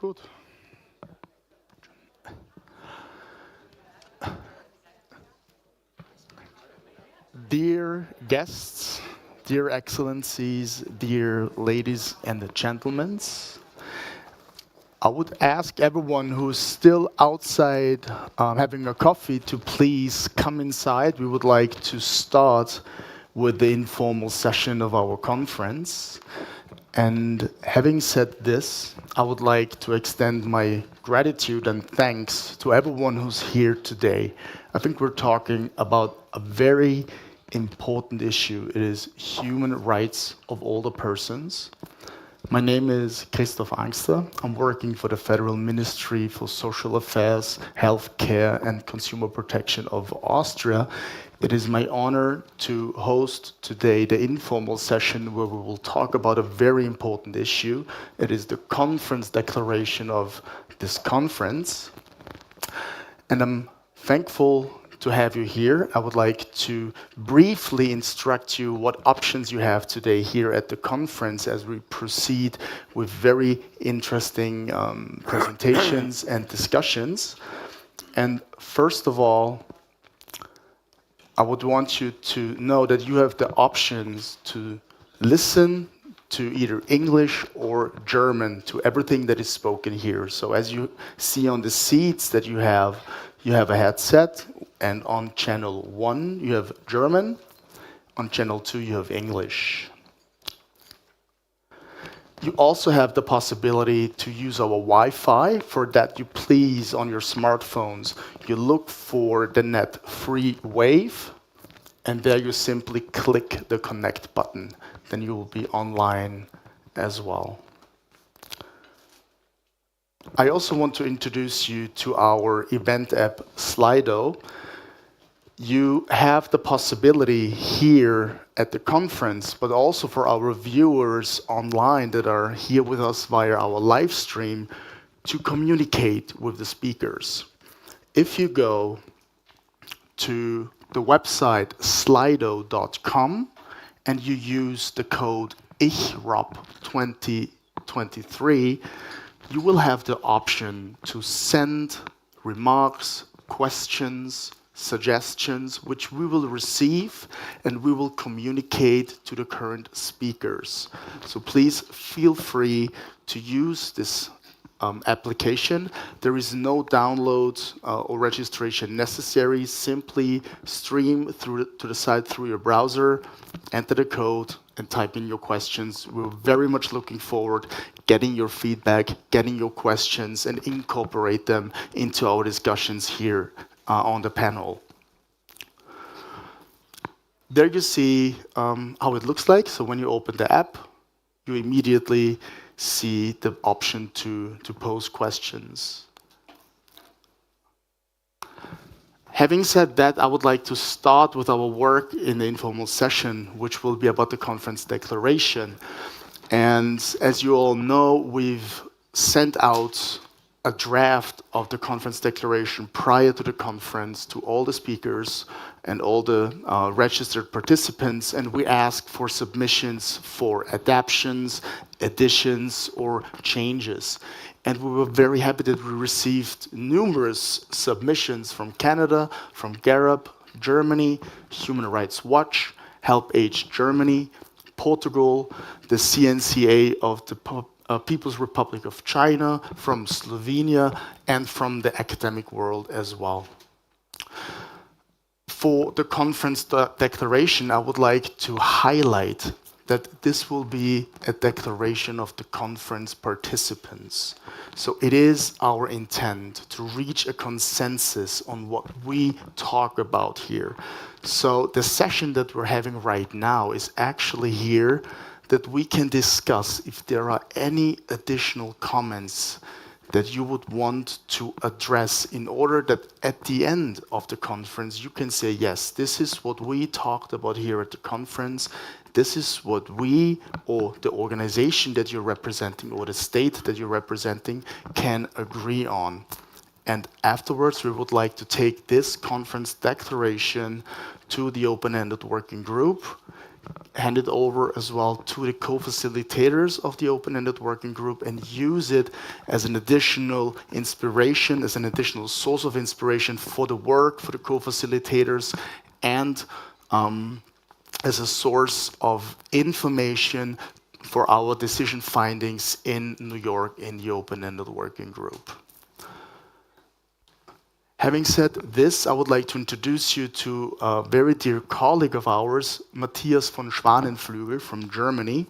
Gut. Dear guests, dear excellencies, dear ladies and gentlemen, I would ask everyone who's still outside having a coffee to please come inside. We would like to start with the informal session of our conference. And having said this, I would like to extend my gratitude and thanks to everyone who's here today. I think we're talking about a very important issue. It is human rights of all the persons. My name is Christoph Angster. I'm working for the Federal Ministry for Social Affairs, Healthcare and Consumer Protection of Austria. It is my honor to host today the informal session where we will talk about a very important issue. It is the conference declaration of this conference. And I'm thankful to have you here. I would like to briefly instruct you what options you have today here at the conference as we proceed with very interesting presentations and discussions. And first of all, I would want you to know that you have the options to listen to either English or German to everything that is spoken here. So as you see on the seats that you have a headset, and on channel 1 you have German, on channel 2 you have English. You also have the possibility to use our Wi-Fi. For that, you please, on your smartphones, you look for the net free wave, and there you simply click the connect button. Then you will be online as well. I also want to introduce you to our event app, Slido. You have the possibility here at the conference, but also for our viewers online that are here with us via our live stream, to communicate with the speakers. If you go to the website slido.com and you use the code ICHROP 2023, you will have the option to send remarks, questions, suggestions, which we will receive and we will communicate to the current speakers. So please feel free to use this application. There is no download or registration necessary. Simply stream to the site through your browser, enter the code, and type in your questions. We're very much looking forward getting your feedback, getting your questions, and incorporate them into our discussions here on the panel. There you see how it looks like. So when you open the app, you immediately see the option to pose questions. Having said that, I would like to start with our work in the informal session, which will be about the conference declaration. And as you all know, we've sent out a draft of the conference declaration prior to the conference to all the speakers and all the registered participants, and we asked for submissions for adaptations, additions, or changes. And we were very happy that we received numerous submissions from Canada, from GARAP, Germany, Human Rights Watch, Help Age Germany, Portugal, the CNCA of the People's Republic of China, from Slovenia, and from the academic world as well. For the conference declaration, I would like to highlight that this will be a declaration of the conference participants. So it is our intent to reach a consensus on what we talk about here. So the session that we're having right now is actually here that we can discuss if there are any additional comments that you would want to address in order that at the end of the conference you can say, yes, this is what we talked about here at the conference, this is what we or the organization that you're representing or the state that you're representing can agree on. And afterwards we would like to take this conference declaration to the open-ended working group, hand it over as well to the co-facilitators of the open-ended working group, and use it as an additional inspiration, as an additional source of inspiration for the work, for the co-facilitators, and as a source of information for our decision findings in New York in the open-ended working group. Having said this, I would like to introduce you to a very dear colleague of ours, Matthias von Schwanenflügel from Germany.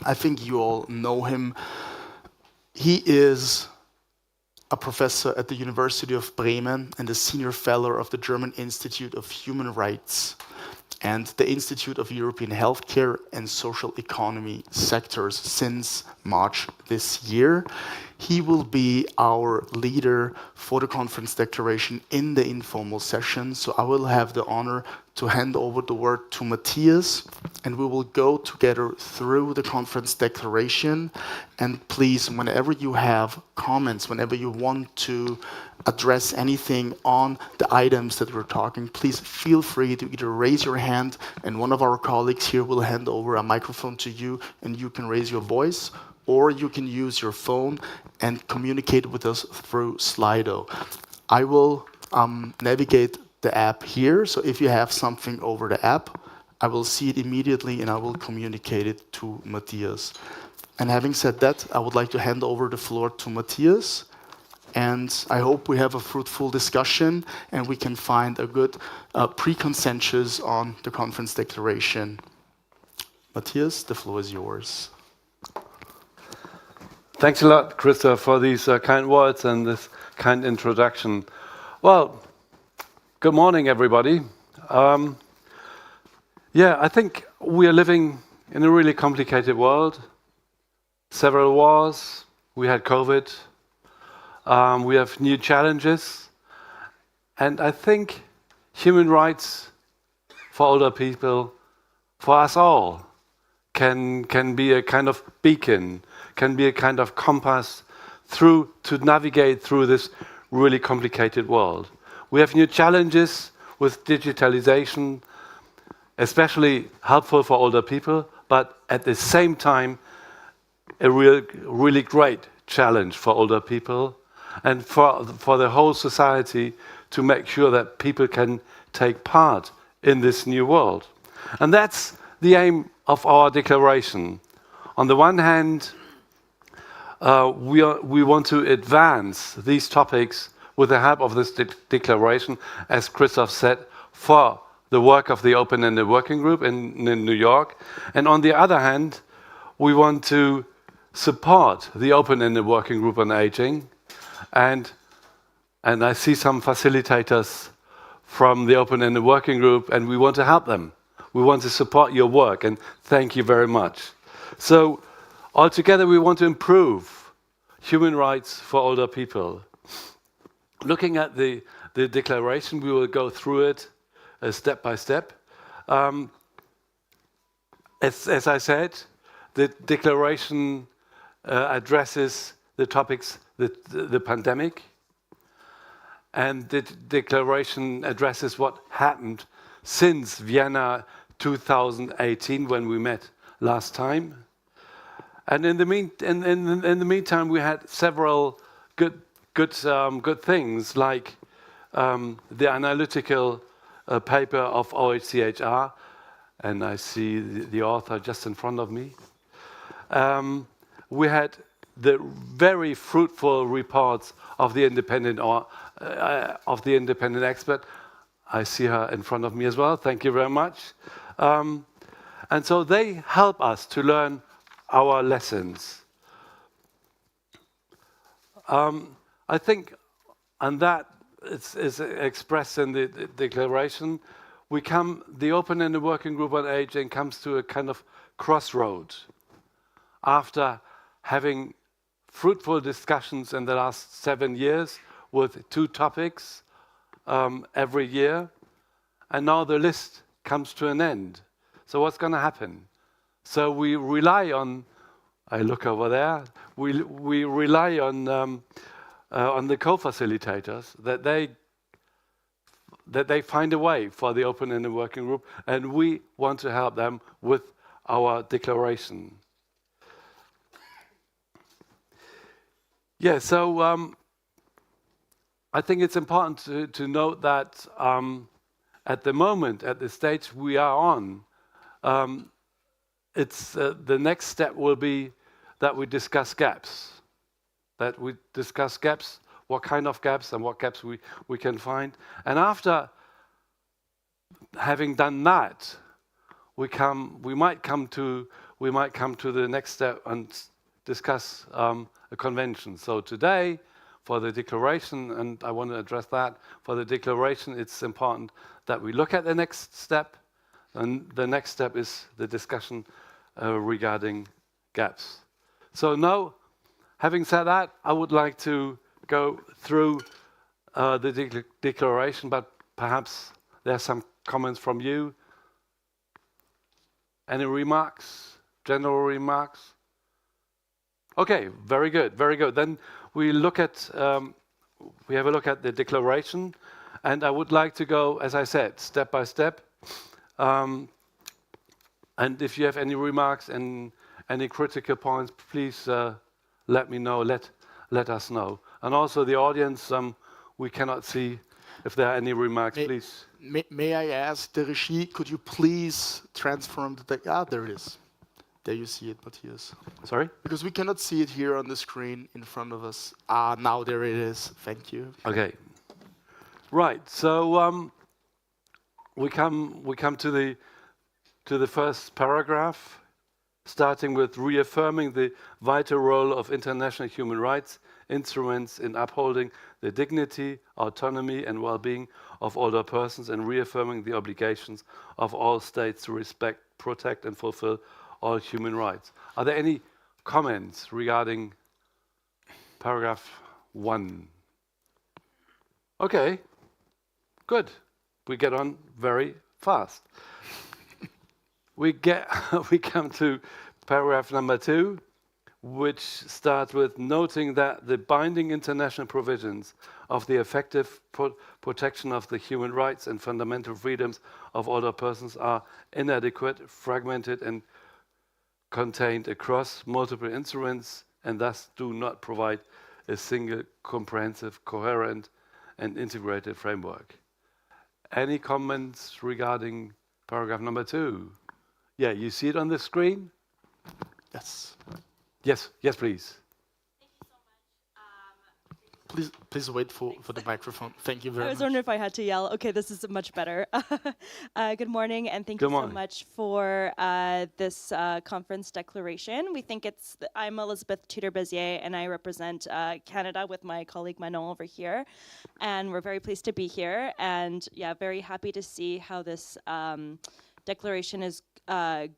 I think you all know him. He is a professor at the University of Bremen and a senior fellow of the German Institute of Human Rights and the Institute of European Healthcare and Social Economy sectors since March this year. He will be our leader for the conference declaration in the informal session. So I will have the honor to hand over the word to Matthias, and we will go together through the conference declaration. And please, whenever you have comments, whenever you want to address anything on the items that we're talking, please feel free to either raise your hand, and one of our colleagues here will hand over a microphone to you, and you can raise your voice, or you can use your phone and communicate with us through Slido. I will navigate the app here, so if you have something over the app, I will see it immediately and I will communicate it to Matthias. And having said that, I would like to hand over the floor to Matthias, and I hope we have a fruitful discussion and we can find a good pre-consensus on the conference declaration. Matthias, the floor is yours. Thanks a lot, Christoph, for these kind words and this kind introduction. Well, good morning, everybody. Yeah, I think we are living in a really complicated world. Several wars, we had COVID, we have new challenges, and I think human rights for older people, for us all, can be a kind of beacon, can be a kind of compass to navigate through this really complicated world. We have new challenges with digitalization, especially helpful for older people, but at the same time, a really great challenge for older people and for the whole society to make sure that people can take part in this new world. And that's the aim of our declaration. On the one hand, we want to advance these topics with the help of this declaration, as Christoph said, for the work of the open-ended working group in New York. And on the other hand, we want to support the open-ended working group on aging. And I see some facilitators from the open-ended working group, and we want to help them. We want to support your work, and thank you very much. So, altogether, we want to improve human rights for older people. Looking at the declaration, we will go through it step by step. As I said, the declaration addresses the topics, the pandemic, and the declaration addresses what happened since Vienna 2018, when we met last time. And in the meantime, we had several good things, like the analytical paper of ICHR, and I see the author just in front of me. We had the very fruitful reports of the independent expert. I see her in front of me as well. Thank you very much. And so they help us to learn our lessons. I think, and that is expressed in the declaration, the open-ended working group on aging comes to a kind of crossroad. After having fruitful discussions in the last 7 years with 2 topics every year, and now the list comes to an end. So what's going to happen? So we rely on, I look over there, we rely on the co-facilitators, that that they find a way for the open-ended working group, and we want to help them with our declaration. Yeah, so I think it's important to note that at the moment, at the stage we are on, it's the next step will be that we discuss gaps. That we discuss gaps, what kind of gaps and what gaps we can find. And after having done that, we might come to the next step and discuss a convention. So today, for the declaration, and I want to address that, for the declaration, it's important that we look at the next step, and the next step is the discussion regarding gaps. So now, having said that, I would like to go through the declaration, but perhaps there are some comments from you. Any remarks? General remarks? Okay, very good, very good. Then we look at we have a look at the declaration, and I would like to go, as I said, step by step. And if you have any remarks and any critical points, please let me know. Let us know. And also the audience, we cannot see if there are any remarks. Please. May I ask the Regie, could you please transform the there it is. There you see it, Matthias. Sorry? Because we cannot see it here on the screen in front of us. Ah, now there it is. Thank you. Okay. Right. So we come to the first paragraph, starting with reaffirming the vital role of international human rights instruments in upholding the dignity, autonomy, and well-being of older persons, and reaffirming the obligations of all states to respect, protect, and fulfill all human rights. Are there any comments regarding paragraph 1? Okay, good. We get on very fast. We come to paragraph number 2, which starts with noting that the binding international provisions of the effective protection of the human rights and fundamental freedoms of older persons are inadequate, fragmented, and contained across multiple instruments, and thus do not provide a single, comprehensive, coherent, and integrated framework. Any comments regarding paragraph number 2? Yeah, you see it on the screen? Yes. Yes, yes, please. Thank you so much. Please wait for the microphone. Thank you very much. I was wondering if I had to yell. Okay, this is much better. Good morning, and thank you so much for this conference declaration. We think I'm Elizabeth Tudor-Bezier, and I represent Canada with my colleague Manon over here. And we're very pleased to be here, and yeah, very happy to see how this declaration is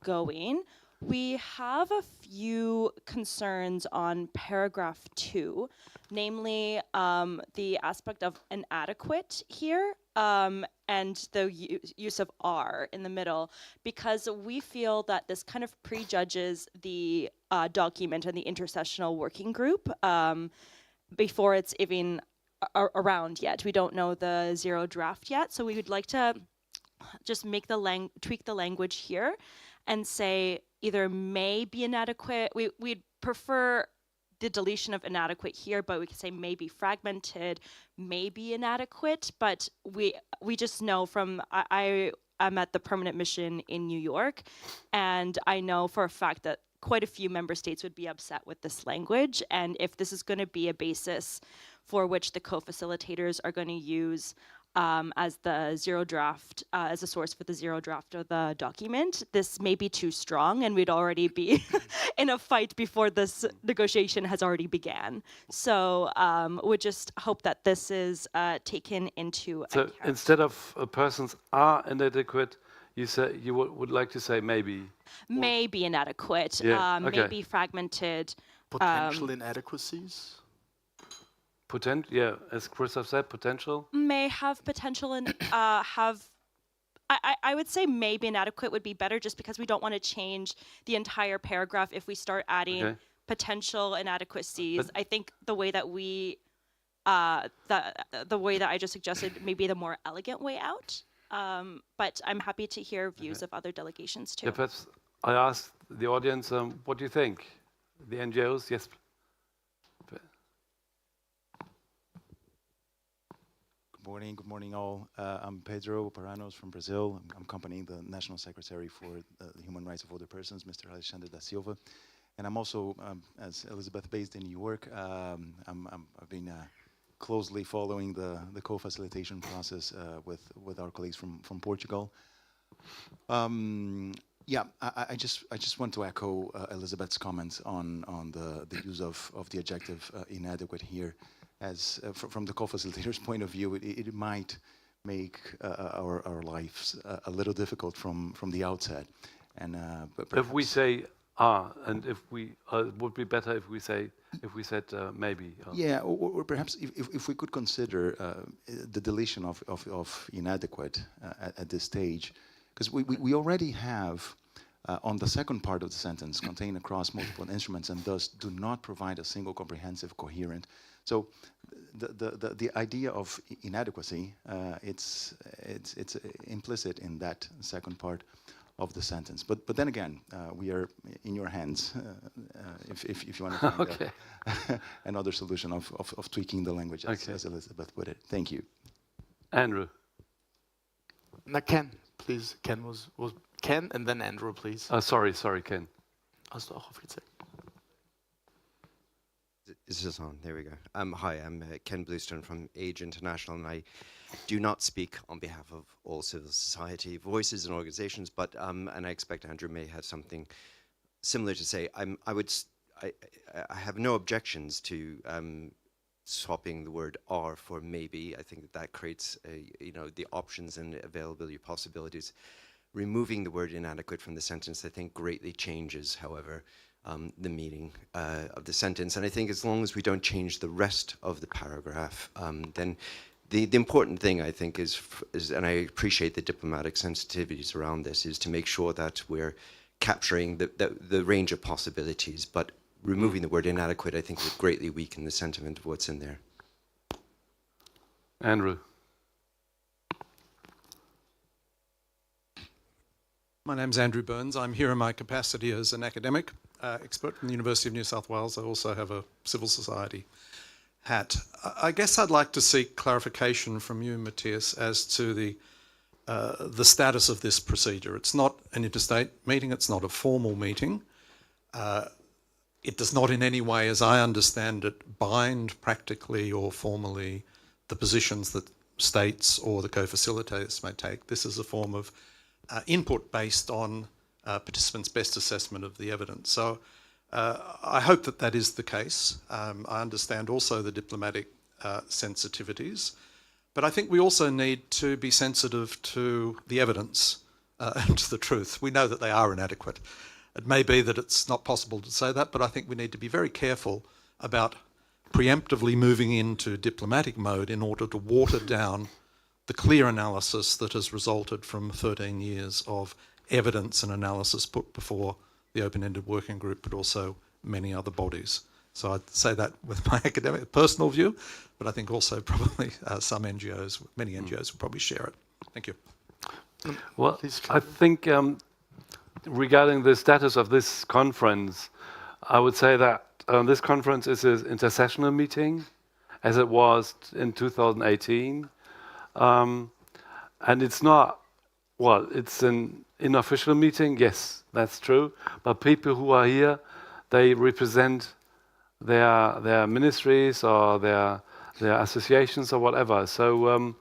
going. We have a few concerns on paragraph 2, namely the aspect of inadequate here and the use of R in the middle, because we feel that this kind of prejudges the document and the intersessional working group before it's even around yet. We don't know the zero draft yet, so we would like to just make tweak the language here and say either may be inadequate. We'd prefer the deletion of inadequate here, but we could say may be fragmented, may be inadequate. But we just know from I'm at the permanent mission in New York, and I know for a fact that quite a few member states would be upset with this language. And if this is going to be a basis for which the co-facilitators are going to use as the zero draft, as a source for the zero draft of the document, this may be too strong, and we'd already be in a fight before this negotiation has already began. So would just hope that this is taken into account. So instead of persons are inadequate, you say you would like to say maybe. May be inadequate, okay. may be fragmented. Potential inadequacies? Yeah, as Christoph said, potential. May have potential and have. I would say may be inadequate would be better, just because we don't want to change the entire paragraph if we start adding potential inadequacies. I think the way that we the way that I just suggested may be the more elegant way out. But I'm happy to hear views of other delegations too. Yeah, perhaps I ask the audience, what do you think? The NGOs, yes. Good morning all. I'm Pedro Paranos from Brazil. I'm accompanying the National Secretary for the Human Rights of Older Persons, Mr. Alexandre da Silva. And I'm also, as Elizabeth, based in New York. I've been closely following the co-facilitation process with our colleagues from Portugal. Yeah, I just want to echo Elizabeth's comments on the use of the adjective inadequate here. As from the co-facilitator's point of view, it might make our lives a little difficult from the outset. And if we say and if we it would be better if we said maybe. Yeah, or perhaps if we could consider the deletion of inadequate at this stage, because we already have on the second part of the sentence contained across multiple instruments and thus do not provide a single comprehensive coherent. So the idea of inadequacy, it's implicit in that second part of the sentence. But then again, we are in your hands if you want to find Okay. another solution of tweaking the language, as Elizabeth put it. Thank you. Andrew. Now, Ken, please. Ken was Ken, and then Andrew, please. Sorry, Ken. Hast du auch auf Wiedersehen. Is this on? There we go. Hi, I'm Ken Bluestone from Age International, and I do not speak on behalf of all civil society voices and organizations, but and I expect Andrew may have something similar to say. I have no objections to swapping the word "are" for "maybe." I think that creates the options and availability possibilities. Removing the word "inadequate" from the sentence, I think, greatly changes, however, the meaning of the sentence. And I think as long as we don't change the rest of the paragraph, then the important thing, I think, is, and I appreciate the diplomatic sensitivities around this, is to make sure that we're capturing the range of possibilities. But removing the word "inadequate," I think, would greatly weaken the sentiment of what's in there. Andrew. My name's Andrew Burns. I'm here in my capacity as an academic expert from the University of New South Wales. I also have a civil society hat. I guess I'd like to seek clarification from you, Matthias, as to the status of this procedure. It's not an interstate meeting. It's not a formal meeting. It does not in any way, as I understand it, bind practically or formally the positions that states or the co-facilitators may take. This is a form of input based on participants' best assessment of the evidence. So I hope that that is the case. I understand also the diplomatic sensitivities, but I think we also need to be sensitive to the evidence and to the truth. We know that they are inadequate. It may be that it's not possible to say that, but I think we need to be very careful about preemptively moving into diplomatic mode in order to water down the clear analysis that has resulted from 13 years of evidence and analysis put before the open-ended working group, but also many other bodies. So I'd say that with my academic personal view, but I think also probably some NGOs, many NGOs will probably share it. Thank you. Well, I think regarding the status of this conference, I would say that this conference is an intersessional meeting, as it was in 2018. And it's not, well, it's an unofficial meeting, yes, that's true, but people who are here, they represent their ministries or their associations or whatever. So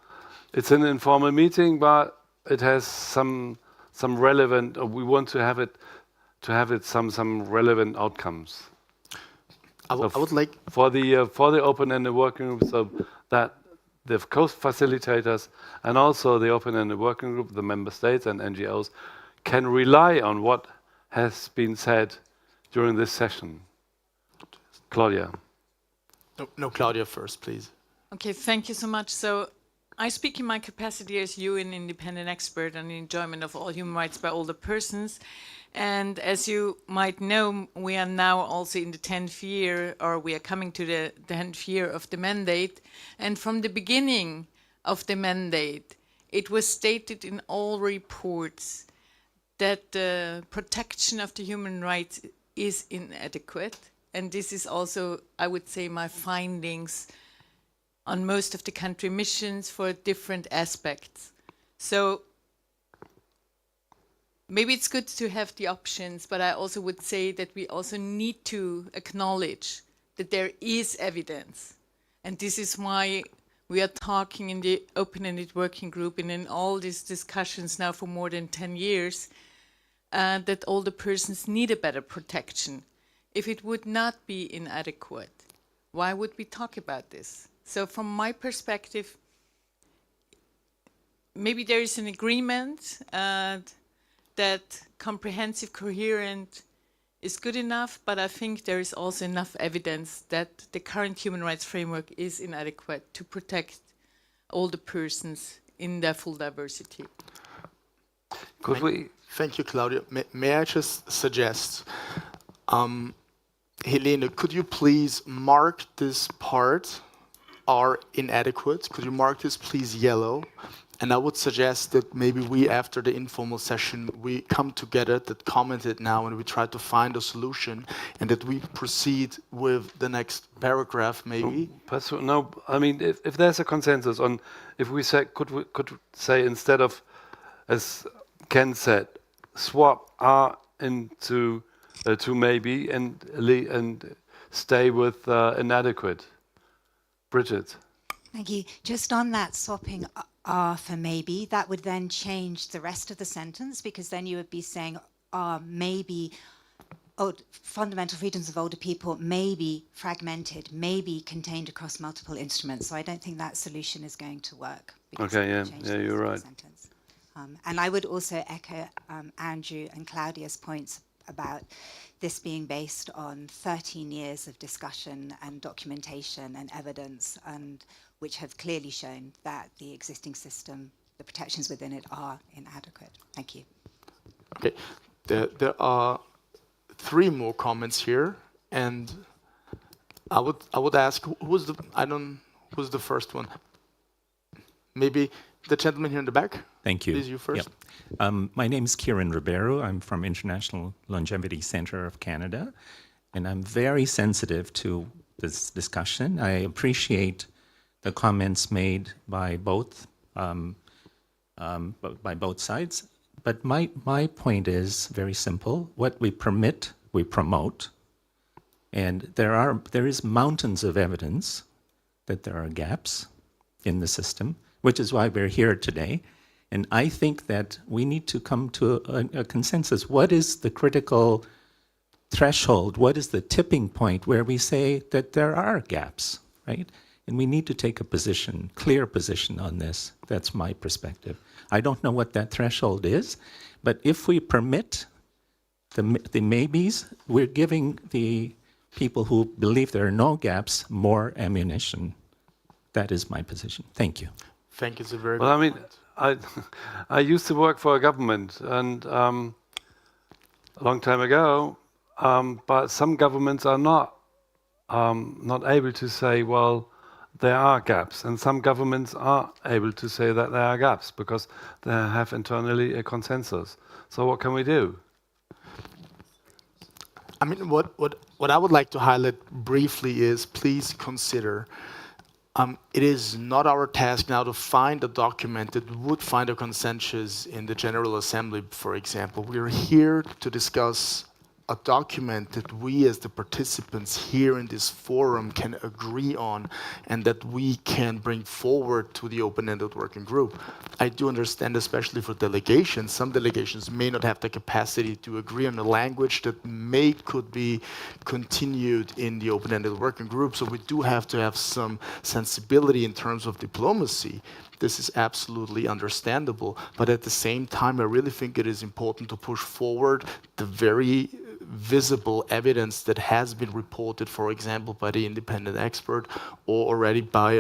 it's an informal meeting, but it has some relevant, or we want to have it some relevant outcomes. I would like for the open-ended working group, so that the co-facilitators and also the open-ended working group, the member states and NGOs, can rely on what has been said during this session. Claudia. No, Claudia first, please. Okay, thank you so much. So I speak in my capacity as UN independent expert on the enjoyment of all human rights by older persons. And as you might know, we are now also in the 10th year, or we are coming to the 10th year of the mandate. And from the beginning of the mandate, it was stated in all reports that the protection of the human rights is inadequate. And this is also, I would say, my findings on most of the country missions for different aspects. So maybe it's good to have the options, but I also would say that we also need to acknowledge that there is evidence. And this is why we are talking in the open-ended working group and in all these discussions now for more than 10 years, that older persons need a better protection. If it would not be inadequate, why would we talk about this? So from my perspective, maybe there is an agreement that comprehensive, coherent is good enough, but I think there is also enough evidence that the current human rights framework is inadequate to protect older persons in their full diversity. Could we? Thank you, Claudia. May I just suggest, Helene, could you please mark this part are inadequate? Could you mark this, please, yellow? And I would suggest that maybe we, after the informal session, we come together, that commented now, and we try to find a solution, and that we proceed with the next paragraph, maybe. No, I mean, if there's a consensus on, if we say, could say instead of, as Ken said, swap are into to maybe and stay with inadequate. Bridget. Thank you. Just on that swapping are for maybe, that would then change the rest of the sentence, because then you would be saying maybe fundamental freedoms of older people may be fragmented, may be contained across multiple instruments. So I don't think that solution is going to work. Okay, yeah, you're right. And I would also echo Andrew and Claudia's points about this being based on 13 years of discussion and documentation and evidence, and which have clearly shown that the existing system, the protections within it, are inadequate. Thank you. Okay, there are 3 more comments here, and I would ask who's the first one? Maybe the gentleman here in the back. Thank you. Please, you first. Yep. My name is Kieran Ribeiro. I'm from International Longevity Center of Canada, and I'm very sensitive to this discussion. I appreciate the comments made by both sides, but my point is very simple. What we permit, we promote, and there is mountains of evidence that there are gaps in the system, which is why we're here today. And I think that we need to come to a consensus. What is the critical threshold? What is the tipping point where we say that there are gaps, right? And we need to take a position, clear position on this. That's my perspective. I don't know what that threshold is, but if we permit the maybes, we're giving the people who believe there are no gaps more ammunition. That is my position. Thank you. Thank you. It's a very well, good I mean, I used to work for a government, and a long time ago, but some governments are not able to say, well, there are gaps, and some governments are able to say that there are gaps because they have internally a consensus. So what can we do? I mean, what I would like to highlight briefly is, please consider, it is not our task now to find a document that would find a consensus in the General Assembly, for example. We are here to discuss a document that we as the participants here in this forum can agree on and that we can bring forward to the open-ended working group. I do understand, especially for delegations, some delegations may not have the capacity to agree on a language that could be continued in the open-ended working group, so we do have to have some sensibility in terms of diplomacy. This is absolutely understandable, but at the same time, I really think it is important to push forward the very visible evidence that has been reported, for example, by the independent expert or already by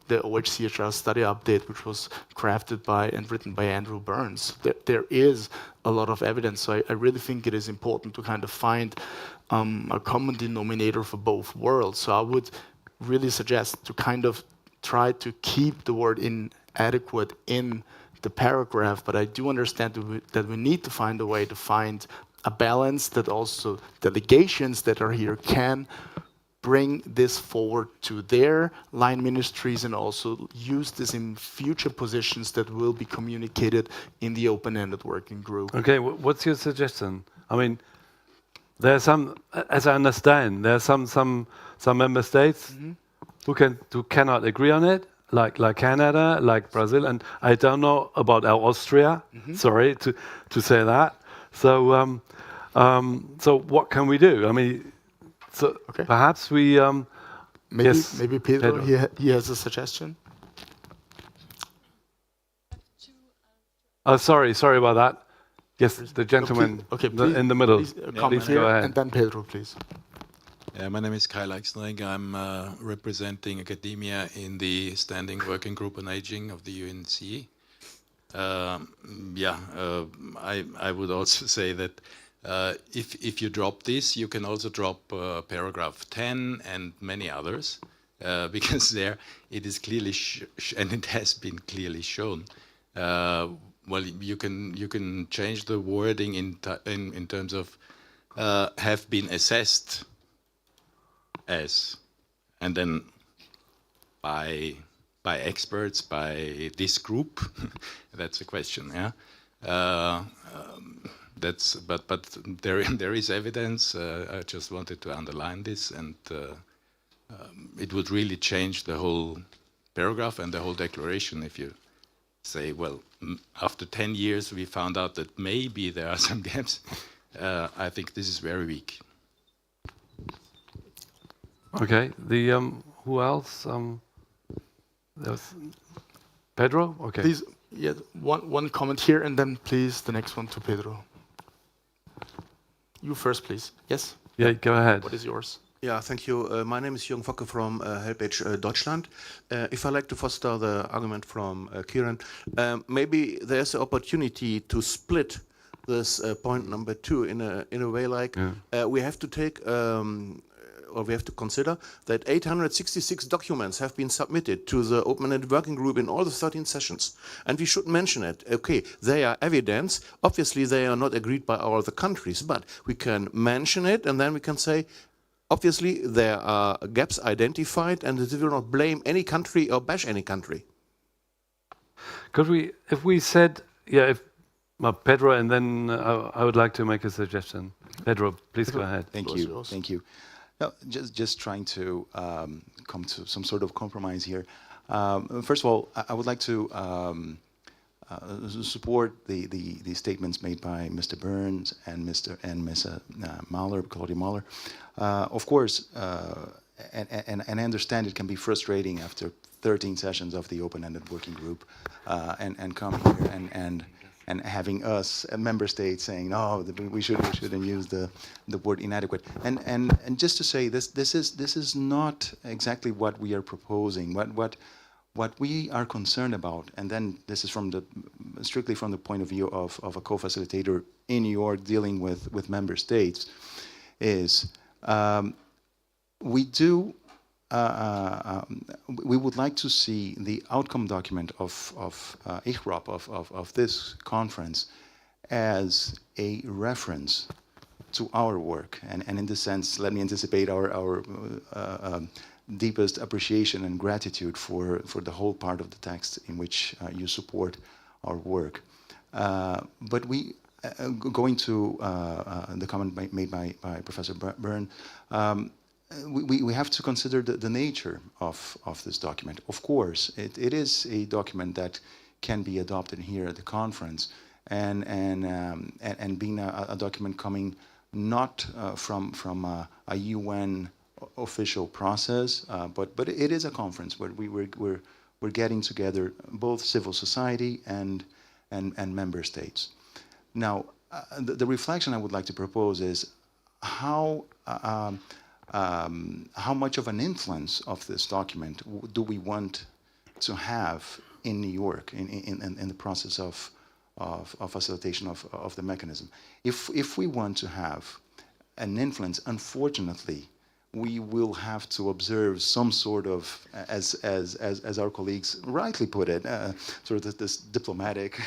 the OHCHR study update, which was crafted by and written by Andrew Burns. There is a lot of evidence, so I really think it is important to kind of find a common denominator for both worlds. So I would really suggest to kind of try to keep the word inadequate in the paragraph, but I do understand that we need to find a way to find a balance that also delegations that are here can bring this forward to their line ministries and also use this in future positions that will be communicated in the open-ended working group. Okay, what's your suggestion? I mean, there are some, as I understand, there are some member states who cannot agree on it, like Canada, like Brazil, and I don't know about Austria. Sorry to say that. So so what can we do? I mean, so perhaps we maybe Pedro. He has a suggestion. Oh, sorry about that. Yes, the gentleman in the middle. Please go ahead. And then Pedro, please. My name is Kai Leixnering. I'm representing academia in the Standing Working Group on Aging of the UNC. I would also say that if you drop this, you can also drop paragraph 10 and many others, because there it is clearly and it has been clearly shown. Well, you can change the wording in terms of have been assessed as, and then by experts, by this group. That's a question, yeah. But there is evidence. I just wanted to underline this, and it would really change the whole paragraph and the whole declaration if you say, well, after 10 years we found out that maybe there are some gaps. I think this is very weak. Okay. Who else? There's Pedro. Okay. Please, yeah, one comment here, and then please the next one to Pedro. You first, please. Yes. Yeah, go ahead. What is yours? Yeah, thank you. My name is Jürgen Focke from Helpage Deutschland. If I like to foster the argument from Kieran, maybe there's an opportunity to split this point number 2 in a way like we have to take or we have to consider that 866 documents have been submitted to the open-ended working group in all the 13 sessions. And we should mention it. Okay, they are evidence. Obviously, they are not agreed by all the countries, but we can mention it, and then we can say, obviously, there are gaps identified, and it will not blame any country or bash any country. Could we, if we said, Pedro, and then I would like to make a suggestion. Pedro, please go ahead. Thank you. No, just trying to come to some sort of compromise here. First of all, I would like to support the statements made by Mr. Burns and Ms. Mahler, Claudia Mahler. Of course, and I understand it can be frustrating after 13 sessions of the open-ended working group and coming here and having us, member states, saying no, we shouldn't use the word inadequate. And just to say this is not exactly what we are proposing. What we are concerned about, and then this is strictly from the point of view of a co-facilitator in New York dealing with member states, is we would like to see the outcome document of ICHROP, of this conference, as a reference to our work. And in this sense, let me anticipate our deepest appreciation and gratitude for the whole part of the text in which you support our work. But going to the comment made by Professor Byrne, we have to consider the nature of this document. Of course, it is a document that can be adopted here at the conference, and being a document coming not from a UN official process, but it is a conference where we're getting together both civil society and member states. Now, the reflection I would like to propose is, how much of an influence of this document do we want to have in New York in the process of facilitation of the mechanism? If we want to have an influence, unfortunately, we will have to observe some sort of, as our colleagues rightly put it, sort of this diplomatic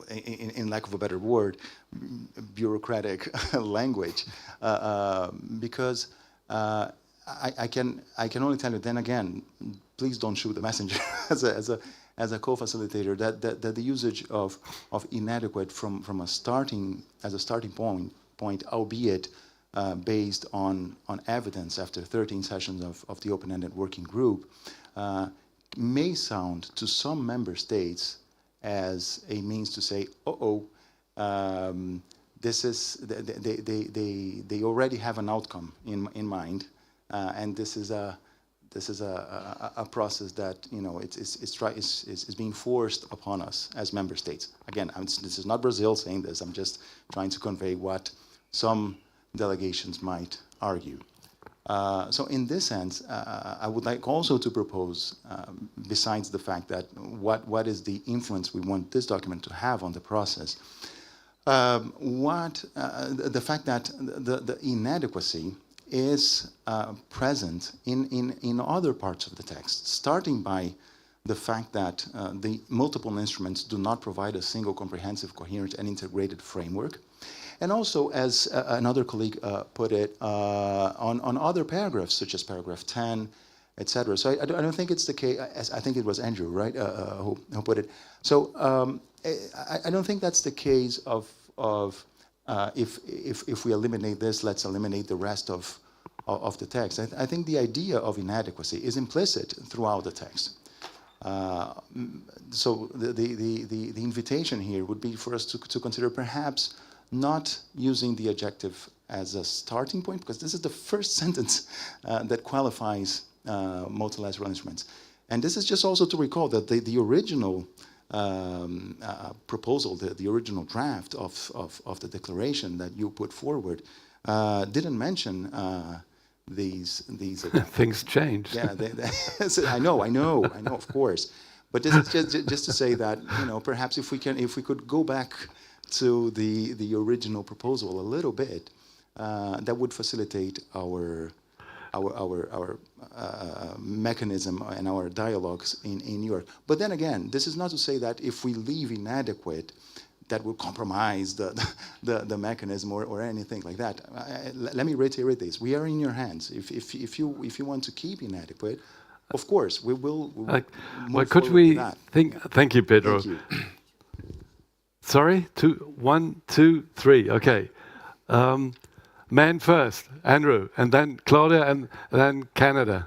in lack of a better word, bureaucratic language, because I can only tell you. Then again, please don't shoot the messenger. as a co-facilitator, that the usage of inadequate from a starting point, albeit based on evidence after 13 sessions of the open-ended working group, may sound to some member states as a means to say, this is they already have an outcome in mind, and this is a process that is being forced upon us as member states. Again, this is not Brazil saying this. I'm just trying to convey what some delegations might argue. So in this sense, I would like also to propose, besides the fact that what is the influence we want this document to have on the process, the fact that the inadequacy is present in other parts of the text, starting by the fact that the multiple instruments do not provide a single comprehensive, coherent, and integrated framework. And also, as another colleague put it, on other paragraphs, such as paragraph 10, etc. So I don't think it's the case, I think it was Andrew, right, who put it. So I don't think that's the case of if we eliminate this, let's eliminate the rest of the text. I think the idea of inadequacy is implicit throughout the text. So the invitation here would be for us to consider perhaps not using the adjective as a starting point, because this is the first sentence that qualifies multilateral instruments. And this is just also to recall that the original proposal, the original draft of the declaration that you put forward didn't mention these things change. Yeah, I know, of course. But this is just to say that, perhaps if we could go back to the original proposal a little bit, that would facilitate our mechanism and our dialogues in New York. But then again, this is not to say that if we leave inadequate, that will compromise the mechanism or anything like that. Let me reiterate this: we are in your hands. If you want to keep inadequate, of course we will. Well, could we think? Thank you, Pedro. Thank you. Sorry, 1, 2, 3. Okay, man first, Andrew, and then Claudia, and then Canada.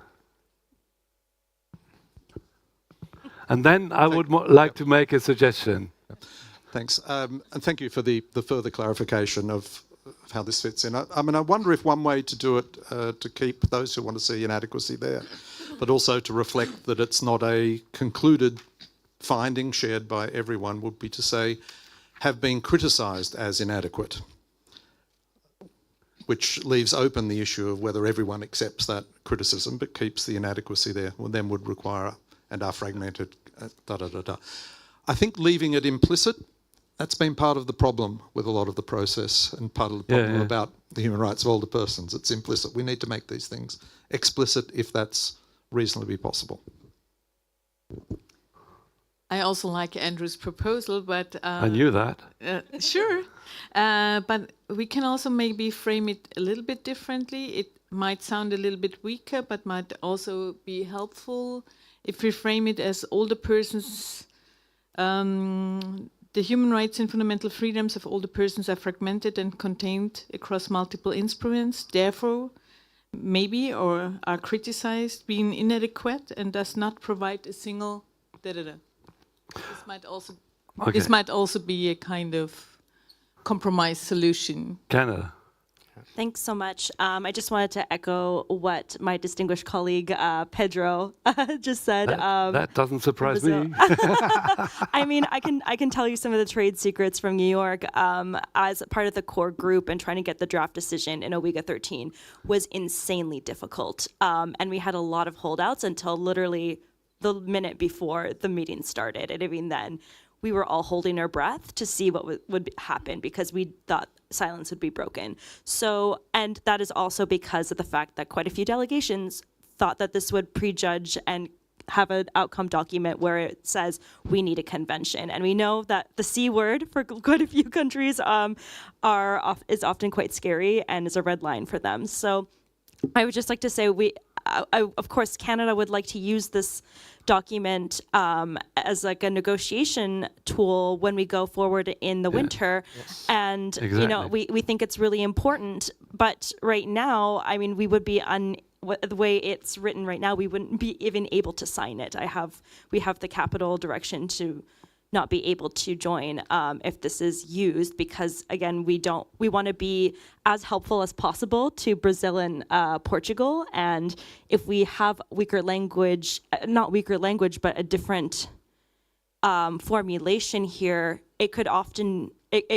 And then I would like to make a suggestion. Thanks, and thank you for the further clarification of how this fits in. I mean, I wonder if one way to do it, to keep those who want to see inadequacy there, but also to reflect that it's not a concluded finding shared by everyone, would be to say, have been criticised as inadequate, which leaves open the issue of whether everyone accepts that criticism but keeps the inadequacy there, then would require, and are fragmented, I think leaving it implicit, that's been part of the problem with a lot of the process, and part of the problem about the human rights of older persons. It's implicit. We need to make these things explicit if that's reasonably possible. I also like Andrew's proposal, but... I knew that. Sure. But we can also maybe frame it a little bit differently. It might sound a little bit weaker, but might also be helpful if we frame it as older persons... the human rights and fundamental freedoms of older persons are fragmented and contained across multiple instruments, therefore, maybe, or are criticized, being inadequate, and does not provide a single This might also be a kind of compromise solution. Canada. Thanks so much. I just wanted to echo what my distinguished colleague Pedro just said. That doesn't surprise me. I mean, I can tell you some of the trade secrets from New York as part of the core group, and trying to get the draft decision in OWIGA 13 was insanely difficult. And we had a lot of holdouts until literally the minute before the meeting started. And even then, we were all holding our breath to see what would happen, because we thought silence would be broken. So, and that is also because of the fact that quite a few delegations thought that this would prejudge and have an outcome document where it says we need a convention. And we know that the C word for quite a few countries is often quite scary and is a red line for them. So I would just like to say of course, Canada would like to use this document as like a negotiation tool when we go forward in the winter. Yes. And, exactly. you know, we think it's really important. But right now, I mean, we would be the way it's written right now, we wouldn't be even able to sign it. We have the capital direction to not be able to join if this is used, because again, we want to be as helpful as possible to Brazil and Portugal. And if we have not weaker language, but a different formulation here, it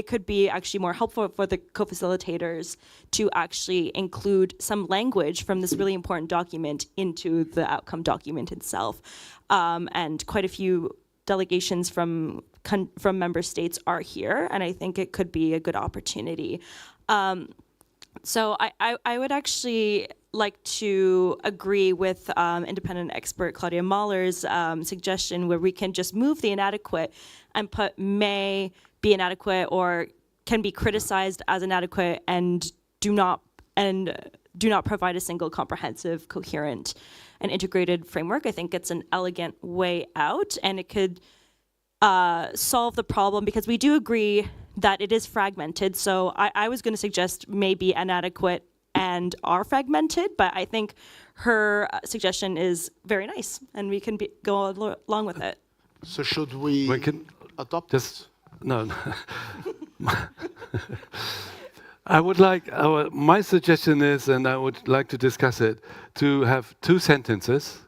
could be actually more helpful for the co-facilitators to actually include some language from this really important document into the outcome document itself. And quite a few delegations from member states are here, and I think it could be a good opportunity. So I would actually like to agree with independent expert Claudia Mahler's suggestion, where we can just move the inadequate and put may be inadequate or can be criticized as inadequate and do not provide a single comprehensive, coherent, and integrated framework. I think it's an elegant way out, and it could solve the problem, because we do agree that it is fragmented. So I was going to suggest maybe inadequate and are fragmented, but I think her suggestion is very nice, and we can go along with it. So should we adopt this? No. I would like, my suggestion is, and I would like to discuss it, to have 2 sentences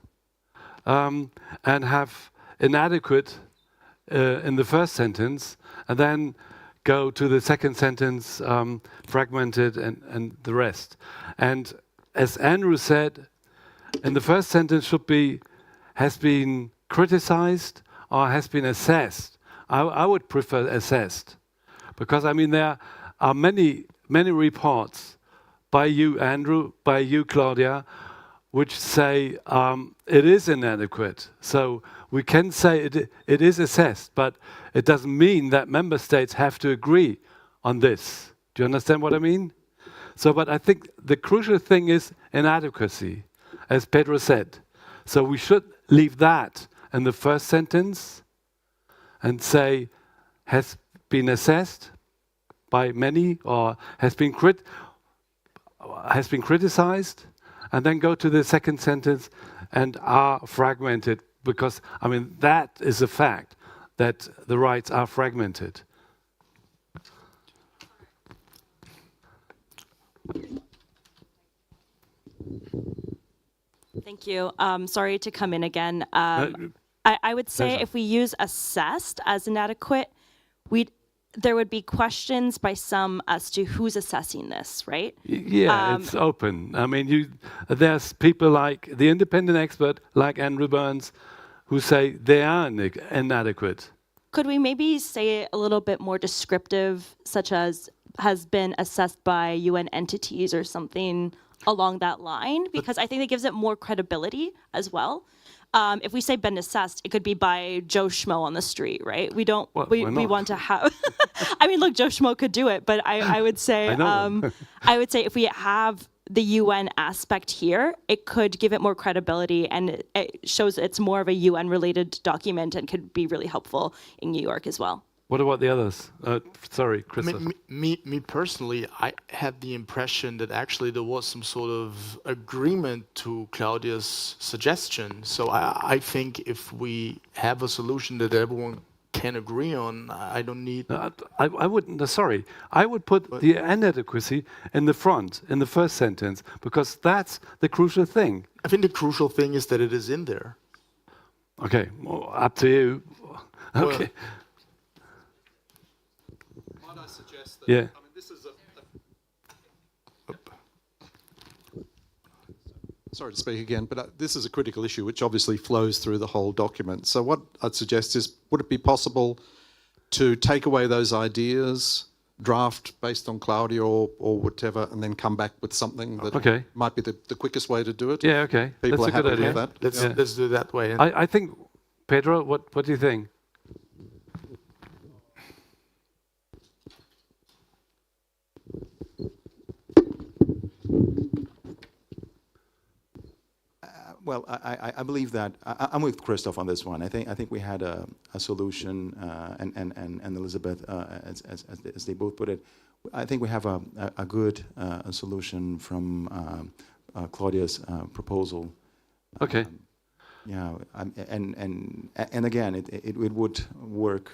and have inadequate in the first sentence, and then go to the second sentence, fragmented, and the rest. And as Andrew said, in the first sentence has been criticized or has been assessed. I would prefer assessed, because I mean there are many reports by you, Andrew, by you, Claudia, which say it is inadequate. So we can say it is assessed, but it doesn't mean that member states have to agree on this. Do you understand what I mean? So, but I think the crucial thing is inadequacy, as Pedro said. So we should leave that in the first sentence and say has been assessed by many, or has been criticized, and then go to the second sentence and are fragmented, because I mean that is a fact that the rights are fragmented. Thank you. Sorry to come in again. I would say if we use assessed as inadequate, there would be questions by some as to who's assessing this, right? Yeah, it's open. I mean, there's people like the independent expert, like Andrew Burns, who say they are inadequate. Could we maybe say it a little bit more descriptive, such as has been assessed by UN entities or something along that line? Because I think it gives it more credibility as well. If we say been assessed, it could be by Joe Schmo on the street, right? We want to have. I mean, look, Joe Schmo could do it, but I would say I would say if we have the UN aspect here, it could give it more credibility, and it shows it's more of a UN-related document and could be really helpful in New York as well. What about the others? Sorry, Chris. Me personally, I had the impression that actually there was some sort of agreement to Claudia's suggestion. So I think if we have a solution that everyone can agree on. I don't need. I wouldn't. Sorry, I would put the inadequacy in the front, in the first sentence, because that's the crucial thing. I think the crucial thing is that it is in there. Okay, well, up to you. Okay. Might I suggest that? Yeah. I mean, this is sorry to speak again, but this is a critical issue which obviously flows through the whole document. So what I'd suggest is, would it be possible to take away those ideas, draft based on Claudia or whatever, and then come back with something that might be the quickest way to do it? Yeah, okay. People That's are a good happy idea. with that. Let's do it that way. I think, Pedro, what do you think? Well, I believe that I'm with Christoph on this one. I think we had a solution, and Elizabeth, as they both put it, I think we have a good solution from Claudia's proposal. Okay. Yeah, and again, it would work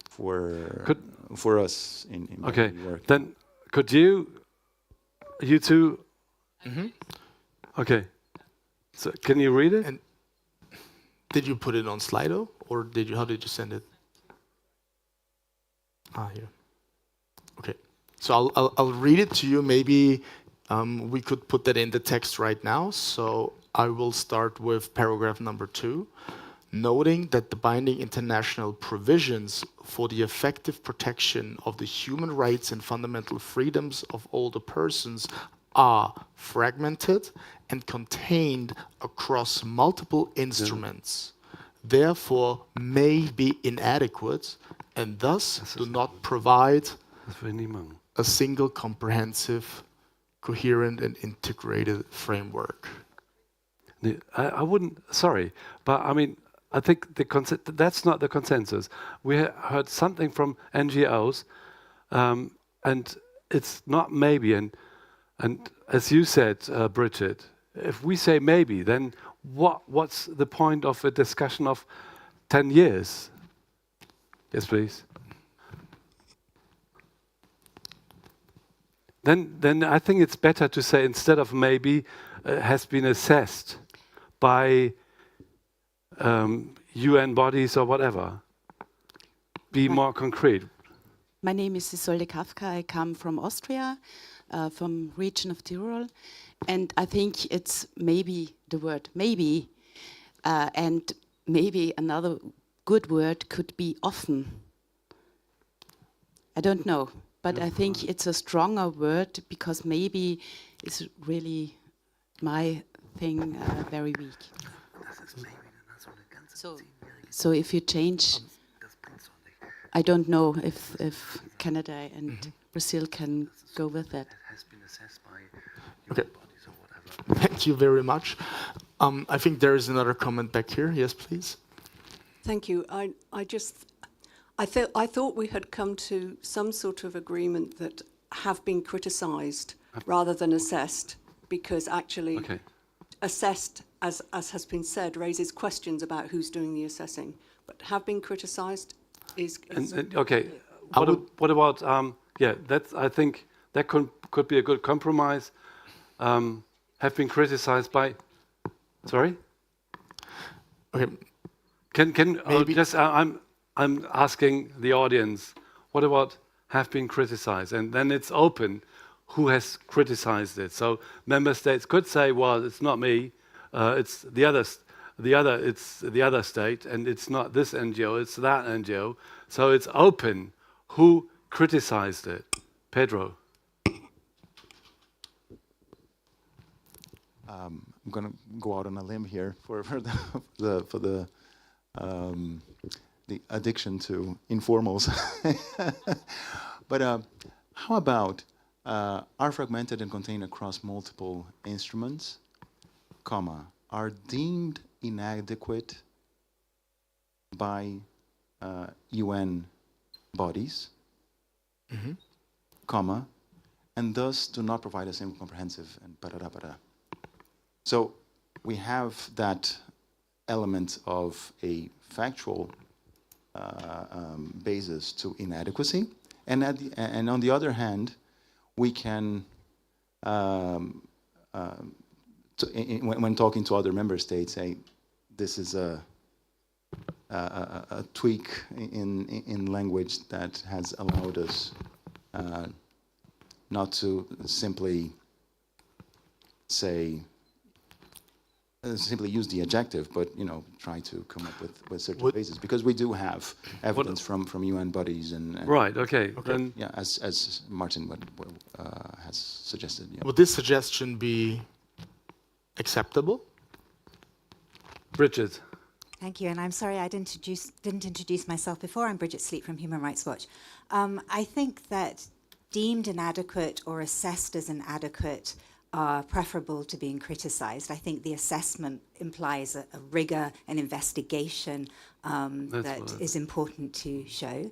for us in okay. work. Then could you two? Mm-hmm. Okay. So can you read it? And did you put it on Slido, or how did you send it? Here. Okay. So I'll read it to you. Maybe we could put that in the text right now. So I will start with paragraph number 2, noting that the binding international provisions for the effective protection of the human rights and fundamental freedoms of older persons are fragmented and contained across multiple instruments, therefore may be inadequate, and thus do not provide a single comprehensive, coherent and integrated framework. I wouldn't, sorry, but I mean, I think that's not the consensus. We heard something from NGOs, and it's not maybe, and as you said, Bridget, if we say maybe, then what's the point of a discussion of 10 years? Yes, please. Then I think it's better to say, instead of maybe, has been assessed by UN bodies or whatever. Be more concrete. My name is Isolde Kafka. I come from Austria, from region of Tyrol. And I think it's maybe the word maybe, and maybe another good word could be often. I don't know, but I think it's a stronger word, because maybe is really my thing very weak. So if you change, I don't know if Canada and Brazil can go with that. Okay. Thank you very much. I think there is another comment back here. Yes, please. Thank you. I thought we had come to some sort of agreement that have been criticised rather than assessed, because actually assessed, as has been said, raises questions about who's doing the assessing. But have been criticised is okay. What about that's, I think that could be a good compromise. Have been criticized by. Sorry. Okay. Can just I'm asking the audience. What about have been criticized? And then it's open. Who has criticized it? So member states could say, well, it's not me. It's the other. It's the other state, and it's not this NGO. It's that NGO. So it's open. Who criticized it? Pedro. I'm going to go out on a limb here for the addiction to informals. But how about are fragmented and contained across multiple instruments, comma, are deemed inadequate by UN bodies, comma, and thus do not provide a single comprehensive and ba-da-da-ba-da. So we have that element of a factual basis to inadequacy, and on the other hand, we can, when talking to other member states, say this is a tweak in language that has allowed us not to simply say. Simply use the adjective, but try to come up with certain bases, because we do have evidence from UN bodies and right. Okay. Then yeah, as Martin has suggested. Yeah. Would this suggestion be acceptable? Bridget. Thank you, and I'm sorry I didn't introduce myself before. I'm Bridget Sleep from Human Rights Watch. I think that deemed inadequate or assessed as inadequate are preferable to being criticized. I think the assessment implies a rigor, an investigation that is important to show.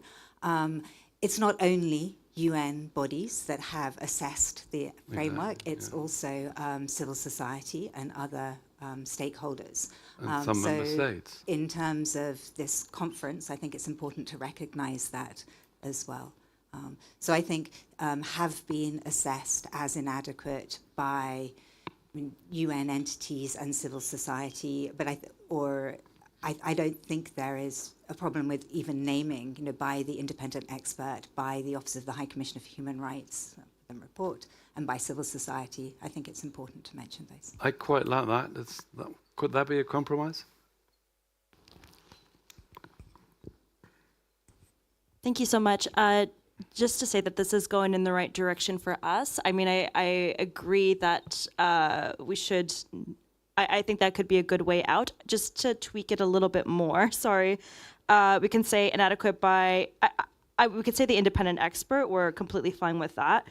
It's not only UN bodies that have assessed the framework, it's also civil society and other stakeholders. And some member states. In terms of this conference, I think it's important to recognize that as well. So I think have been assessed as inadequate by UN entities and civil society, but I don't think there is a problem with even naming, by the independent expert, by the Office of the High Commissioner for Human Rights, the report, and by civil society. I think it's important to mention those. I quite like that. Could that be a compromise? Thank you so much. Just to say that this is going in the right direction for us. I mean, I agree that we should, I think that could be a good way out. Just to tweak it a little bit more, sorry, we can say inadequate by, we could say the independent expert, we're completely fine with that.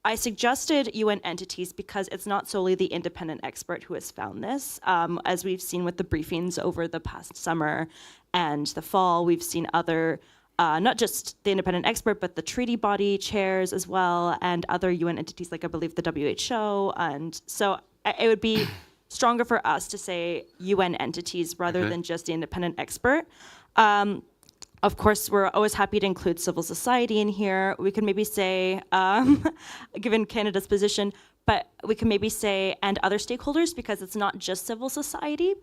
I suggested UN entities because it's not solely the independent expert who has found this. As we've seen with the briefings over the past summer and the fall, we've seen other not just the independent expert, but the treaty body chairs as well, and other UN entities like I believe the WHO. And so it would be stronger for us to say UN entities rather than just the independent expert. Of course, we're always happy to include civil society in here. We could maybe say, given Canada's position, but we can maybe say, and other stakeholders, because it's not just civil society.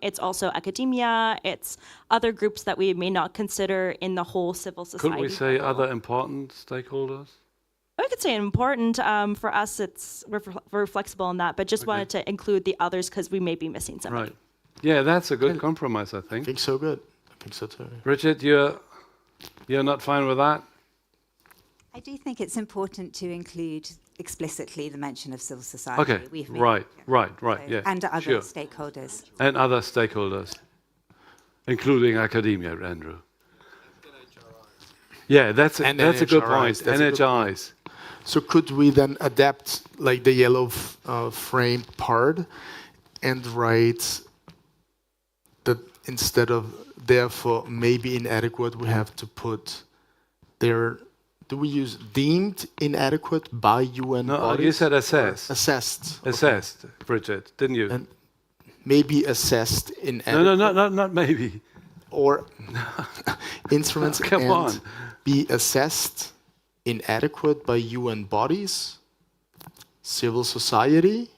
It's also academia. It's other groups that we may not consider in the whole civil society. Couldn't we say other important stakeholders? I could say important. For us, we're flexible on that, but just wanted to include the others because we may be missing somebody. Right. Yeah, that's a good compromise, I think. I think so good. I think so too. Bridget, you're not fine with that? I do think it's important to include explicitly the mention of civil society. Okay, right, yeah. And other stakeholders. And other stakeholders, including academia, Andrew. Yeah, that's a good point. NHIs. So could we then adapt like the yellow frame part and write that instead of therefore maybe inadequate, we have to put there. Do we use deemed inadequate by UN bodies? No, you said assessed. Assessed. Assessed, okay. Bridget, didn't you? And maybe assessed inadequate. No, not maybe. Or instruments Come on. Be assessed inadequate by UN bodies, civil society,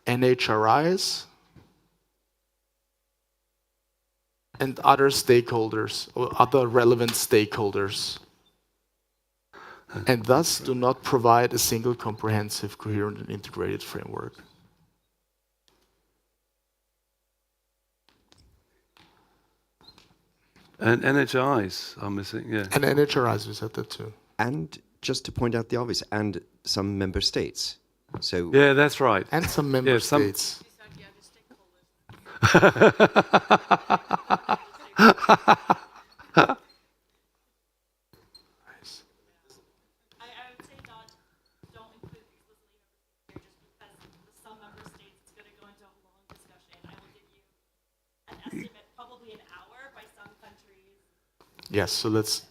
NHRIs, and other stakeholders or other relevant stakeholders. And thus do not provide a single comprehensive, coherent, and integrated framework. And NHIs are missing, yeah. And NHRIs, we said that too. And just to point out the obvious, and some member states. So yeah, that's right. And some member states. Yes, so let's.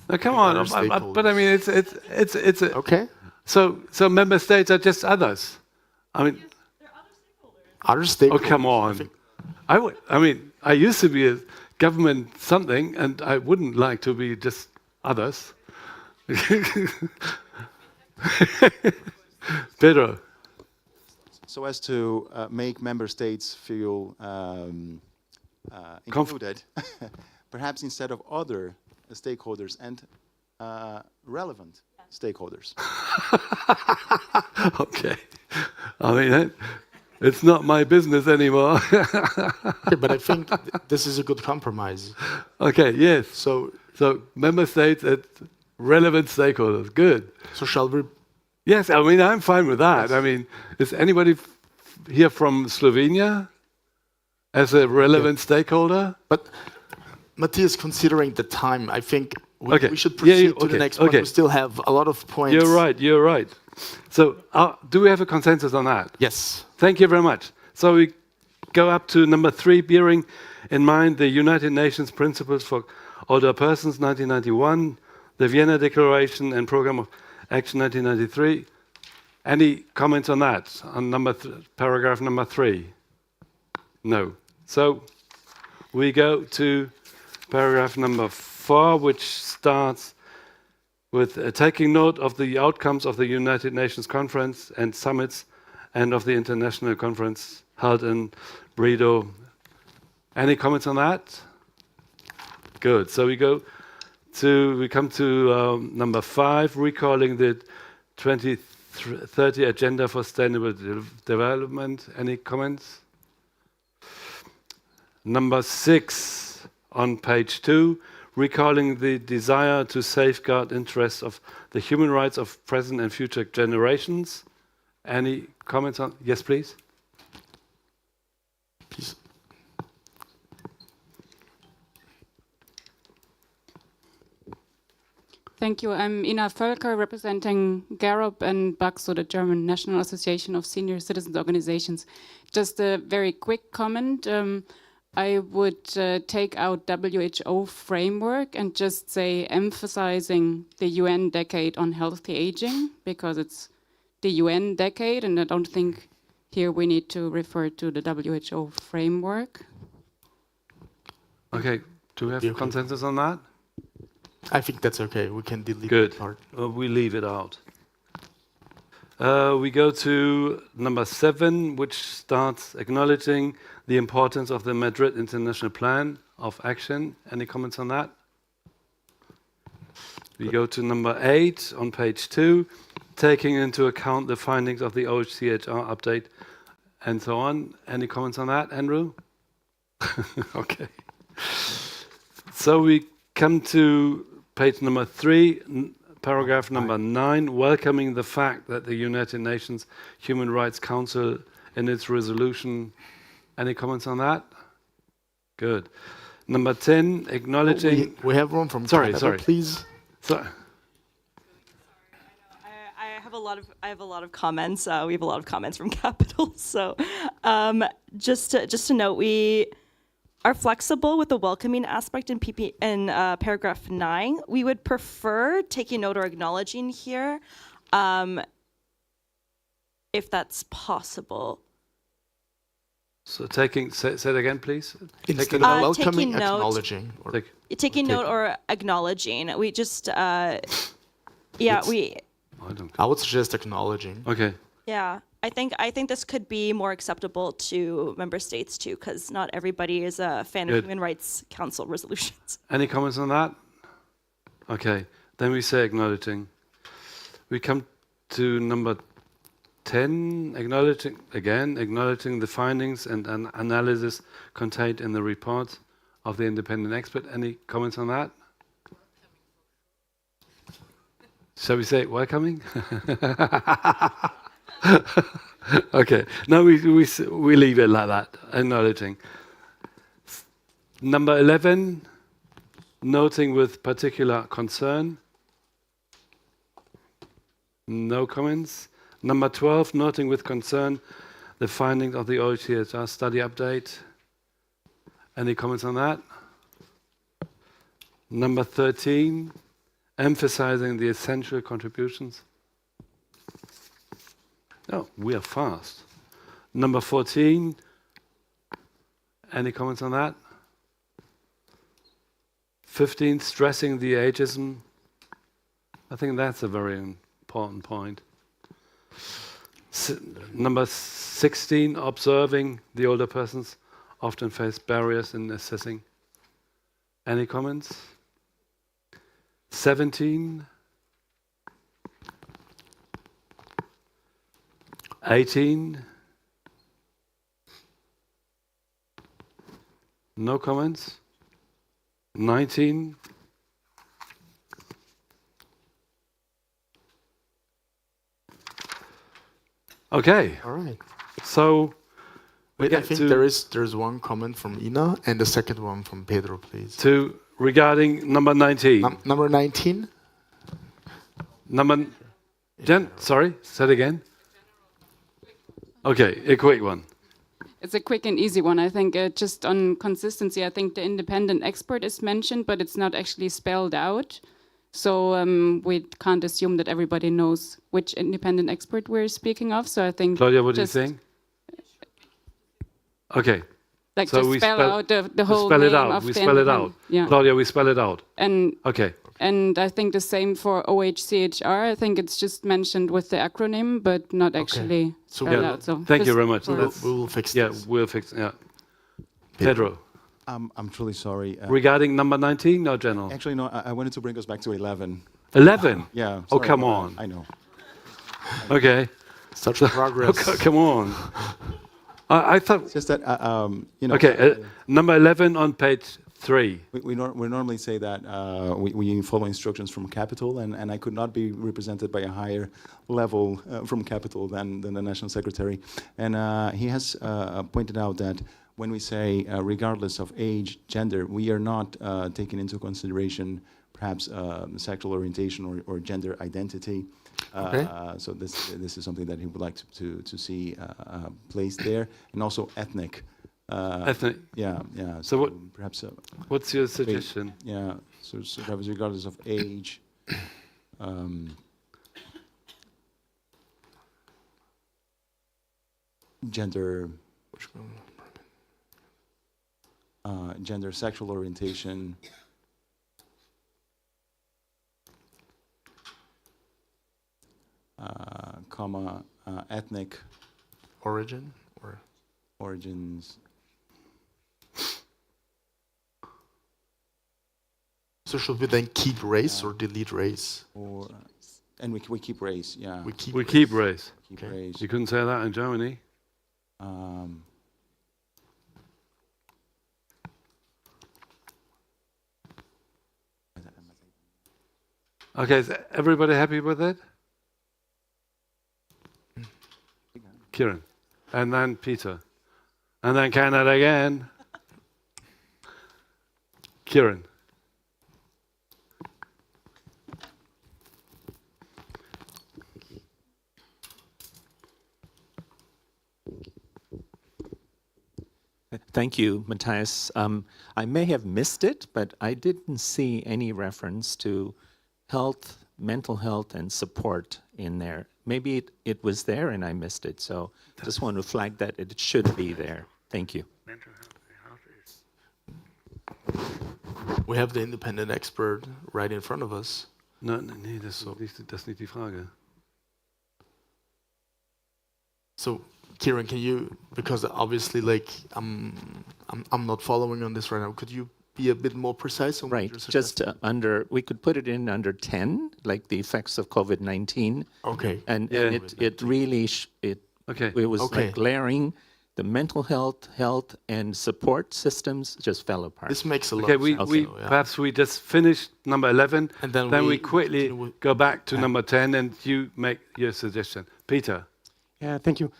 Now, come on, but I mean, it's okay. So member states are just others. I mean, other stakeholders. Oh, come on. I used to be a government something, and I wouldn't like to be just others. Pedro. So as to make member states feel included, perhaps instead of other stakeholders and relevant stakeholders. Okay. I mean, it's not my business anymore. Yeah, but I think this is a good compromise. Okay, yes. So member states and relevant stakeholders. Good. So shall we? Yes, I mean, I'm fine with that. Yes. I mean, is anybody here from Slovenia as a relevant stakeholder? But Matthias, considering the time, I think we should proceed to the next one. We still have a lot of points. You're right. So do we have a consensus on that? Yes. Thank you very much. So we go up to number 3, bearing in mind the United Nations Principles for Older Persons, 1991, the Vienna Declaration and Programme of Action, 1993. Any comments on that, on paragraph number 3? No. So we go to paragraph number 4, which starts with taking note of the outcomes of the United Nations Conference and summits and of the International Conference held in Breda. Any comments on that? Good. So we come to number 5, recalling the 2030 Agenda for Sustainable Development. Any comments? Number 6 on page 2, recalling the desire to safeguard interests of the human rights of present and future generations. Any comments on? Yes, please. Please. Thank you. I'm Ina Völker, representing ICHROP and BAXO, the German National Association of Senior Citizens Organizations. Just a very quick comment. I would take out WHO framework and just say emphasizing the UN decade on healthy aging, because it's the UN decade, and I don't think here we need to refer to the WHO framework. Okay, do we have a consensus on that? I think that's okay. We can delete that part. We leave it out. We go to number 7, which starts acknowledging the importance of the Madrid International Plan of Action. Any comments on that? We go to number 8 on page 2, taking into account the findings of the ICHR update and so on. Any comments on that, Andrew? Okay. So we come to page number 3, paragraph number 9, welcoming the fact that the United Nations Human Rights Council in its resolution. Any comments on that? Good. Number 10, acknowledging... We have one from Canada, sorry. Please. Sorry. I have a lot of comments. We have a lot of comments from Capital. So just to note, we are flexible with the welcoming aspect in paragraph 9. We would prefer taking note or acknowledging here, if that's possible. So say it again, please. Instead of welcoming, acknowledging. Taking note or acknowledging. We just, I would suggest acknowledging. Okay. Yeah, I think this could be more acceptable to member states too, because not everybody is a fan of Human Rights Council resolutions. Any comments on that? Okay, then we say acknowledging. We come to number 10, acknowledging the findings and an analysis contained in the report of the independent expert. Any comments on that? Shall we say welcoming? Okay, no, we leave it like that, acknowledging. Number 11, noting with particular concern. No comments. Number 12, noting with concern the findings of the ICHR study update. Any comments on that? Number 13, emphasizing the essential contributions. Oh, we are fast. Number 14, any comments on that? 15, stressing the ageism. I think that's a very important point. Number 16, observing the older persons often face barriers in assessing. Any comments? 17. 18. No comments. 19. Okay. All right. So wait, I think there's one comment from Ina and the second one from Pedro, please. Regarding number 19. Number 19. Sorry, say it again. Okay, a quick one. It's a quick and easy one. I think just on consistency, I think the independent expert is mentioned, but it's not actually spelled out. So we can't assume that everybody knows which independent expert we're speaking of. So I think Claudia, what do you think? Okay. Like so just spell out the whole spell name it out. of We the spell it out. Yeah. Claudia, we spell it out. Okay. And I think the same for OHCHR. I think it's just mentioned with the acronym, but not actually spelled out. So thank you very much. We will fix this. Yeah, we'll fix it. Yeah. Pedro. I'm truly sorry. Regarding number 19, no, General? Actually, no, I wanted to bring us back to 11. 11? Yeah. Oh, sorry, come on. I know. Okay. Such progress. Come on. I thought... It's just that, you know... Okay, number 11 on page 3. We normally say that we follow instructions from Capital, and I could not be represented by a higher level from Capital than the National Secretary. And he has pointed out that when we say regardless of age, gender, we are not taking into consideration perhaps sexual orientation or gender identity. Okay. So this is something that he would like to see placed there, and also ethnic. Ethnic. Yeah. So what? Perhaps. What's your suggestion? Yeah. So that was regardless of age. Gender. Gender, sexual orientation. Comma, ethnic origin or origins. So should we then keep race or delete race? Or and we keep race, yeah. We keep race. Keep race. You couldn't say that in Germany. Okay, is everybody happy with it? Kieran. And then Peter. And then Canada again. Kieran. Thank you, Matthias. I may have missed it, but I didn't see any reference to health, mental health, and support in there. Maybe it was there and I missed it, so just want to flag that it should be there. Thank you. We have the independent expert right in front of us. Nee, das ist nicht die Frage. So, Kieran, can you, because obviously, like, I'm not following on this right now. Could you be a bit more precise on what you're suggesting? Just we could put it in under 10, like the effects of COVID-19. Okay. And it really, it was like glaring. The mental health and support systems just fell apart. This makes a lot of sense. Perhaps we just finished number 11, and then we quickly go back to number 10, and you make your suggestion. Peter. Yeah, thank you.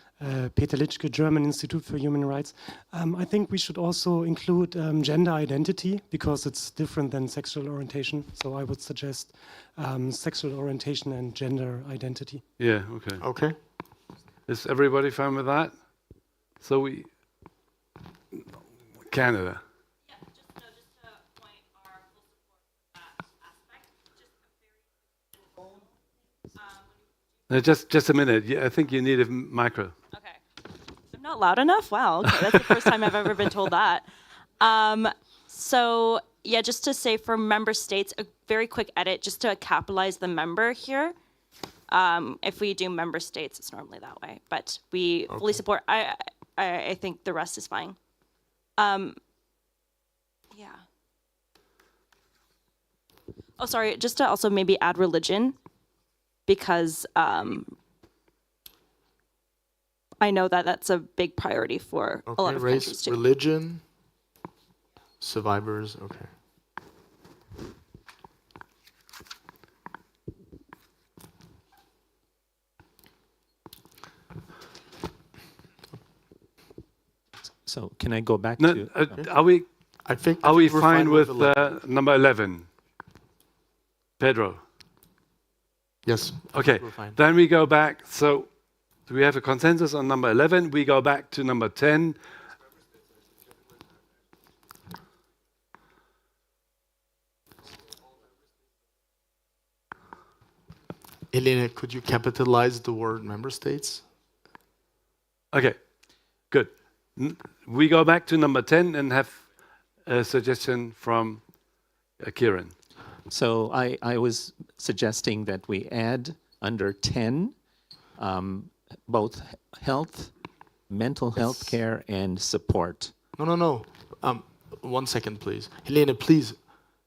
Peter Litschke, German Institute for Human Rights. I think we should also include gender identity because it's different than sexual orientation. So I would suggest sexual orientation and gender identity. Yeah, okay. Okay. Is everybody fine with that? So we... Canada. Yeah, just to point our full support for that aspect. Just a very Just a minute. I think you need a micro. Okay. I'm not loud enough? Wow, okay. That's the first time I've ever been told that. So Yeah, just to say for member states, a very quick edit, just to capitalize the member here. If we do member states, it's normally that way, but we fully support. I think the rest is fine. Yeah. Oh, sorry, just to also maybe add religion, because I know that that's a big priority for a lot of countries too. Religion, survivors, okay. So can I go back No, to... are we we're fine with number 11? Pedro? Yes. Okay, We're fine. then we go back. So do we have a consensus on number 11? We go back to number 10. Elena, could you capitalize the word member states? Okay, good. We go back to number 10 and have a suggestion from Kieran. So I was suggesting that we add under 10 both health, mental health care, and support. No. 1 second, please. Helene, please,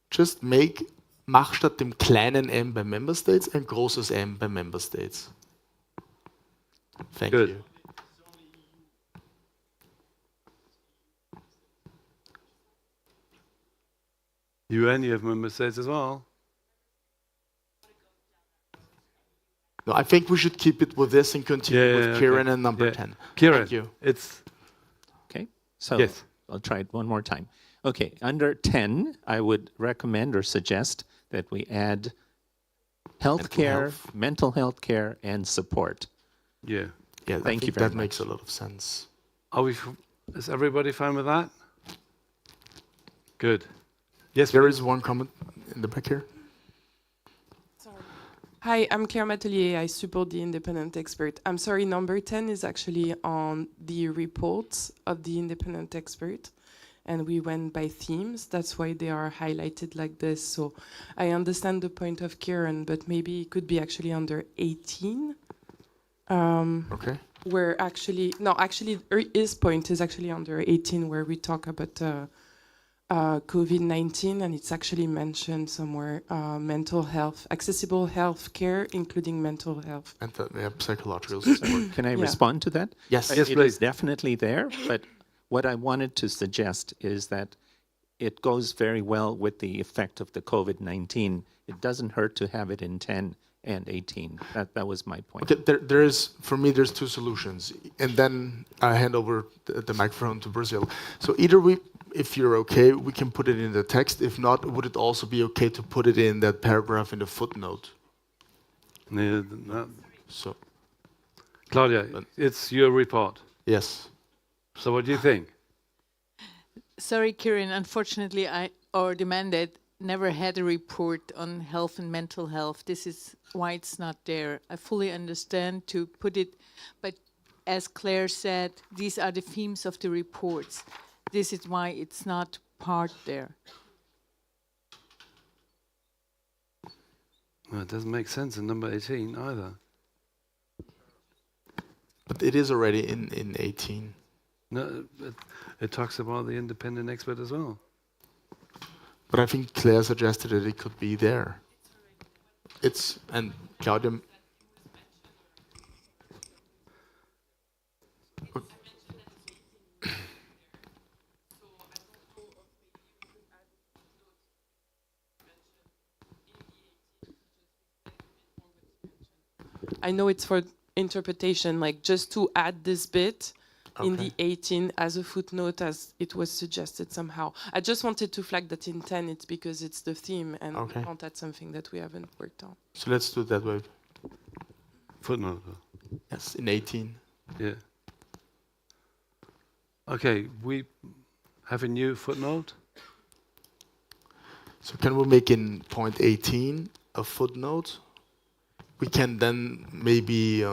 just mach statt dem kleinen M bei Member States ein großes M bei Member States. Thank you. UN, you have member states as well. No, I think we should keep it with this and continue with Kieran and number 10. Kieran, thank you. It's... Okay, so yes. I'll try it one more time. Okay, under 10, I would recommend or suggest that we add healthcare, mental health care, and support. Yeah. Yeah, Thank you very much. That makes a lot of sense. Is everybody fine with that? Good. Yes, there is one comment in the back here. Hi, I'm Claire Matelier. I support the independent expert. I'm sorry, number 10 is actually on the reports of the independent expert, and we went by themes. That's why they are highlighted like this. So I understand the point of Kieran, but maybe it could be actually under 18. Okay. Where actually, his point is actually under 18, where we talk about COVID-19, and it's actually mentioned somewhere, mental health, accessible health care, including mental health. And psychological support. Can I respond to that? Yes. Yes, it is definitely there, but what I wanted to suggest is that it goes very well with the effect of the COVID-19. It doesn't hurt to have it in 10 and 18. That was my point. Okay, there is, for me, there's two solutions. And then I hand over the microphone to Brazil. So either if you're okay, we can put it in the text. If not, would it also be okay to put it in that paragraph in the footnote? No. So, Claudia, it's your report. Yes. So what do you think? Sorry, Kieran, unfortunately, the mandate never had a report on health and mental health. This is why it's not there. I fully understand to put it, but as Claire said, these are the themes of the reports. This is why it's not part there. Well, it doesn't make sense in number 18 either. But it is already in 18. No, it talks about the independent expert as well. But I think Claire suggested that it could be there. And Claudia... I know it's for interpretation, like just to add this bit in the 18 as a footnote, as it was suggested somehow. I just wanted to flag that in 10 it's because it's the theme and we can't add something that we haven't worked on. So let's do it that way. Footnote. Yes, in 18. Yeah. Okay, we have a new footnote. So can we make in point 18 a footnote? we can then maybe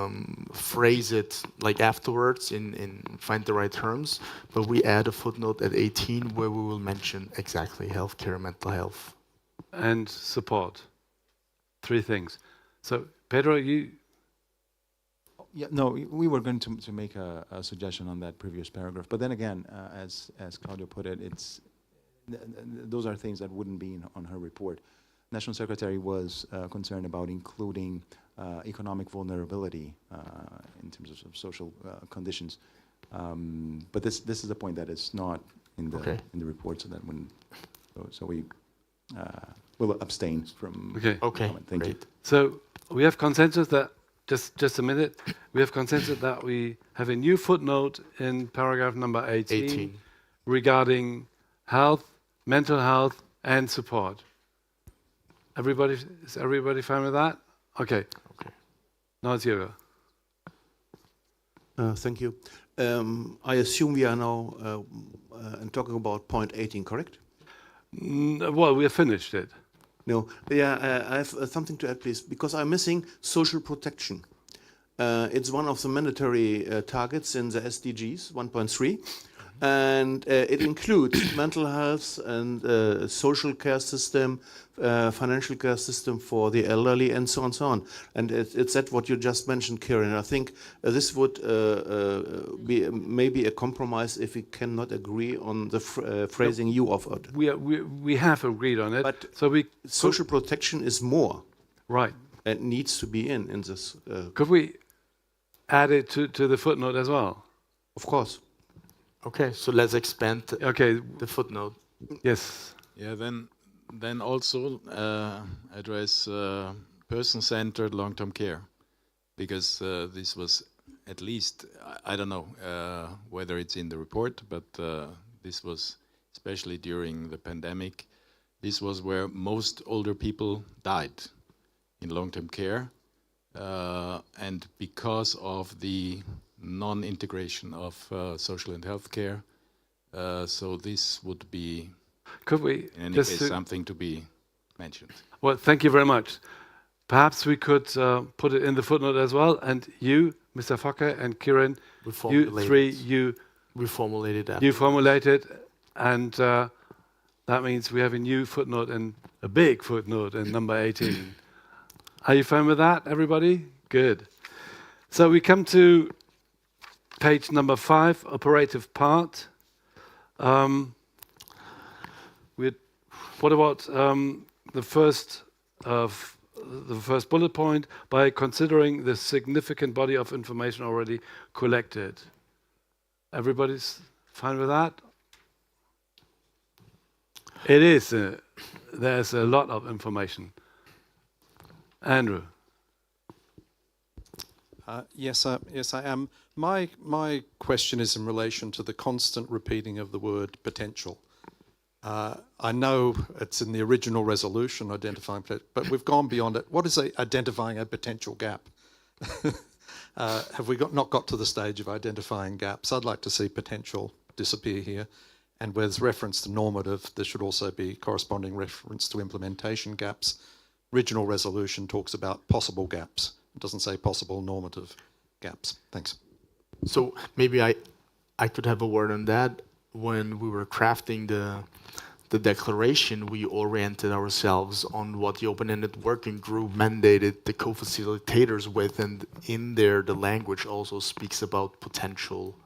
phrase it like afterwards in find the right terms, but we add a footnote at 18 where we will mention exactly healthcare, mental health. And support. 3 things. So, Pedro, you... Yeah, no, we were going to make a suggestion on that previous paragraph, but then again, as Claudia put it, those are things that wouldn't be on her report. National Secretary was concerned about including economic vulnerability in terms of social conditions, but this is a point that is not in the report, so that when so we will abstain from comment. Thank you. So we have consensus that just a minute. We have consensus that we have a new footnote in paragraph number 18. Regarding health, mental health, and support. Is everybody fine with that? Okay. Now it's Jürgen. Thank you. I assume we are now talking about point 18, correct? Well, we have finished it. No, yeah, I have something to add, please, because I'm missing social protection. It's one of the mandatory targets in the SDGs 1.3, and it includes mental health and social care system, financial care system for the elderly, and so on and so on. And it's that what you just mentioned, Kieran. I think this would be maybe a compromise if we cannot agree on the phrasing you offered. We have agreed on it. But so social protection is more. Right. And needs to be in this. Could we add it to the footnote as well? Of course. Okay, so let's expand the footnote. Yes. Yeah, then also address person-centered long-term care, because this was at least, I don't know whether it's in the report, but this was, especially during the pandemic, this was where most older people died in long-term care, and because of the non-integration of social and health care, so this would be, could we, in any case, something to be mentioned. Well, thank you very much. Perhaps we could put it in the footnote as well, and you, Mr. Fokker and Kieran, you three, we formulated that. You formulated, and that means we have a new footnote and a big footnote in number 18. Are you fine with that, everybody? Good. So we come to page number 5, operative part. What about the first bullet point? By considering the significant body of information already collected. Everybody's fine with that? It is. There's a lot of information. Andrew. Yes, I am. My question is in relation to the constant repeating of the word potential. I know it's in the original resolution identifying, but we've gone beyond it. What is identifying a potential gap? Have we not got to the stage of identifying gaps? I'd like to see potential disappear here. And with reference to normative, there should also be corresponding reference to implementation gaps. Original resolution talks about possible gaps. It doesn't say possible normative gaps. Thanks. So maybe I could have a word on that. When we were crafting the declaration, we oriented ourselves on what the open-ended working group mandated the co-facilitators with, and in there the language also speaks about potential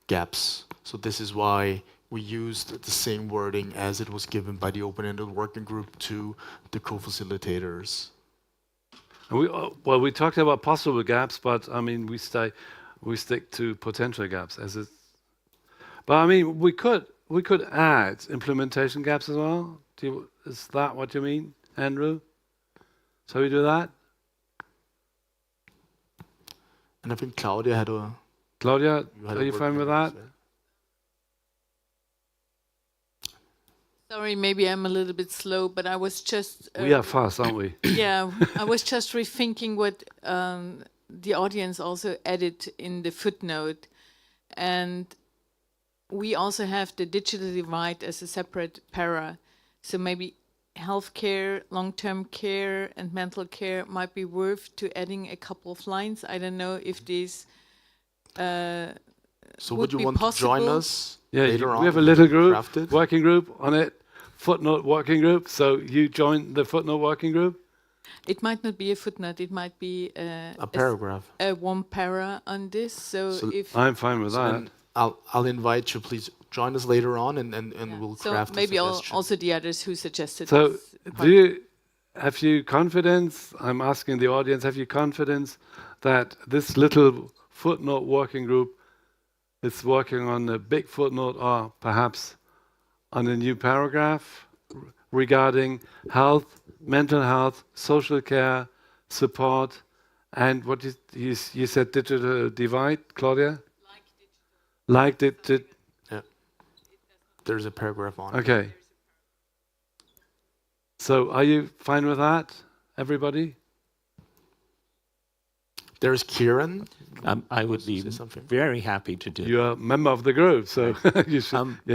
gaps. So this is why we used the same wording as it was given by the open-ended working group to the co-facilitators. We talked about possible gaps, but I mean we stick to potential gaps as it. But I mean we could add implementation gaps as well. Is that what you mean, Andrew? So we do that. And I think Claudia had a. Claudia, are you fine with that? Sorry, maybe I'm a little bit slow, but I was just... we are fast, aren't we? Yeah, I was just rethinking what the audience also added in the footnote. And we also have the digital divide as a separate para. So maybe healthcare, long-term care, and mental care might be worth to adding a couple of lines. I don't know if these So would you want possible. to join us Yeah, later on? we have a little group, Crafted? working group on it, footnote working group. So you join the footnote working group? It might not be a footnote. It might be a paragraph. A one para on this. So if I'm fine with that. Then I'll invite you. Please join us later on, and we'll so craft. maybe a suggestion. also the others who suggested. So this have you confidence? I'm asking the audience. Have you confidence that this little footnote working group is working on a big footnote, or perhaps on a new paragraph regarding health, mental health, social care, support, and what you said digital divide, Claudia? Like digital. Yeah. There's a paragraph on it. Okay. So are you fine with that, everybody? There's Kieran. I would be very happy to do. You're a member of the group, so you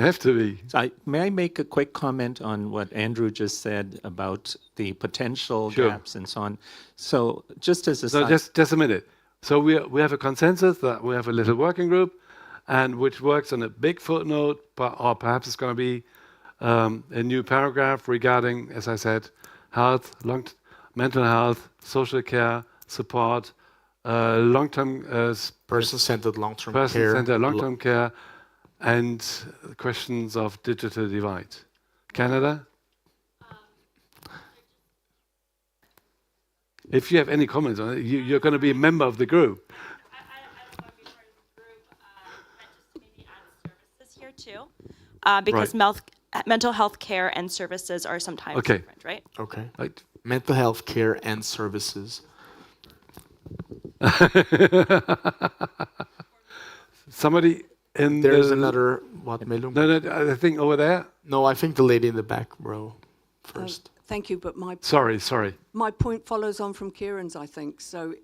have to be. So may I make a quick comment on what Andrew just said about the potential gaps and so on? So just as a so just a minute. So we have a consensus that we have a little working group, and which works on a big footnote, or perhaps it's going to be a new paragraph regarding, as I said, health, mental health, social care, support, long-term person-centered long-term care, person-centered long-term care, and questions of digital divide. Canada? If you have any comments on it, you're going to be a member of the group. Here too, because mental health care and services are sometimes different, right? Okay. Right. Mental health care and services. Somebody in there's another Meldung? No, I think over there. No, I think the lady in the back row first. Thank you, but my sorry. My point follows on from Kieran's, I think. So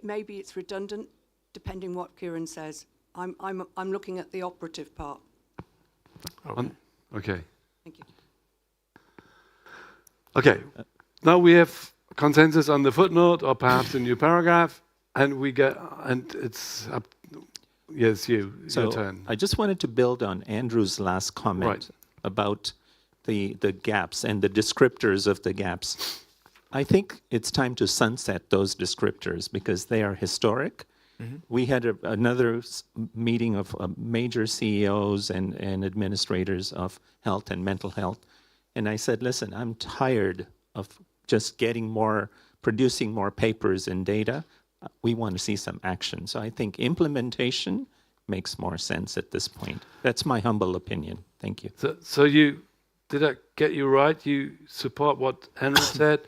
maybe it's redundant, depending what Kieran says. I'm looking at the operative part. Okay. Thank you. Okay. Now we have consensus on the footnote, or perhaps a new paragraph, and it's up. Yes, your turn. I just wanted to build on Andrew's last comment about the gaps and the descriptors of the gaps. I think it's time to sunset those descriptors because they are historic. Mm-hmm. We had another meeting of major CEOs and administrators of health and mental health. And I said, listen, I'm tired of just producing more papers and data. We want to see some action. So I think implementation makes more sense at this point. That's my humble opinion. Thank you. So did I get you right? You support what Andrew said,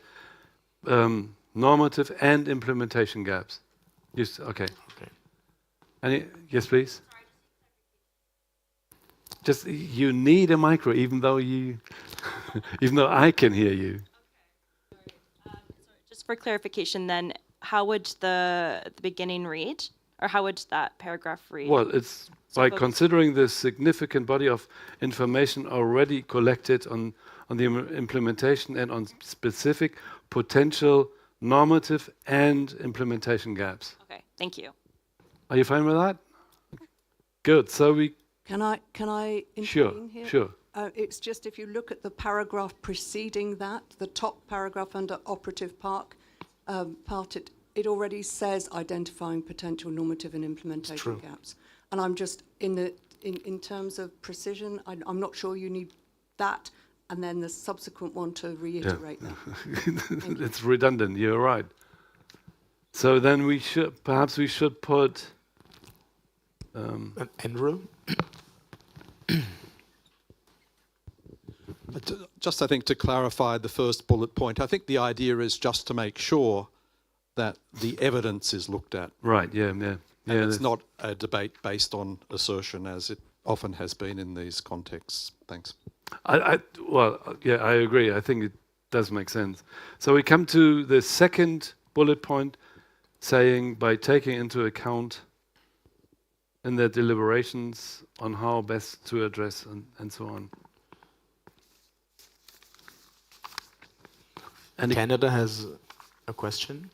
normative and implementation gaps. Okay. Yes, please. Just you need a micro, even though I can hear you. Just for clarification, then, how would the beginning read, or how would that paragraph read? Well, it's by considering the significant body of information already collected on the implementation and on specific potential normative and implementation gaps. Okay, thank you. Are you fine with that? Good. So we. Can I intervene here? Sure. It's just if you look at the paragraph preceding that, the top paragraph under operative part, it already says identifying potential normative and implementation gaps. And I'm just in terms of precision, I'm not sure you need that and then the subsequent one to reiterate that. It's redundant. You're right. So then we should put Andrew. Just, I think, to clarify the first bullet point, I think the idea is just to make sure that the evidence is looked at. Right, yeah. And it's not a debate based on assertion, as it often has been in these contexts. Thanks. I agree. I think it does make sense. So we come to the second bullet point, saying by taking into account in their deliberations on how best to address and so on. And Canada has a question.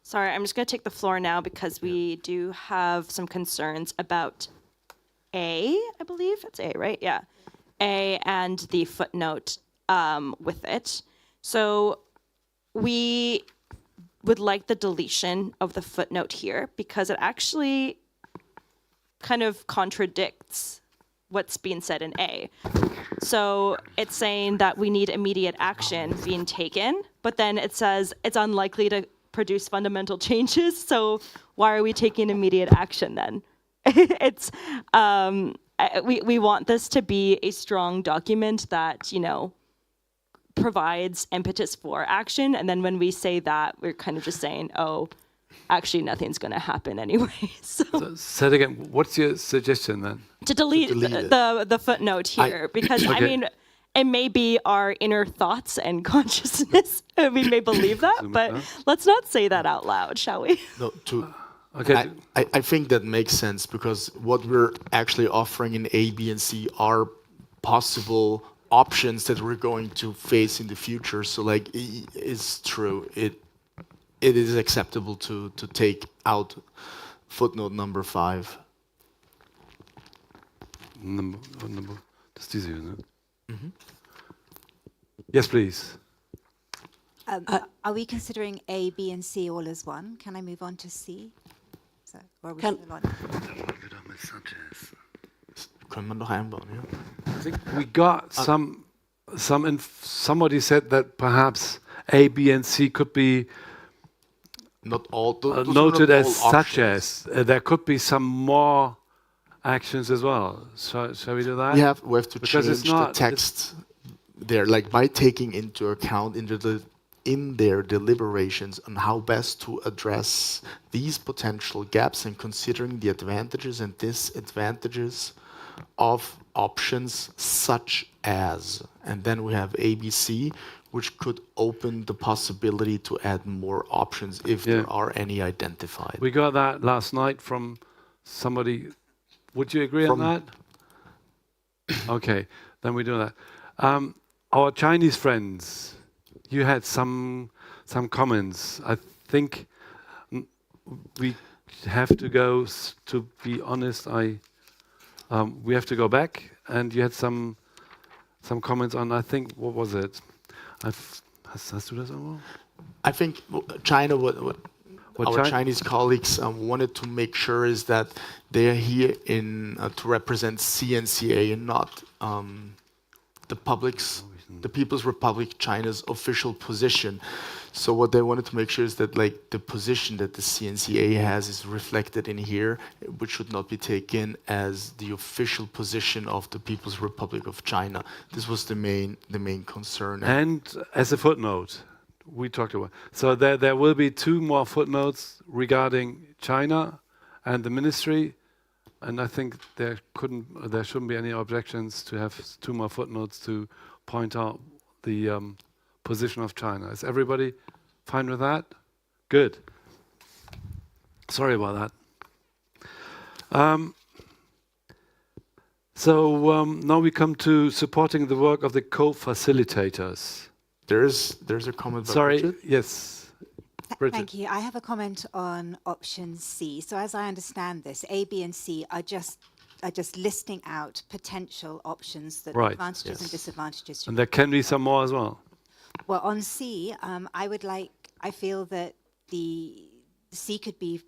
Sorry, I'm just going to take the floor now because we do have some concerns about A, I believe. It's A, right? Yeah. A and the footnote with it. So we would like the deletion of the footnote here because it actually kind of contradicts what's being said in A. So it's saying that we need immediate action being taken, but then it says it's unlikely to produce fundamental changes. So why are we taking immediate action then? It's we want this to be a strong document that, you know, provides impetus for action. And then when we say that, we're kind of just saying, oh, actually nothing's going to happen anyway. So say it again. What's your suggestion then? To delete the footnote here, because I mean, it may be our inner thoughts and consciousness. We may believe that, but let's not say that out loud, shall we? No, okay. I think that makes sense because what we're actually offering in A, B, and C are possible options that we're going to face in the future. So like, it's true. It is acceptable to take out footnote number 5. Das ist diese hier, ne? Yes, please. Are we considering A, B, and C all as one? Can I move on to C? So, or are we still on? Können wir noch einbauen, ja? I think we got somebody said that perhaps A, B, and C could be not all noted not as all such as. There could be some more actions as well. Shall we do that? We have to because change the text there, like by taking into account in their deliberations on how best to address these potential gaps and considering the advantages and disadvantages of options such as, and then we have ABC, which could open the possibility to add more options if there are any identified. We got that last night from somebody. Would you agree on that? Okay, then we do that. Our Chinese friends, you had some comments. I think we have to go. To be honest, we have to go back, and you had some comments on. I think what was it? Hast du das irgendwo? I think China, our Chinese colleagues wanted to make sure is that they are here to represent CNCA and not the People's Republic China's official position. So what they wanted to make sure is that like the position that the CNCA has is reflected in here, which should not be taken as the official position of the People's Republic of China. This was the main concern. And as a footnote, we talked about. So there will be 2 more footnotes regarding China and the ministry, and I think there shouldn't be any objections to have 2 more footnotes to point out the position of China. Is everybody fine with that? Good. Sorry about that. So now we come to supporting the work of the co-facilitators. There's a comment. Sorry. Bridget? Yes. Bridget. Thank you. I have a comment on option C. So as I understand this, A, B, and C are just listing out potential options that advantages and disadvantages. And there can be some more as well. Well, on C, I feel that the C could be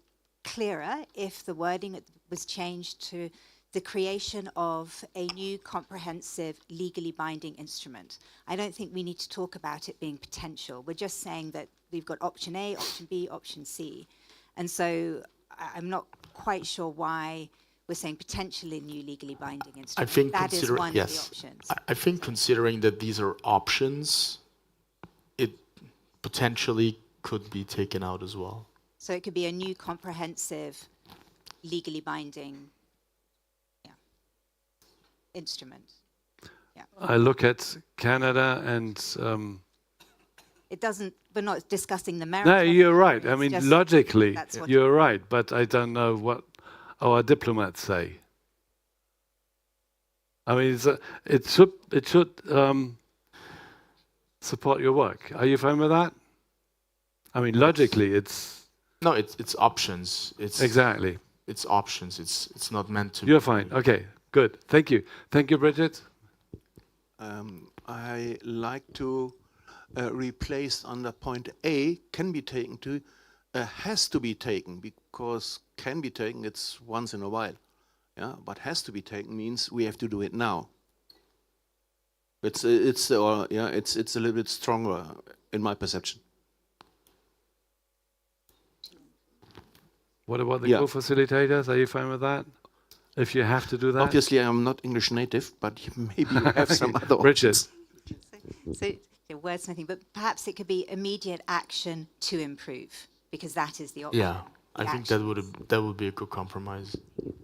clearer if the wording was changed to the creation of a new comprehensive legally binding instrument. I don't think we need to talk about it being potential. We're just saying that we've got option A, option B, option C. And so I'm not quite sure why we're saying potentially new legally binding instrument. I think that is one of the options. I think considering that these are options, it potentially could be taken out as well. So it could be a new comprehensive legally binding instrument. Yeah. I look at Canada and it doesn't. We're not discussing the merits. No, you're right. It's I mean, just logically, you're right. But I don't know what our diplomats say. I mean, it should support your work. Are you fine with that? I mean, logically, it's no, it's options. It's exactly. It's options. It's not meant to. You're fine. Okay, good. Thank you. Thank you, Bridget. I like to replace under point A, can be taken to has to be taken, because can be taken, it's once in a while. Yeah, but has to be taken means we have to do it now. It's a little bit stronger in my perception. What about the co-facilitators? Are you fine with that? If you have to do that? Obviously, I'm not English native, but maybe you have some other Richard. options. So wordsmithing, but perhaps it could be immediate action to improve, because that is the option. Yeah, I think that would be a good compromise.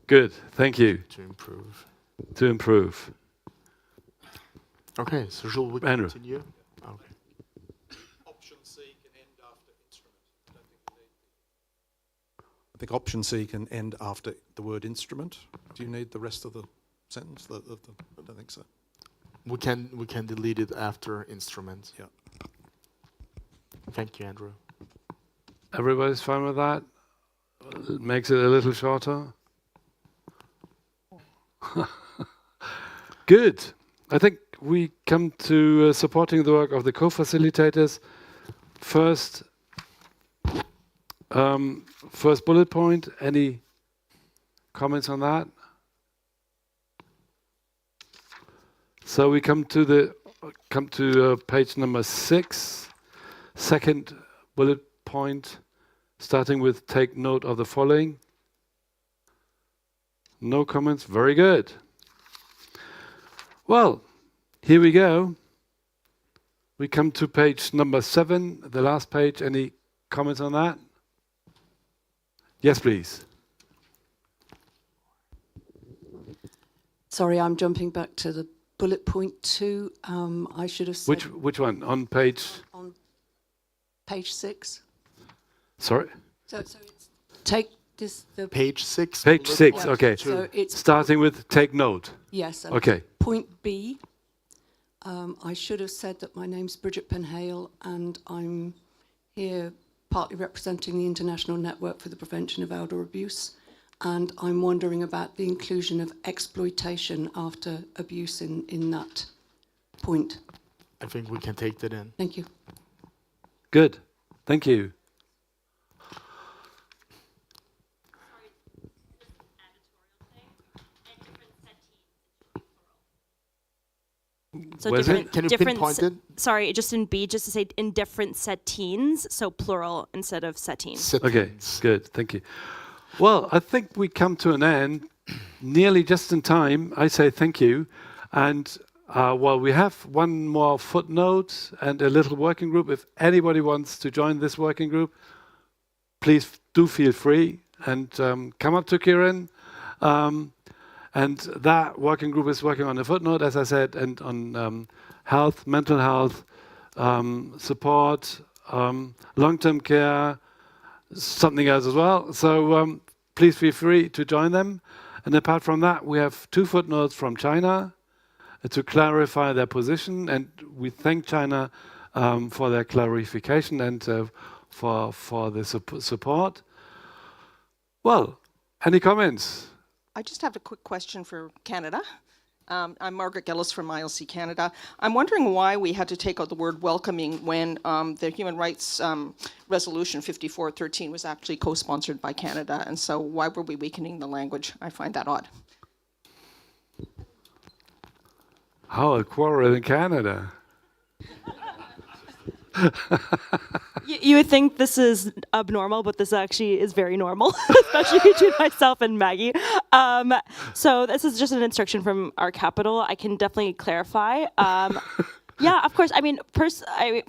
Good, thank you. To improve. To improve. Okay, so shall we Andrew. continue? Okay. Option C can end after instrument. I think option C can end after the word instrument. Do you need the rest of the sentence? I don't think so. We can delete it after instrument. Yeah. Thank you, Andrew. Everybody's fine with that? Makes it a little shorter. Good. I think we come to supporting the work of the co-facilitators. First bullet point. Any comments on that? So we come to page number 6. Second bullet point, starting with take note of the following. No comments. Very good. Well, here we go. We come to page number 7, the last page. Any comments on that? Yes, please. Sorry, I'm jumping back to the bullet point 2. I should have said... Which one? On page... On page 6. Sorry? So it's take this... Page 6. Page 6, Yeah. okay. So it's starting with take note. Yes. Okay. Point B. I should have said that my name's Bridget Penhale and I'm here partly representing the International Network for the Prevention of Elder Abuse, and I'm wondering about the inclusion of exploitation after abuse in that point. I think we can take that in. Thank you. Good. Thank you. So Where's different, it? Can you different pinpoint it? Sorry, just in B, just to say in different settings, so plural instead of settings. Okay, good. Thank you. Well, I think we come to an end nearly just in time. I say thank you. And well, we have one more footnote and a little working group. If anybody wants to join this working group, please do feel free and come up to Kieran. And that working group is working on a footnote, as I said, and on health, mental health, support, long-term care, something else as well. So please feel free to join them. And apart from that, we have 2 footnotes from China to clarify their position. And we thank China for their clarification and for the support. Well, any comments? I just have a quick question for Canada. I'm Margaret Gillis from ILC Canada. I'm wondering why we had to take out the word welcoming when the Human Rights Resolution 5413 was actually co-sponsored by Canada, and so why were we weakening the language? I find that odd. How a quarrel in Canada. You would think this is abnormal, but this actually is very normal, especially between myself and Maggie. So this is just an instruction from our capital. I can definitely clarify. Yeah, of course. I mean,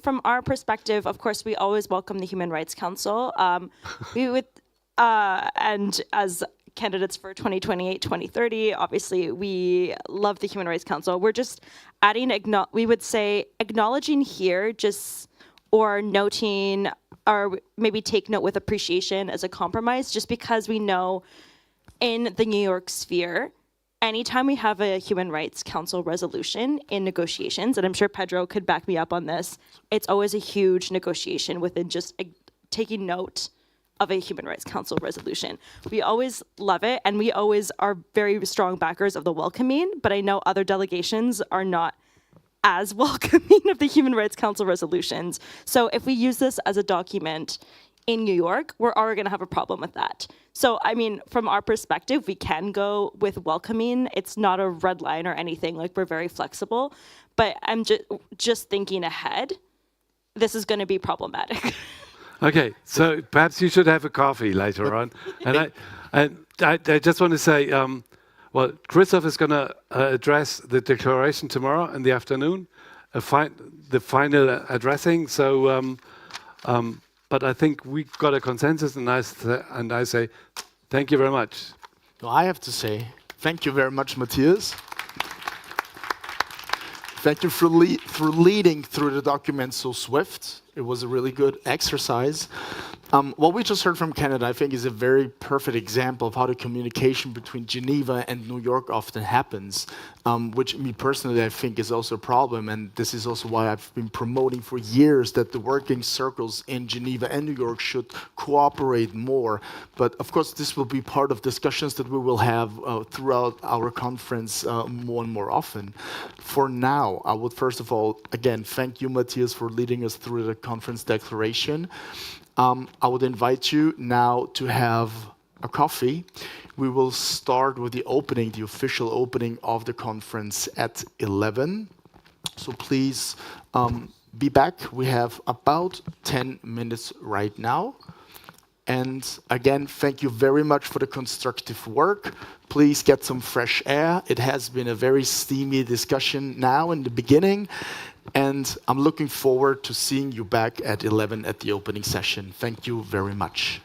from our perspective, of course, we always welcome the Human Rights Council. We would, and as candidates for 2028, 2030, obviously, we love the Human Rights Council. We're just adding, we would say, acknowledging here, just or noting, or maybe take note with appreciation as a compromise, just because we know in the New York sphere, anytime we have a Human Rights Council resolution in negotiations, and I'm sure Pedro could back me up on this, it's always a huge negotiation within just taking note of a Human Rights Council resolution. We always love it, and we always are very strong backers of the welcoming, but I know other delegations are not as welcoming of the Human Rights Council resolutions. So if we use this as a document in New York, we're already gonna have a problem with that. So, I mean, from our perspective, we can go with welcoming. It's not a red line or anything, like we're very flexible, but I'm just thinking ahead, this is gonna be problematic. Okay, so perhaps you should have a coffee later on. And I just want to say, well, Christoph is going to address the declaration tomorrow in the afternoon, the final addressing. So, but I think we got a consensus, and I say, thank you very much. Well, I have to say, thank you very much, Matthias. Thank you for leading through the document so swift. It was a really good exercise. What we just heard from Canada, I think, is a very perfect example of how the communication between Geneva and New York often happens, which me personally, I think, is also a problem. And this is also why I've been promoting for years that the working circles in Geneva and New York should cooperate more. But of course, this will be part of discussions that we will have throughout our conference more and more often. For now, I would first of all, again, thank you, Matthias, for leading us through the conference declaration. I would invite you now to have a coffee. We will start with the opening, the official opening of the conference at 11. So please be back. We have about 10 minutes right now. And again, thank you very much for the constructive work. Please get some fresh air. It has been a very steamy discussion now in the beginning. And I'm looking forward to seeing you back at 11 at the opening session. Thank you very much.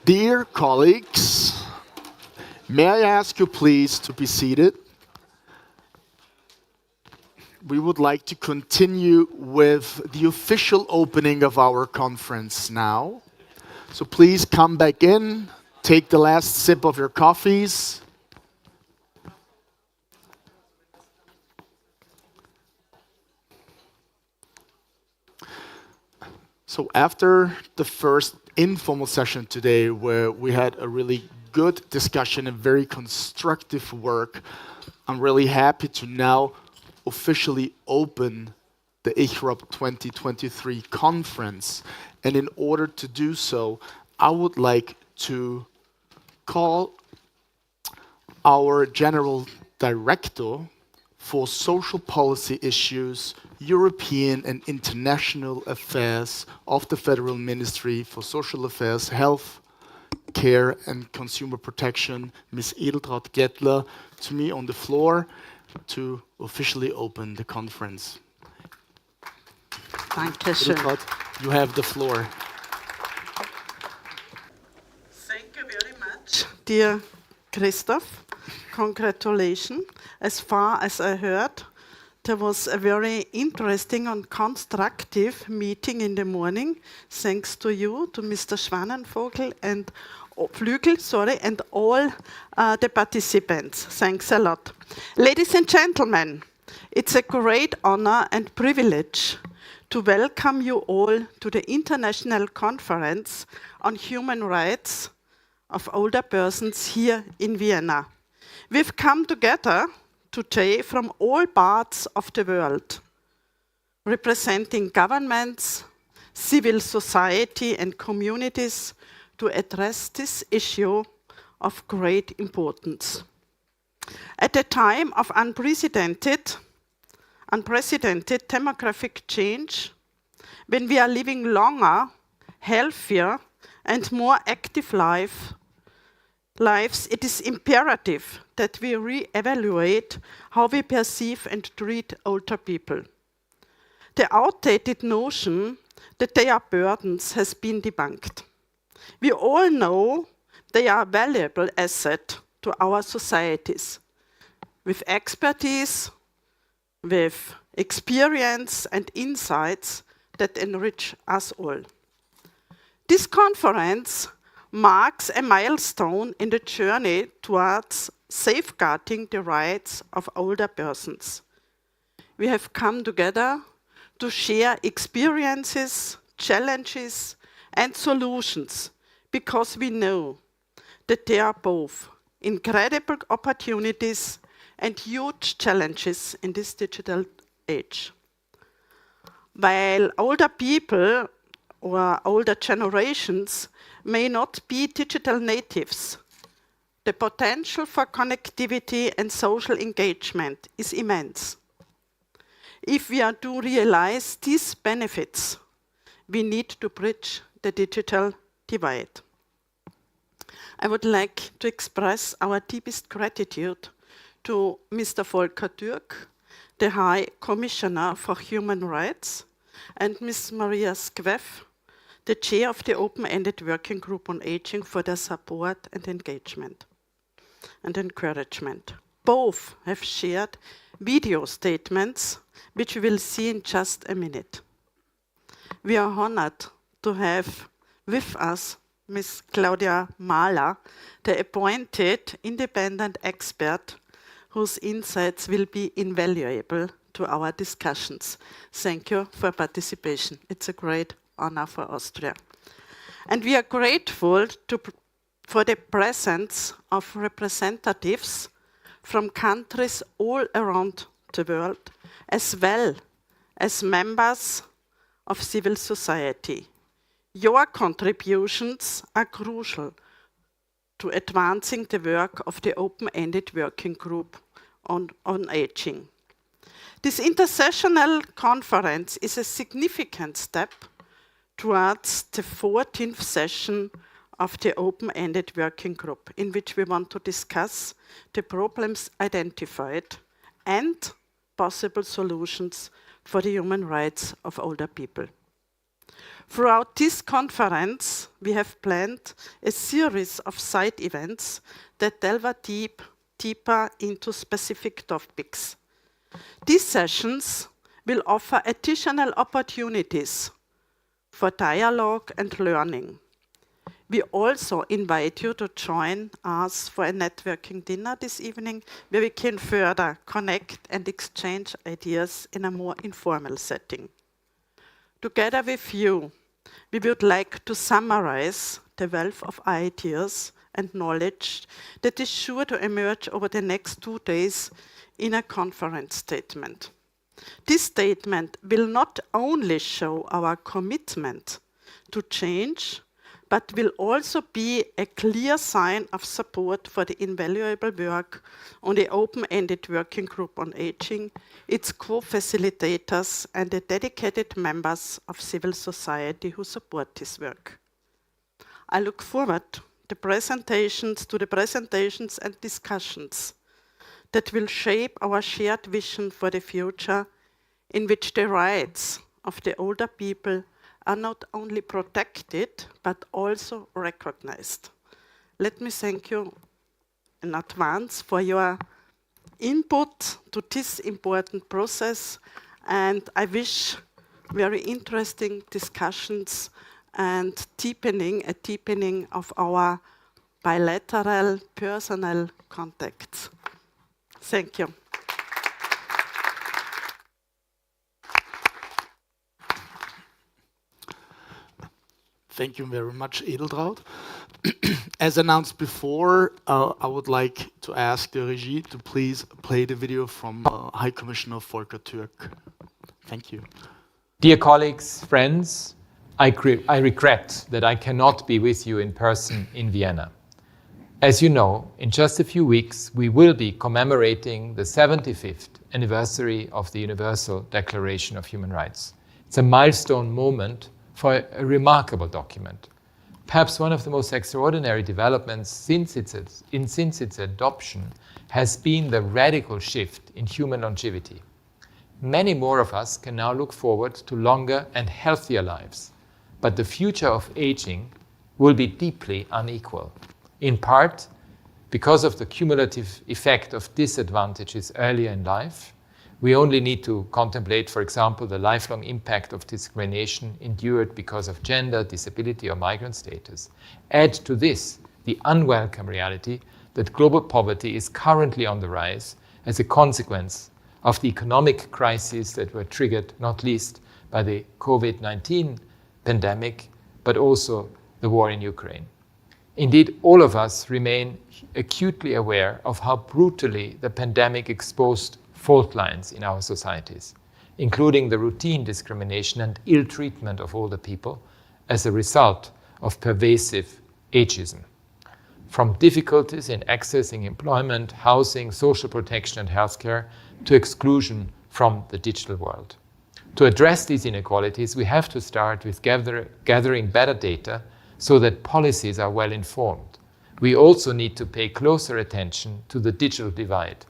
Dear colleagues, may I ask you please to be seated? We would like to continue with the official opening of our conference now. So please come back in, take the last sip of your coffees. So after the first informal session today, where we had a really good discussion and very constructive work, I'm really happy to now officially open the ICHROP 2023 conference. And in order to do so, I would like to call our General Director for Social Policy Issues, European and International Affairs of the Federal Ministry for Social Affairs, Health, Care and Consumer Protection, Ms. Edeltraud Gettler, to me on the floor to officially open the conference. Dankeschön. Edeltraud, you have the floor. Thank you very much, dear Christoph. Congratulations. As far as I heard, there was a very interesting and constructive meeting in the morning, thanks to you, to Mr. Schwanenvogel and Flügel, and all the participants. Thanks a lot. Ladies and gentlemen, it's a great honor and privilege to welcome you all to the International Conference on Human Rights of Older Persons here in Vienna. We've come together today from all parts of the world, representing governments, civil society and communities to address this issue of great importance. At a time of unprecedented demographic change, when we are living longer, healthier, and more active lives, it is imperative that we re-evaluate how we perceive and treat older people. The outdated notion that they are burdens has been debunked. We all know they are a valuable asset to our societies, with expertise, with experience and insights that enrich us all. This conference marks a milestone in the journey towards safeguarding the rights of older persons. We have come together to share experiences, challenges, and solutions because we know that there are both incredible opportunities and huge challenges in this digital age. While older people or older generations may not be digital natives, the potential for connectivity and social engagement is immense. If we are to realize these benefits, we need to bridge the digital divide. I would like to express our deepest gratitude to Mr. Volker Türk, the High Commissioner for Human Rights, and Ms. Maria Skveff, the chair of the Open-Ended Working Group on Aging, for their support and engagement and encouragement. Both have shared video statements, which we will see in just a minute. We are honored to have with us Ms. Claudia Mahler, the appointed independent expert whose insights will be invaluable to our discussions. Thank you for participation. It's a great honor for Austria. And we are grateful for the presence of representatives from countries all around the world, as well as members of civil society. Your contributions are crucial to advancing the work of the Open-Ended Working Group on Aging. This intersessional conference is a significant step towards the 14th session of the Open-Ended Working Group, in which we want to discuss the problems identified and possible solutions for the human rights of older people. Throughout this conference, we have planned a series of side events that delve deeper into specific topics. These sessions will offer additional opportunities for dialogue and learning. We also invite you to join us for a networking dinner this evening, where we can further connect and exchange ideas in a more informal setting. Together with you, we would like to summarize the wealth of ideas and knowledge that is sure to emerge over the next 2 days in a conference statement. This statement will not only show our commitment to change, but will also be a clear sign of support for the invaluable work on the open-ended working group on aging, its co-facilitators, and the dedicated members of civil society who support this work. I look forward to the presentations and discussions that will shape our shared vision for the future, in which the rights of the older people are not only protected, but also recognized. Let me thank you in advance for your input to this important process, and I wish very interesting discussions and a deepening of our bilateral personal contacts. Thank you. Thank you very much, Edeltraud. As announced before, I would like to ask the Regie to please play the video from High Commissioner Volker Türk. Thank you. Dear colleagues, friends, I regret that I cannot be with you in person in Vienna. As you know, in just a few weeks, we will be commemorating the 75th anniversary of the Universal Declaration of Human Rights. It's a milestone moment for a remarkable document. Perhaps one of the most extraordinary developments since its adoption has been the radical shift in human longevity. Many more of us can now look forward to longer and healthier lives, but the future of aging will be deeply unequal, in part because of the cumulative effect of disadvantages earlier in life. We only need to contemplate, for example, the lifelong impact of discrimination endured because of gender, disability, or migrant status. Add to this the unwelcome reality that global poverty is currently on the rise as a consequence of the economic crises that were triggered not least by the COVID-19 pandemic, but also the war in Ukraine. Indeed, all of us remain acutely aware of how brutally the pandemic exposed fault lines in our societies, including the routine discrimination and ill treatment of older people as a result of pervasive ageism. From difficulties in accessing employment, housing, social protection, and healthcare to exclusion from the digital world. To address these inequalities, we have to start with gathering better data so that policies are well informed. We also need to pay closer attention to the digital divide.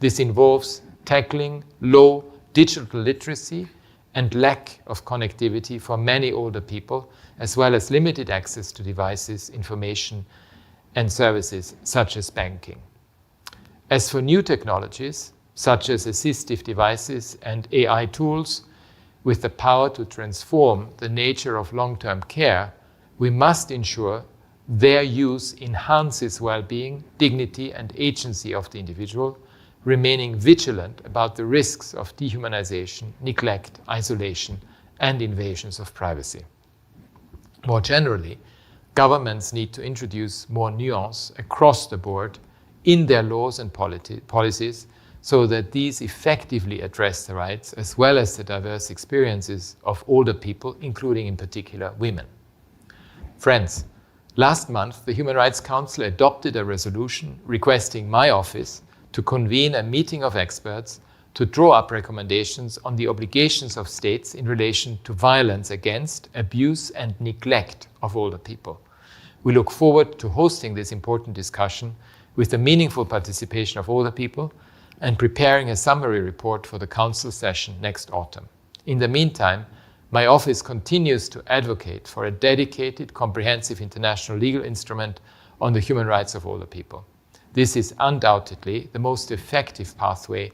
This involves tackling low digital literacy and lack of connectivity for many older people, as well as limited access to devices, information, and services such as banking. As for new technologies, such as assistive devices and AI tools, with the power to transform the nature of long-term care, we must ensure their use enhances well-being, dignity, and agency of the individual, remaining vigilant about the risks of dehumanization, neglect, isolation, and invasions of privacy. More generally, governments need to introduce more nuance across the board in their laws and policies so that these effectively address the rights as well as the diverse experiences of older people, including in particular women. Friends, last month the Human Rights Council adopted a resolution requesting my office to convene a meeting of experts to draw up recommendations on the obligations of states in relation to violence against, abuse, and neglect of older people. We look forward to hosting this important discussion with the meaningful participation of older people and preparing a summary report for the Council session next autumn. In the meantime, My office continues to advocate for a dedicated, comprehensive international legal instrument on the human rights of older people. This is undoubtedly the most effective pathway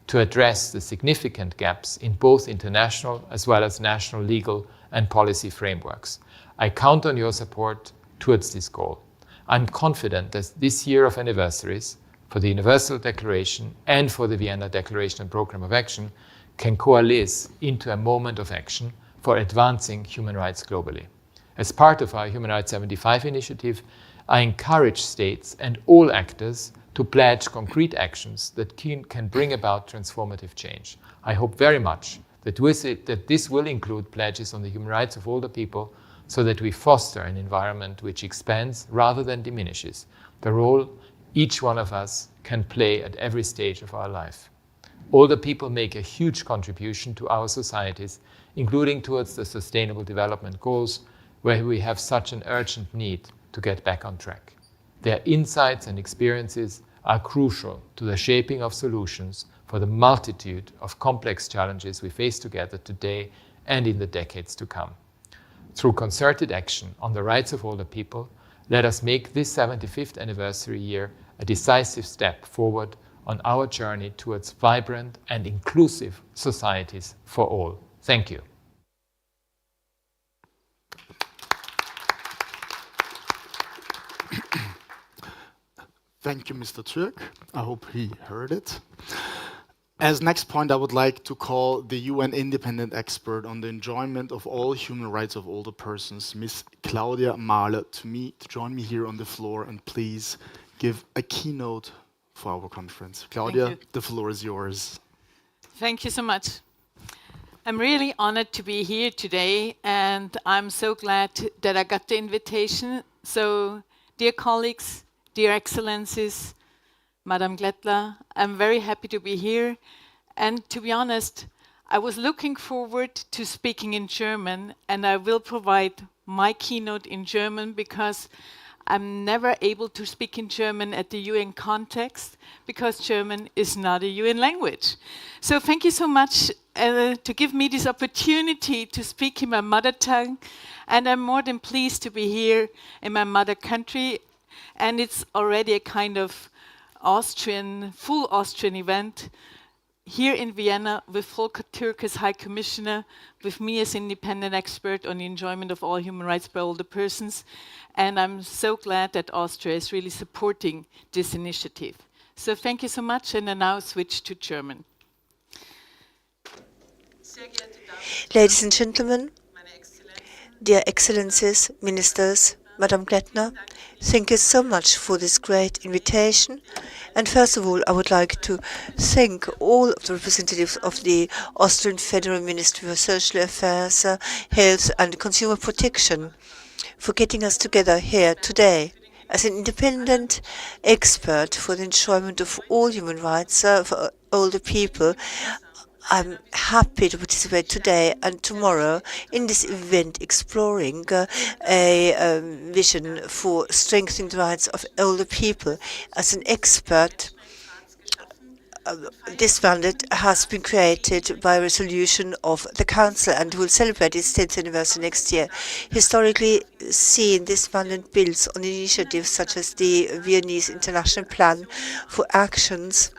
to address the significant gaps in both international as well as national legal and policy frameworks. I count on your support towards this goal. I'm confident that this year of anniversaries for the Universal Declaration and for the Vienna Declaration and Programme of Action can coalesce into a moment of action for advancing human rights globally. As part of our Human Rights 75 initiative, I encourage states and all actors to pledge concrete actions that can bring about transformative change. I hope very much that this will include pledges on the human rights of older people so that we foster an environment which expands rather than diminishes the role each one of us can play at every stage of our life. Older people make a huge contribution to our societies, including towards the Sustainable Development Goals, where we have such an urgent need to get back on track. Their insights and experiences are crucial to the shaping of solutions for the multitude of complex challenges we face together today and in the decades to come. Through concerted action on the rights of older people, let us make this 75th anniversary year a decisive step forward on our journey towards vibrant and inclusive societies for all. Thank you. Thank you, Mr. Türk. I hope he heard it. As next point, I would like to call the UN independent expert on the enjoyment of all human rights of older persons, Ms. Claudia Mahler, to join me here on the floor and please give a keynote for our conference. Claudia, the floor is yours. Thank you so much. I'm really honored to be here today, and I'm so glad that I got the invitation. So, dear colleagues, dear excellencies, Madam Glettler, I'm very happy to be here. And to be honest, I was looking forward to speaking in German, and I will provide my keynote in German because I'm never able to speak in German at the UN context because German is not a UN language. So thank you so much to give me this opportunity to speak in my mother tongue. And I'm more than pleased to be here in my mother country. And it's already a kind of full Austrian event here in Vienna with Volker Türk as High Commissioner, with me as independent expert on the enjoyment of all human rights by older persons. And I'm so glad that Austria is really supporting this initiative. So thank you so much, and I now switch to German. Ladies and gentlemen, dear excellencies, ministers, Madam Glettner, thank you so much for this great invitation. And first of all, I would like to thank all of the representatives of the Austrian Federal Ministry for Social Affairs, Health and Consumer Protection for getting us together here today. As an independent expert for the enjoyment of all human rights for older people, I'm happy to participate today and tomorrow in this event exploring a vision for strengthening the rights of older people. As an expert, this mandate has been created by a resolution of the Council and will celebrate its 10th anniversary next year. Historically seen, this mandate builds on initiatives such as the Viennese International Plan for Actions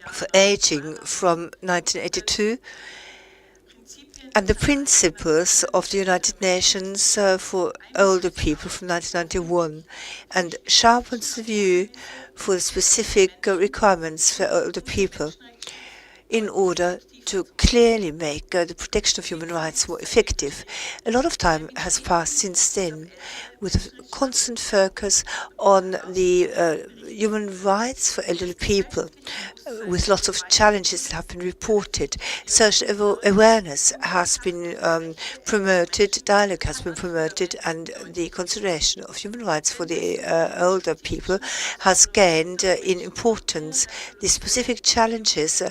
for Aging from 1982 and the principles of the United Nations for older people from 1991, and sharpens the view for the specific requirements for older people in order to clearly make the protection of human rights more effective. A lot of time has passed since then, with a constant focus on the human rights for elderly people, with lots of challenges that have been reported. Social awareness has been promoted, dialogue has been promoted, and the consideration of human rights for the older people has gained in importance. The specific challenges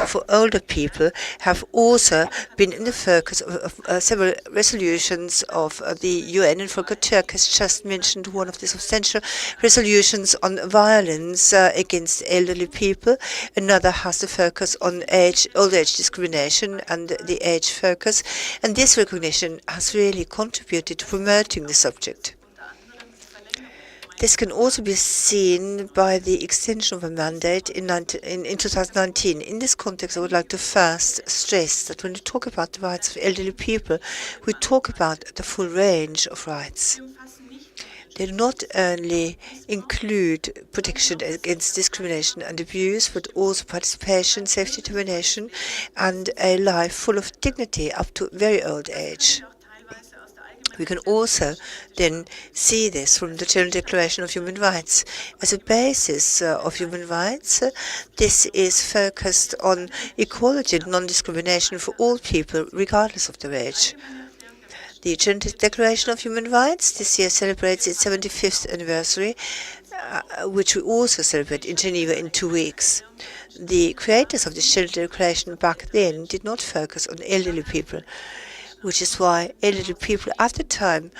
for older people have also been in the focus of several resolutions of the UN, and Volker Türk has just mentioned one of the substantial resolutions on violence violence against elderly people. Another has to focus on old age discrimination and the age focus. And this recognition has really contributed to promoting the subject. This can also be seen by the extension of a mandate in 2019. In this context, I would like to first stress that when we talk about the rights of elderly people, we talk about the full range of rights. They not only include protection against discrimination and abuse, but also participation, self-determination, and a life full of dignity up to very old age. We can also then see this from the General Declaration of Human Rights. As a basis of human rights, this is focused on equality and non-discrimination for all people, regardless of their age. The General Declaration of Human Rights this year celebrates its 75th anniversary, which we also celebrate in Geneva in 2 weeks. The creators of the General Declaration back then did not focus on elderly people, which is why elderly people at the time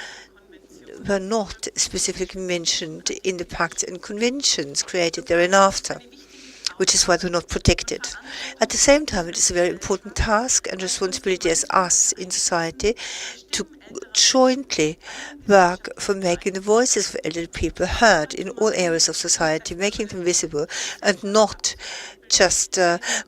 were not specifically mentioned in the pacts and conventions created thereafter, which is why they're not protected. At the same time, it is a very important task and responsibility as us in society to jointly work for making the voices of elderly people heard in all areas of society, making them visible, and not just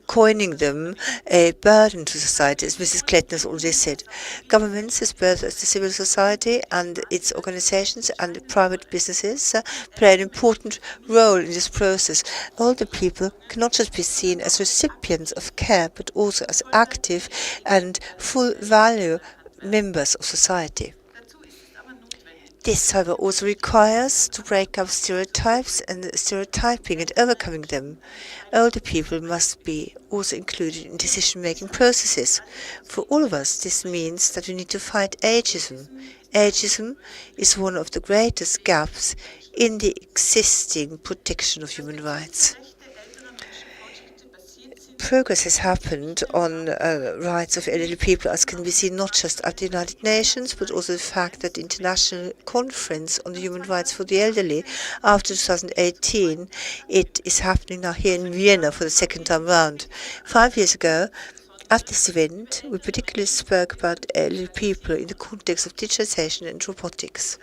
coining them a burden to society, as Mrs. Clayton has already said. Governments, as both as the civil society and its organizations and private businesses, play an important role in this process. Older people cannot just be seen as recipients of care, but also as active and full value members of society. This, however, also requires to break up stereotypes and stereotyping and overcoming them. Older people must be also included in decision-making processes. For all of us, this means that we need to fight ageism. Ageism is one of the greatest gaps in the existing protection of human rights. Progress has happened on rights of elderly people, as can be seen not just at the United Nations, but also the fact that the International Conference on the Human Rights for the Elderly, after 2018, it is happening now here in Vienna for the second time round. 5 years ago, at this event, we particularly spoke about elderly people in the context of digitization and robotics.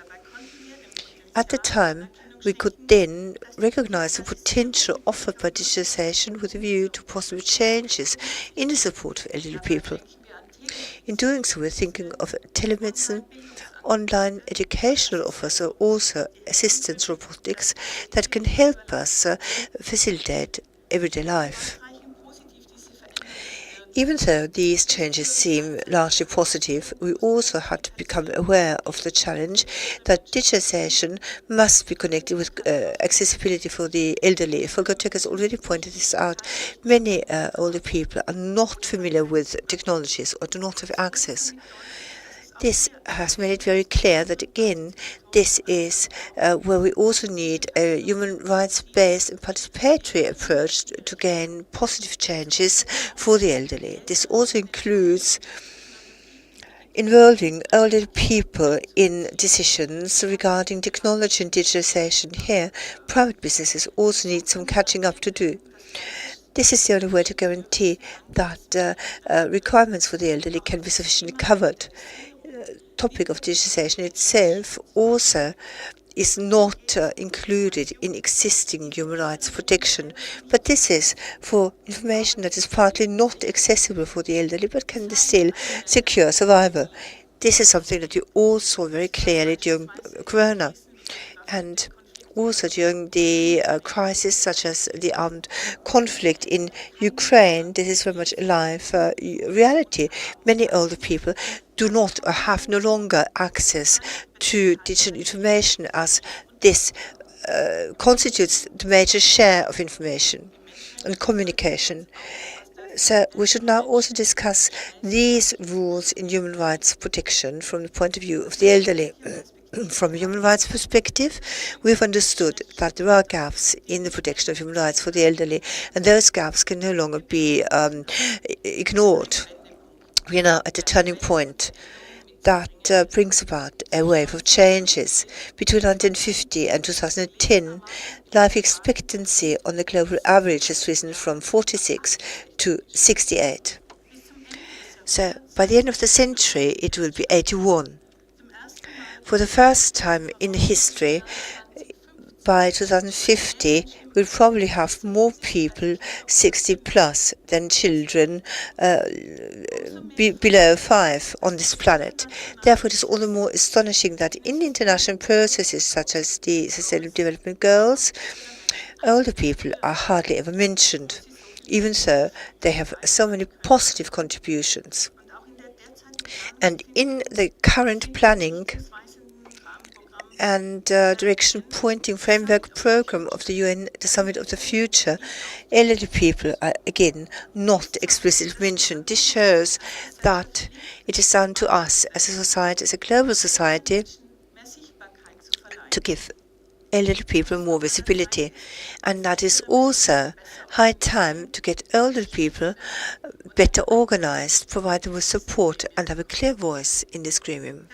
At the time, we could then recognize the potential offered by digitization with a view to possible changes in the support of elderly people. In doing so, we're thinking of telemedicine, online educational offers, or also assistance robotics that can help us facilitate everyday life. Even though these changes seem largely positive, we also have to become aware of the challenge that digitization must be connected with accessibility for the elderly. Volker Türk has already pointed this out. Many older people are not familiar with technologies or do not have access. This has made it very clear that, again, this is where we also need a human rights-based and participatory approach to gain positive changes for the elderly. This also includes involving older people in decisions regarding technology and digitalization. Here, private businesses also need some catching up to do. This is the only way to guarantee that requirements for the elderly can be sufficiently covered. Topic of digitization itself also is not included in existing human rights protection, but this is for information that is partly not accessible for the elderly but can still secure survival. This is something that you all saw very clearly during Corona, and also during the crisis such as the armed conflict in Ukraine. This is very much a live reality. Many older people do not or have no longer access to digital information, as this constitutes the major share of information and communication. So we should now also discuss these rules in human rights protection from the point of view of the elderly. From a human rights perspective, we've understood that there are gaps in the protection of human rights for the elderly, and those gaps can no longer be ignored. We are now at a turning point. that brings about a wave of changes. Between 1950 and 2010, life expectancy on the global average has risen from 46 to 68. So by the end of the century, it will be 81. For the first time in history, by 2050, we'll probably have more people 60 plus than children below 5 on this planet. Therefore, it is all the more astonishing that in international processes such as the Sustainable Development Goals, older people are hardly ever mentioned, even though they have so many positive contributions. And in the current planning and direction pointing framework program of the UN, the Summit of the Future, elderly people are again not explicitly mentioned. This shows that it is down to us as a society, as a global society, to give elderly people more visibility. And that is also high time to get older people better organized, provide them with support and have a clear voice in this gremium.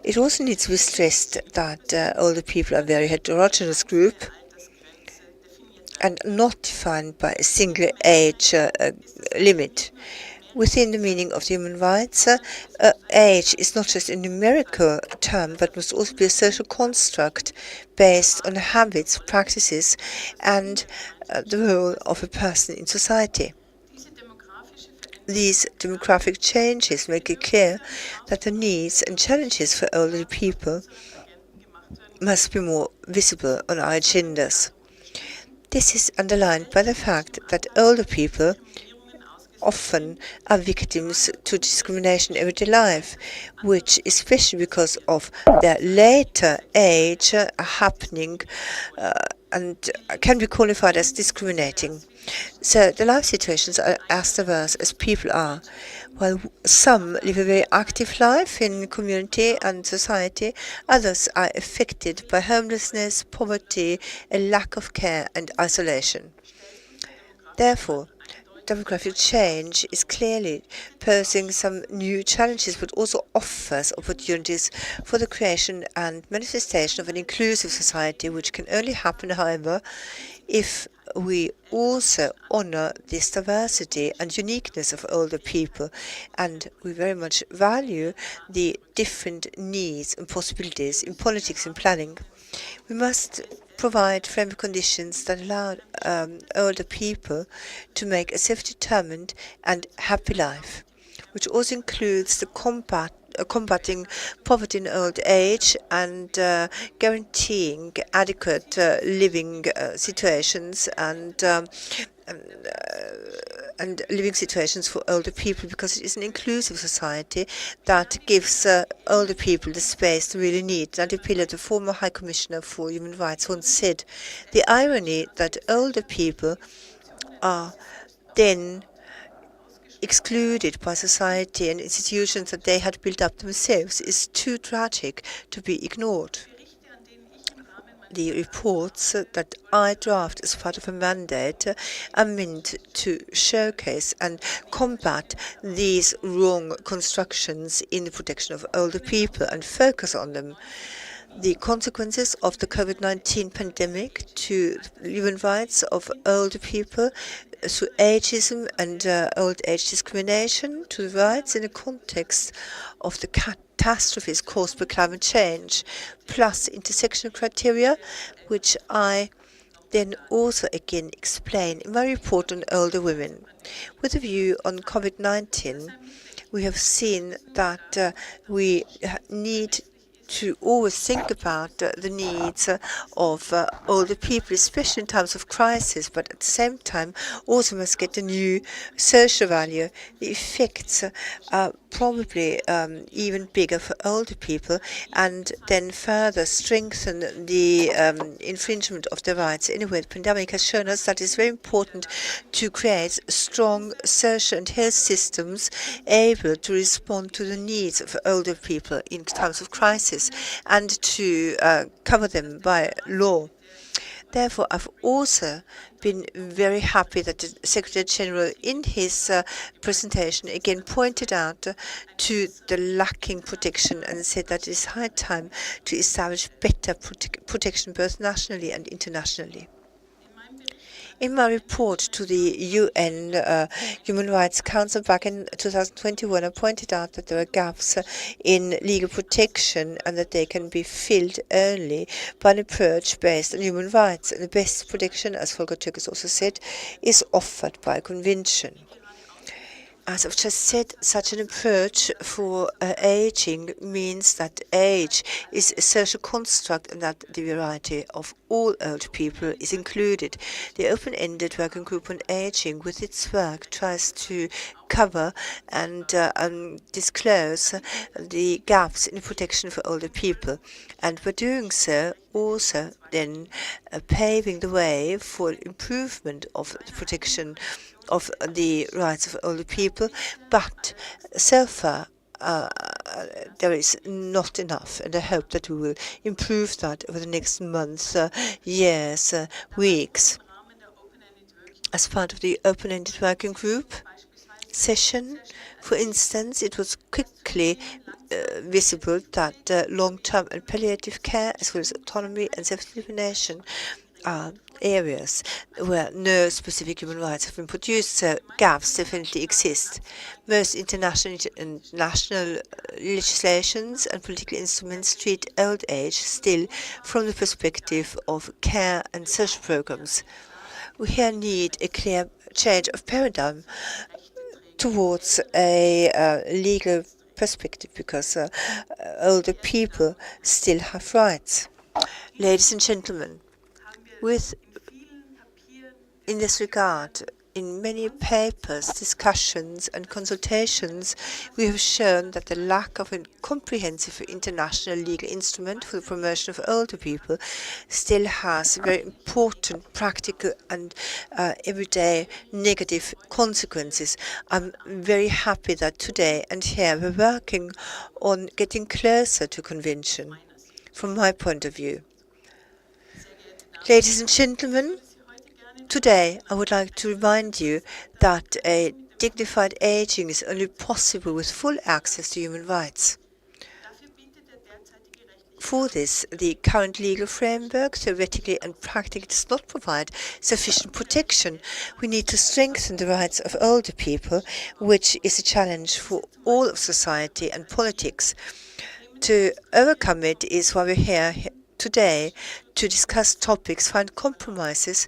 It also needs to be stressed that older people are a very heterogeneous group and not defined by a single age limit. Within the meaning of human rights, age is not just a numerical term, but must also be a social construct based on habits, practices, and the role of a person in society. These demographic changes make it clear that the needs and challenges for elderly people must be more visible on our agendas. This is underlined by the fact that older people often are victims to discrimination in everyday life, which, especially because of their later age, are happening and can be qualified as discriminating. So the life situations are as diverse as people are. While some live a very active life in community and society, others are affected by homelessness, poverty, a lack of care and isolation. Therefore, demographic change is clearly posing some new challenges, but also offers opportunities for the creation and manifestation of an inclusive society, which can only happen, however, if we also honor this diversity and uniqueness of older people, and we very much value the different needs and possibilities in politics and planning. We must provide framework conditions that allow older people to make a self-determined and happy life, which also includes the combating poverty in old age and guaranteeing adequate living situations and living situations for older people, because it is an inclusive society that gives older people the space they really need. Nadia Pillay, the former High Commissioner for Human Rights, once said, the irony that older people are then excluded by society and institutions that they had built up themselves is too tragic to be ignored. The reports that I draft as part of a mandate are meant to showcase and combat these wrong constructions in the protection of older people and focus on them. The consequences of the COVID-19 pandemic to human rights of older people through ageism and old age discrimination, to the rights in the context of the catastrophes caused by climate change, plus intersectional criteria, which I then also again explain in my report on older women. With a view on COVID-19, we have seen that we need to always think about the needs of older people, especially in times of crisis, but at the same time also must get a new social value. The effects are probably even bigger for older people, and then further strengthen the infringement of their rights. Anyway, the pandemic has shown us that it's very important to create strong social and health systems able to respond to the needs of older people in times of crisis and to cover them by law. Therefore, I've also been very happy that the Secretary General in his presentation again pointed out to the lacking protection and said that it is high time to establish better protection both nationally and internationally. In my report to the UN Human Rights Council back in 2021, I pointed out that there are gaps in legal protection and that they can be filled only by an approach based on human rights. And the best protection, as Volker Türk has also said, is offered by a convention. As I've just said, such an approach for aging means that age is a social construct and that the variety of all old people is included. The open-ended working group on aging, with its work, tries to cover and disclose the gaps in protection for older people. And by doing so, also then paving the way for improvement of the protection of the rights of older people, but so far there is not enough, and I hope that we will improve that over the next months, years, weeks. As part of the open-ended working group session, for instance, it was quickly visible that long-term and palliative care, as well as autonomy and self-determination, are areas where no specific human rights have been produced, so gaps definitely exist. Most international and national legislations and political instruments treat old age still from the perspective of care and social programs. We here need a clear change of paradigm towards a legal perspective, because older people still have rights. Ladies and gentlemen, in this regard, in many papers, discussions and consultations, we have shown that the lack of a comprehensive international legal instrument for the promotion of older people still has very important practical and everyday negative consequences. I'm very happy that today and here we're working on getting closer to convention, from my point of view. Ladies and gentlemen, today I would like to remind you that a dignified aging is only possible with full access to human rights. For this, the current legal framework, theoretically and practically, does not provide sufficient protection. We need to strengthen the rights of older people, which is a challenge for all of society and politics. To overcome it is why we're here today, to discuss topics, find compromises,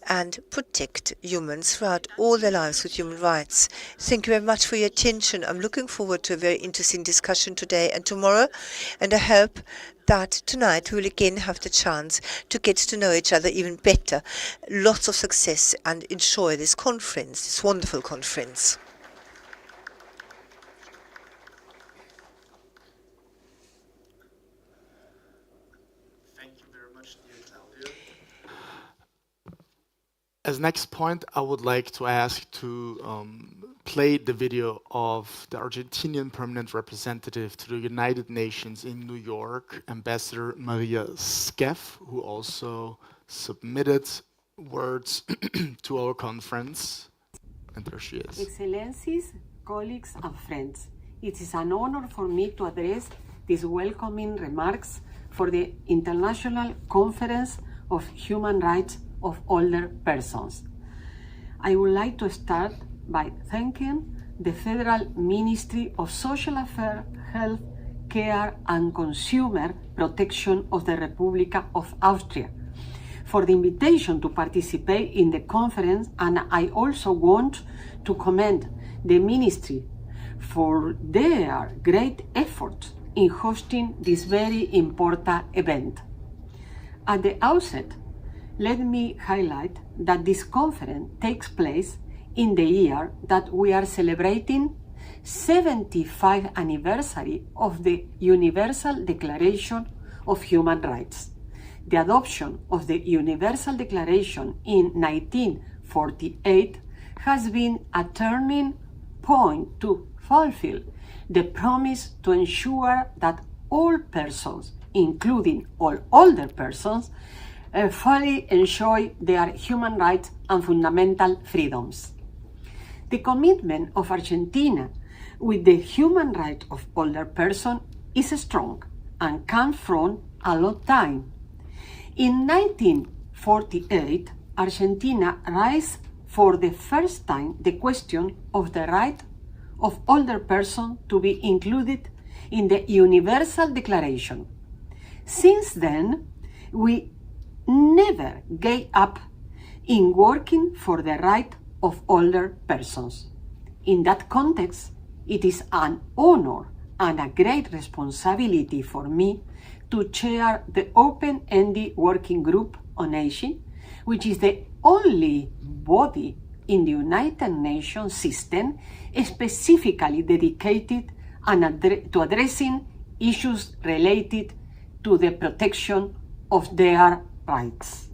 and protect humans throughout all their lives with human rights. Thank you very much for your attention. I'm looking forward to a very interesting discussion today and tomorrow, and I hope that tonight we will again have the chance to get to know each other even better. Lots of success, and enjoy this conference, this wonderful conference. As next point, I would like to ask to play the video of the Argentinian permanent representative to the United Nations in New York, Ambassador Maria Skeff, who also submitted words to our conference. And there she is. Excellencies, colleagues and friends, it is an honor for me to address these welcoming remarks for the International Conference of Human Rights of Older Persons. I would like to start by thanking the Federal Ministry of Social Affairs, Health, Care and Consumer Protection of the Republic of Austria for the invitation to participate in the conference, and I also want to commend the Ministry for their great effort in hosting this very important event. At the outset, let me highlight that this conference takes place in the year that we are celebrating 75th anniversary of the Universal Declaration of Human Rights. The adoption of the Universal Declaration in 1948 has been a turning point to fulfill the promise to ensure that all persons, including all older persons, fully enjoy their human rights and fundamental freedoms. The commitment of Argentina with the human rights of older persons is strong and comes from a long time. In 1948, Argentina raised for the first time the question of the right of older persons to be included in the Universal Declaration. Since then, we never gave up in working for the right of older persons. In that context, it is an honor and a great responsibility for me to chair the open-ended working group on aging, which is the only body in the United Nations system specifically dedicated to addressing issues related to the protection of their rights.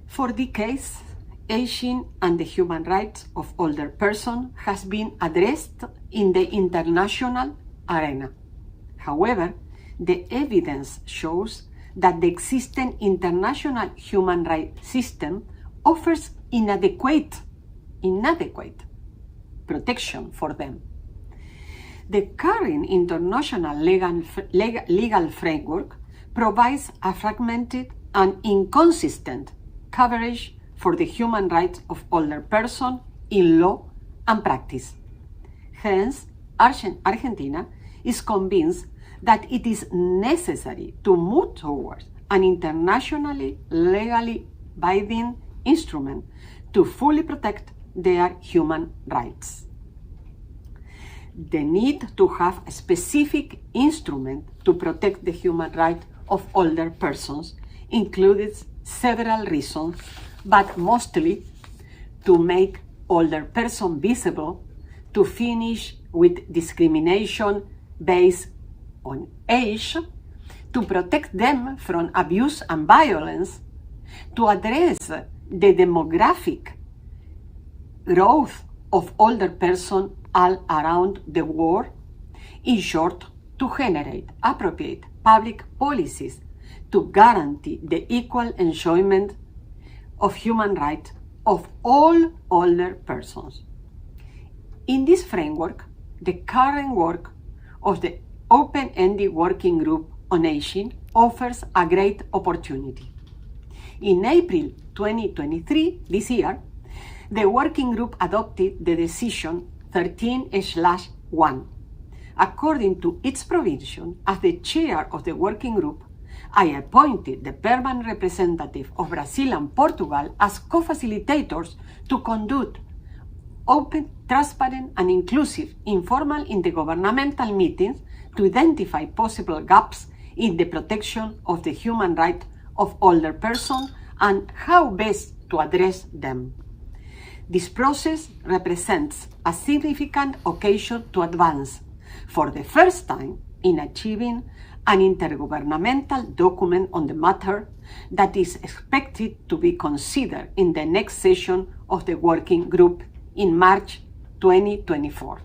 For decades, aging and the human rights of older persons has been addressed in the international arena. However, the evidence shows that the existing international human rights system offers inadequate protection for them. The current international legal framework provides a fragmented and inconsistent coverage for the human rights of older persons in law and practice. Hence, Argentina is convinced that it is necessary to move towards an internationally legally binding instrument to fully protect their human rights. The need to have a specific instrument to protect the human rights of older persons includes several reasons, but mostly to make older persons visible, to finish with discrimination based on age, to protect them from abuse and violence, to address the demographic growth of older persons all around the world, in short, to generate appropriate public policies to guarantee the equal enjoyment of human rights of all older persons. In this framework, the current work of the open-ended working group on aging offers a great opportunity. In April 2023, this year, the working group adopted the decision 13/1. According to its provision, as the chair of the working group, I appointed the permanent representative of Brazil and Portugal as co-facilitators to conduct open, transparent, and inclusive informal intergovernmental meetings to identify possible gaps in the protection of the human rights of older persons and how best to address them. This process represents a significant occasion to advance, for the first time, in achieving an intergovernmental document on the matter that is expected to be considered in the next session of the working group in March 2024.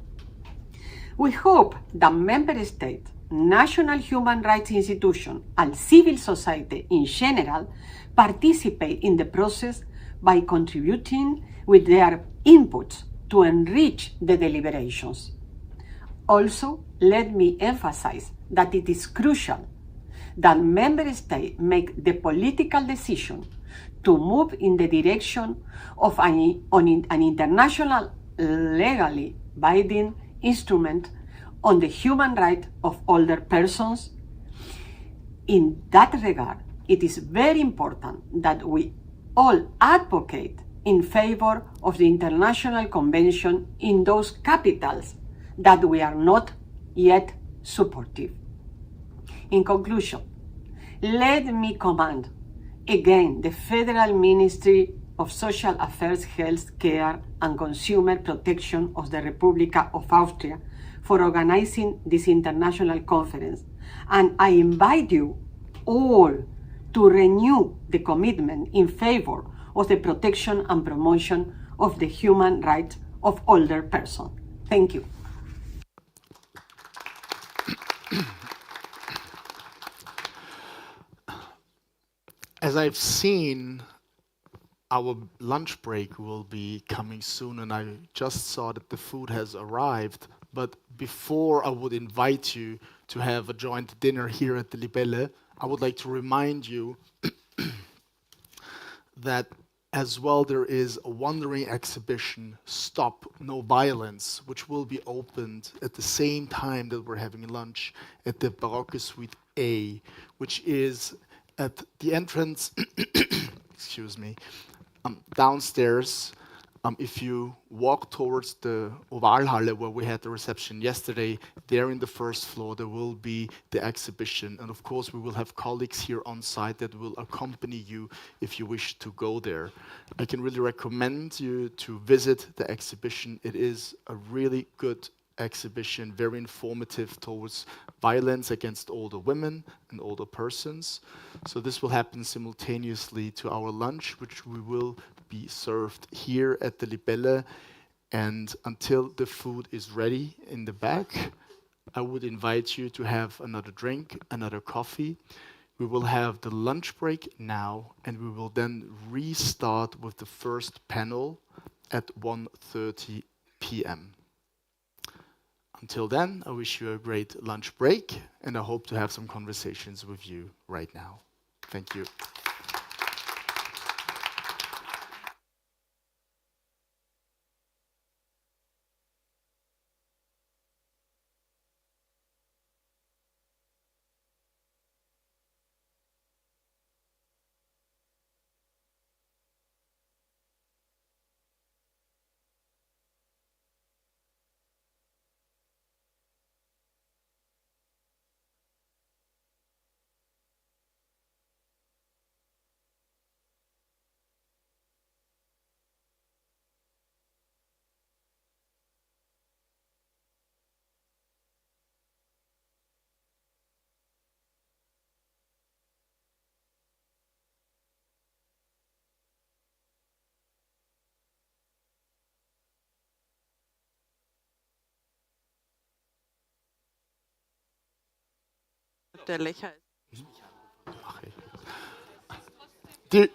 We hope that member states, national human rights institutions, and civil society in general participate in the process by contributing with their inputs to enrich the deliberations. Also, let me emphasize that it is crucial that member states make the political decision to move in the direction of an international legally binding instrument on the human rights of older persons. In that regard, it is very important that we all advocate in favor of the International Convention in those capitals that we are not yet supportive. In conclusion, let me commend again the Federal Ministry of Social Affairs, Health Care and Consumer Protection of the Republika of Austria for organizing this international conference, and I invite you all to renew the commitment in favor of the protection and promotion of the human rights of older persons. Thank you. as I've seen, our lunch break will be coming soon, and I just saw that the food has arrived. But before I would invite you to have a joint dinner here at the Libelle, I would like to remind you that as well there is a wandering exhibition, Stop No Violence, which will be opened at the same time that we're having lunch at the Baroque Suite A, which is at the entrance, excuse me, downstairs. If you walk towards the Ovalhalle where we had the reception yesterday, there in the first floor there will be the exhibition. And of course we will have colleagues here on site that will accompany you if you wish to go there. I can really recommend you to visit the exhibition. It is a really good exhibition, very informative towards violence against older women and older persons. So this will happen simultaneously to our lunch, which we will be served here at the Libelle. And until the food is ready in the back, I would invite you to have another drink, another coffee. We will have the lunch break now, and we will then restart with the first panel at 1:30 p.m. Until then, I wish you a great lunch break, and I hope to have some conversations with you right now. Thank you.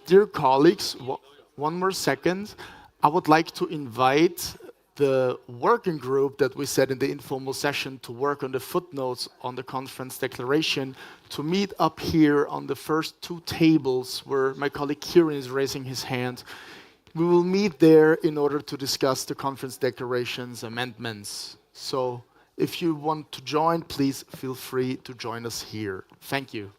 Dear colleagues, one more second. I would like to invite the working group that we said in the informal session to work on the footnotes on the conference declaration to meet up here on the first two tables where my colleague Kieran is raising his hand. We will meet there in order to discuss the conference declaration's amendments. So if you want to join, please feel free to join us here. Thank you.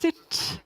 it.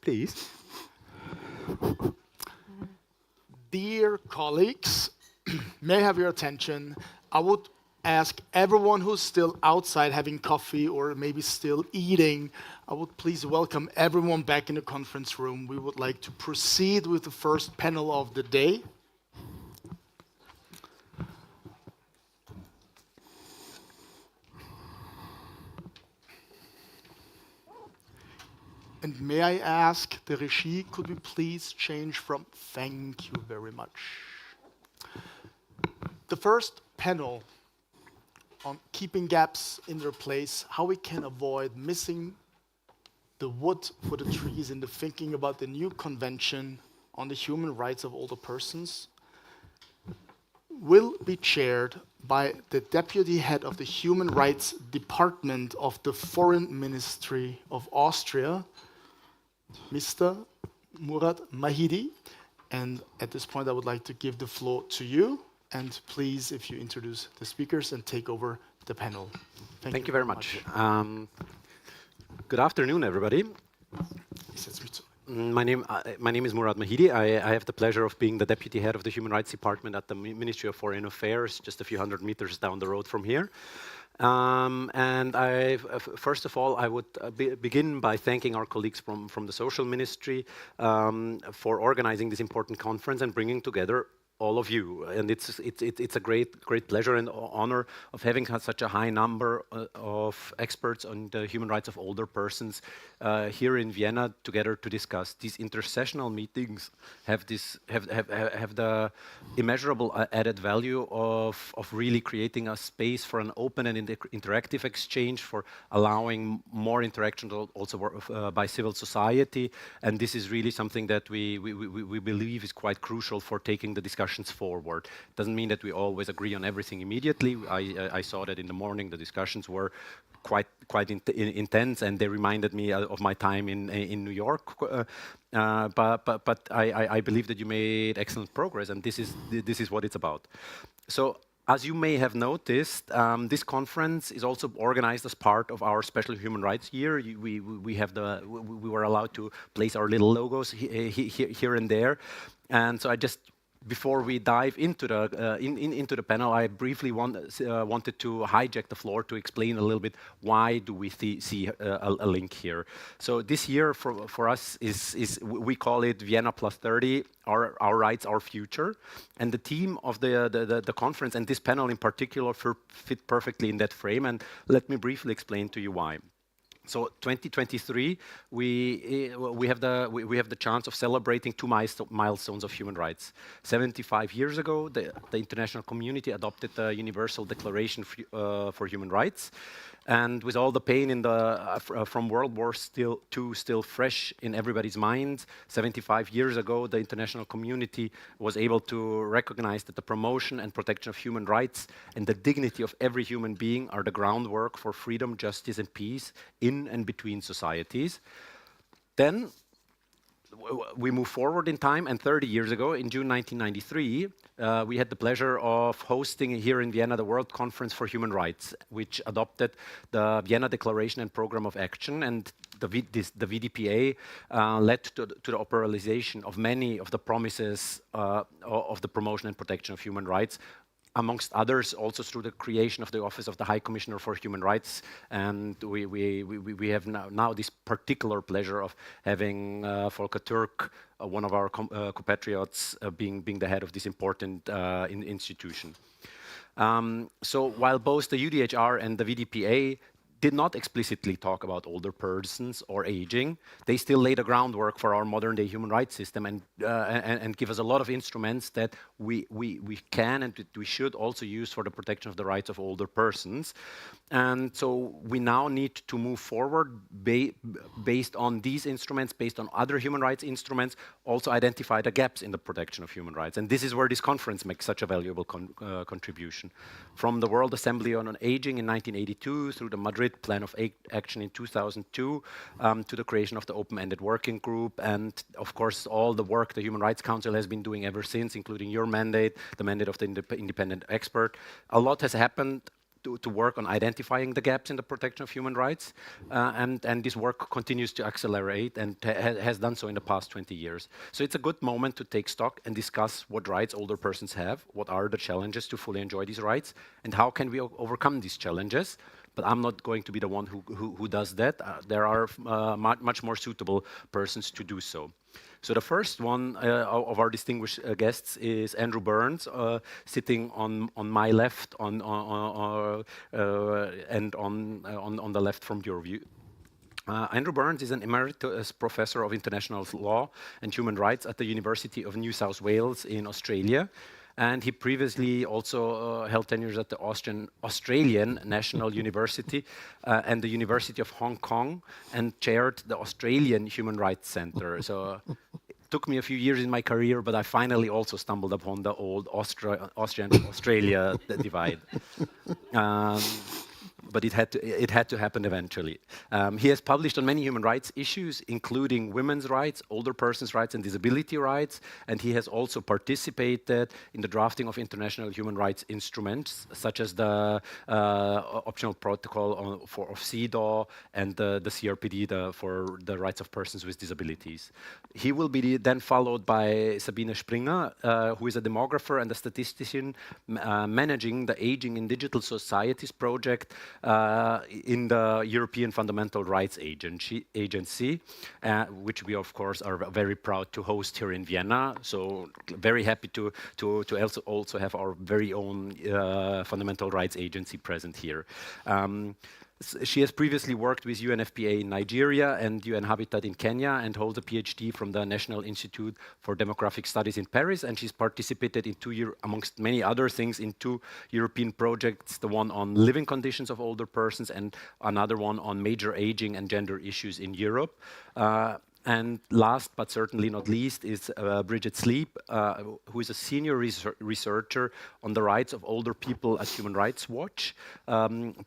please. Dear colleagues, may I have your attention? I would ask everyone who's still outside having coffee or maybe still eating, I would please welcome everyone back in the conference room. We would like to proceed with the first panel of the day. And may I ask the regie, could we please change from thank you very much. The first panel on keeping gaps in their place, how we can avoid missing the wood for the trees in the thinking about the new convention on the human rights of older persons, will be chaired by the Deputy Head of the Human Rights Department of the Foreign Ministry of Austria, Mr. Murat Mahidi. And at this point, I would like to give the floor to you. And please, if you introduce the speakers and take over the panel. Thank you very much. Good afternoon, everybody. My name is Murat Mahidi. I have the pleasure of being the Deputy Head of the Human Rights Department at the Ministry of Foreign Affairs, just a few hundred meters down the road from here. And first of all, I would begin by thanking our colleagues from the Social Ministry for organizing this important conference and bringing together all of you, and it's a great pleasure and honor of having such a high number of experts on the human rights of older persons here in Vienna together to discuss. These intersessional meetings have the immeasurable added value of really creating a space for an open and interactive exchange, for allowing more interaction also by civil society, and this is really something that we believe is quite crucial for taking the discussions forward. Doesn't mean that we always agree on everything immediately. I saw that in the morning the discussions were quite intense, and they reminded me of my time in New York. But I believe that you made excellent progress, and this is what it's about. So, as you may have noticed, this conference is also organized as part of our special human rights year. We were allowed to place our little logos here and there, and so before we dive into the panel, I briefly wanted to hijack the floor to explain a little bit why do we see a link here. So this year for us is we call it Vienna Plus 30, our rights, our future, and the theme of the conference and this panel in particular fit perfectly in that frame. And let me briefly explain to you why. So 2023, we have the chance of celebrating two milestones of human rights. 75 years ago, the international community adopted the Universal Declaration for Human Rights, and with all the pain from World War II still fresh in everybody's minds, 75 years ago, the international community was able to recognize that the promotion and protection of human rights and the dignity of every human being are the groundwork for freedom, justice, and peace in and between societies. Then we move forward in time, and 30 years ago, in June 1993, we had the pleasure of hosting here in Vienna the World Conference for Human Rights, which adopted the Vienna Declaration and Program of Action, and the VDPA led to the operationalization of many of the promises of the promotion and protection of human rights, amongst others, also through the creation of the Office of the High Commissioner for Human Rights. And we have now this particular pleasure of having Volker Türk, one of our compatriots, being the head of this important institution. So while both the UDHR and the VDPA did not explicitly talk about older persons or aging, they still laid the groundwork for our modern-day human rights system and give us a lot of instruments that we can and we should also use for the protection of the rights of older persons. And so we now need to move forward based on these instruments, based on other human rights instruments, also identify the gaps in the protection of human rights. And this is where this conference makes such a valuable contribution. From the World Assembly on Aging in 1982 through the Madrid Plan of Action in 2002 to the creation of the open-ended working group, and of course all the work the Human Rights Council has been doing ever since, including your mandate, the mandate of the independent expert. A lot has happened to work on identifying the gaps in the protection of human rights, and this work continues to accelerate and has done so in the past 20 years. So it's a good moment to take stock and discuss what rights older persons have, what are the challenges to fully enjoy these rights, and how can we overcome these challenges. But I'm not going to be the one who does that. There are much more suitable persons to do so. So the first one of our distinguished guests is Andrew Burns, sitting on my left, and on the left from your view. Andrew Burns is an emeritus professor of international law and human rights at the University of New South Wales in Australia. And he previously also held tenures at the Australian National University and the University of Hong Kong, and chaired the Australian Human Rights Centre. So it took me a few years in my career, but I finally also stumbled upon the old Austrian-Australia divide. But it had to happen eventually. He has published on many human rights issues, including women's rights, older persons' rights, and disability rights. And he has also participated in the drafting of international human rights instruments, such as the optional protocol of CEDAW and the CRPD for the rights of persons with disabilities. He will be then followed by Sabine Springer, who is a demographer and a statistician managing the Aging in Digital Societies project in the European Fundamental Rights Agency, which we of course are very proud to host here in Vienna. So very happy to also have our very own Fundamental Rights Agency present here. She has previously worked with UNFPA in Nigeria and UN Habitat in Kenya, and holds a PhD from the National Institute for Demographic Studies in Paris. And she's participated in amongst many other things, in 2 European projects, the one on living conditions of older persons and another one on major aging and gender issues in Europe. And last but certainly not least is Bridget Sleep, who is a senior researcher on the rights of older people at Human Rights Watch.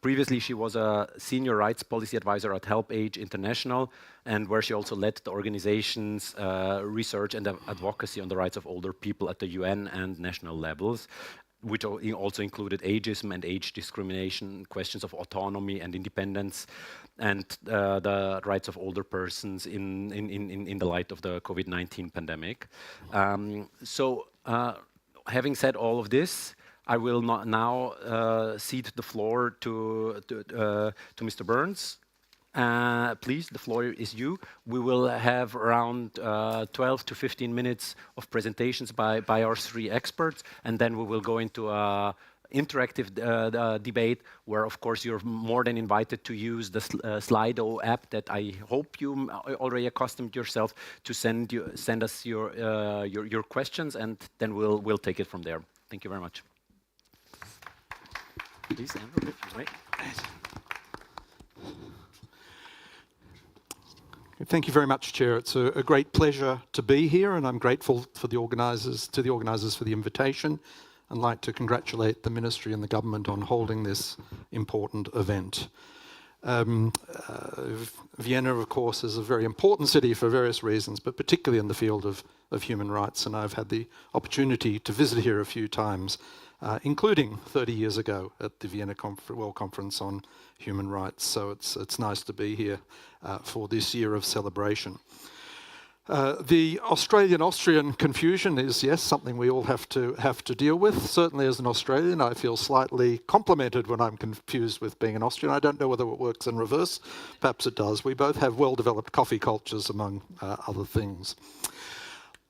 Previously, she was a senior rights policy advisor at Help Age International, and where she also led the organization's research and advocacy on the rights of older people at the UN and national levels, which also included ageism and age discrimination, questions of autonomy and independence, and the rights of older persons in the light of the COVID-19 pandemic. Having said all of this, I will now cede the floor to Mr. Burns. Please, the floor is you. We will have around 12 to 15 minutes of presentations by our 3 experts, and then we will go into a interactive debate, where of course you're more than invited to use the Slido app that I hope you already accustomed yourself to send us your questions, and then we'll take it from there. Thank you very much. Please, Andrew, if you may. Thank you very much, Chair. It's a great pleasure to be here, and I'm grateful for the organisers for the invitation, and like to congratulate the Ministry and the Government on holding this important event. Vienna, of course, is a very important city for various reasons, but particularly in the field of human rights, and I've had the opportunity to visit here a few times, including 30 years ago at the Vienna World Conference on Human Rights. So it's nice to be here for this year of celebration. The Australian-Austrian confusion is, yes, something we all have to deal with. Certainly as an Australian, I feel slightly complimented when I'm confused with being an Austrian. I don't know whether it works in reverse. Perhaps it does. We both have well-developed coffee cultures, among other things.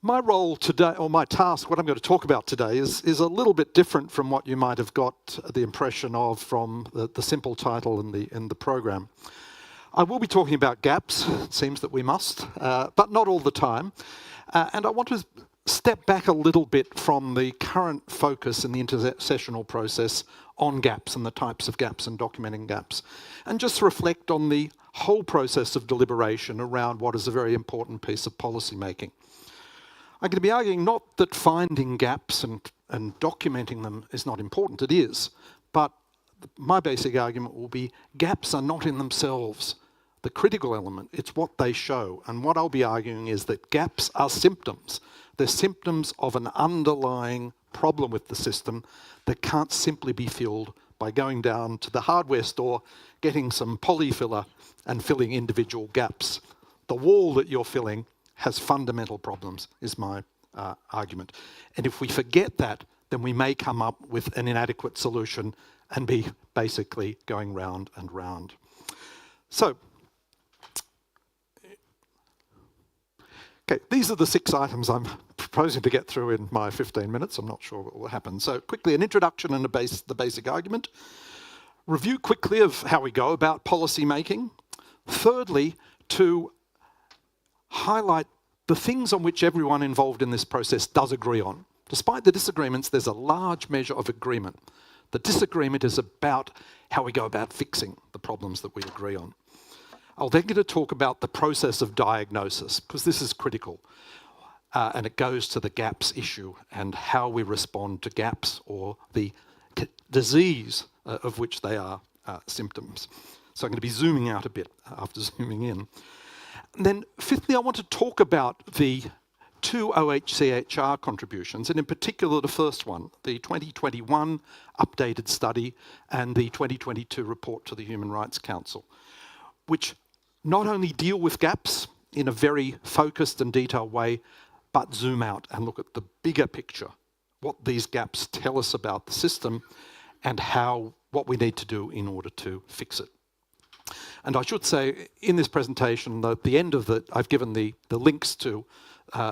My role today, or my task, what I'm going to talk about today, is a little bit different from what you might have got the impression of from the simple title in the program. I will be talking about gaps. It seems that we must, but not all the time. And I want to step back a little bit from the current focus in the intersessional process on gaps and the types of gaps and documenting gaps, and just reflect on the whole process of deliberation around what is a very important piece of policy making. I'm going to be arguing not that finding gaps and documenting them is not important, it is, but my basic argument will be gaps are not in themselves the critical element, it's what they show. And what I'll be arguing is that gaps are symptoms. They're symptoms of an underlying problem with the system that can't simply be filled by going down to the hardware store, getting some polyfiller and filling individual gaps. The wall that you're filling has fundamental problems, is my argument. And if we forget that, then we may come up with an inadequate solution and be basically going round and round. So, okay, these are the 6 items I'm proposing to get through in my 15 minutes. I'm not sure what will happen. So quickly, an introduction and the basic argument. Review quickly of how we go about policy making. Thirdly, to highlight the things on which everyone involved in this process does agree on. Despite the disagreements, there's a large measure of agreement. The disagreement is about how we go about fixing the problems that we agree on. I'll then get to talk about the process of diagnosis, because this is critical. And it goes to the gaps issue and how we respond to gaps or the disease of which they are symptoms. So I'm going to be zooming out a bit after zooming in. And then fifthly, I want to talk about the 2 OHCHR contributions, and in particular the first one, the 2021 updated study and the 2022 report to the Human Rights Council, which not only deal with gaps in a very focused and detailed way, but zoom out and look at the bigger picture, what these gaps tell us about the system and what we need to do in order to fix it. And I should say, in this presentation, at the end of it, I've given the links to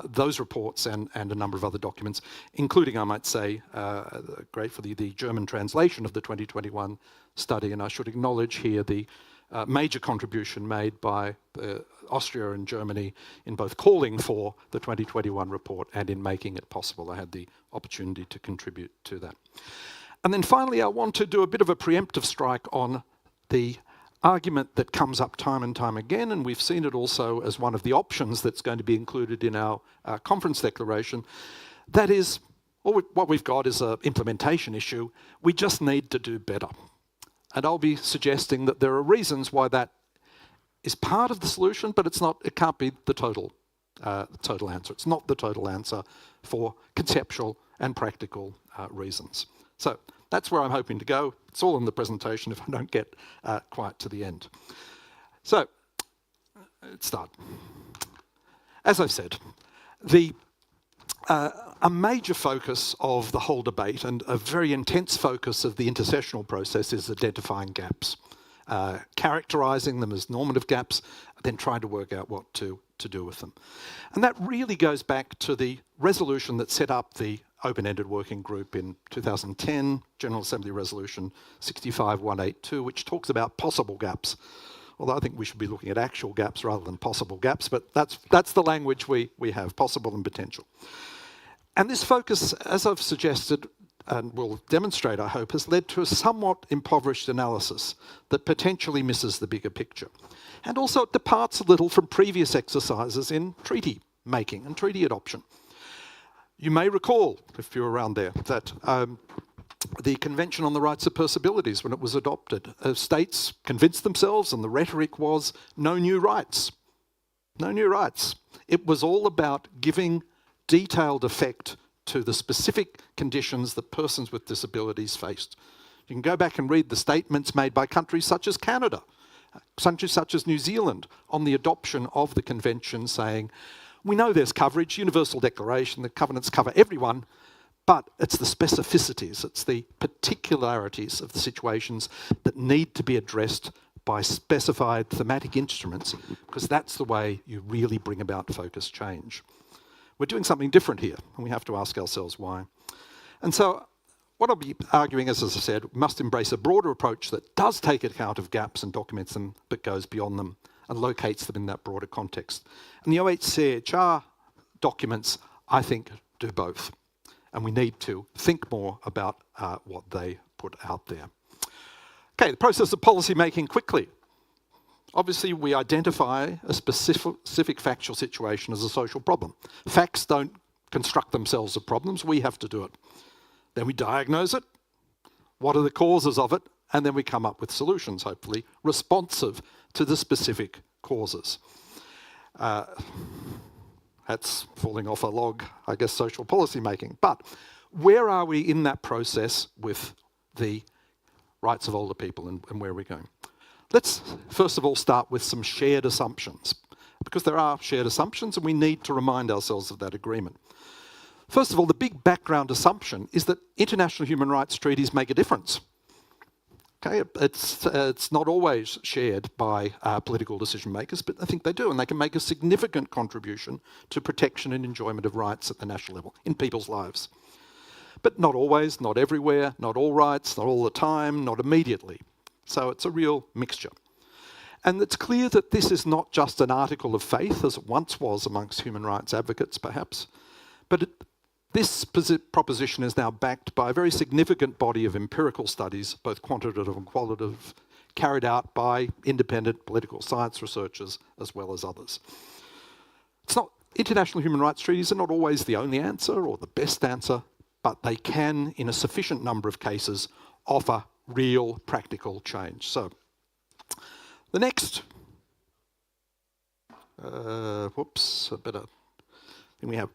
those reports and a number of other documents, including, I might say, gratefully, the German translation of the 2021 study. And I should acknowledge here the major contribution made by Austria and Germany in both calling for the 2021 report and in making it possible. I had the opportunity to contribute to that. And then finally, I want to do a bit of a preemptive strike on the argument that comes up time and time again, and we've seen it also as one of the options that's going to be included in our conference declaration. That is, what we've got is an implementation issue. We just need to do better. And I'll be suggesting that there are reasons why that is part of the solution, but it can't be the total answer. It's not the total answer for conceptual and practical reasons. So that's where I'm hoping to go. It's all in the presentation if I don't get quite to the end. So, let's start. As I've said, a major focus of the whole debate and a very intense focus of the intersessional process is identifying gaps, characterising them as normative gaps, then trying to work out what to do with them. And that really goes back to the resolution that set up the open-ended working group in 2010, General Assembly Resolution 65182, which talks about possible gaps. Although I think we should be looking at actual gaps rather than possible gaps, but that's the language we have, possible and potential. And this focus, as I've suggested, and will demonstrate, I hope, has led to a somewhat impoverished analysis that potentially misses the bigger picture. And also it departs a little from previous exercises in treaty making and treaty adoption. You may recall, if you're around there, that the Convention on the Rights of Persabilities, when it was adopted, states convinced themselves, and the rhetoric was, no new rights. No new rights. It was all about giving detailed effect to the specific conditions that persons with disabilities faced. You can go back and read the statements made by countries such as Canada, countries such as New Zealand, on the adoption of the Convention, saying, we know there's coverage, Universal Declaration, the covenants cover everyone, but it's the specificities, it's the particularities of the situations that need to be addressed by specified thematic instruments, because that's the way you really bring about focus change. We're doing something different here, and we have to ask ourselves why. And so what I'll be arguing, as I said, must embrace a broader approach that does take account of gaps and documents them, but goes beyond them and locates them in that broader context. And the OHCHR documents, I think, do both. And we need to think more about what they put out there. Okay, the process of policy making quickly. Obviously, we identify a specific factual situation as a social problem. Facts don't construct themselves as problems, we have to do it. Then we diagnose it, what are the causes of it, and then we come up with solutions, hopefully, responsive to the specific causes. That's falling off a log, I guess, social policy making. But where are we in that process with the rights of older people and where we're going. Let's first of all start with some shared assumptions, because there are shared assumptions and we need to remind ourselves of that agreement. First of all, the big background assumption is that international human rights treaties make a difference. Okay, it's not always shared by political decision makers, but I think they do, and they can make a significant contribution to protection and enjoyment of rights at the national level in people's lives. But not always, not everywhere, not all rights, not all the time, not immediately. So it's a real mixture. And it's clear that this is not just an article of faith, as it once was amongst human rights advocates, perhaps, but this proposition is now backed by a very significant body of empirical studies, both quantitative and qualitative, carried out by independent political science researchers as well as others. International human rights treaties are not always the only answer or the best answer, but they can, in a sufficient number of cases, offer real practical change. So, the next, we have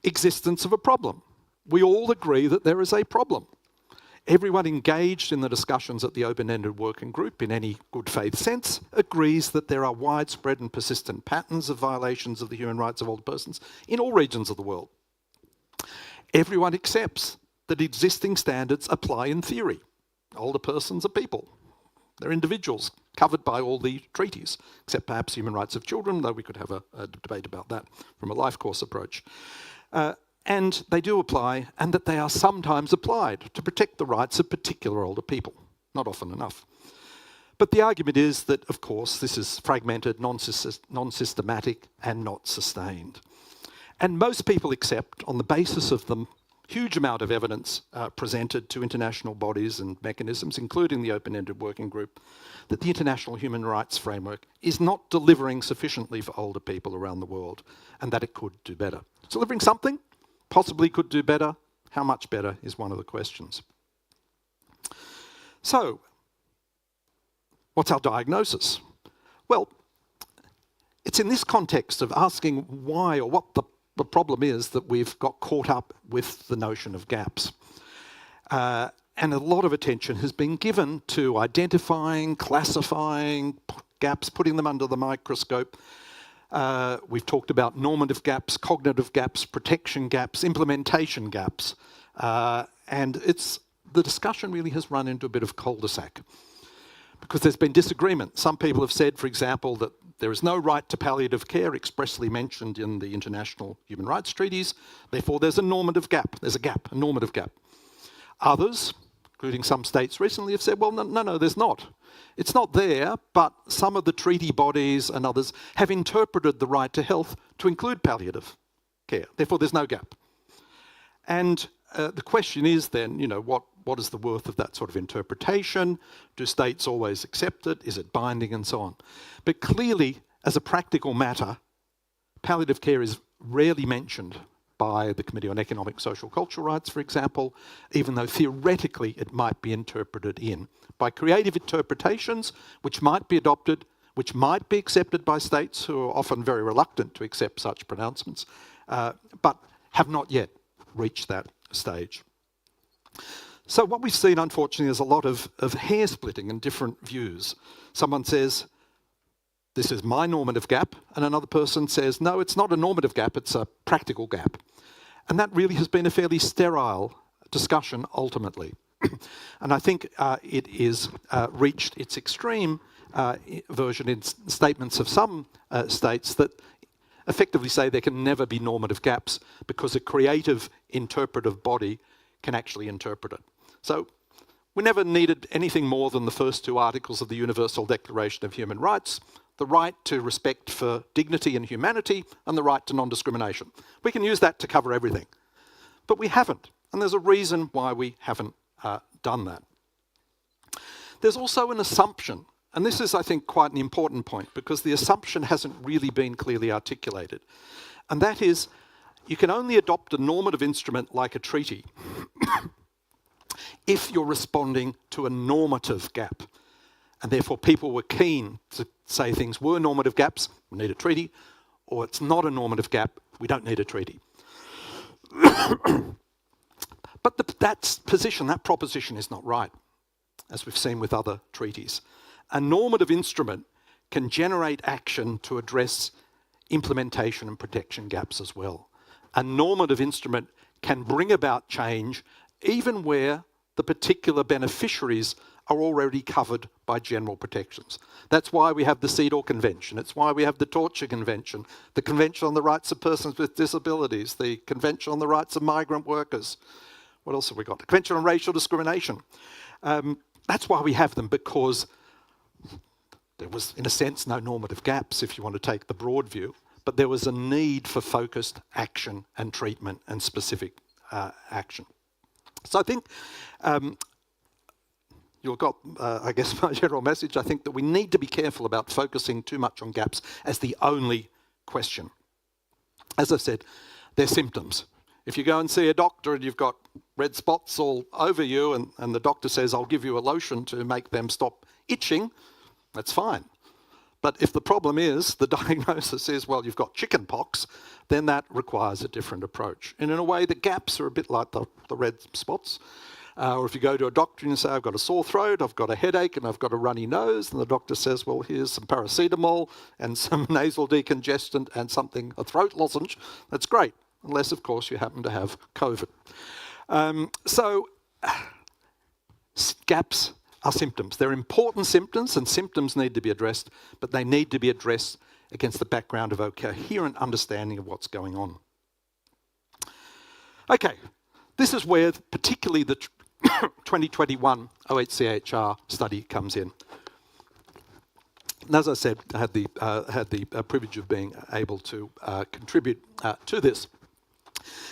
existence of a problem. We all agree that there is a problem. Everyone engaged in the discussions at the open-ended working group in any good faith sense agrees that there are widespread and persistent patterns of violations of the human rights of older persons in all regions of the world. Everyone accepts that existing standards apply in theory. Older persons are people. They're individuals covered by all the treaties, except perhaps human rights of children, though we could have a debate about that from a life course approach. And they do apply, and that they are sometimes applied to protect the rights of particular older people, not often enough. But the argument is that, of course, this is fragmented, non-systematic, and not sustained. And most people accept, on the basis of the huge amount of evidence presented to international bodies and mechanisms, including the open-ended working group, that the international human rights framework is not delivering sufficiently for older people around the world, and that it could do better. It's delivering something, possibly could do better. How much better is one of the questions. So, what's our diagnosis? Well, it's in this context of asking why or what the problem is that we've got caught up with the notion of gaps. And a lot of attention has been given to identifying, classifying gaps, putting them under the microscope. We've talked about normative gaps, cognitive gaps, protection gaps, implementation gaps. And the discussion really has run into a bit of cul-de-sac because there's been disagreement. Some people have said, for example, that there is no right to palliative care expressly mentioned in the international human rights treaties. Therefore, there's a normative gap. There's a gap, a normative gap. Others, including some states recently, have said, well, no, there's not. It's not there, but some of the treaty bodies and others have interpreted the right to health to include palliative care. Therefore, there's no gap. And the question is then, what is the worth of that sort of interpretation? Do states always accept it? Is it binding and so on? But clearly, as a practical matter, palliative care is rarely mentioned by the Committee on Economic, Social, Cultural Rights, for example, even though theoretically it might be interpreted in by creative interpretations which might be adopted, which might be accepted by states who are often very reluctant to accept such pronouncements, but have not yet reached that stage. So what we've seen, unfortunately, is a lot of hair splitting and different views. Someone says, this is my normative gap, and another person says, no, it's not a normative gap, it's a practical gap. And that really has been a fairly sterile discussion ultimately. And I think it is reached its extreme version in statements of some states that effectively say there can never be normative gaps because a creative interpretive body can actually interpret it. So we never needed anything more than the first two articles of the Universal Declaration of Human Rights, the right to respect for dignity and humanity, and the right to non-discrimination. We can use that to cover everything. But we haven't, and there's a reason why we haven't done that. There's also an assumption, and this is, I think, quite an important point, because the assumption hasn't really been clearly articulated, and that is, you can only adopt a normative instrument like a treaty if you're responding to a normative gap. And therefore people were keen to say things were normative gaps, we need a treaty, or it's not a normative gap, we don't need a treaty. But that proposition is not right. as we've seen with other treaties. A normative instrument can generate action to address implementation and protection gaps as well. A normative instrument can bring about change even where the particular beneficiaries are already covered by general protections. That's why we have the CEDAW Convention. It's why we have the Torture Convention, the Convention on the Rights of Persons with Disabilities, the Convention on the Rights of Migrant Workers. What else have we got? The Convention on Racial Discrimination. That's why we have them, because there was, in a sense, no normative gaps, if you want to take the broad view, but there was a need for focused action and treatment and specific action. So I think you've got, I guess, my general message. I think that we need to be careful about focusing too much on gaps as the only question. As I said, they're symptoms. If you go and see a doctor and you've got red spots all over you and the doctor says, I'll give you a lotion to make them stop itching, that's fine. But if the problem is, the diagnosis is, well, you've got chicken pox, then that requires a different approach. And in a way, the gaps are a bit like the red spots. Or if you go to a doctor and you say, I've got a sore throat, I've got a headache, and I've got a runny nose, and the doctor says, well, here's some paracetamol and some nasal decongestant and a throat lozenge, that's great, unless, of course, you happen to have COVID. Gaps are symptoms. They're important symptoms, and symptoms need to be addressed, but they need to be addressed against the background of a coherent understanding of what's going on. Okay, this is where particularly the 2021 OHCHR study comes in. And as I said, I had the privilege of being able to contribute to this.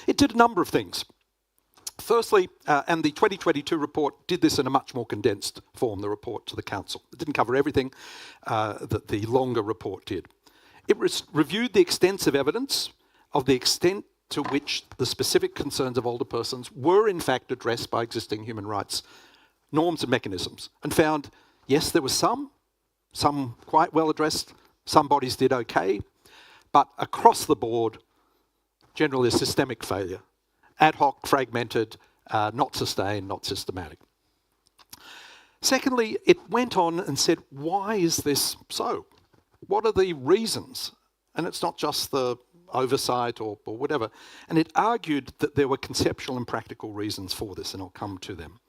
It did a number of things. Firstly, and the 2022 report did this in a much more condensed form, the report to the Council. It didn't cover everything that the longer report did. It reviewed the extensive evidence of the extent to which the specific concerns of older persons were in fact addressed by existing human rights norms and mechanisms, and found, yes, there was some quite well addressed, some bodies did okay, but across the board, generally a systemic failure. Ad hoc, fragmented, not sustained, not systematic. Secondly, it went on and said, why is this so? What are the reasons? And it's not just the oversight or whatever. And it argued that there were conceptual and practical reasons for this, and I'll come to them.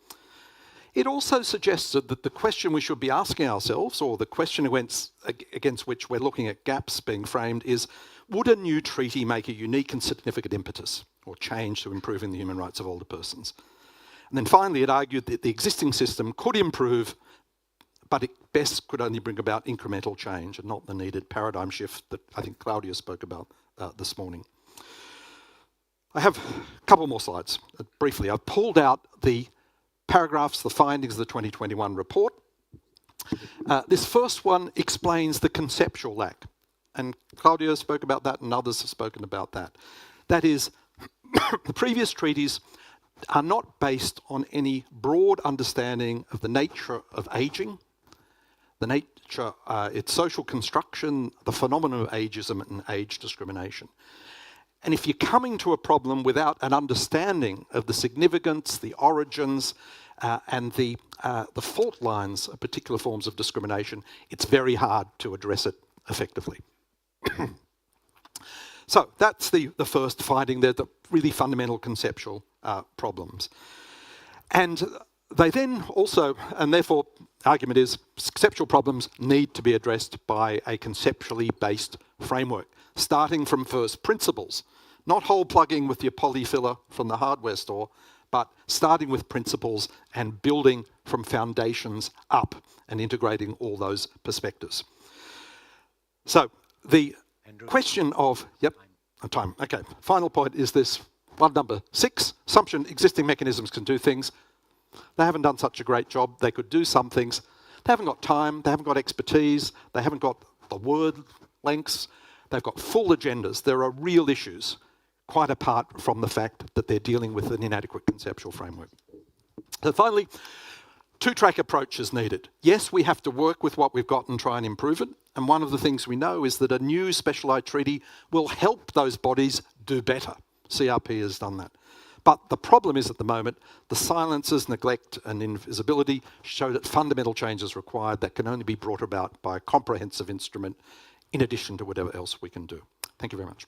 It also suggested that the question we should be asking ourselves, or the question against which we're looking at gaps being framed, is, would a new treaty make a unique and significant impetus or change to improving the human rights of older persons? And then finally, it argued that the existing system could improve, but it best could only bring about incremental change and not the needed paradigm shift that I think Claudia spoke about this morning. I have a couple more slides. Briefly, I've pulled out the paragraphs, the findings of the 2021 report. This first one explains the conceptual lack, and Claudia spoke about that and others have spoken about that. That is, the previous treaties are not based on any broad understanding of the nature of ageing, the nature, its social construction, the phenomenon of ageism and age discrimination. And if you're coming to a problem without an understanding of the significance, the origins, and the fault lines of particular forms of discrimination, it's very hard to address it effectively. So that's the first finding. They're the really fundamental conceptual problems. And they then also, and therefore argument is, conceptual problems need to be addressed by a conceptually based framework, starting from first principles, not hole plugging with your polyfiller from the hardware store, but starting with principles and building from foundations up and integrating all those perspectives. So the question of, time, okay, final point is this one, number 6, assumption existing mechanisms can do things. They haven't done such a great job. They could do some things. They haven't got time, they haven't got expertise, they haven't got the word lengths, they've got full agendas. There are real issues, quite apart from the fact that they're dealing with an inadequate conceptual framework. So finally, two-track approach is needed. Yes, we have to work with what we've got and try and improve it. And one of the things we know is that a new specialised treaty will help those bodies do better. CRP has done that. But the problem is at the moment, the silences, neglect and invisibility show that fundamental change is required that can only be brought about by a comprehensive instrument in addition to whatever else we can do. Thank you very much.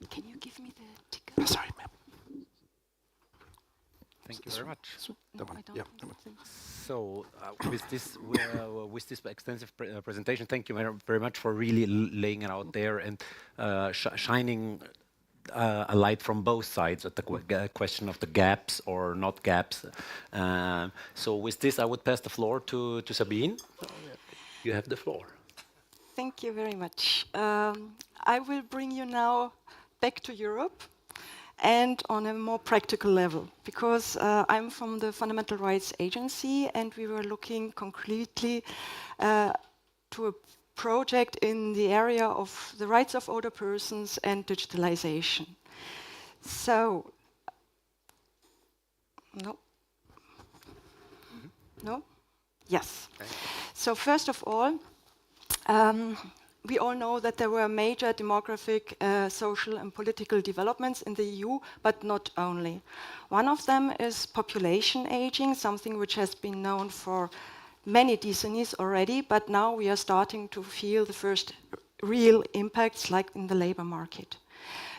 Can you give me the ticker? Sorry, ma'am. Thank you very much. No, I don't. So with this extensive presentation, thank you very much for really laying it out there and shining a light from both sides at the question of the gaps or not gaps. So with this, I would pass the floor to Sabine. You have the floor. Thank you very much. I will bring you now back to Europe and on a more practical level, because I'm from the Fundamental Rights Agency and we were looking concretely to a project in the area of the rights of older persons and digitalization. So, no? No? Yes. Okay. So first of all, we all know that there were major demographic, social and political developments in the EU, but not only. One of them is population aging, something which has been known for many decennies already, but now we are starting to feel the first real impacts, like in the labor market.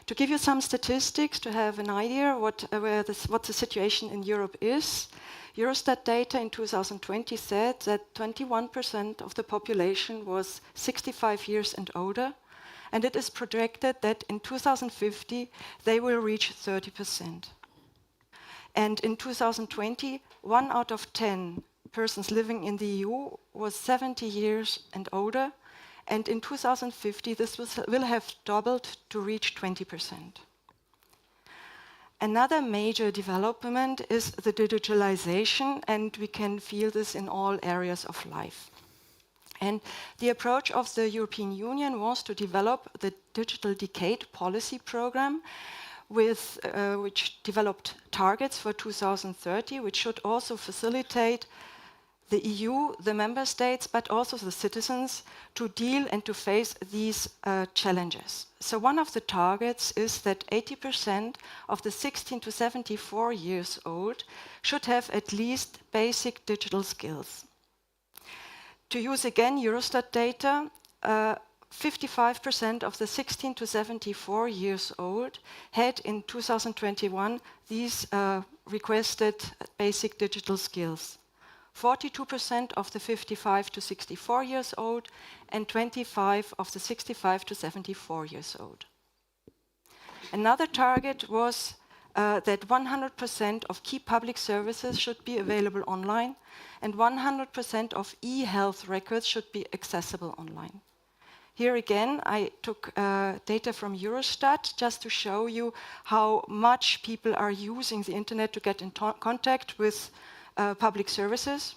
To give you some statistics, to have an idea what the situation in Europe is, Eurostat data in 2020 said that 21% of the population was 65 years and older, and it is projected that in 2050 they will reach 30%. And in 2020, 1 out of 10 persons living in the EU was 70 years and older, and in 2050 this will have doubled to reach 20%. Another major development is the digitalization, and we can feel this in all areas of life. And the approach of the European Union was to develop the Digital Decade Policy Program, which developed targets for 2030, which should also facilitate the EU, the member states, but also the citizens to deal and to face these challenges. So one of the targets is that 80% of the 16 to 74 years old should have at least basic digital skills. To use again Eurostat data, 55% of the 16 to 74 years old had in 2021 these requested basic digital skills. 42% of the 55 to 64 years old, and 25% of the 65 to 74 years old. Another target was that 100% of key public services should be available online, and 100% of e-health records should be accessible online. Here again, I took data from Eurostat just to show you how much people are using the internet to get in contact with public services.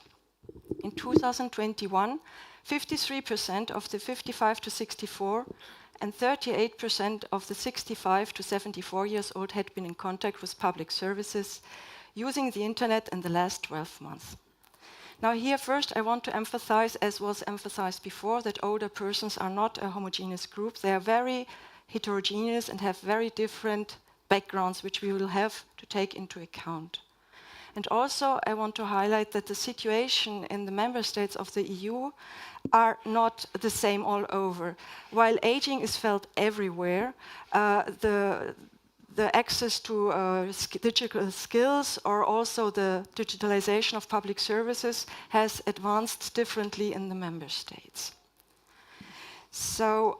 In 2021, 53% of the 55 to 64 and 38% of the 65 to 74 years old had been in contact with public services using the internet in the last 12 months. Now here first I want to emphasize, as was emphasized before, that older persons are not a homogeneous group. They are very heterogeneous and have very different backgrounds, which we will have to take into account. And also, I want to highlight that the situation in the member states of the EU are not the same all over. While aging is felt everywhere, the access to digital skills or also the digitalization of public services has advanced differently in the member states. So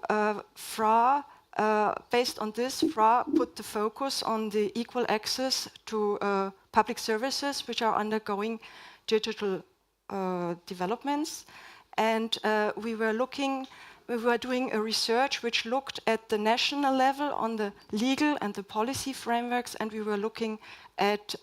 based on this, FRA put the focus on the equal access to public services which are undergoing digital developments. And we were doing a research which looked at the national level on the legal and the policy frameworks, and we were looking at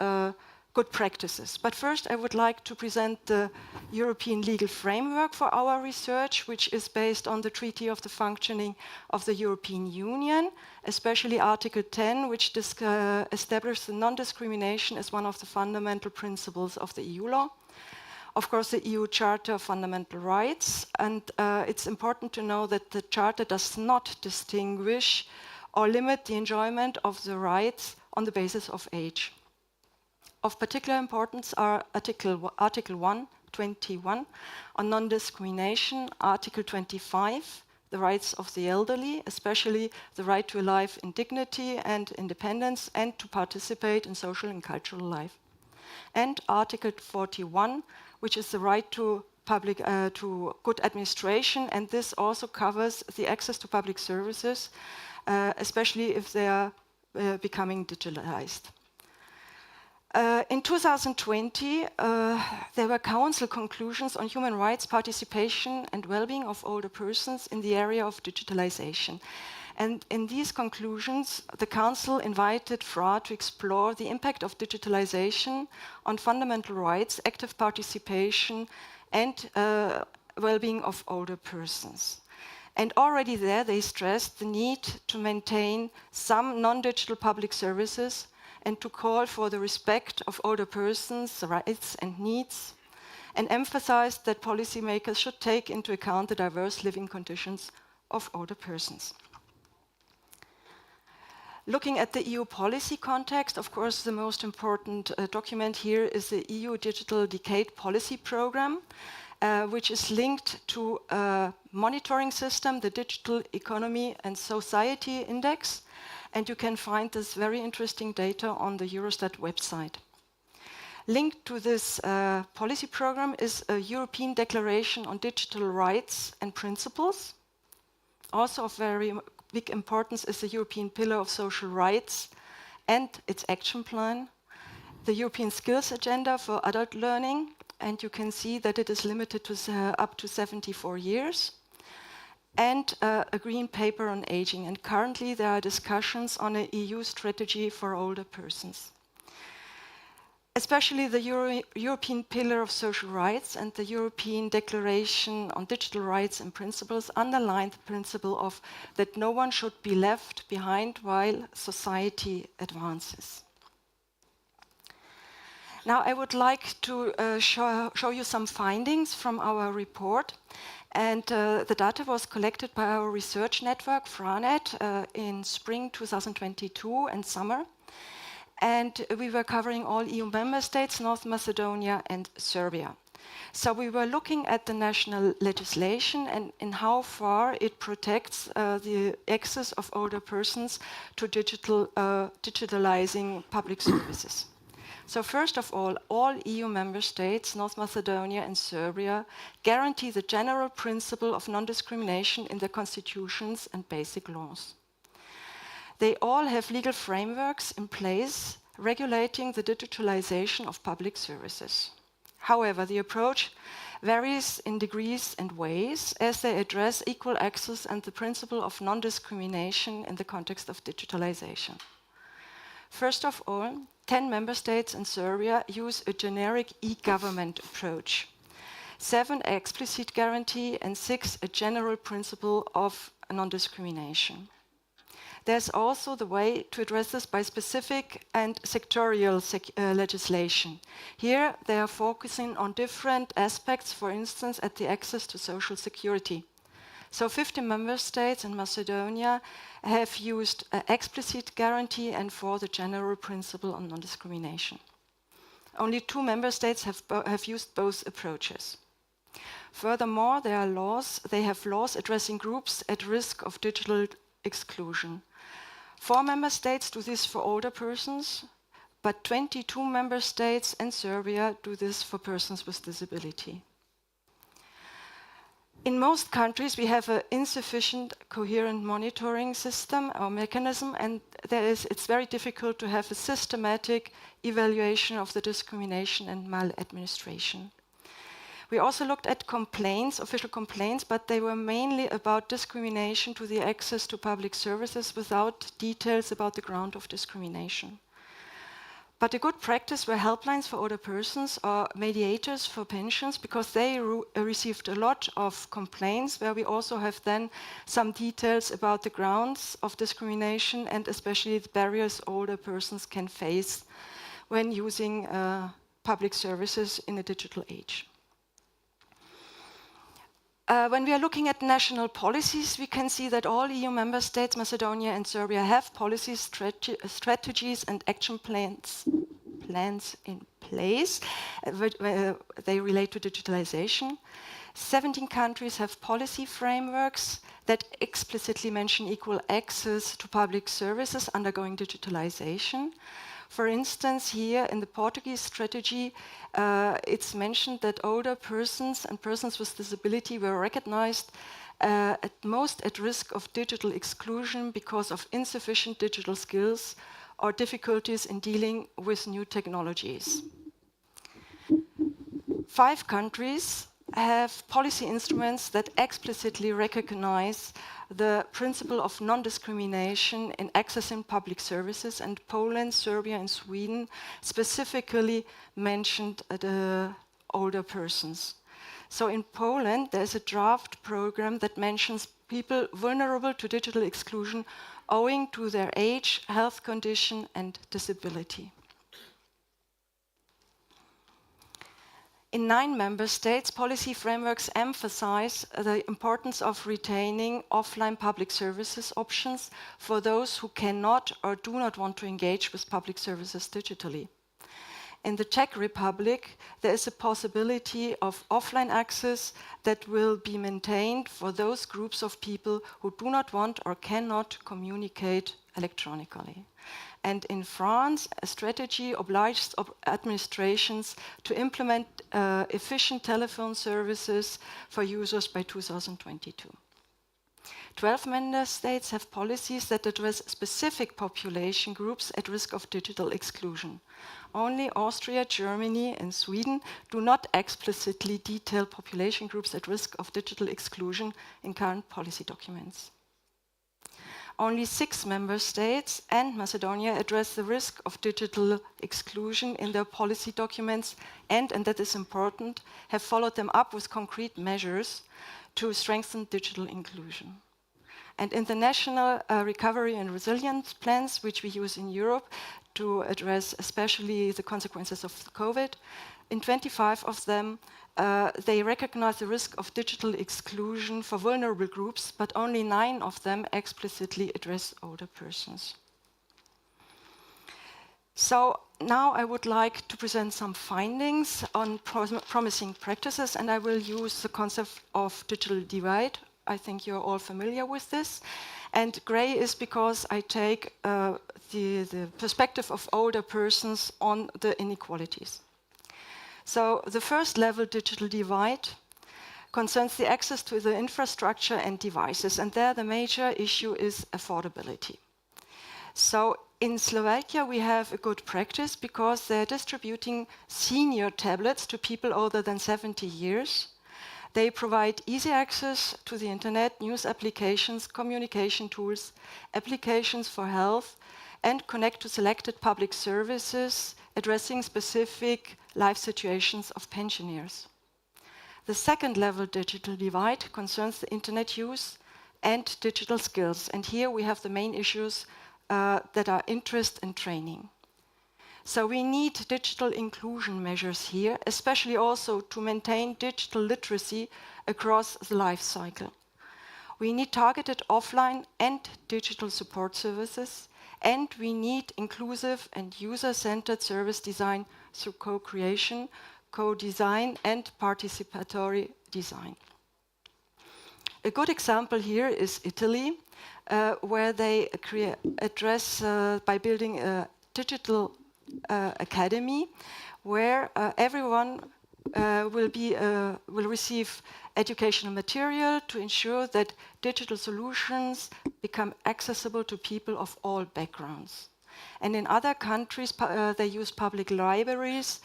good practices. But first I would like to present the European legal framework for our research, which is based on the Treaty of the Functioning of the European Union, especially Article 10, which establishes the non-discrimination as one of the fundamental principles of the EU law. Of course, the EU Charter of Fundamental Rights, and it's important to know that the Charter does not distinguish or limit the enjoyment of the rights on the basis of age. Of particular importance are Article 121 on non-discrimination, Article 25, the rights of the elderly, especially the right to a life in dignity and independence and to participate in social and cultural life. And Article 41, which is the right to to good administration, and this also covers the access to public services, especially if they are becoming digitalized. In 2020, there were Council conclusions on human rights, participation and well-being of older persons in the area of digitalization. And in these conclusions, the Council invited FRA to explore the impact of digitalization on fundamental rights, active participation and well-being of older persons. And already there, they stressed the need to maintain some non-digital public services and to call for the respect of older persons' rights and needs, and emphasized that policymakers should take into account the diverse living conditions of older persons. Looking at the EU policy context, of course, the most important document here is the EU Digital Decade Policy Programme, which is linked to a monitoring system, the Digital Economy and Society Index, and you can find this very interesting data on the Eurostat website. Linked to this policy program is a European Declaration on Digital Rights and Principles. Also of very big importance is the European Pillar of Social Rights and its action plan, the European Skills Agenda for Adult Learning, and you can see that it is limited to up to 74 years, and a green paper on aging. And currently there are discussions on an EU strategy for older persons. Especially the European Pillar of Social Rights and the European Declaration on Digital Rights and Principles underline the principle of that no one should be left behind while society advances. Now I would like to show you some findings from our report. And the data was collected by our research network, FRANET, in spring 2022 and summer. And we were covering all EU member states, North Macedonia and Serbia. So we were looking at the national legislation and in how far it protects the access of older persons to digitalizing public services. So first of all EU member states, North Macedonia and Serbia, guarantee the general principle of non-discrimination in their constitutions and basic laws. They all have legal frameworks in place regulating the digitalization of public services. However, the approach varies in degrees and ways as they address equal access and the principle of non-discrimination in the context of digitalization. First of all, 10 member states in Serbia use a generic e-government approach, 7 explicit guarantee, and 6 a general principle of non-discrimination. There's also the way to address this by specific and sectorial legislation. Here they are focusing on different aspects, for instance, at the access to social security. So 50 member states in Macedonia have used an explicit guarantee and for the general principle on non-discrimination. Only 2 member states have used both approaches. Furthermore, they have laws addressing groups at risk of digital exclusion. 4 member states do this for older persons, but 22 member states and Serbia do this for persons with disability. In most countries, we have an insufficient coherent monitoring system or mechanism, and it's very difficult to have a systematic evaluation of the discrimination and maladministration. We also looked at complaints, official complaints, but they were mainly about discrimination to the access to public services without details about the ground of discrimination. But a good practice were helplines for older persons or mediators for pensions, because they received a lot of complaints where we also have then some details about the grounds of discrimination and especially the barriers older persons can face when using public services in a digital age. When we are looking at national policies, we can see that all EU member states, Macedonia and Serbia, have policies, strategies and action plans in place. They relate to digitalization. 17 countries have policy frameworks that explicitly mention equal access to public services undergoing digitalization. For instance, here in the Portuguese strategy, it's mentioned that older persons and persons with disability were recognized at most at risk of digital exclusion because of insufficient digital skills or difficulties in dealing with new technologies. 5 countries have policy instruments that explicitly recognize the principle of non-discrimination in accessing public services, and Poland, Serbia, and Sweden specifically mentioned the older persons. So in Poland, there's a draft program that mentions people vulnerable to digital exclusion owing to their age, health condition, and disability. In 9 member states, policy frameworks emphasize the importance of retaining offline public services options for those who cannot or do not want to engage with public services digitally. In the Czech Republic, there is a possibility of offline access that will be maintained for those groups of people who do not want or cannot communicate electronically. And in France, a strategy obliges administrations to implement efficient telephone services for users by 2022. 12 member states have policies that address specific population groups at risk of digital exclusion. Only Austria, Germany, and Sweden do not explicitly detail population groups at risk of digital exclusion in current policy documents. Only 6 member states and Macedonia address the risk of digital exclusion in their policy documents and that is important, have followed them up with concrete measures to strengthen digital inclusion. And in the national recovery and resilience plans, which we use in Europe to address especially the consequences of COVID, in 25 of them, they recognize the risk of digital exclusion for vulnerable groups, but only 9 of them explicitly address older persons. So now I would like to present some findings on promising practices, and I will use the concept of digital divide. I think you're all familiar with this. And gray is because I take the perspective of older persons on the inequalities. So the first level digital divide concerns the access to the infrastructure and devices, and there the major issue is affordability. So in Slovakia we have a good practice because they're distributing senior tablets to people older than 70 years. They provide easy access to the internet, news applications, communication tools, applications for health, and connect to selected public services addressing specific life situations of pensioners. The second level digital divide concerns the internet use and digital skills, and here we have the main issues that are interest and training. So we need digital inclusion measures here, especially also to maintain digital literacy across the life cycle. We need targeted offline and digital support services, and we need inclusive and user-centered service design through co-creation, co-design, and participatory design. A good example here is Italy, where they address by building a digital academy where everyone will receive educational material to ensure that digital solutions become accessible to people of all backgrounds. And in other countries, they use public libraries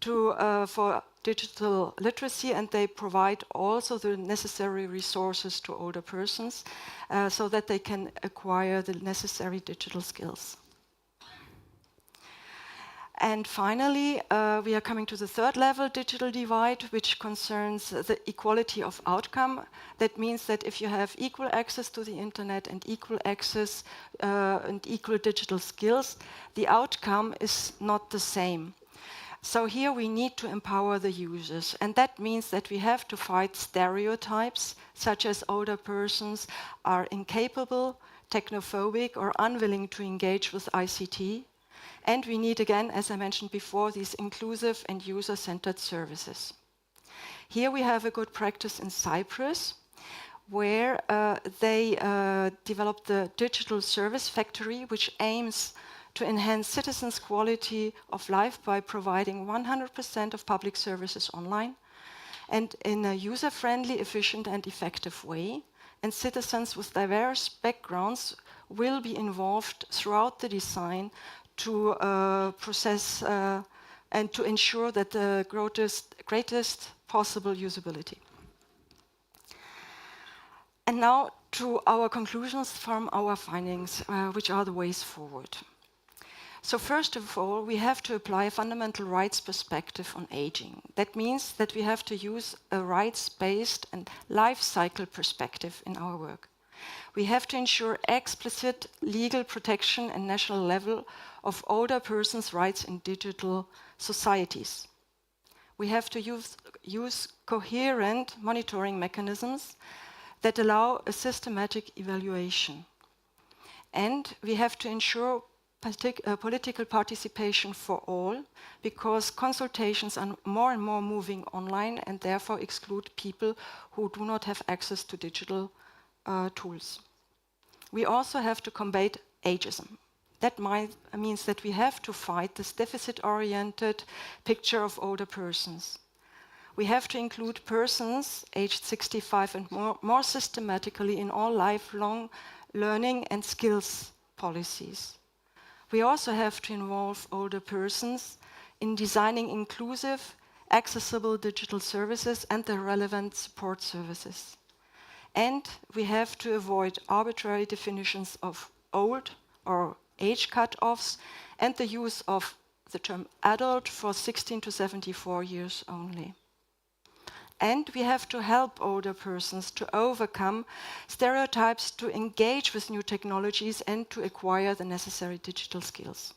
for digital literacy, and they provide also the necessary resources to older persons so that they can acquire the necessary digital skills. And finally, we are coming to the third level digital divide, which concerns the equality of outcome. That means that if you have equal access to the internet and equal access and equal digital skills, the outcome is not the same. So here we need to empower the users, and that means that we have to fight stereotypes, such as older persons are incapable, technophobic, or unwilling to engage with ICT. And we need, again, as I mentioned before, these inclusive and user-centered services. Here we have a good practice in Cyprus, where they developed the Digital Service Factory, which aims to enhance citizens' quality of life by providing 100% of public services online and in a user-friendly, efficient and effective way. And citizens with diverse backgrounds will be involved throughout the design to process and to ensure that the greatest possible usability. And now to our conclusions from our findings, which are the ways forward. So first of all, we have to apply a fundamental rights perspective on aging. That means that we have to use a rights-based and life cycle perspective in our work. We have to ensure explicit legal protection and national level of older persons' rights in digital societies. We have to use coherent monitoring mechanisms that allow a systematic evaluation. And we have to ensure political participation for all, because consultations are more and more moving online and therefore exclude people who do not have access to digital tools. We also have to combat ageism. That means that we have to fight this deficit-oriented picture of older persons. We have to include persons aged 65 and more systematically in all lifelong learning and skills policies. We also have to involve older persons in designing inclusive, accessible digital services and the relevant support services. And we have to avoid arbitrary definitions of old or age cut-offs and the use of the term adult for 16 to 74 years only. And we have to help older persons to overcome stereotypes, to engage with new technologies and to acquire the necessary digital skills.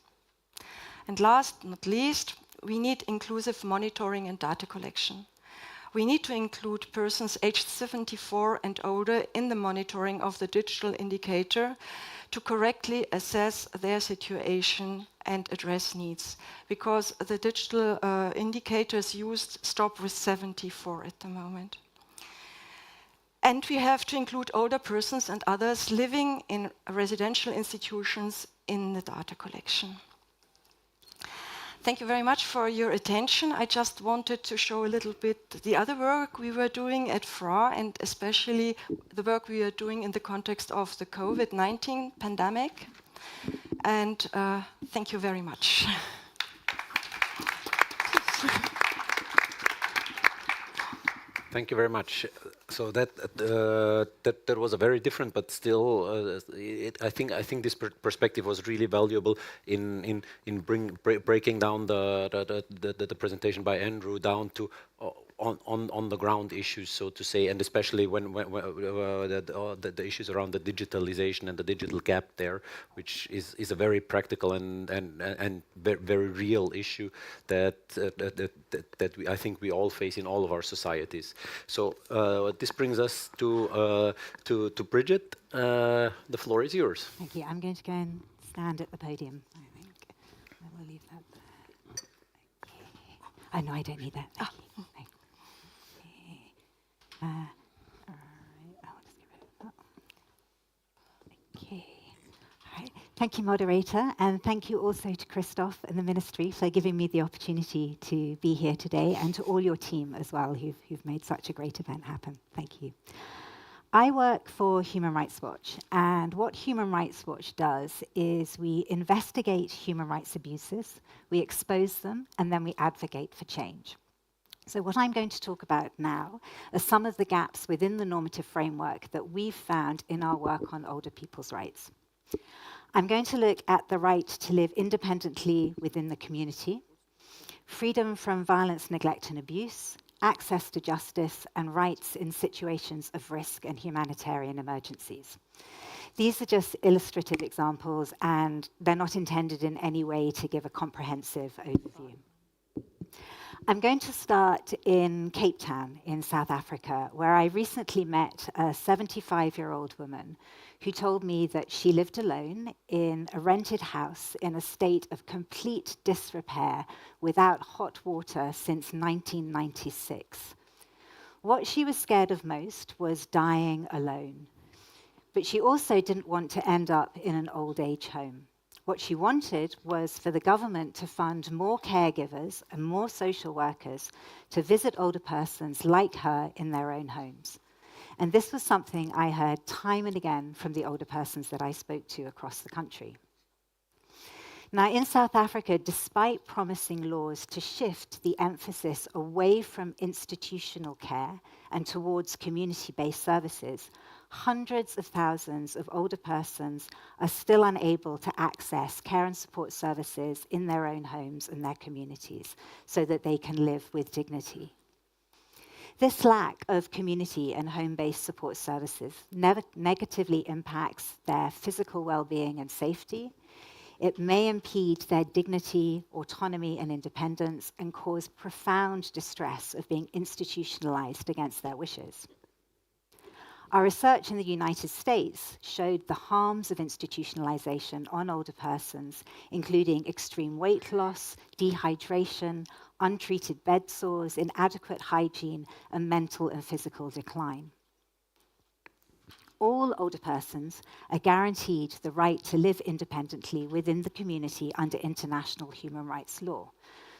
And last but not least, we need inclusive monitoring and data collection. We need to include persons aged 74 and older in the monitoring of the digital indicator to correctly assess their situation and address needs, because the digital indicators used stop with 74 at the moment. And we have to include older persons and others living in residential institutions in the data collection. Thank you very much for your attention. I just wanted to show a little bit the other work we were doing at FRA, and especially the work we are doing in the context of the COVID-19 pandemic. And thank you very much. Thank you very much. So that was a very different, but still, I think this perspective was really valuable in breaking down the presentation by Andrew down to on the ground issues, so to say, and especially when the issues around the digitalization and the digital gap there, which is a very practical and very real issue that I think we all face in all of our societies. So this brings us to Bridget. The floor is yours. Thank you. I'm going to go and stand at the podium, I think. I will leave that there. Okay. Oh, no, I don't need that. Thank you. Thank you. All right. I'll just get rid of that. Okay. All right. Thank you, moderator, and thank you also to Christoph and the Ministry for giving me the opportunity to be here today, and to all your team as well, who've made such a great event happen. Thank you. I work for Human Rights Watch, and what Human Rights Watch does is we investigate human rights abuses, we expose them, and then we advocate for change. So what I'm going to talk about now are some of the gaps within the normative framework that we've found in our work on older people's rights. I'm going to look at the right to live independently within the community, freedom from violence, neglect, and abuse, access to justice, and rights in situations of risk and humanitarian emergencies. These are just illustrative examples, and they're not intended in any way to give a comprehensive overview. I'm going to start in Cape Town in South Africa, where I recently met a 75-year-old woman who told me that she lived alone in a rented house in a state of complete disrepair without hot water since 1996. What she was scared of most was dying alone. But she also didn't want to end up in an old age home. What she wanted was for the government to fund more caregivers and more social workers to visit older persons like her in their own homes. And this was something I heard time and again from the older persons that I spoke to across the country. Now, in South Africa, despite promising laws to shift the emphasis away from institutional care and towards community-based services, hundreds of thousands of older persons are still unable to access care and support services in their own homes and their communities so that they can live with dignity. This lack of community and home-based support services negatively impacts their physical well-being and safety. It may impede their dignity, autonomy, and independence and cause profound distress of being institutionalized against their wishes. Our research in the United States showed the harms of institutionalization on older persons, including extreme weight loss, dehydration, untreated bed sores, inadequate hygiene, and mental and physical decline. All older persons are guaranteed the right to live independently within the community under international human rights law.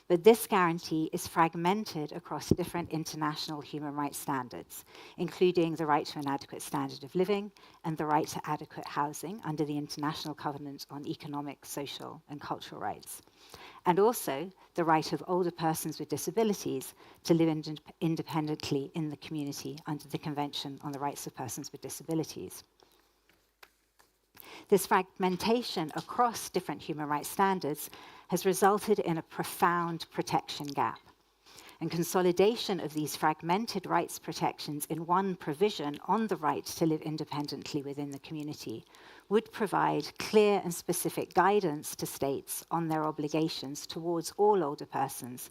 But this guarantee is fragmented across different international human rights standards, including the right to an adequate standard of living and the right to adequate housing under the International Covenant on Economic, Social, and Cultural Rights, and also the right of older persons with disabilities to live independently in the community under the Convention on the Rights of Persons with Disabilities. This fragmentation across different human rights standards has resulted in a profound protection gap. And consolidation of these fragmented rights protections in one provision on the right to live independently within the community would provide clear and specific guidance to states on their obligations towards all older persons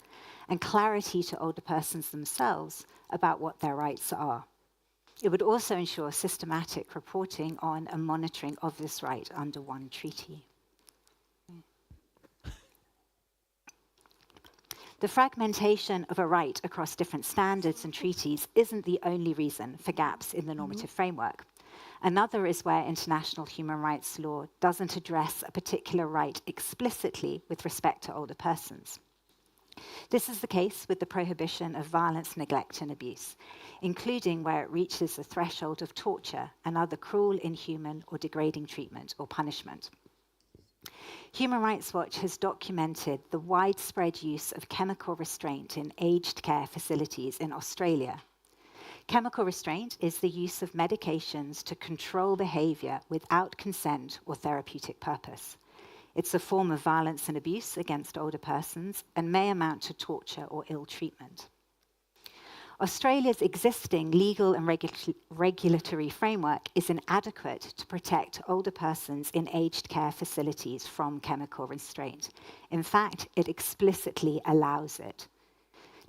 and clarity to older persons themselves about what their rights are. It would also ensure systematic reporting on and monitoring of this right under one treaty. The fragmentation of a right across different standards and treaties isn't the only reason for gaps in the normative framework. Another is where international human rights law doesn't address a particular right explicitly with respect to older persons. This is the case with the prohibition of violence, neglect, and abuse, including where it reaches the threshold of torture and other cruel, inhuman, or degrading treatment or punishment. Human Rights Watch has documented the widespread use of chemical restraint in aged care facilities in Australia. Chemical restraint is the use of medications to control behavior without consent or therapeutic purpose. It's a form of violence and abuse against older persons and may amount to torture or ill treatment. Australia's existing legal and regulatory framework is inadequate to protect older persons in aged care facilities from chemical restraint. In fact, it explicitly allows it.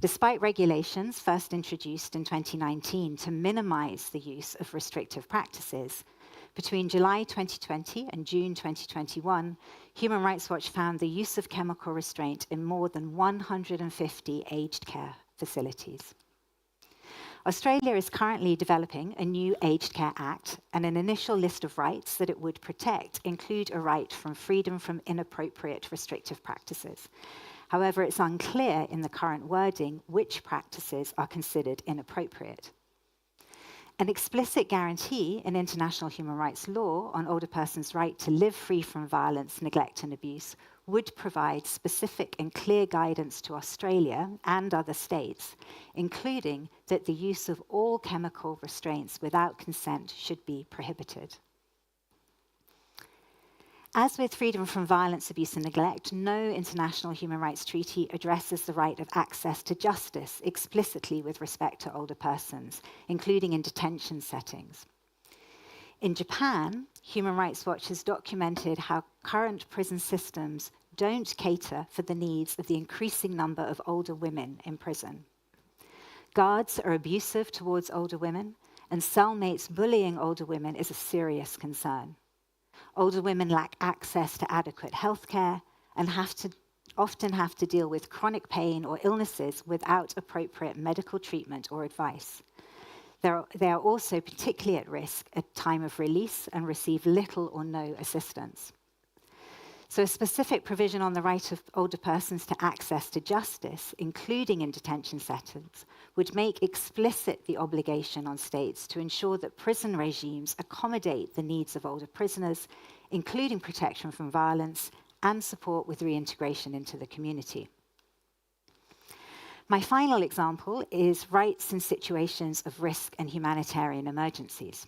Despite regulations first introduced in 2019 to minimize the use of restrictive practices, between July 2020 and June 2021, Human Rights Watch found the use of chemical restraint in more than 150 aged care facilities. Australia is currently developing a new Aged Care Act, and an initial list of rights that it would protect include a right from freedom from inappropriate restrictive practices. However, it's unclear in the current wording which practices are considered inappropriate. An explicit guarantee in international human rights law on older persons' right to live free from violence, neglect, and abuse would provide specific and clear guidance to Australia and other states, including that the use of all chemical restraints without consent should be prohibited. As with freedom from violence, abuse, and neglect, no international human rights treaty addresses the right of access to justice explicitly with respect to older persons, including in detention settings. In Japan, Human Rights Watch has documented how current prison systems don't cater for the needs of the increasing number of older women in prison. Guards are abusive towards older women, and cellmates bullying older women is a serious concern. Older women lack access to adequate healthcare and often have to deal with chronic pain or illnesses without appropriate medical treatment or advice. They are also particularly at risk at time of release and receive little or no assistance. So a specific provision on the right of older persons to access to justice, including in detention settings, would make explicit the obligation on states to ensure that prison regimes accommodate the needs of older prisoners, including protection from violence and support with reintegration into the community. My final example is rights in situations of risk and humanitarian emergencies.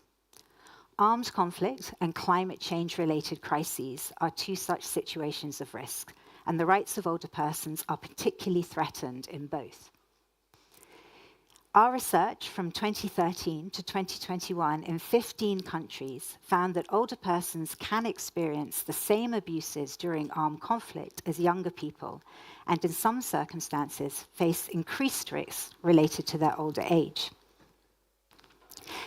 Armed conflict and climate change-related crises are two such situations of risk, and the rights of older persons are particularly threatened in both. Our research from 2013 to 2021 in 15 countries found that older persons can experience the same abuses during armed conflict as younger people, and in some circumstances face increased risks related to their older age.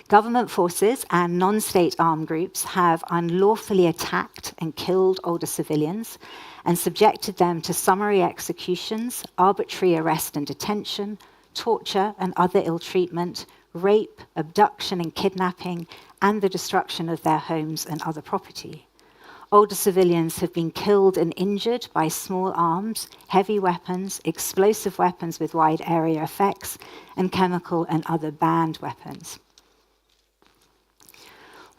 Government forces and non-state armed groups have unlawfully attacked and killed older civilians and subjected them to summary executions, arbitrary arrest and detention, torture and other ill treatment, rape, abduction and kidnapping, and the destruction of their homes and other property. Older civilians have been killed and injured by small arms, heavy weapons, explosive weapons with wide area effects, and chemical and other banned weapons.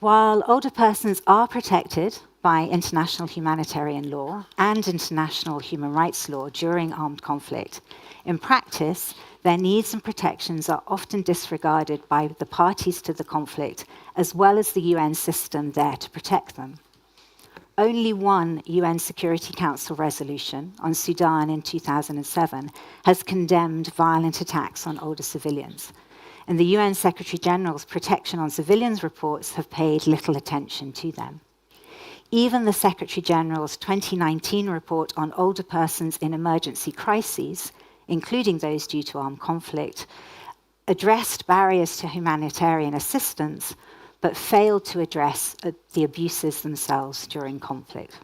While older persons are protected by international humanitarian law and international human rights law during armed conflict, in practice, their needs and protections are often disregarded by the parties to the conflict, as well as the UN system there to protect them. Only one UN Security Council resolution on Sudan in 2007 has condemned violent attacks on older civilians, and the UN Secretary General's Protection on Civilians reports have paid little attention to them. Even the Secretary General's 2019 report on older persons in emergency crises, including those due to armed conflict, addressed barriers to humanitarian assistance, but failed to address the abuses themselves during conflict.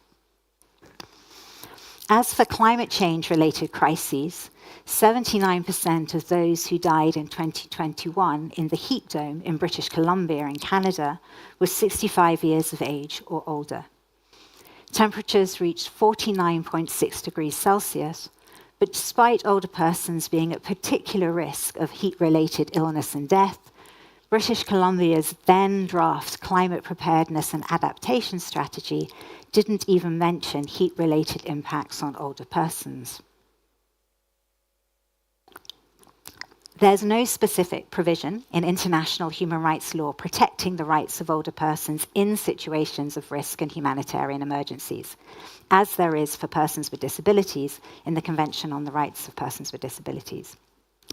As for climate change-related crises, 79% of those who died in 2021 in the heat dome in British Columbia in Canada were 65 years of age or older. Temperatures reached 49.6 degrees Celsius, but despite older persons being at particular risk of heat-related illness and death, British Columbia's then draft climate preparedness and adaptation strategy didn't even mention heat-related impacts on older persons. There's no specific provision in international human rights law protecting the rights of older persons in situations of risk and humanitarian emergencies, as there is for persons with disabilities in the Convention on the Rights of Persons with Disabilities.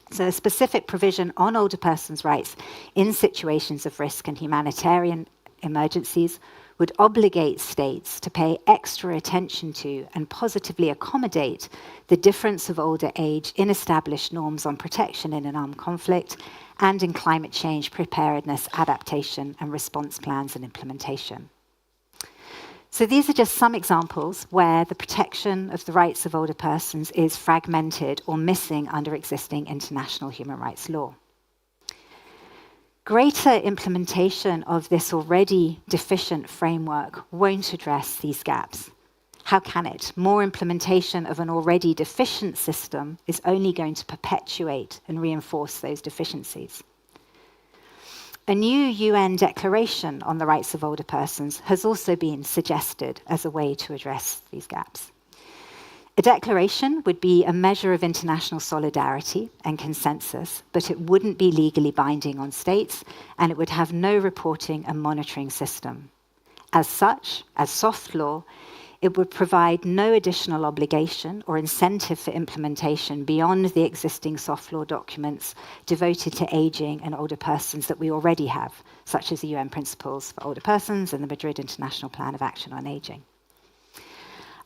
So a specific provision on older persons' rights in situations of risk and humanitarian emergencies would obligate states to pay extra attention to and positively accommodate the difference of older age in established norms on protection in an armed conflict and in climate change preparedness, adaptation, and response plans and implementation. So these are just some examples where the protection of the rights of older persons is fragmented or missing under existing international human rights law. Greater implementation of this already deficient framework won't address these gaps. How can it? More implementation of an already deficient system is only going to perpetuate and reinforce those deficiencies. A new UN declaration on the rights of older persons has also been suggested as a way to address these gaps. A declaration would be a measure of international solidarity and consensus, but it wouldn't be legally binding on states, and it would have no reporting and monitoring system. As such, as soft law, it would provide no additional obligation or incentive for implementation beyond the existing soft law documents devoted to aging and older persons that we already have, such as the UN Principles for Older Persons and the Madrid International Plan of Action on Aging.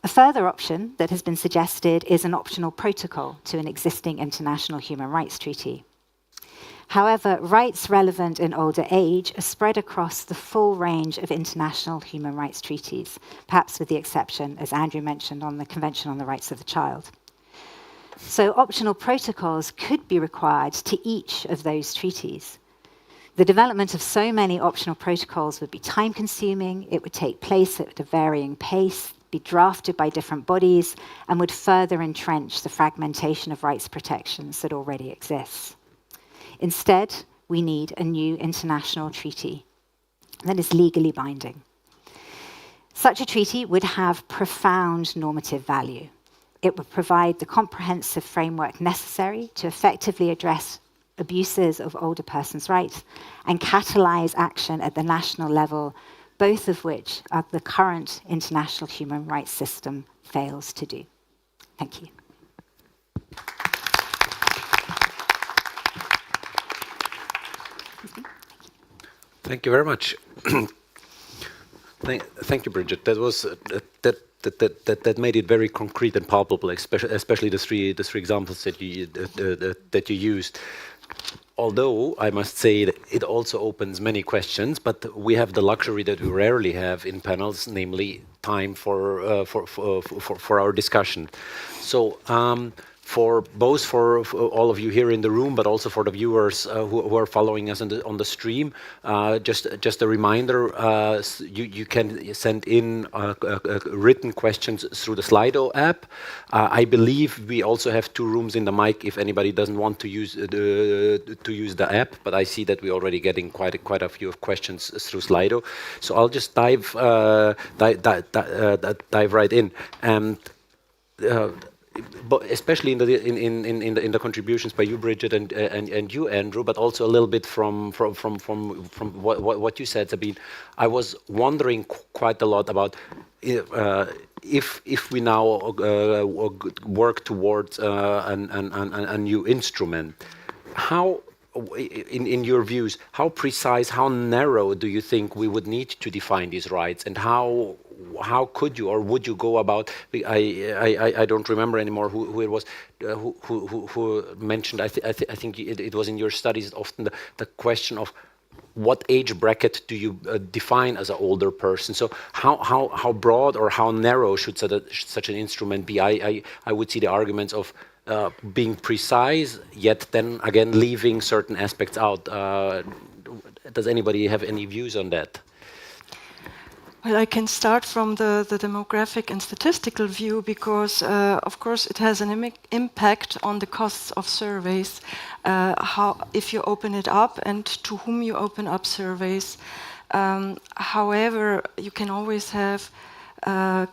A further option that has been suggested is an optional protocol to an existing international human rights treaty. However, rights relevant in older age are spread across the full range of international human rights treaties, perhaps with the exception, as Andrew mentioned, on the Convention on the Rights of the Child. So optional protocols could be required to each of those treaties. The development of so many optional protocols would be time-consuming, it would take place at a varying pace, be drafted by different bodies, and would further entrench the fragmentation of rights protections that already exists. Instead, we need a new international treaty that is legally binding. Such a treaty would have profound normative value. It would provide the comprehensive framework necessary to effectively address abuses of older persons' rights and catalyse action at the national level, both of which the current international human rights system fails to do. Thank you. Thank you very much. Thank you, Bridget. That was that made it very concrete and palpable, especially the three examples that you used. Although I must say that it also opens many questions, but we have the luxury that we rarely have in panels, namely time for our discussion. So. For all of you here in the room, but also for the viewers who are following us on the stream, just a reminder: you can send in written questions through the Slido app. I believe we also have 2 rooms in the mic if anybody doesn't want to use the app. But I see that we're already getting quite a few questions through Slido. So I'll just dive right in and. But especially in the contributions by you, Bridget, and you, Andrew, but also a little bit from what you said, Sabine. I was wondering quite a lot about if we now work towards a new instrument. How, in your views, how precise, how narrow do you think we would need to define these rights, and how could you or would you go about? I don't remember anymore who it was who mentioned. I think it was in your studies often the question of what age bracket do you define as an older person? So how broad or how narrow should such an instrument be? I would see the arguments of being precise, yet then again leaving certain aspects out. Does anybody have any views on that? Well, I can start from the demographic and statistical view because, of course, it has an impact on the costs of surveys, if you open it up and to whom you open up surveys. However, you can always have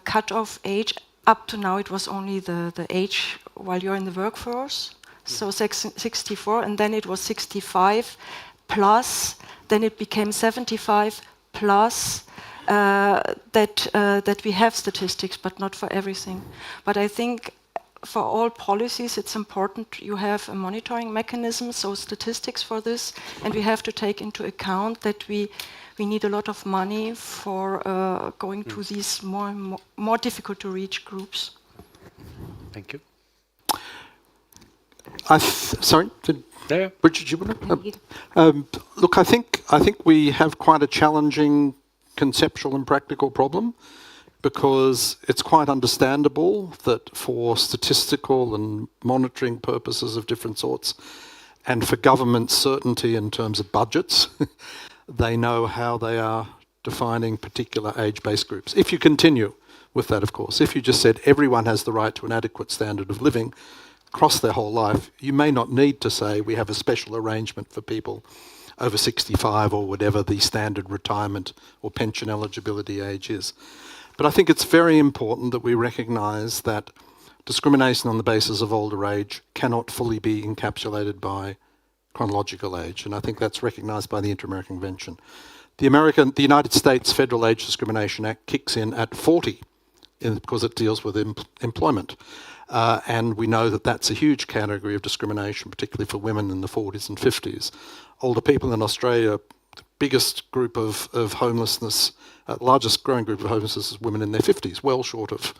cut-off age. Up to now, it was only the age while you're in the workforce, so 64, and then it was 65 plus, then it became 75 plus. That we have statistics, but not for everything. But I think for all policies, it's important you have a monitoring mechanism, so statistics for this, and we have to take into account that we need a lot of money for going to these more difficult to reach groups. Thank you. Sorry, Bridget, you want to? Look, I think we have quite a challenging conceptual and practical problem, because it's quite understandable that for statistical and monitoring purposes of different sorts, and for government certainty in terms of budgets, they know how they are defining particular age-based groups. If you continue with that, of course, if you just said everyone has the right to an adequate standard of living across their whole life, you may not need to say we have a special arrangement for people over 65 or whatever the standard retirement or pension eligibility age is. But I think it's very important that we recognise that discrimination on the basis of older age cannot fully be encapsulated by chronological age, and I think that's recognised by the Inter-American Convention. The United States Federal Age Discrimination Act kicks in at 40 because it deals with employment. And we know that that's a huge category of discrimination, particularly for women in the 40s and 50s. Older people in Australia, the biggest group of homelessness, largest growing group of homelessness is women in their 50s, well short of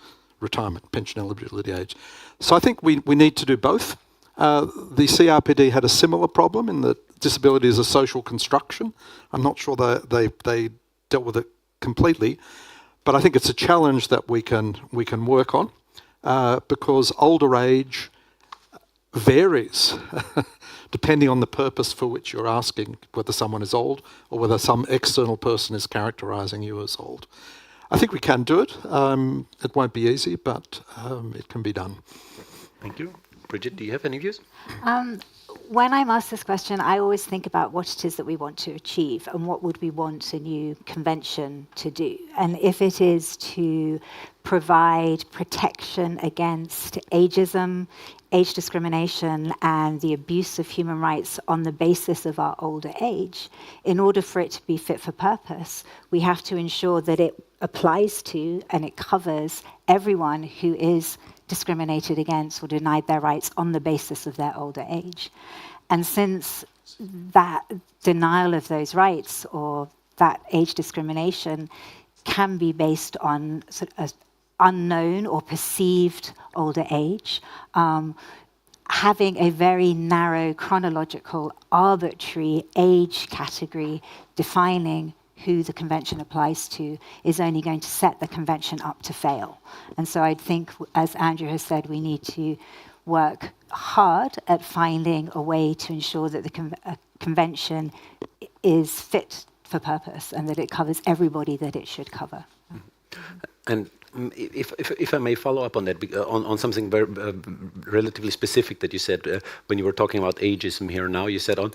retirement, pension eligibility age. So I think we need to do both. The CRPD had a similar problem in that disability is a social construction. I'm not sure they dealt with it completely, but I think it's a challenge that we can work on because older age varies depending on the purpose for which you're asking, whether someone is old or whether some external person is characterising you as old. I think we can do it. It won't be easy, but it can be done. Thank you. Bridget, do you have any views? When I'm asked this question, I always think about what it is that we want to achieve and what would we want a new convention to do. And if it is to provide protection against ageism, age discrimination, and the abuse of human rights on the basis of our older age, in order for it to be fit for purpose, we have to ensure that it applies to and it covers everyone who is discriminated against or denied their rights on the basis of their older age. And since that denial of those rights or that age discrimination can be based on sort of unknown or perceived older age, having a very narrow chronological arbitrary age category defining who the convention applies to is only going to set the convention up to fail. And so I think, as Andrew has said, we need to work hard at finding a way to ensure that the convention is fit for purpose and that it covers everybody that it should cover. And if I may follow up on that, on something very relatively specific that you said when you were talking about ageism here now, you said on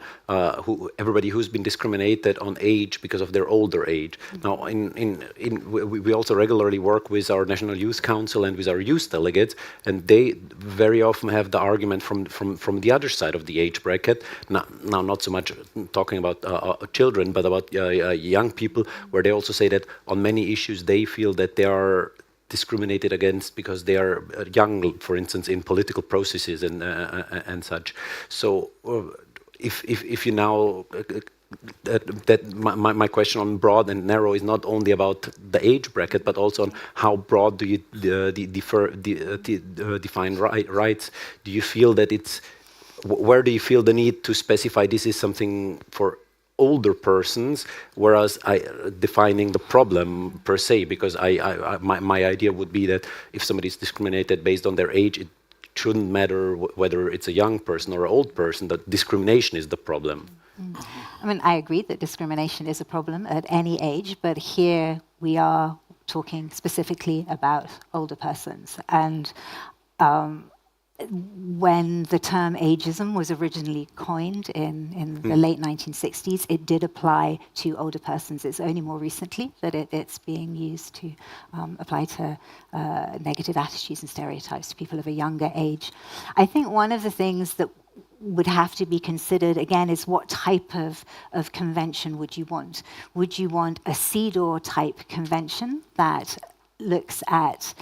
everybody who's been discriminated on age because of their older age. Now, we also regularly work with our National Youth Council and with our youth delegates, and they very often have the argument from the other side of the age bracket. Now not so much talking about children, but about young people, where they also say that on many issues they feel that they are discriminated against because they are young, for instance, in political processes and such. So, if you now my question on broad and narrow is not only about the age bracket, but also on how broad do you define rights? Do you feel that it's where do you feel the need to specify this is something for older persons, whereas defining the problem per se, because my idea would be that if somebody is discriminated based on their age, it shouldn't matter whether it's a young person or an old person, that discrimination is the problem. I mean, I agree that discrimination is a problem at any age, but here we are talking specifically about older persons. And when the term ageism was originally coined in the late 1960s, it did apply to older persons. It's only more recently that it's being used to apply to negative attitudes and stereotypes to people of a younger age. I think one of the things that would have to be considered again is what type of convention would you want? Would you want a CEDAW type convention that looks at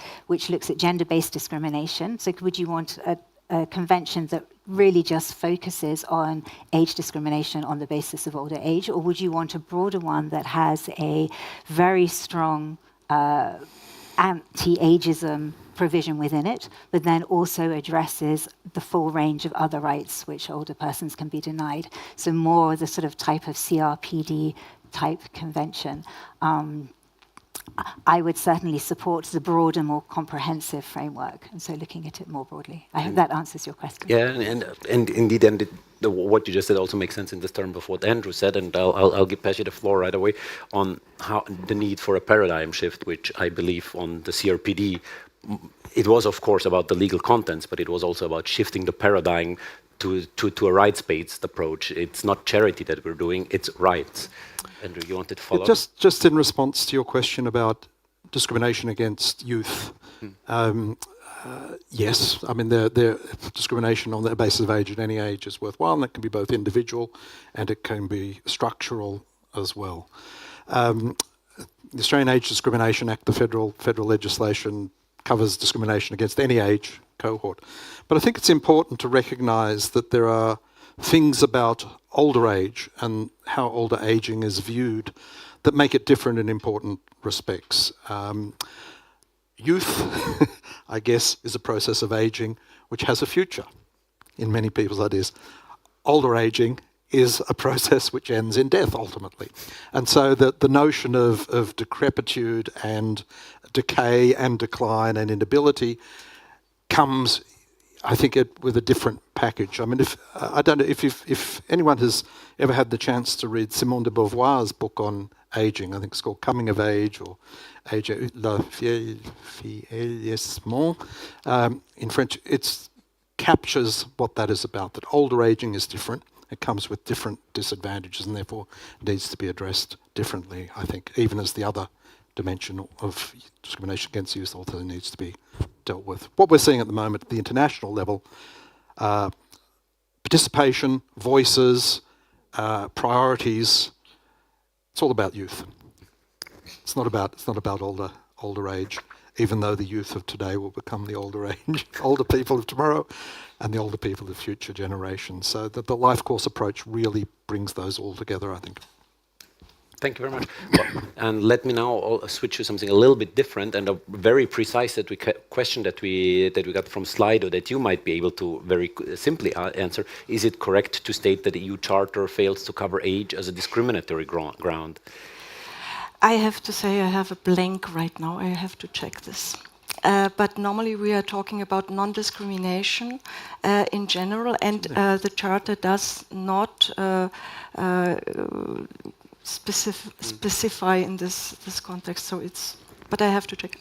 gender-based discrimination? So would you want a convention that really just focuses on age discrimination on the basis of older age, or would you want a broader one that has a very strong anti-ageism provision within it, but then also addresses the full range of other rights which older persons can be denied? So more the sort of type of CRPD type convention. I would certainly support the broader, more comprehensive framework, and so looking at it more broadly. I hope that answers your question. Yeah, and indeed, what you just said also makes sense in the terms of what Andrew said, and I'll pass you the floor right away on how the need for a paradigm shift, which I believe on the CRPD, it was of course about the legal contents, but it was also about shifting the paradigm to a rights-based approach. It's not charity that we're doing, it's rights. Andrew, you wanted to follow up? Just in response to your question about discrimination against youth. Yes, I mean, the discrimination on the basis of age at any age is worthwhile, and it can be both individual and it can be structural as well. The Australian Age Discrimination Act, the federal legislation, covers discrimination against any age cohort. But I think it's important to recognise that there are things about older age and how older aging is viewed that make it different in important respects. youth, I guess, is a process of aging which has a future in many people's ideas. Older aging is a process which ends in death, ultimately. And so the notion of decrepitude and decay and decline and inability comes, I think, with a different package. I mean, I don't know if anyone has ever had the chance to read Simone de Beauvoir's book on aging. I think it's called Coming of Age, or Age le vieillissement. In French, it captures what that is about, that older aging is different. It comes with different disadvantages and therefore needs to be addressed differently, I think, even as the other dimension of discrimination against youth also needs to be dealt with. What we're seeing at the moment at the international level, participation, voices, priorities, it's all about youth. It's not about older age, even though the youth of today will become the older people of tomorrow and the older people of future generations. So that the life course approach really brings those all together, I think. Thank you very much. And let me now switch to something a little bit different and a very precise question that we got from Slido that you might be able to very simply answer. Is it correct to state that the EU Charter fails to cover age as a discriminatory ground? I have to say I have a blank right now. I have to check this. But normally we are talking about non-discrimination in general, and the Charter does not specify in this context. So it's. But I have to check.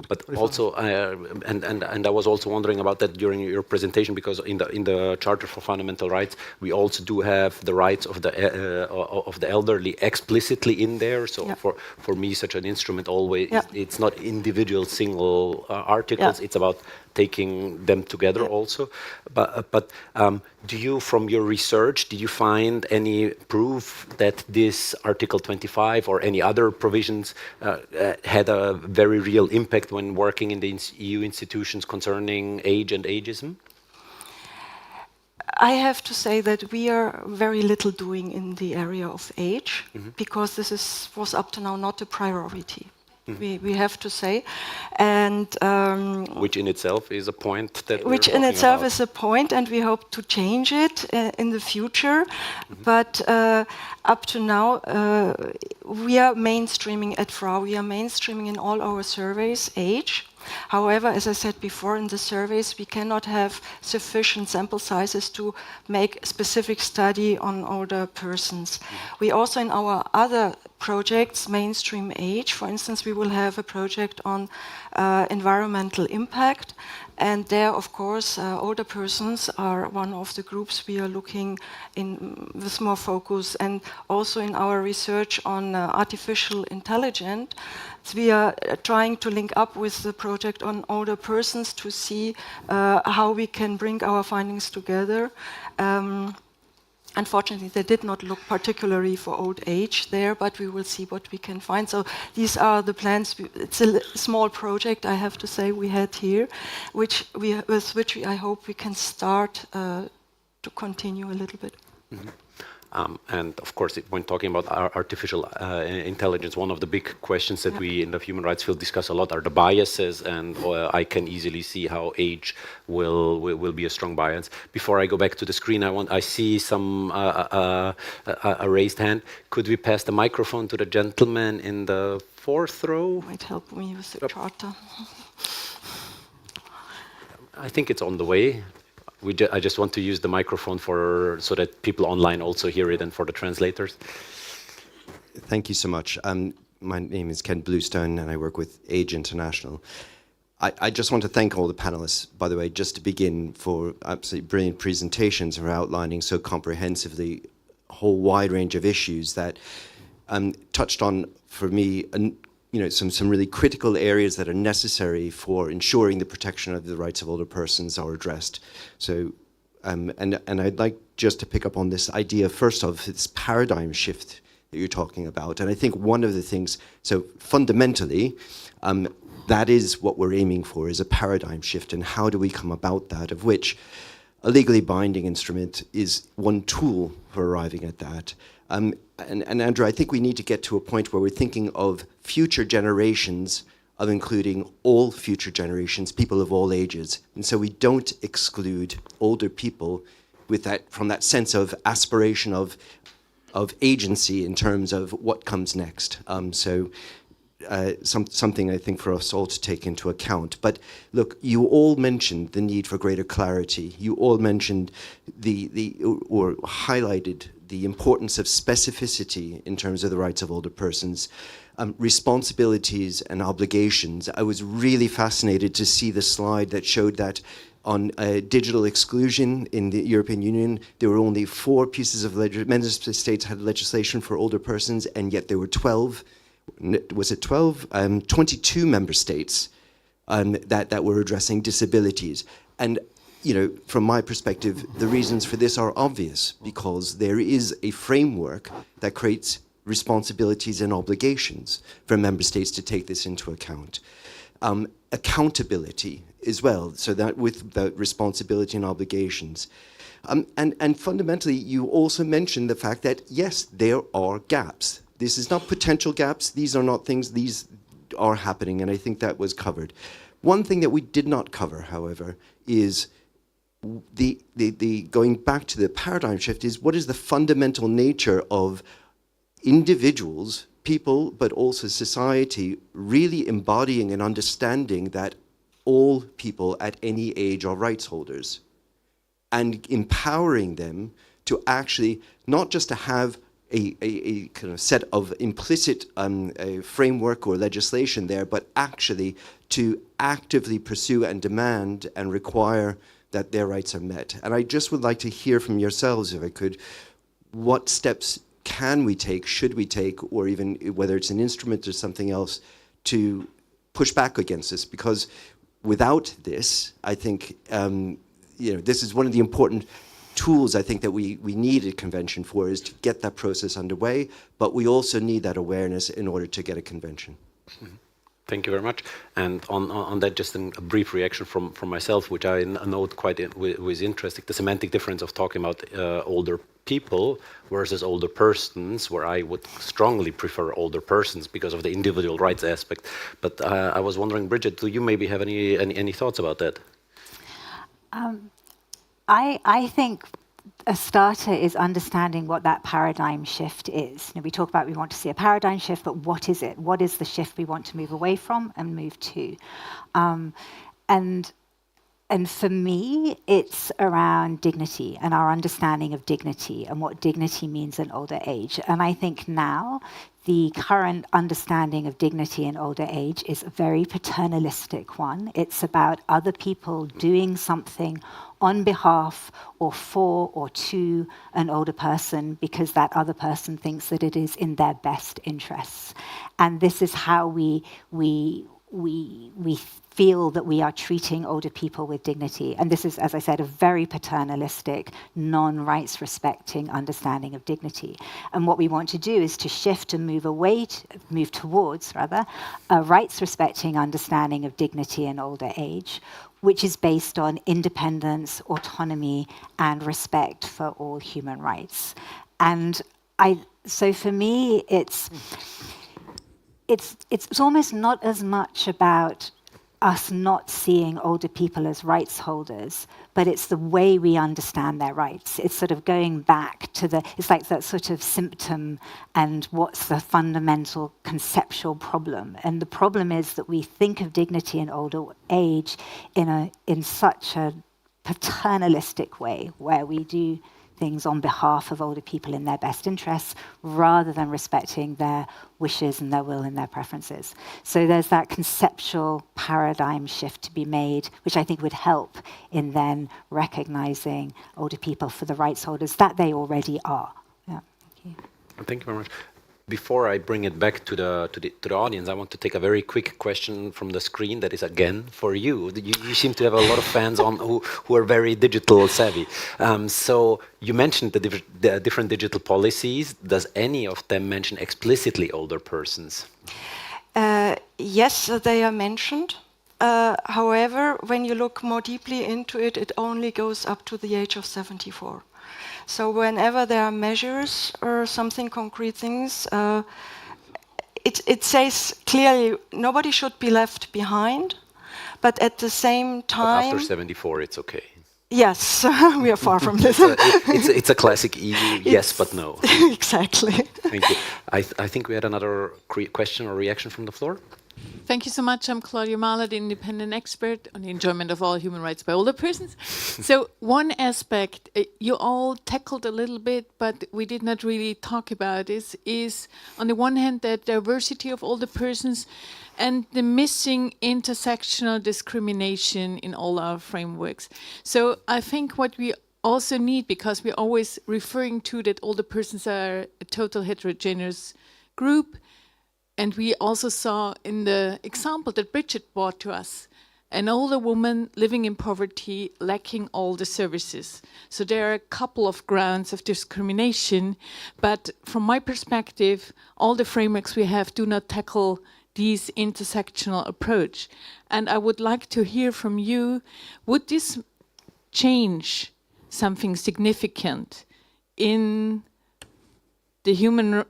But also, and I was also wondering about that during your presentation, because in the Charter for Fundamental Rights, we also do have the rights of the elderly explicitly in there. So for me, such an instrument always it's not individual single articles. It's about taking them together also. But do you, from your research, did you find any proof that this Article 25 or any other provisions had a very real impact when working in the EU institutions concerning age and ageism? I have to say that we are very little doing in the area of age, because this was up to now not a priority. We have to say, and which in itself is a point that which in itself is a point, and we hope to change it in the future. But up to now, we are mainstreaming at FRA. We are mainstreaming in all our surveys age. However, as I said before, in the surveys we cannot have sufficient sample sizes to make a specific study on older persons. We also, in our other projects, mainstream age. For instance, we will have a project on environmental impact, and there, of course, older persons are one of the groups we are looking in with more focus, and also in our research on artificial intelligence. We are trying to link up with the project on older persons to see how we can bring our findings together. Unfortunately, they did not look particularly for old age there, but we will see what we can find. So these are the plans. It's a small project, I have to say, we had here, with which I hope we can start to continue a little bit. And of course, when talking about artificial intelligence, one of the big questions that we in the human rights field discuss a lot are the biases, and I can easily see how age will be a strong bias. Before I go back to the screen, I see some a raised hand. Could we pass the microphone to the gentleman in the fourth row? Might help me with the charter. I think it's on the way. I just want to use the microphone so that people online also hear it, and for the translators. Thank you so much. My name is Ken Bluestone, and I work with Age International. I just want to thank all the panelists, by the way, just to begin, for absolutely brilliant presentations for outlining so comprehensively a whole wide range of issues that touched on, for me, some really critical areas that are necessary for ensuring the protection of the rights of older persons are addressed. So, and I'd like just to pick up on this idea first of this paradigm shift that you're talking about. And I think one of the things, so fundamentally, that is what we're aiming for, is a paradigm shift. And how do we come about that, of which a legally binding instrument is one tool for arriving at that. And Andrew, I think we need to get to a point where we're thinking of future generations of including all future generations, people of all ages. And so we don't exclude older people with that, from that sense of aspiration of agency in terms of what comes next. Something I think for us all to take into account. But look, you all mentioned the need for greater clarity. You all mentioned or highlighted the importance of specificity in terms of the rights of older persons. Responsibilities and obligations. I was really fascinated to see the slide that showed that on digital exclusion in the European Union, there were only 4 pieces of member states had legislation for older persons, and yet there were 12. Was it 12? 22 member states that were addressing disabilities. And from my perspective, the reasons for this are obvious, because there is a framework that creates responsibilities and obligations for member states to take this into account. Accountability as well, so that with the responsibility and obligations. And fundamentally, you also mentioned the fact that, yes, there are gaps. This is not potential gaps. These are not things, these are happening, and I think that was covered. One thing that we did not cover, however, is the going back to the paradigm shift, is what is the fundamental nature of individuals, people, but also society, really embodying and understanding that all people at any age are rights holders, and empowering them to actually not just to have a kind of set of implicit framework or legislation there, but actually to actively pursue and demand and require that their rights are met. And I just would like to hear from yourselves, if I could, what steps can we take, should we take, or even whether it's an instrument or something else, to push back against this? Because without this, I think, this is one of the important tools I think that we need a convention for, is to get that process underway, but we also need that awareness in order to get a convention. Mm-hmm. Thank you very much. And on that, just a brief reaction from myself, which I note with interesting, the semantic difference of talking about older people versus older persons, where I would strongly prefer older persons because of the individual rights aspect. But I was wondering, Bridget, do you maybe have any thoughts about that? I think a starter is understanding what that paradigm shift is. We talk about we want to see a paradigm shift, but what is it? What is the shift we want to move away from and move to? And for me, it's around dignity and our understanding of dignity and what dignity means in older age. And I think now the current understanding of dignity in older age is a very paternalistic one. It's about other people doing something on behalf or for or to an older person because that other person thinks that it is in their best interests. And this is how we feel that we are treating older people with dignity. And this is, as I said, a very paternalistic, non-rights respecting understanding of dignity. And what we want to do is to shift and move towards a rights respecting understanding of dignity in older age, which is based on independence, autonomy, and respect for all human rights. And so for me, it's almost not as much about us not seeing older people as rights holders, but it's the way we understand their rights. It's sort of going back to it's like that sort of symptom and what's the fundamental conceptual problem. And the problem is that we think of dignity in older age in such a paternalistic way, where we do things on behalf of older people in their best interests, rather than respecting their wishes and their will and their preferences. So there's that conceptual paradigm shift to be made, which I think would help in then recognizing older people for the rights holders that they already are. Yeah, thank you. Thank you very much. Before I bring it back to the audience, I want to take a very quick question from the screen that is again for you. You seem to have a lot of fans who are very digital savvy. So you mentioned the different digital policies. Does any of them mention explicitly older persons? Yes, they are mentioned. However, when you look more deeply into it, it only goes up to the age of 74. So whenever there are measures or something concrete things, it says clearly nobody should be left behind, but at the same time... But after 74, it's okay. Yes, we are far from this. It's a classic EU yes, but no. Exactly. Thank you. I think we had another question or reaction from the floor. Thank you so much. I'm Claudia Mahler, the independent expert on the enjoyment of all human rights by older persons. So one aspect you all tackled a little bit, but we did not really talk about is on the one hand, the diversity of older persons and the missing intersectional discrimination in all our frameworks. So I think what we also need, because we're always referring to that older persons are a total heterogeneous group, and we also saw in the example that Bridget brought to us, an older woman living in poverty, lacking all the services. So there are a couple of grounds of discrimination, but from my perspective, all the frameworks we have do not tackle these intersectional approach. And I would like to hear from you, would this change something significant in the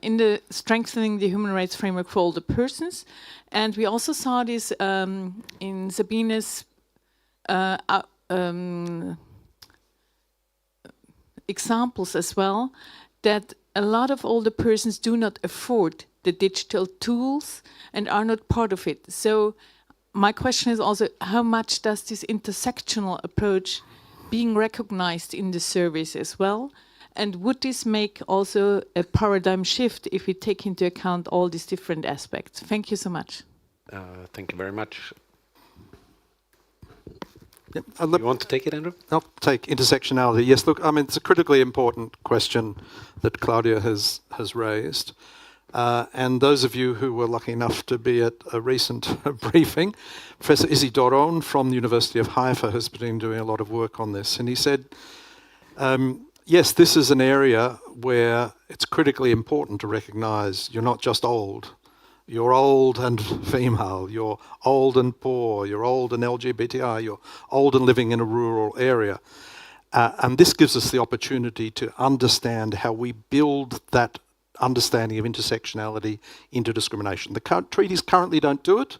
in the strengthening the human rights framework for older persons? And we also saw this in Sabine's examples as well, that a lot of older persons do not afford the digital tools and are not part of it. So my question is also, how much does this intersectional approach being recognized in the service as well? And would this make also a paradigm shift if we take into account all these different aspects? Thank you so much. Thank you very much. Yep. You want to take it, Andrew? I'll take intersectionality. Yes, look, I mean, it's a critically important question that Claudia has raised. And those of you who were lucky enough to be at a recent briefing, Professor Izzy Doron from the University of Haifa has been doing a lot of work on this. And he said, yes, this is an area where it's critically important to recognize you're not just old. You're old and female, you're old and poor, you're old and LGBTI, you're old and living in a rural area. And this gives us the opportunity to understand how we build that understanding of intersectionality into discrimination. The treaties currently don't do it.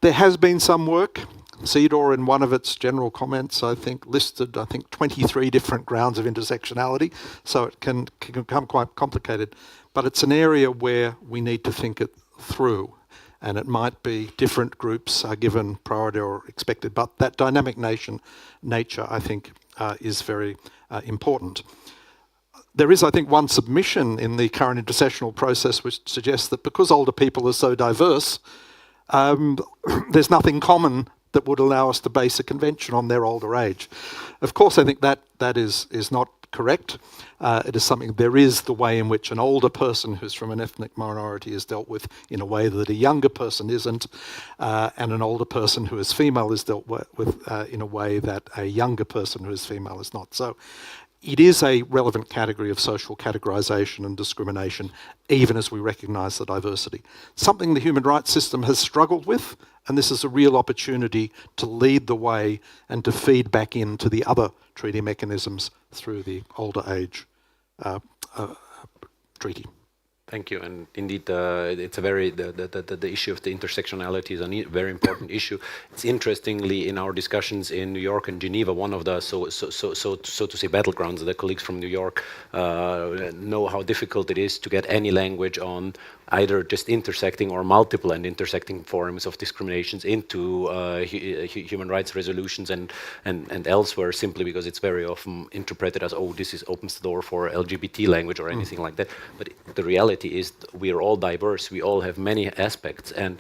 There has been some work. CEDAW, in one of its general comments, I think, listed 23 different grounds of intersectionality, so it can become quite complicated. But it's an area where we need to think it through, and it might be different groups are given priority or expected, but that dynamic nature, I think, is very important. There is, I think, one submission in the current intersectional process which suggests that because older people are so diverse, there's nothing common that would allow us to base a convention on their older age. Of course, I think that is not correct. It is something, there is the way in which an older person who's from an ethnic minority is dealt with in a way that a younger person isn't, and an older person who is female is dealt with in a way that a younger person who is female is not. So it is a relevant category of social categorization and discrimination, even as we recognize the diversity. Something the human rights system has struggled with, and this is a real opportunity to lead the way and to feed back into the other treaty mechanisms through the older age treaty. Thank you, and indeed, it's a very the issue of the intersectionality is a very important issue. It's interestingly in our discussions in New York and Geneva, one of the so to say battlegrounds. The colleagues from New York know how difficult it is to get any language on either just intersecting or multiple and intersecting forms of discriminations into human rights resolutions and elsewhere, simply because it's very often interpreted as, oh, this opens the door for LGBT language or anything like that. But the reality is we are all diverse, we all have many aspects, and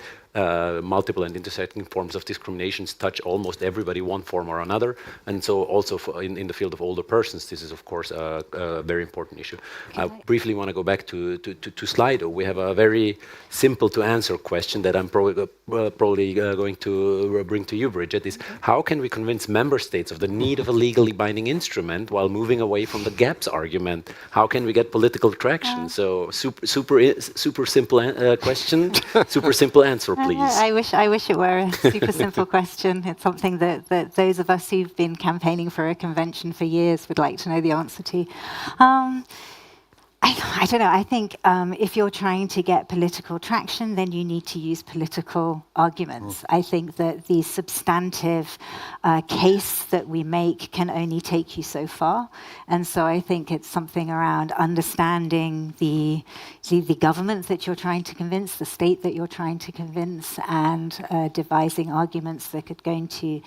multiple and intersecting forms of discriminations touch almost everybody one form or another. And so also in the field of older persons, this is of course a very important issue. I briefly want to go back to Slido. We have a very simple to answer question that I'm probably going to bring to you, Bridget, is how can we convince member states of the need of a legally binding instrument while moving away from the gaps argument? How can we get political traction? So super simple question, super simple answer, please. I wish it were a super simple question. It's something that those of us who've been campaigning for a convention for years would like to know the answer to. I don't know. I think if you're trying to get political traction, then you need to use political arguments. I think that the substantive case that we make can only take you so far. And so I think it's something around understanding the government that you're trying to convince, the state that you're trying to convince, and devising arguments that are going to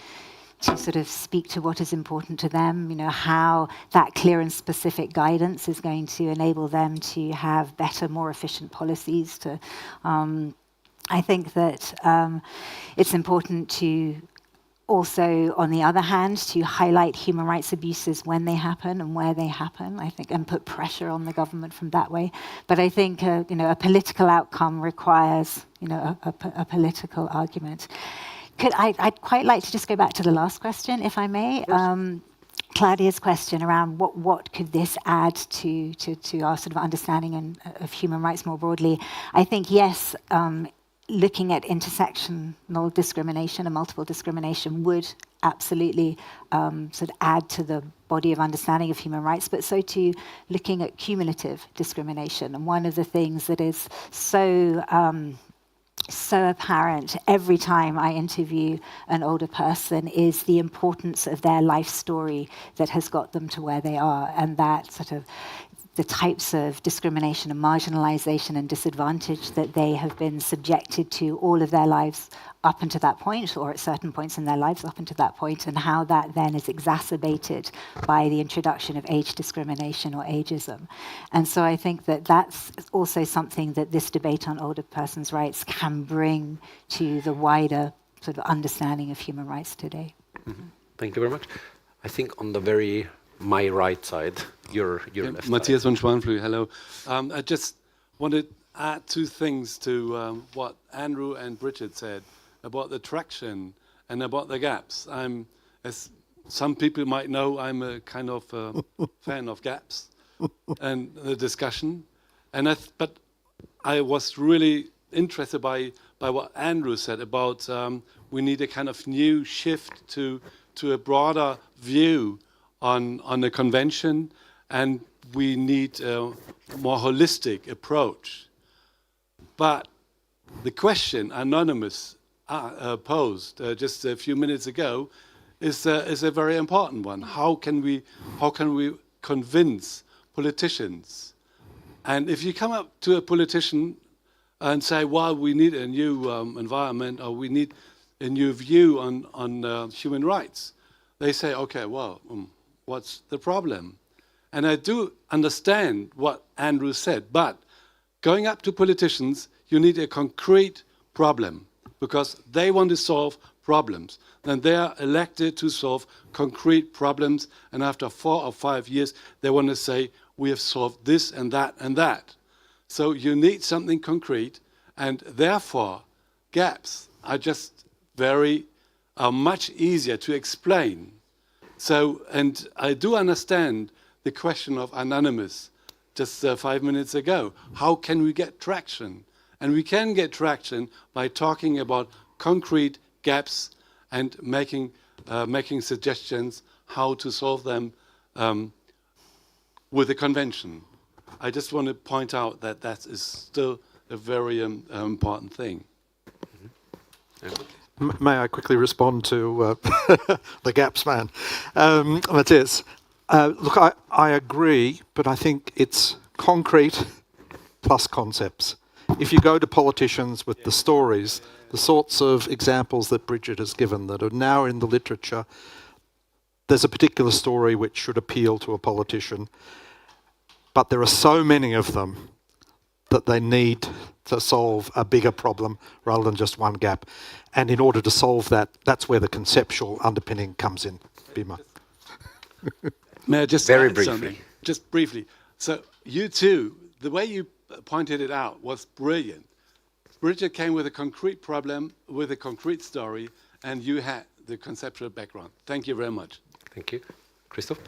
sort of speak to what is important to them, how that clear and specific guidance is going to enable them to have better, more efficient policies. I think that it's important to also, on the other hand, to highlight human rights abuses when they happen and where they happen, I think, and put pressure on the government from that way. But I think, a political outcome requires, a political argument. I'd quite like to just go back to the last question, if I may. Claudia's question around what could this add to our sort of understanding of human rights more broadly. I think, yes, looking at intersectional discrimination and multiple discrimination would absolutely sort of add to the body of understanding of human rights, but so too looking at cumulative discrimination. And one of the things that is so apparent every time I interview an older person is the importance of their life story that has got them to where they are, and that sort of the types of discrimination and marginalization and disadvantage that they have been subjected to all of their lives up until that point, or at certain points in their lives up until that point, and how that then is exacerbated by the introduction of age discrimination or ageism. And so I think that that's also something that this debate on older persons' rights can bring to the wider sort of understanding of human rights today. Mm-hmm. Thank you very much. I think on the very my right side, your left Matthias side. von Schwanflüh, hello. I just wanted to add two things to what Andrew and Bridget said about the traction and about the gaps. As some people might know, I'm a kind of fan of gaps and the discussion. But I was really interested by what Andrew said about we need a kind of new shift to a broader view on the convention, and we need a more holistic approach. But the question Anonymous posed just a few minutes ago is a very important one. How can we convince politicians? And if you come up to a politician and say, well, we need a new environment, or we need a new view on human rights, they say, okay, well, what's the problem? And I do understand what Andrew said, but going up to politicians, you need a concrete problem, because they want to solve problems. Then they are elected to solve concrete problems, and after 4 or 5 years, they want to say, we have solved this and that and that. So you need something concrete, and therefore gaps are just much easier to explain. So, and I do understand the question of Anonymous just 5 minutes ago. How can we get traction? And we can get traction by talking about concrete gaps and making suggestions how to solve them with the convention. I just want to point out that that is still a very important thing. May I quickly respond to the gaps man? Matthias, look, I agree, but I think it's concrete plus concepts. If you go to politicians with the stories, the sorts of examples that Bridget has given that are now in the literature, there's a particular story which should appeal to a politician, but there are so many of them that they need to solve a bigger problem rather than just one gap. And in order to solve that, that's where the conceptual underpinning comes in. Bima. May I just very add briefly? Something? Just briefly. So you too, the way you pointed it out was brilliant. Bridget came with a concrete problem, with a concrete story, and you had the conceptual background. Thank you very much. Thank you. Christoph?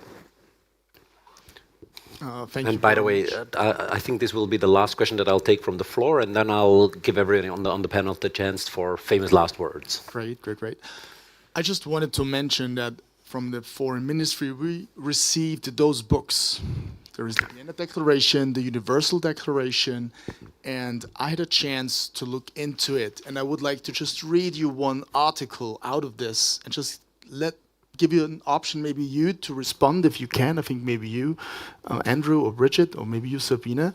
Thank you. And by the way, I think this will be the last question that I'll take from the floor, and then I'll give everyone on the panel the chance for famous last words. Great. I just wanted to mention that from the Foreign Ministry, we received those books There is the Vienna Declaration, the Universal Declaration, and I had a chance to look into it. And I would like to just read you one article out of this and just give you an option, maybe you to respond if you can. I think maybe you, Andrew or Bridget, or maybe you, Sabina.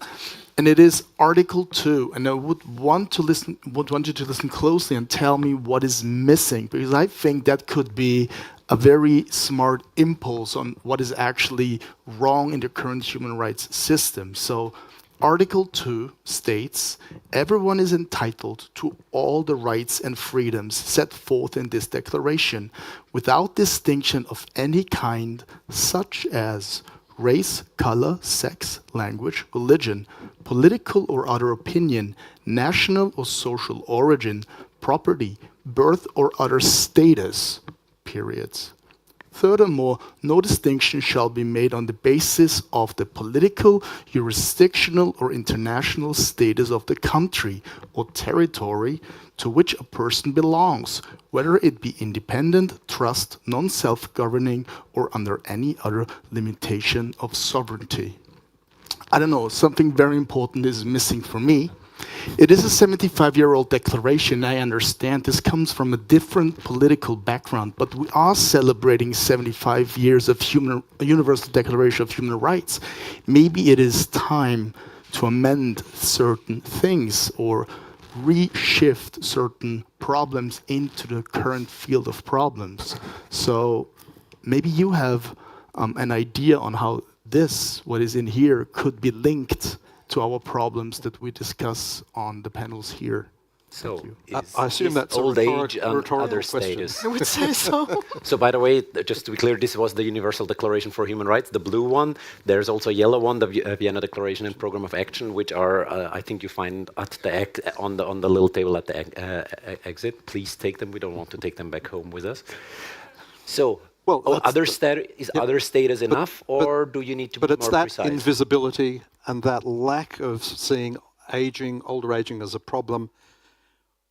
And it is Article 2, and I would want you to listen closely and tell me what is missing, because I think that could be a very smart impulse on what is actually wrong in the current human rights system. So Article 2 states, everyone is entitled to all the rights and freedoms set forth in this declaration, without distinction of any kind, such as race, color, sex, language, religion, political or other opinion, national or social origin, property, birth or other status, periods. Furthermore, no distinction shall be made on the basis of the political, jurisdictional, or international status of the country or territory to which a person belongs, whether it be independent, trust, non-self-governing, or under any other limitation of sovereignty. I don't know, something very important is missing for me. It is a 75-year-old declaration. I understand this comes from a different political background, but we are celebrating 75 years of Universal Declaration of Human Rights. Maybe it is time to amend certain things or reshift certain problems into the current field of problems. So maybe you have an idea on how this, what is in here, could be linked to our problems that we discuss on the panels here. So, I assume that's old age and rhetorical other question. status. I would say so. So, by the way, just to be clear, this was the Universal Declaration for Human Rights, the blue one. There's also a yellow one, the Vienna Declaration and Program of Action, which are, I think you find at the on the little table at the exit. Please take them. We don't want to take them back home with us. So, well, other status enough, or do you need to be more precise? But it's that invisibility and that lack of seeing older aging as a problem,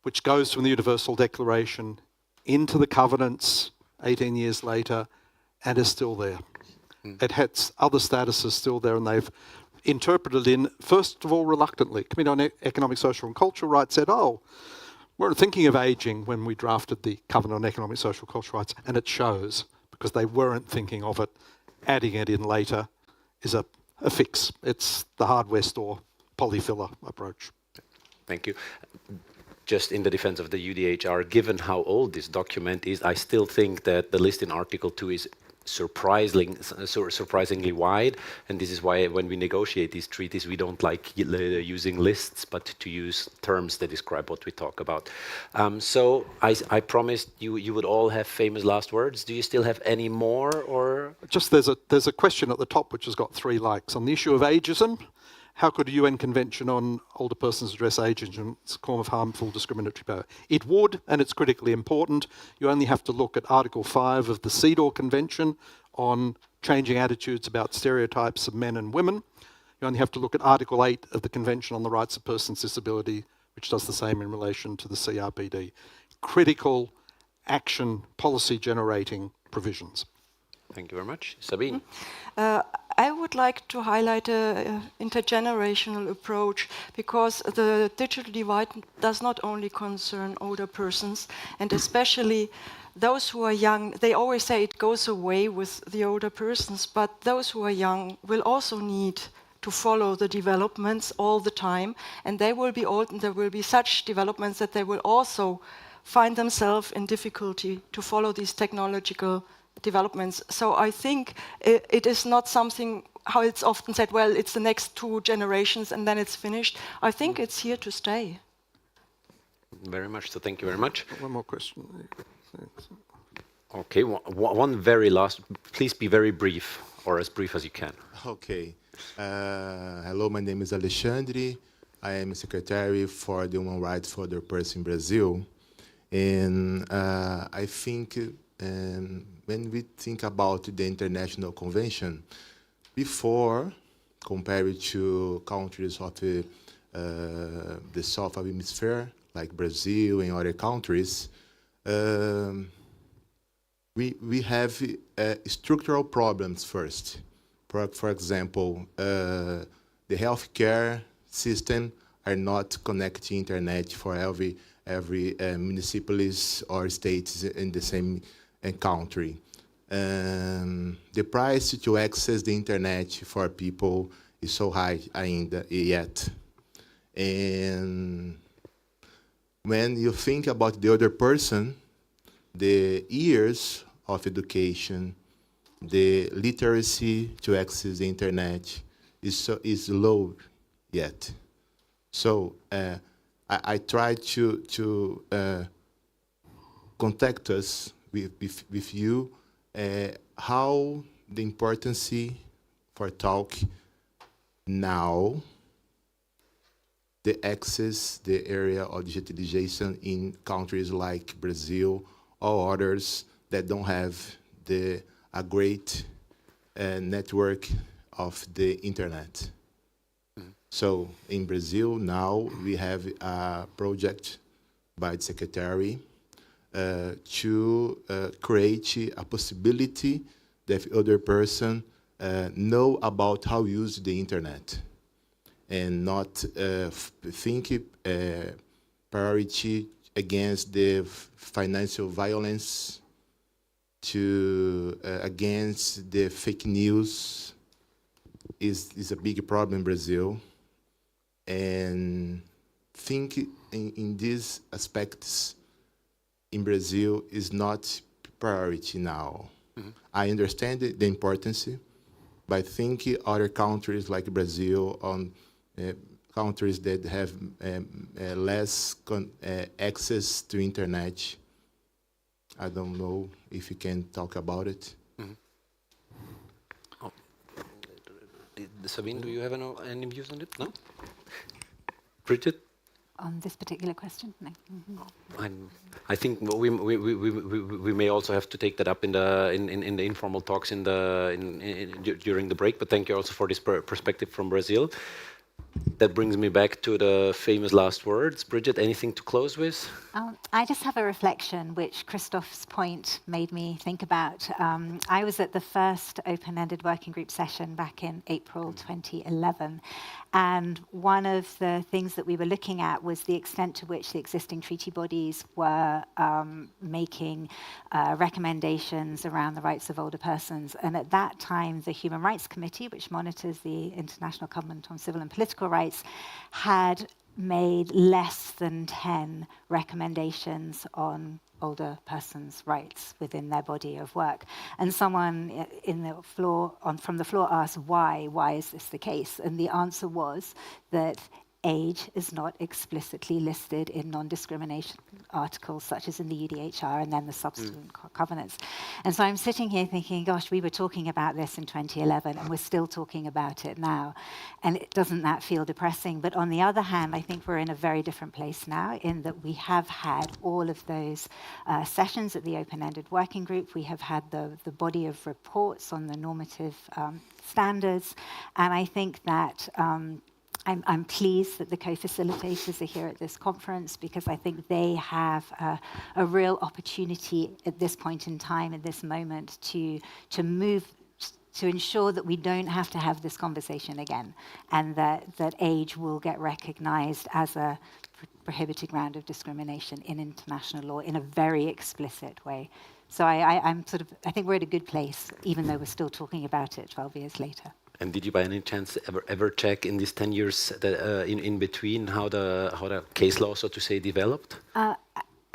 which goes from the Universal Declaration into the covenants 18 years later and is still there. It has other statuses still there, and they've interpreted in, first of all, reluctantly. Committee on Economic, Social and Cultural Rights said, oh, we weren't thinking of aging when we drafted the Covenant on Economic, Social and Cultural Rights, and it shows, because they weren't thinking of it. Adding it in later is a fix. It's the hardware store polyfiller approach. Thank you. Just in the defense of the UDHR, given how old this document is, I still think that the list in Article 2 is surprisingly wide, and this is why when we negotiate these treaties, we don't like using lists, but to use terms that describe what we talk about. So I promised you would all have famous last words. Do you still have any more, or? Just there's a question at the top which has got 3 likes on the issue of ageism. How could a UN convention on older persons address ageism as a form of harmful discriminatory power? It would, and it's critically important. You only have to look at Article 5 of the CEDAW Convention on changing attitudes about stereotypes of men and women. You only have to look at Article 8 of the Convention on the Rights of Persons with Disability, which does the same in relation to the CRPD. Critical action, policy generating provisions. Thank you very much. Sabine? I would like to highlight an intergenerational approach, because the digital divide does not only concern older persons, and especially those who are young. They always say it goes away with the older persons, but those who are young will also need to follow the developments all the time, and they will be old, and there will be such developments that they will also find themselves in difficulty to follow these technological developments. So I think it is not something, how it's often said, well, it's the next 2 generations and then it's finished. I think it's here to stay. Very much, so thank you very much. One more question. Okay, one very last, please be very brief, or as brief as you can. Okay. Hello, my name is Alexandre. I am Secretary for the Human Rights for Older Persons in Brazil. And I think when we think about the International Convention, before, compared to countries of the South Hemisphere, like Brazil and other countries, we have structural problems first. For example, the healthcare system are not connecting internet for every municipalities or states in the same country. The price to access the internet for people is so high ainda yet. And when you think about the other person, the years of education, the literacy to access the internet is low yet. So I try to contact us with you how the importance for talk now, the access, the area of digitalization in countries like Brazil or others that don't have a great network of the internet. So in Brazil now we have a project by the secretary to create a possibility that other person know about how to use the internet and not think priority against the financial violence, to against the fake news is a big problem in Brazil. And think in these aspects in Brazil is not priority now. Mm-hmm. I understand the importance, but I think other countries like Brazil, countries that have less access to internet, I don't know if you can talk about it. Mm-hmm. Oh. Sabine, do you have any views on it? No? Bridget? On this particular question? No. Mm-hmm. I think we may also have to take that up in the informal talks during the break. But thank you also for this perspective from Brazil. That brings me back to the famous last words. Bridget, anything to close with? I just have a reflection, which Christoph's point made me think about. I was at the first open-ended working group session back in April 2011. And one of the things that we were looking at was the extent to which the existing treaty bodies were making recommendations around the rights of older persons. And at that time, the Human Rights Committee, which monitors the International Covenant on Civil and Political Rights, had made less than 10 recommendations on older persons' rights within their body of work. And someone from the floor asked, why? Why is this the case? And the answer was that age is not explicitly listed in non-discrimination articles such as in the UDHR and then the subsequent covenants. And so I'm sitting here thinking, gosh, we were talking about this in 2011 and we're still talking about it now. And doesn't that feel depressing? But on the other hand, I think we're in a very different place now in that we have had all of those sessions at the open-ended working group. We have had the body of reports on the normative standards. And I think that I'm pleased that the co-facilitators are here at this conference because I think they have a real opportunity at this point in time, at this moment, to move, to ensure that we don't have to have this conversation again and that age will get recognized as a prohibited ground of discrimination in international law in a very explicit way. So I think we're at a good place, even though we're still talking about it 12 years later. And did you, by any chance, ever check in these 10 years that, in between how the case law, so to say, developed?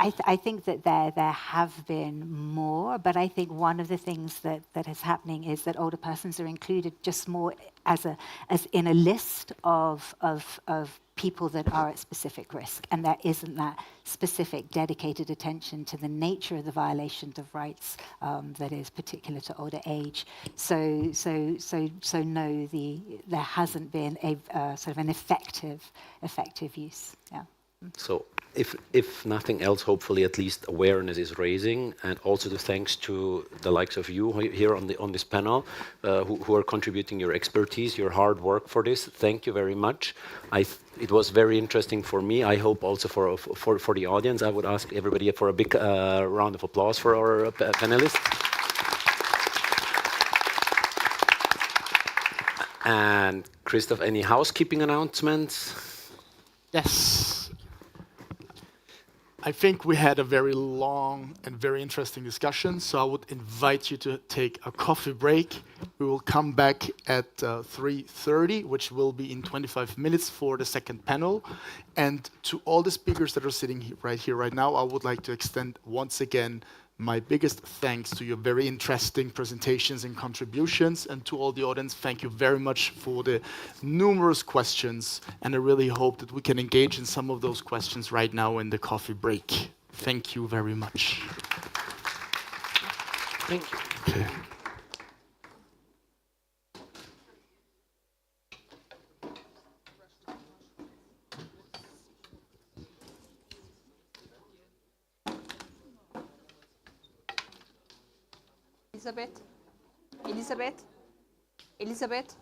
I think that there have been more, but I think one of the things that is happening is that older persons are included just more as in a list of people that are at specific risk, and there isn't that specific dedicated attention to the nature of the violations of rights that is particular to older age. So no, there hasn't been a sort of an effective use. Yeah. So if nothing else, hopefully at least awareness is raising, and also the thanks to the likes of you here on this panel who are contributing your expertise, your hard work for this. Thank you very much. It was very interesting for me. I hope also for the audience. I would ask everybody for a big round of applause for our panelists. And Christoph, any housekeeping announcements? Yes. I think we had a very long and very interesting discussion, so I would invite you to take a coffee break. We will come back at 3:30, which will be in 25 minutes for the second panel. And to all the speakers that are sitting right here, right now, I would like to extend once again my biggest thanks to your very interesting presentations and contributions, and to all the audience, thank you very much for the numerous questions, and I really hope that we can engage in some of those questions right now in the coffee break. Thank you very much. Thank you. Okay. Elisabeth? Elisabeth? Elisabeth?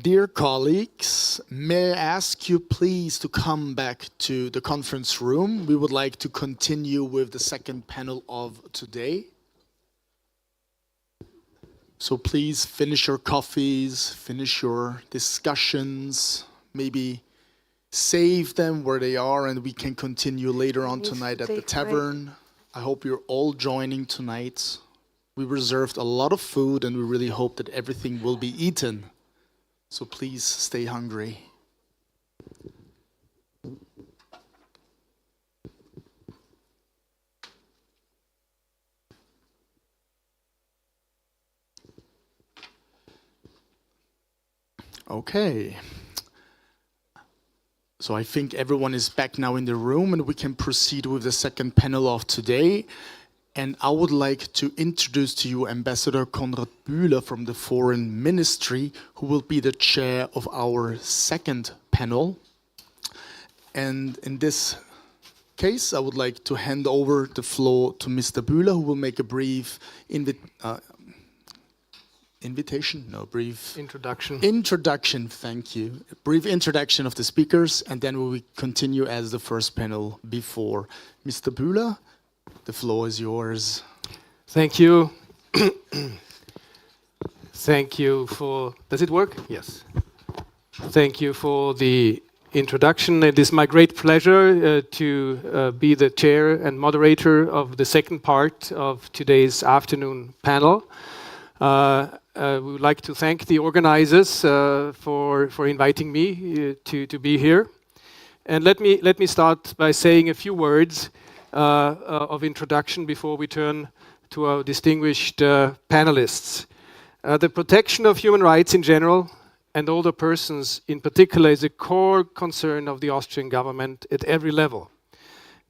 Dear colleagues, may I ask you please to come back to the conference room? We would like to continue with the second panel of today. So please finish your coffees, finish your discussions, maybe save them where they are, and we can continue later on tonight at the tavern. I hope you're all joining tonight. We reserved a lot of food and we really hope that everything will be eaten. So please stay hungry. Okay. So I think everyone is back now in the room and we can proceed with the second panel of today. And I would like to introduce to you Ambassador Konrad Bühler from the Foreign Ministry, who will be the chair of our second panel. And in this case, I would like to hand over the floor to Mr. Bühler, who will make a brief introduction, thank you. A brief introduction of the speakers, and then we will continue as the first panel before. Mr. Bühler, the floor is yours. Thank you. Thank you for, does it work? Yes. Thank you for the introduction. It is my great pleasure to be the chair and moderator of the second part of today's afternoon panel. We would like to thank the organizers for inviting me to be here. And let me start by saying a few words of introduction before we turn to our distinguished panelists. The protection of human rights in general and older persons in particular is a core concern of the Austrian government at every level.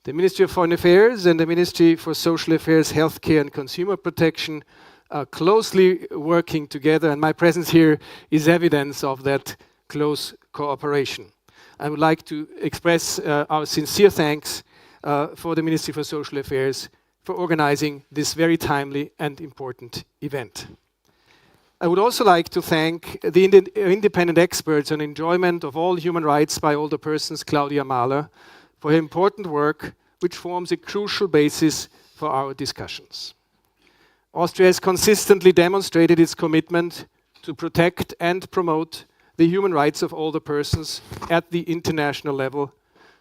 The Ministry of Foreign Affairs and the Ministry for Social Affairs, Healthcare and Consumer Protection are closely working together, and my presence here is evidence of that close cooperation. I would like to express our sincere thanks for the Ministry for Social Affairs for organizing this very timely and important event. I would also like to thank the independent experts on enjoyment of all human rights by older persons, Claudia Mahler, for her important work, which forms a crucial basis for our discussions. Austria has consistently demonstrated its commitment to protect and promote the human rights of older persons at the international level,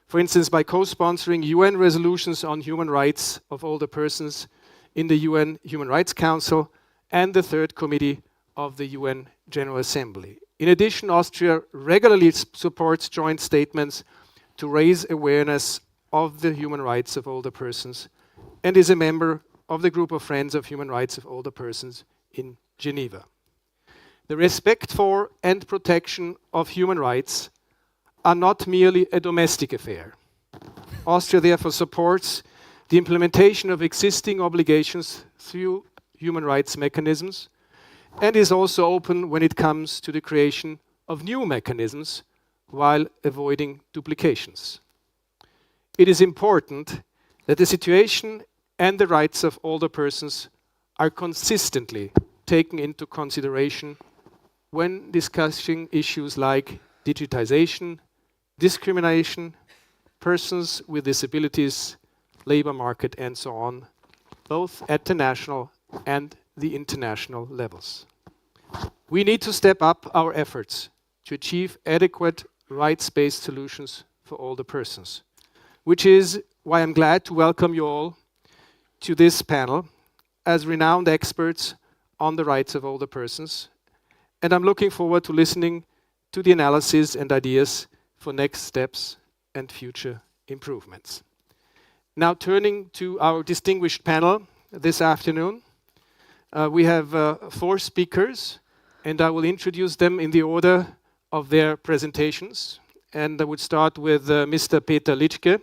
for instance, by co-sponsoring UN resolutions on human rights of older persons in the UN Human Rights Council and the Third Committee of the UN General Assembly. In addition, Austria regularly supports joint statements to raise awareness of the human rights of older persons and is a member of the group of Friends of Human Rights of Older Persons in Geneva. The respect for and protection of human rights are not merely a domestic affair. Austria therefore supports the implementation of existing obligations through human rights mechanisms and is also open when it comes to the creation of new mechanisms while avoiding duplications. It is important that the situation and the rights of older persons are consistently taken into consideration when discussing issues like digitization, discrimination, persons with disabilities, labor market, and so on, both at the national and the international levels. We need to step up our efforts to achieve adequate rights-based solutions for older persons, which is why I'm glad to welcome you all to this panel as renowned experts on the rights of older persons, and I'm looking forward to listening to the analysis and ideas for next steps and future improvements. Now turning to our distinguished panel this afternoon, we have 4 speakers, and I will introduce them in the order of their presentations. And I would start with Mr. Peter Litschke,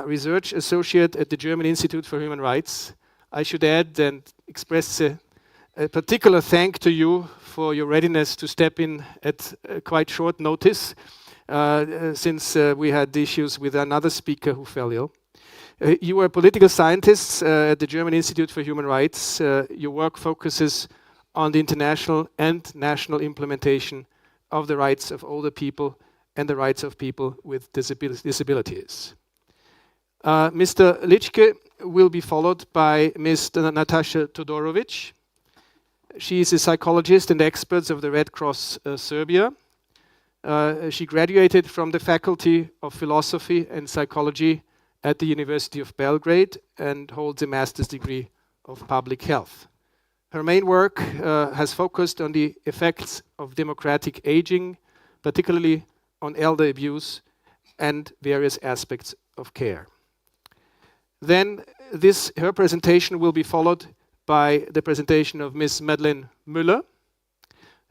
Research Associate at the German Institute for Human Rights. I should add and express a particular thank to you for your readiness to step in at quite short notice, since we had issues with another speaker who fell ill. You are political scientists at the German Institute for Human Rights. Your work focuses on the international and national implementation of the rights of older people and the rights of people with disabilities. Mr. Ličke will be followed by Ms. Natasha Todorovic. She is a psychologist and expert of the Red Cross Serbia. She graduated from the Faculty of Philosophy and Psychology at the University of Belgrade and holds a master's degree of public health. Her main work has focused on the effects of democratic aging, particularly on elder abuse and various aspects of care. Then her presentation will be followed by the presentation of Ms. Madeleine Müller,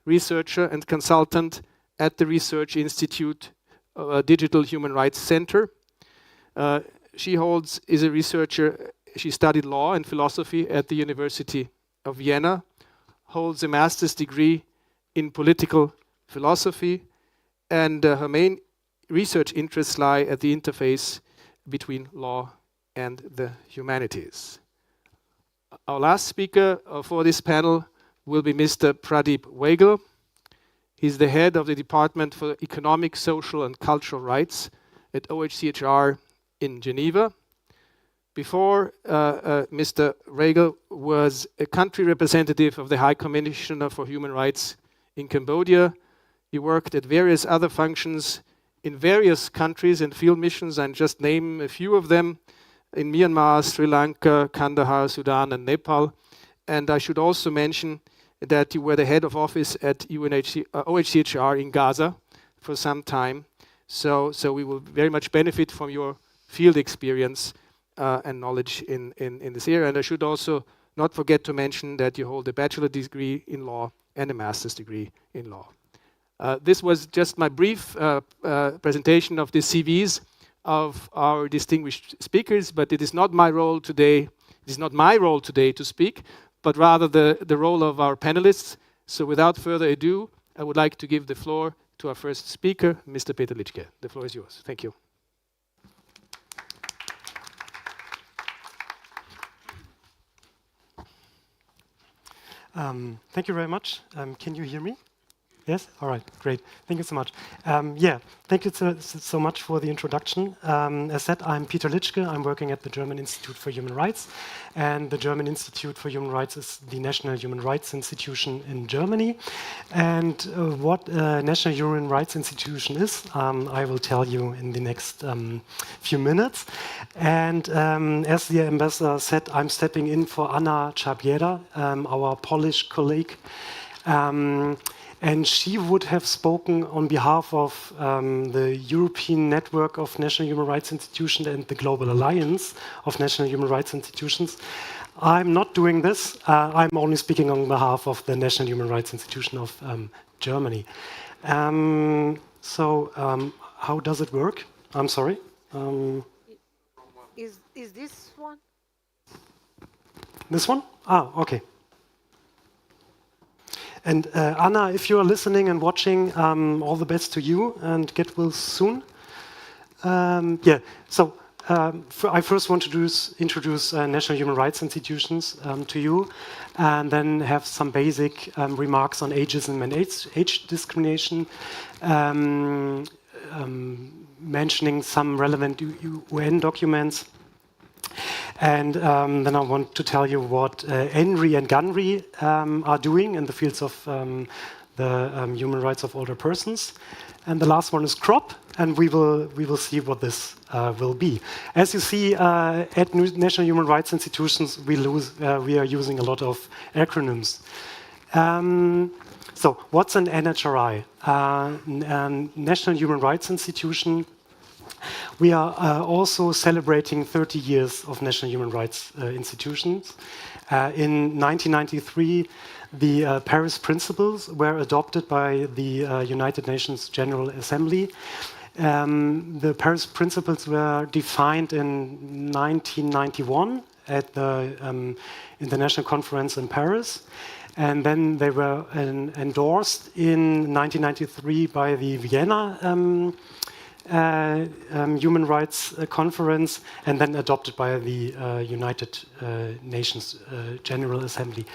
researcher and consultant at the Research Institute Digital Human Rights Center. She is a researcher. She studied law and philosophy at the University of Vienna, holds a master's degree in political philosophy, and her main research interests lie at the interface between law and the humanities. Our last speaker for this panel will be Mr. Pradeep Weigel. He's the head of the Department for Economic, Social and Cultural Rights at ICHROP in Geneva. Before, Mr. Weigel was a country representative of the High Commissioner for Human Rights in Cambodia. He worked at various other functions in various countries and field missions, and just name a few of them, in Myanmar, Sri Lanka, Kandahar, Sudan, and Nepal. And I should also mention that you were the head of office at OHCHR in Gaza for some time. So we will very much benefit from your field experience and knowledge in this area. And I should also not forget to mention that you hold a bachelor degree in law and a master's degree in law. This was just my brief presentation of the CVs of our distinguished speakers, but it is not my role today. It is not my role today to speak, but rather the role of our panelists. So without further ado, I would like to give the floor to our first speaker, Mr. Peter Ličke. The floor is yours. Thank you. Thank you very much. Can you hear me? Yes? All right, great. Thank you so much. Yeah, thank you so much for the introduction. As said, I'm Peter Ličke. I'm working at the German Institute for Human Rights. And the German Institute for Human Rights is the national human rights institution in Germany. And what a national human rights institution is, I will tell you in the next few minutes. And as the ambassador said, I'm stepping in for Anna Czabiera, our Polish colleague. And she would have spoken on behalf of the European Network of National Human Rights Institutions and the Global Alliance of National Human Rights Institutions. I'm not doing this. I'm only speaking on behalf of the National Human Rights Institution of Germany. So how does it work? I'm sorry. Is this one? This one? Ah, okay. And Anna, if you are listening and watching, all the best to you and get well soon. Yeah, so I first want to introduce national human rights institutions to you, and then have some basic remarks on ageism and age discrimination, mentioning some relevant UN documents. And then I want to tell you what ENRI and GANRI are doing in the fields of the human rights of older persons. And the last one is ICHROP, and we will see what this will be. As you see, at national human rights institutions, we are using a lot of acronyms. So what's an NHRI? National Human Rights Institution. We are also celebrating 30 years of national human rights institutions. In 1993, the Paris Principles were adopted by the United Nations General Assembly. The Paris Principles were defined in 1991 at the International Conference in Paris. And then they were endorsed in 1993 by the Vienna Human Rights Conference, and then adopted by the United Nations General Assembly.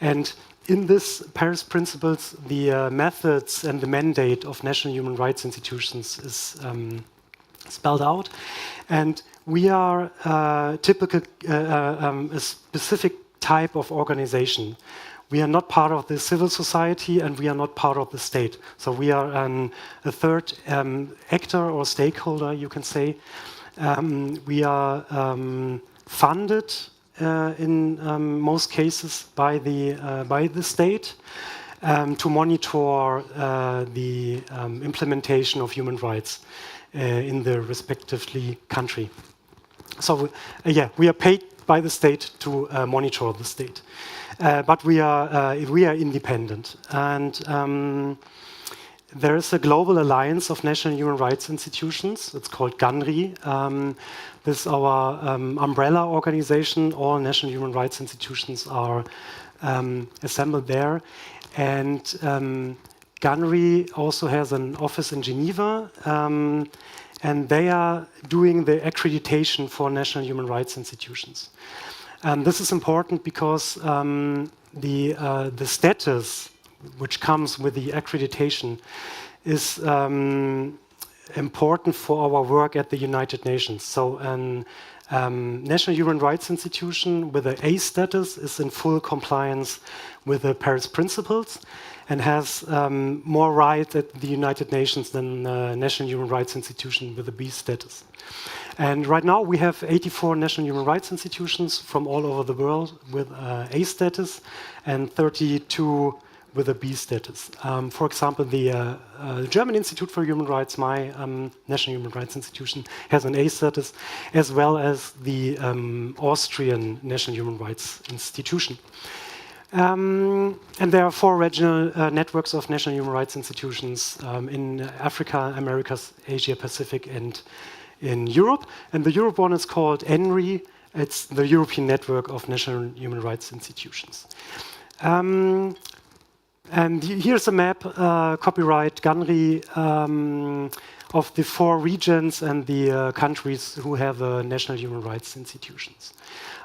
And in this Paris Principles, the methods and the mandate of national human rights institutions is spelled out. And we are a specific type of organization. We are not part of the civil society and we are not part of the state. So we are a third actor or stakeholder, you can say. We are funded in most cases by the state to monitor the implementation of human rights in the respectively country. So yeah, we are paid by the state to monitor the state, but we are independent. And there is a global alliance of national human rights institutions. It's called GANRI. This is our umbrella organization. All national human rights institutions are assembled there. And GANRI also has an office in Geneva. And they are doing the accreditation for national human rights institutions. And this is important because the status which comes with the accreditation is important for our work at the United Nations. So a national human rights institution with an A status is in full compliance with the Paris Principles and has more rights at the United Nations than a national human rights institution with a B status. And right now we have 84 national human rights institutions from all over the world with A status and 32 with a B status. For example, the German Institute for Human Rights, my national human rights institution, has an A status, as well as the Austrian National Human Rights Institution. And there are 4 regional networks of national human rights institutions in Africa, Americas, Asia Pacific, and in Europe. And the Europe one is called ENRI. It's the European Network of National Human Rights Institutions. And here's a map, copyright GANRI, of the 4 regions and the countries who have national human rights institutions.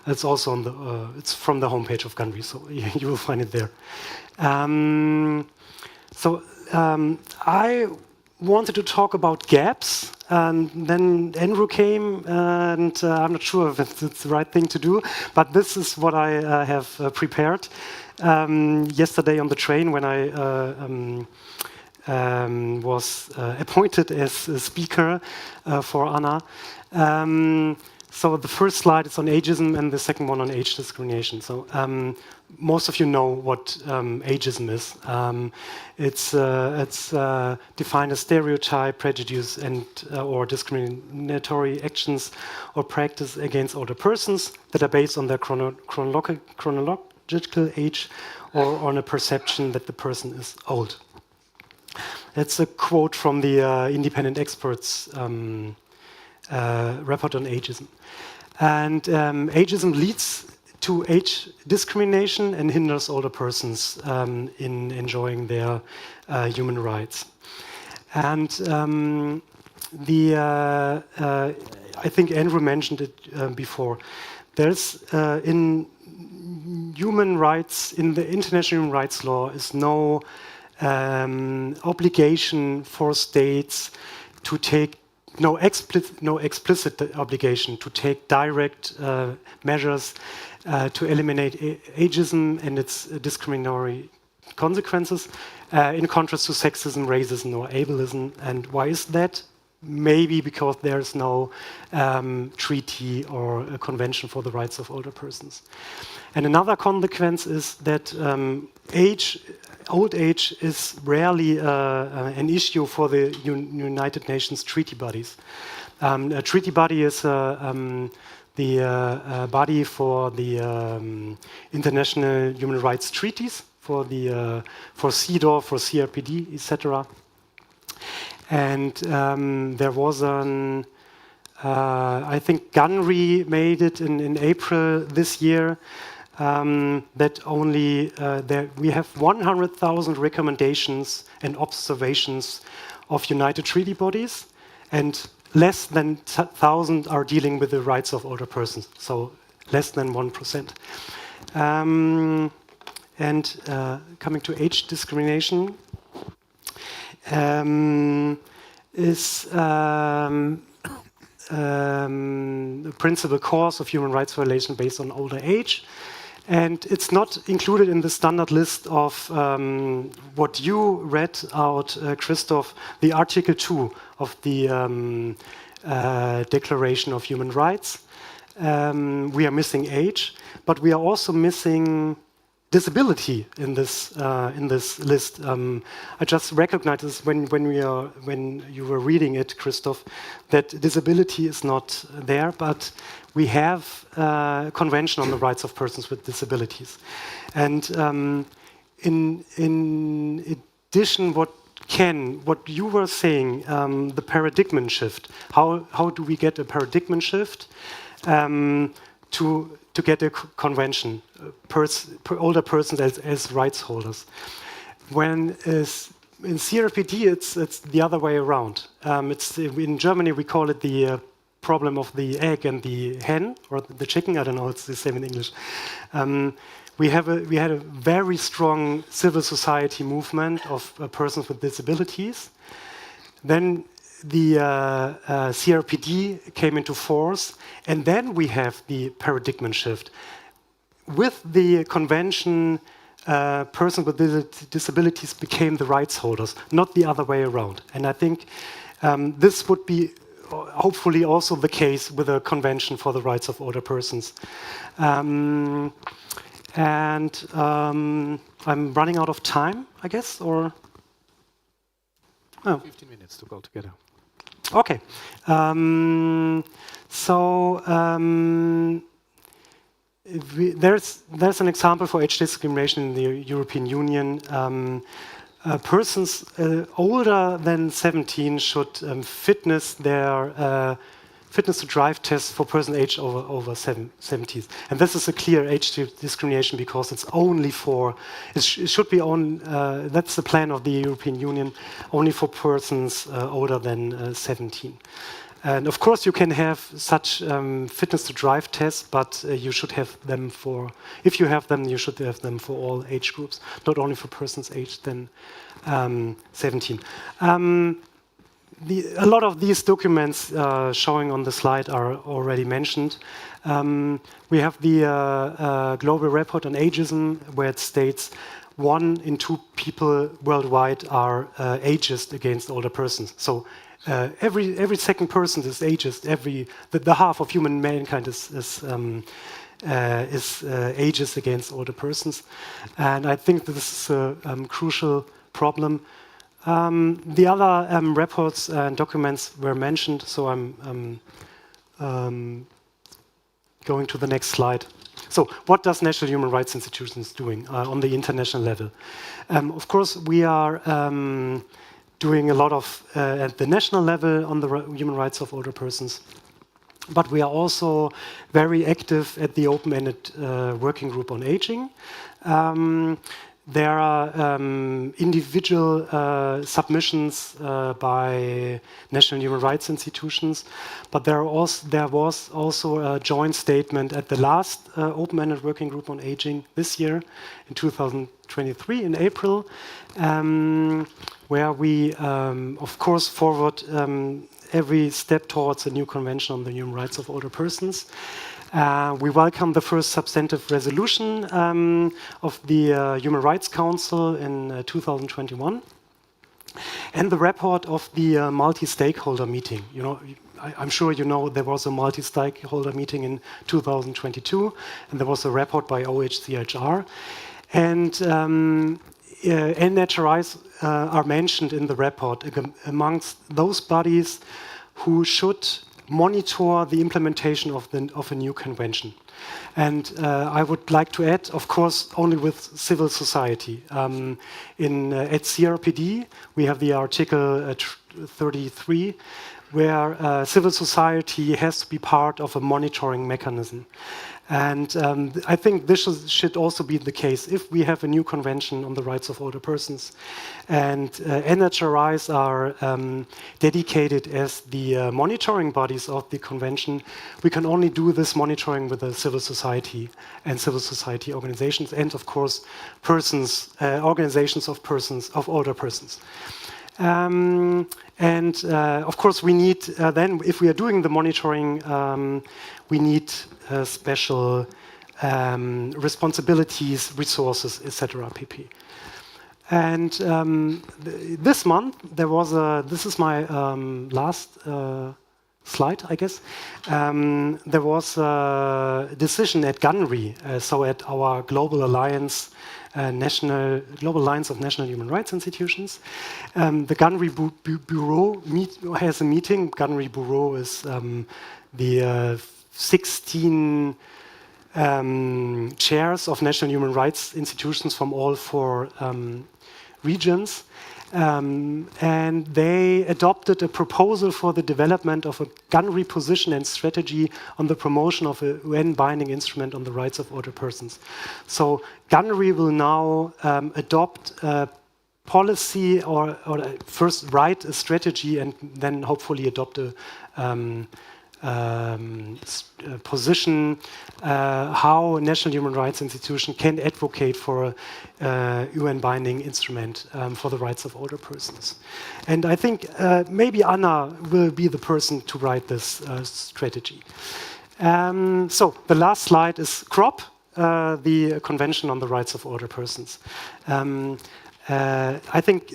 It's also on the, it's from the homepage of GANRI, so you will find it there. I wanted to talk about gaps, and then Andrew came, and I'm not sure if it's the right thing to do, but this is what I have prepared. Yesterday on the train when I was appointed as a speaker for Anna. So the first slide is on ageism and the second one on age discrimination. So most of you know what ageism is. It's defined as stereotype, prejudice, and or discriminatory actions or practice against older persons that are based on their chronological age or on a perception that the person is old. That's a quote from the independent experts report on ageism. And ageism leads to age discrimination and hinders older persons in enjoying their human rights. And I think Andrew mentioned it before. There's in human rights, in the international human rights law, is no obligation for states to take no explicit obligation to take direct measures to eliminate ageism and its discriminatory consequences, in contrast to sexism, racism, or ableism. And why is that? Maybe because there's no treaty or a convention for the rights of older persons. And another consequence is that old age is rarely an issue for the United Nations treaty bodies. A treaty body is the body for the international human rights treaties, for CEDAW, for CRPD, etc. And there was an, I think GANRI made it in April this year, that only we have 100,000 recommendations and observations of united treaty bodies, and less than 1,000 are dealing with the rights of older persons, so less than 1%. and coming to age discrimination is a principal cause of human rights violation based on older age. And it's not included in the standard list of what you read out, Christoph, the Article 2 of the Declaration of Human Rights. We are missing age, but we are also missing disability in this list. I just recognized this when you were reading it, Christoph, that disability is not there, but we have a convention on the rights of persons with disabilities. And in addition, what you were saying, the paradigm shift, how do we get a paradigm shift to get a convention, older persons as rights holders? When in CRPD, it's the other way around. In Germany, we call it the problem of the egg and the hen, or the chicken. I don't know, it's the same in English. We had a very strong civil society movement of persons with disabilities. Then the CRPD came into force, and then we have the paradigm shift. With the convention, persons with disabilities became the rights holders, not the other way around. And I think this would be hopefully also the case with a convention for the rights of older persons. I'm running out of time, I guess, or? Oh. 15 minutes to go together. Okay. There's an example for age discrimination in the European Union. Persons older than 17 should fitness to drive tests for persons aged over 70. And this is a clear age discrimination because it's only for, it should be on, that's the plan of the European Union, only for persons older than 17. And of course you can have such fitness to drive tests, but you should have them for, if you have them, you should have them for all age groups, not only for persons aged than 17. A lot of these documents showing on the slide are already mentioned. We have the Global Report on Ageism, where it states 1 in 2 people worldwide are ageist against older persons. So every second person is ageist. The half of human mankind is ageist against older persons, and I think this is a crucial problem. The other reports and documents were mentioned, so I'm going to the next slide. So, what does national human rights institutions doing on the international level? Of course, we are doing a lot of at the national level on the human rights of older persons, but we are also very active at the open-ended working group on aging. There are individual submissions by national human rights institutions, but there was also a joint statement at the last open-ended working group on aging this year, in 2023, in April, where we, of course, forward every step towards a new convention on the human rights of older persons. We welcome the first substantive resolution of the Human Rights Council in 2021, and the report of the multi-stakeholder meeting. You know, I'm sure you know there was a multi-stakeholder meeting in 2022, and there was a report by OHCHR, and NHRIs are mentioned in the report amongst those bodies who should monitor the implementation of a new convention. And I would like to add, of course, only with civil society. At CRPD, we have the Article 33, where civil society has to be part of a monitoring mechanism. And I think this should also be the case if we have a new convention on the rights of older persons. And NHRIs are dedicated as the monitoring bodies of the convention. We can only do this monitoring with the civil society and civil society organizations, and of course, organizations of older persons. Of course, we need then, if we are doing the monitoring, we need special responsibilities, resources, etc. pp. And this month there was this is my last slide, I guess. There was a decision at GUNRI, so at our Global Alliance, Global Alliance of National Human Rights Institutions. The GUNRI Bureau has a meeting. GUNRI Bureau is the 16 chairs of national human rights institutions from all 4 regions. And they adopted a proposal for the development of a GUNRI position and strategy on the promotion of a UN binding instrument on the rights of older persons. So GUNRI will now adopt a policy or first write a strategy and then hopefully adopt a position how national human rights institutions can advocate for a UN binding instrument for the rights of older persons. And I think maybe Anna will be the person to write this strategy. So the last slide is ICHROP, the Convention on the Rights of Older Persons. I think,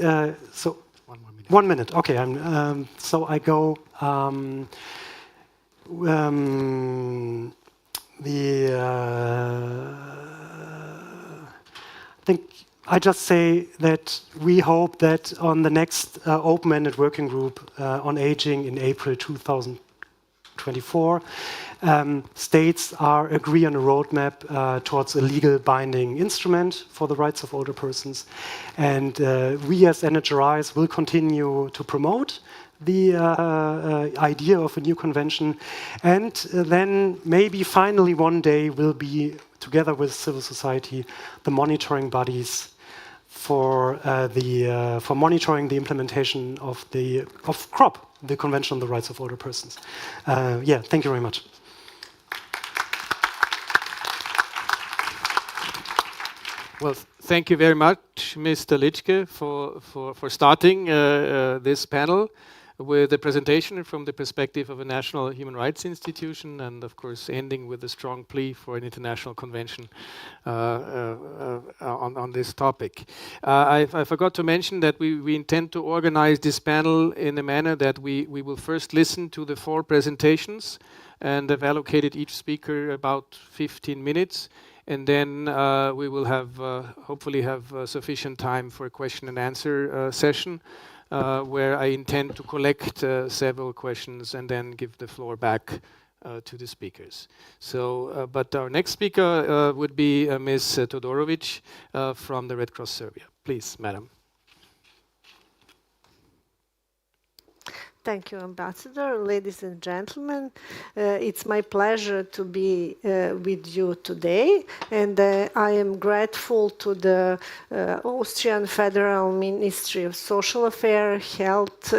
so 1 minute, okay, so I go, I think I just say that we hope that on the next open-ended working group on aging in April 2024, states agree on a roadmap towards a legal binding instrument for the rights of older persons. And we as NHRIs will continue to promote the idea of a new convention, and then maybe finally one day will be, together with civil society, the monitoring bodies for monitoring the implementation of ICHROP, the Convention on the Rights of Older Persons. Yeah, thank you very much. Well, thank you very much, Mr. Litschke, for starting this panel with a presentation from the perspective of a national human rights institution, and of course ending with a strong plea for an international convention on this topic. I forgot to mention that we intend to organize this panel in a manner that we will first listen to the 4 presentations and have allocated each speaker about 15 minutes. And then we will have hopefully have sufficient time for a question and answer session, where I intend to collect several questions and then give the floor back to the speakers. So, but our next speaker would be Ms. Todorovic from the Red Cross Serbia. Please, madam. Thank you, Ambassador. Ladies and gentlemen, it's my pleasure to be with you today, and I am grateful to the Austrian Federal Ministry of Social Affairs, Health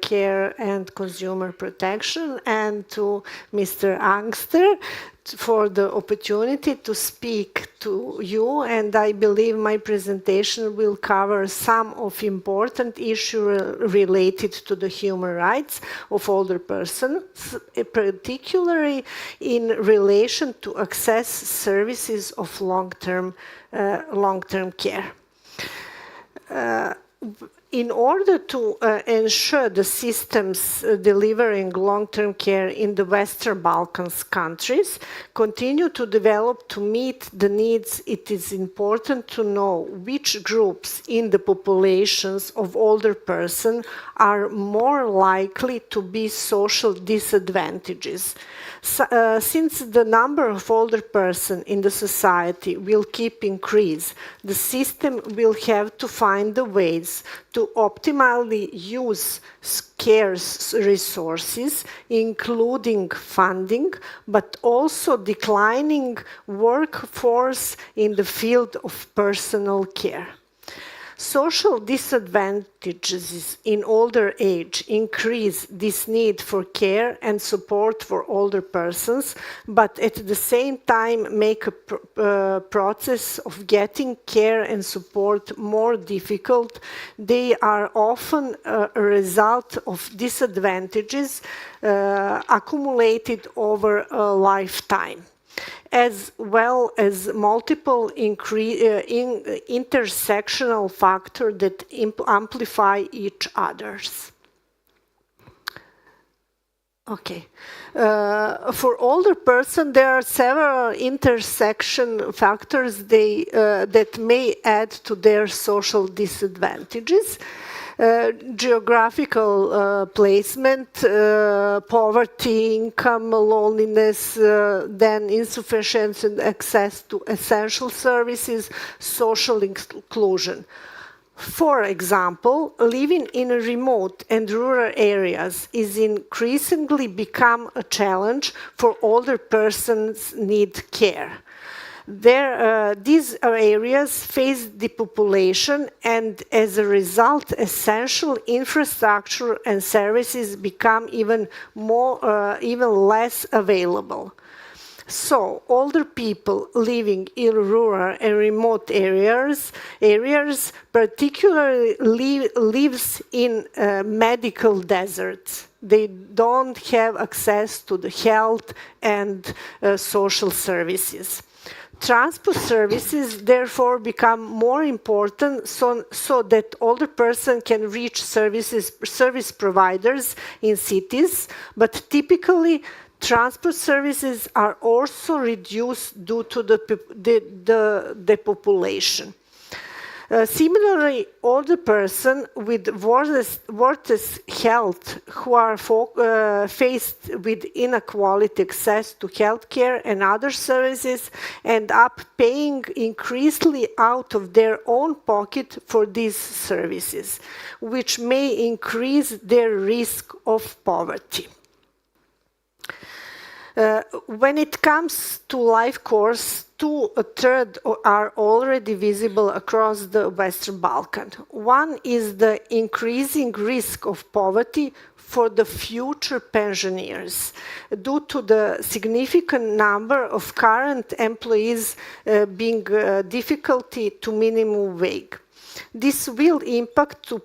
Care and Consumer Protection, and to Mr. Angster for the opportunity to speak to you, and I believe my presentation will cover some of important issues related to the human rights of older persons, particularly in relation to access services of long-term care. In order to ensure the systems delivering long-term care in the Western Balkans countries continue to develop to meet the needs, it is important to know which groups in the populations of older persons are more likely to be social disadvantages. Since the number of older persons in the society will keep increase, the system will have to find the ways to to optimally use scarce resources, including funding, but also declining workforce in the field of personal care. Social disadvantages in older age increase this need for care and support for older persons, but at the same time make a process of getting care and support more difficult. They are often a result of disadvantages accumulated over a lifetime, as well as multiple intersectional factors that amplify each other's. Okay. For older person, there are several intersection factors that may add to their social disadvantages. Geographical placement, poverty, income, loneliness, then insufficient access to essential services, social exclusion. For example, living in remote and rural areas is increasingly become a challenge for older persons need care. These areas face depopulation, and as a result, essential infrastructure and services become even less available. So, older people living in rural and remote areas particularly lives in medical deserts. They don't have access to the health and social services. Transport services therefore become more important so that older person can reach service providers in cities, but typically transport services are also reduced due to the depopulation. Similarly, older persons with worse health who are faced with inequality access to healthcare and other services end up paying increasingly out of their own pocket for these services, which may increase their risk of poverty. When it comes to life course, 2/3 are already visible across the Western Balkans. One is the increasing risk of poverty for the future pensioners due to the significant number of current employees being difficulty to minimum wage. This will impact to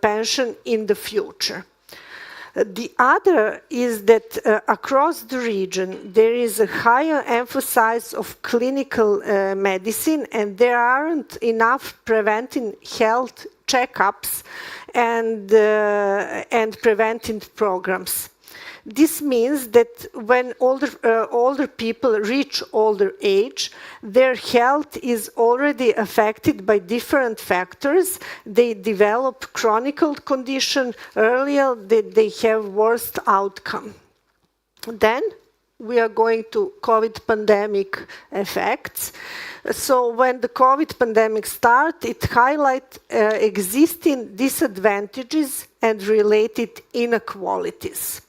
pension in the future. The other is that across the region there is a higher emphasis of clinical medicine, and there aren't enough preventive health checkups and preventive programs. This means that when older people reach older age, their health is already affected by different factors. They develop chronic condition earlier, they have worse outcome. Then we are going to COVID pandemic effects. So when the COVID pandemic started, it highlighted existing disadvantages and related inequalities.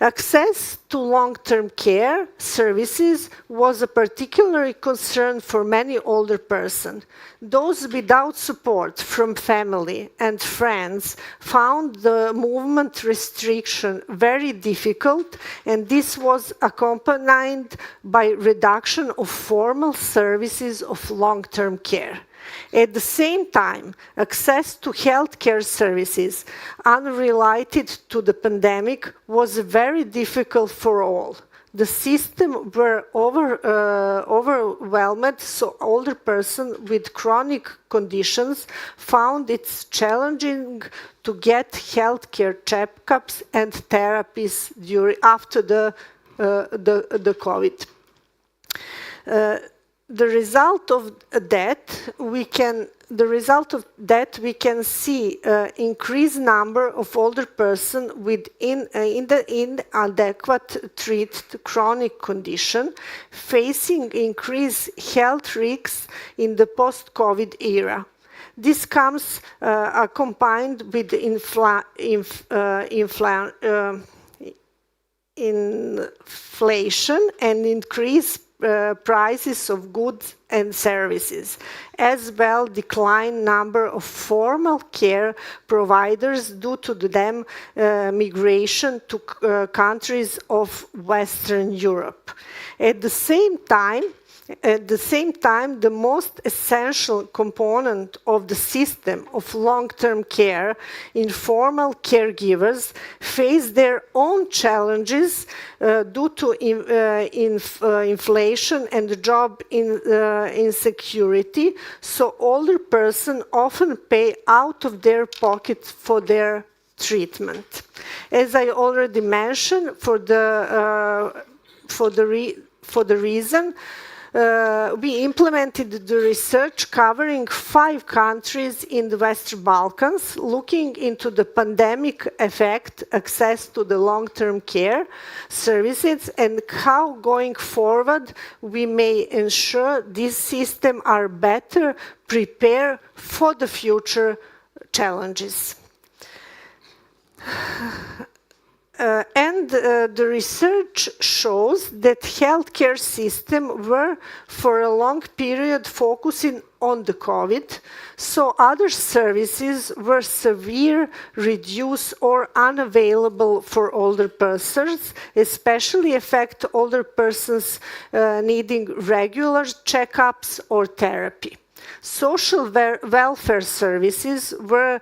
Access to long-term care services was a particular concern for many older persons. Those without support from family and friends found the movement restriction very difficult, and this was accompanied by reduction of formal services of long-term care. At the same time, access to healthcare services unrelated to the pandemic was very difficult for all. The system were overwhelmed, so older persons with chronic conditions found it challenging to get healthcare checkups and therapies after the COVID. The result of that we can see increased number of older persons with inadequate treated chronic condition facing increased health risks in the post-COVID era. This comes combined with inflation and increased prices of goods and services, as well decline number of formal care providers due to them migration to countries of Western Europe. At the same time, the most essential component of the system of long-term care, informal caregivers, face their own challenges due to inflation and job insecurity, so older persons often pay out of their pocket for their treatment. As I already mentioned, for the reason we implemented the research covering 5 countries in the Western Balkans, looking into the pandemic effect, access to the long-term care services, and how going forward we may ensure these systems are better prepared for the future challenges. The research shows that healthcare systems were for a long period focusing on the COVID, so other services were severely reduced or unavailable for older persons, especially affect older persons needing regular checkups or therapy. Social welfare services were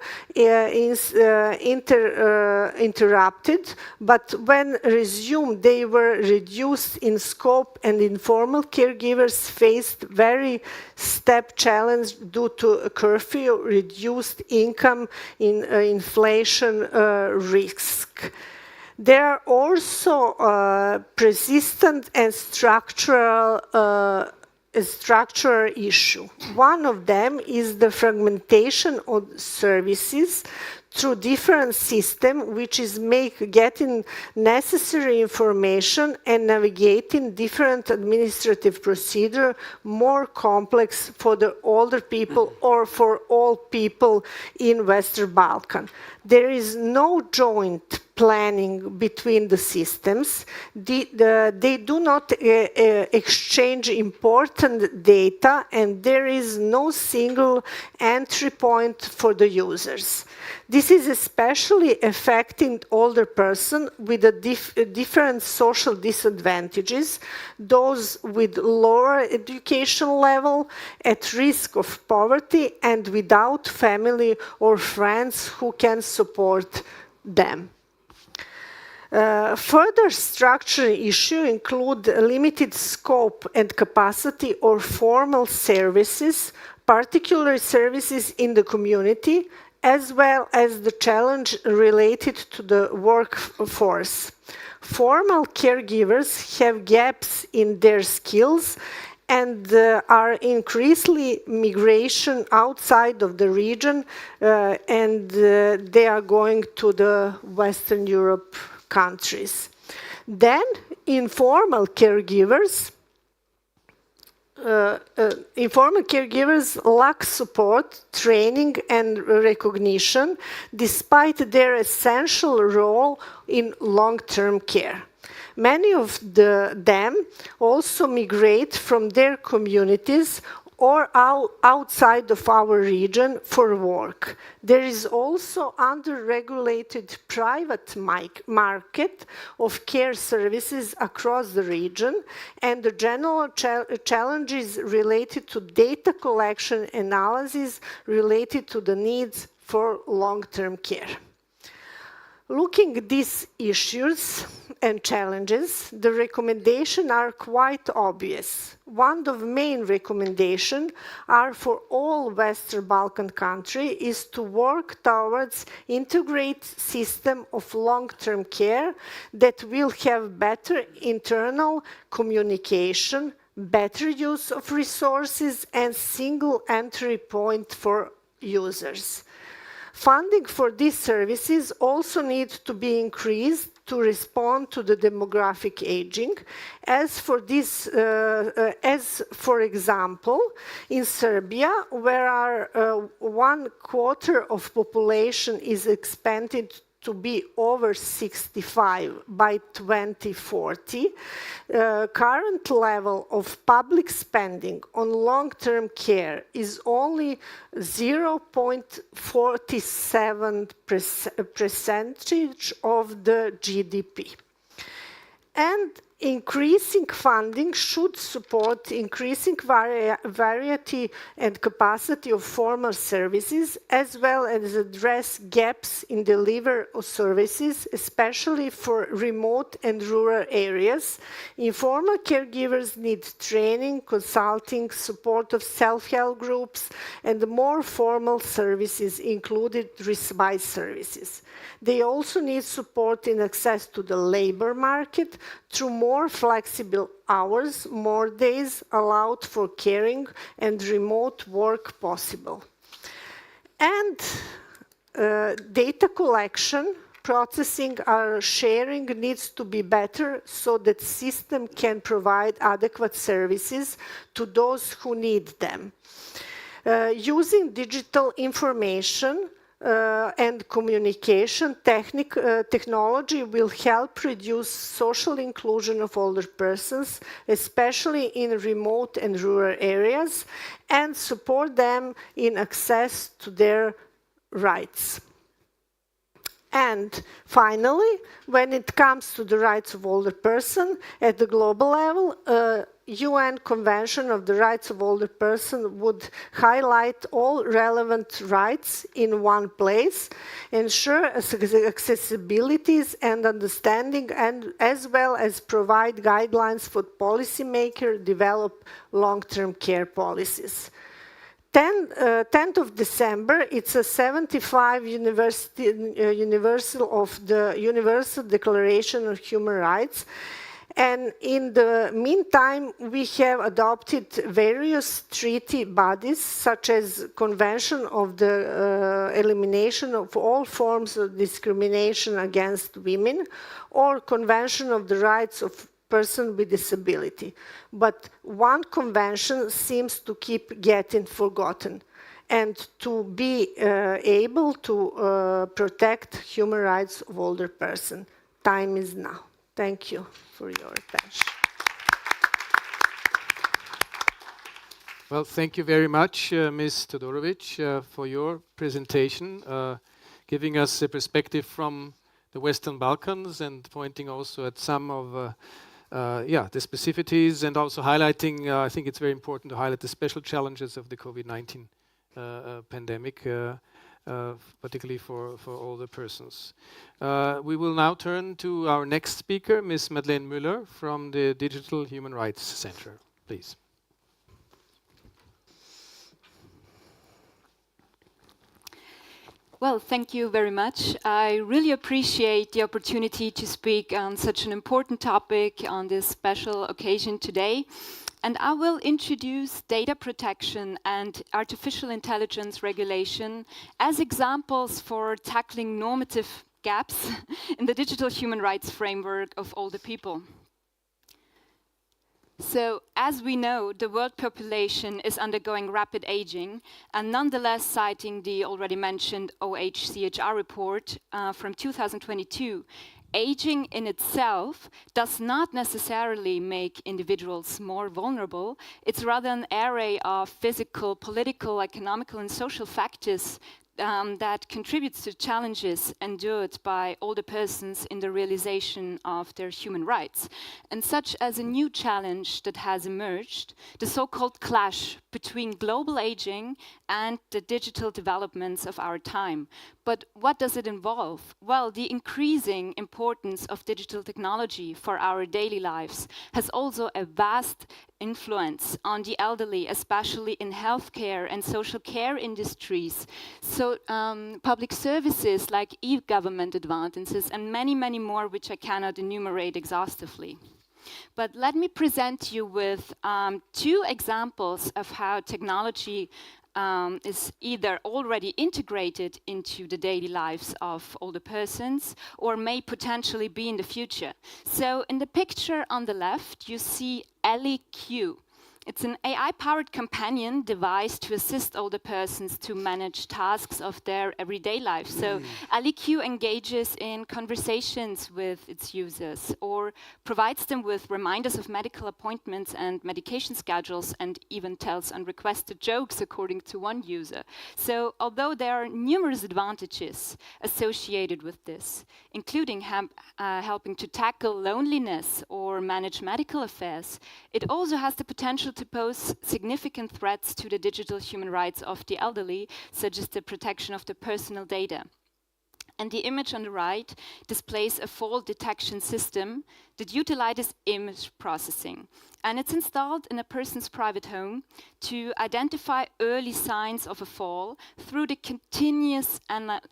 interrupted, but when resumed, they were reduced in scope, and informal caregivers faced very steep challenge due to a curfew, reduced income, inflation risk. There are also persistent and structural issue. One of them is the fragmentation of services through different systems, which is getting necessary information and navigating different administrative procedures more complex for the older people or for all people in Western Balkan. There is no joint planning between the systems. They do not exchange important data, and there is no single entry point for the users. This is especially affecting older persons with different social disadvantages, those with lower education level, at risk of poverty, and without family or friends who can support them. Further structural issues include limited scope and capacity of formal services, particular services in the community, as well as the challenge related to the workforce. Formal caregivers have gaps in their skills and are increasingly migration outside of the region, and they are going to the Western Europe countries. Then informal caregivers lack support, training, and recognition despite their essential role in long-term care. Many of them also migrate from their communities or outside of our region for work. There is also under-regulated private market of care services across the region, and the general challenges related to data collection analysis related to the needs for long-term care. Looking at these issues and challenges, the recommendations are quite obvious. One of the main recommendations are for all Western Balkan countries is to work towards integrated system of long-term care that will have better internal communication, better use of resources, and single entry point for users. Funding for these services also needs to be increased to respond to the demographic aging, as for example, in Serbia, where 1/4 of population is expected to be over 65 by 2040, current level of public spending on long-term care is only 0.47% of the GDP. And increasing funding should support increasing variety and capacity of formal services, as well as address gaps in delivery of services, especially for remote and rural areas. Informal caregivers need training, consulting, support of self-help groups, and more formal services, including respite services. They also need support in access to the labor market through more flexible hours, more days allowed for caring, and remote work possible. And data collection, processing, or sharing needs to be better so that the system can provide adequate services to those who need them. Using digital information and communication technology will help reduce social inclusion of older persons, especially in remote and rural areas, and support them in access to their rights. And finally, when it comes to the rights of older persons at the global level, UN Convention of the Rights of Older Persons would highlight all relevant rights in one place, ensure accessibilities and understanding, and as well as provide guidelines for policymakers develop long-term care policies. 10th of December, it's a 75th Universal Declaration of Human Rights. And in the meantime, we have adopted various treaty bodies, such as Convention of the Elimination of All Forms of Discrimination Against Women, or Convention of the Rights of Persons with Disability. But one convention seems to keep getting forgotten, and to be able to protect human rights of older persons. Time is now. Thank you for your attention. Well, thank you very much, Ms. Todorovic, for your presentation, giving us a perspective from the Western Balkans and pointing also at some of the specificities, and also highlighting, I think it's very important to highlight the special challenges of the COVID-19 pandemic, particularly for older persons. We will now turn to our next speaker, Ms. Madeleine Müller from the Digital Human Rights Center. Please. Well, thank you very much. I really appreciate the opportunity to speak on such an important topic on this special occasion today. And I will introduce data protection and artificial intelligence regulation as examples for tackling normative gaps in the digital human rights framework of older people. So, as we know, the world population is undergoing rapid aging, and nonetheless, citing the already mentioned ICHROP report from 2022, aging in itself does not necessarily make individuals more vulnerable. It's rather an array of physical, political, economical, and social factors that contributes to challenges endured by older persons in the realization of their human rights. And such as a new challenge that has emerged, the so-called clash between global aging and the digital developments of our time. But what does it involve? Well, the increasing importance of digital technology for our daily lives has also a vast influence on the elderly, especially in healthcare and social care industries. So public services like e-government advantages and many, many more, which I cannot enumerate exhaustively. But let me present you with two examples of how technology is either already integrated into the daily lives of older persons or may potentially be in the future. So in the picture on the left, you see LEQ. It's an AI-powered companion device to assist older persons to manage tasks of their everyday life. So LEQ engages in conversations with its users or provides them with reminders of medical appointments and medication schedules, and even tells unrequested jokes, according to one user. So although there are numerous advantages associated with this, including helping to tackle loneliness or manage medical affairs, it also has the potential to pose significant threats to the digital human rights of the elderly, such as the protection of the personal data. And the image on the right displays a fall detection system that utilizes image processing. And it's installed in a person's private home to identify early signs of a fall through the continuous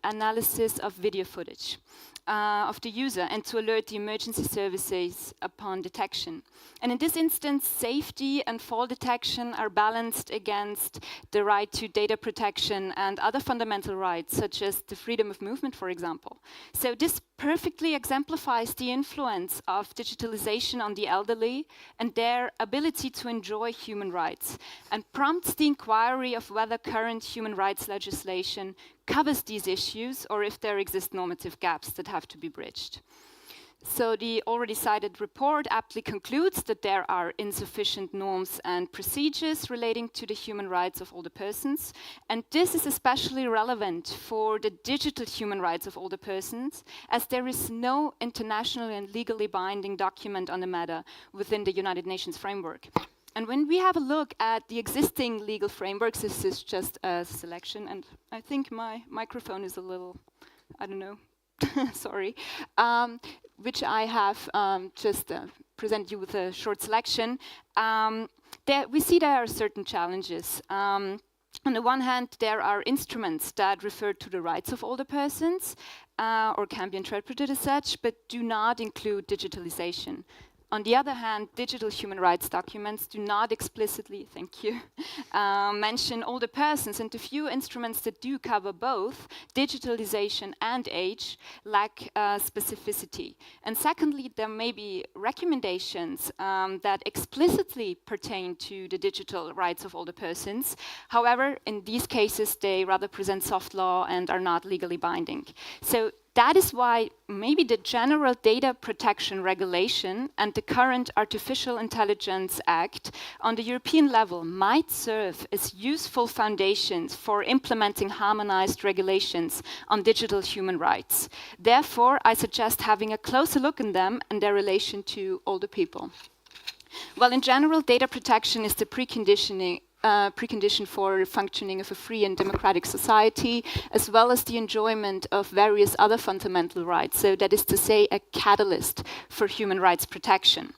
analysis of video footage of the user and to alert the emergency services upon detection. And in this instance, safety and fall detection are balanced against the right to data protection and other fundamental rights, such as the freedom of movement, for example. So this perfectly exemplifies the influence of digitalization on the elderly and their ability to enjoy human rights, and prompts the inquiry of whether current human rights legislation covers these issues or if there exist normative gaps that have to be bridged. So the already cited report aptly concludes that there are insufficient norms and procedures relating to the human rights of older persons, and this is especially relevant for the digital human rights of older persons, as there is no international and legally binding document on the matter within the United Nations framework. And when we have a look at the existing legal frameworks, this is just a selection, and I think my microphone is a little, I don't know, sorry, which I have just presented you with a short selection. We see there are certain challenges. On the one hand, there are instruments that refer to the rights of older persons or can be interpreted as such, but do not include digitalization. On the other hand, digital human rights documents do not explicitly, thank you, mention older persons, and the few instruments that do cover both digitalization and age lack specificity. And secondly, there may be recommendations that explicitly pertain to the digital rights of older persons. However, in these cases, they rather present soft law and are not legally binding. So that is why maybe the General Data Protection Regulation and the current Artificial Intelligence Act on the European level might serve as useful foundations for implementing harmonized regulations on digital human rights. Therefore, I suggest having a closer look in them and their relation to older people. Well, in general, data protection is the precondition for functioning of a free and democratic society, as well as the enjoyment of various other fundamental rights. So that is to say, a catalyst for human rights protection.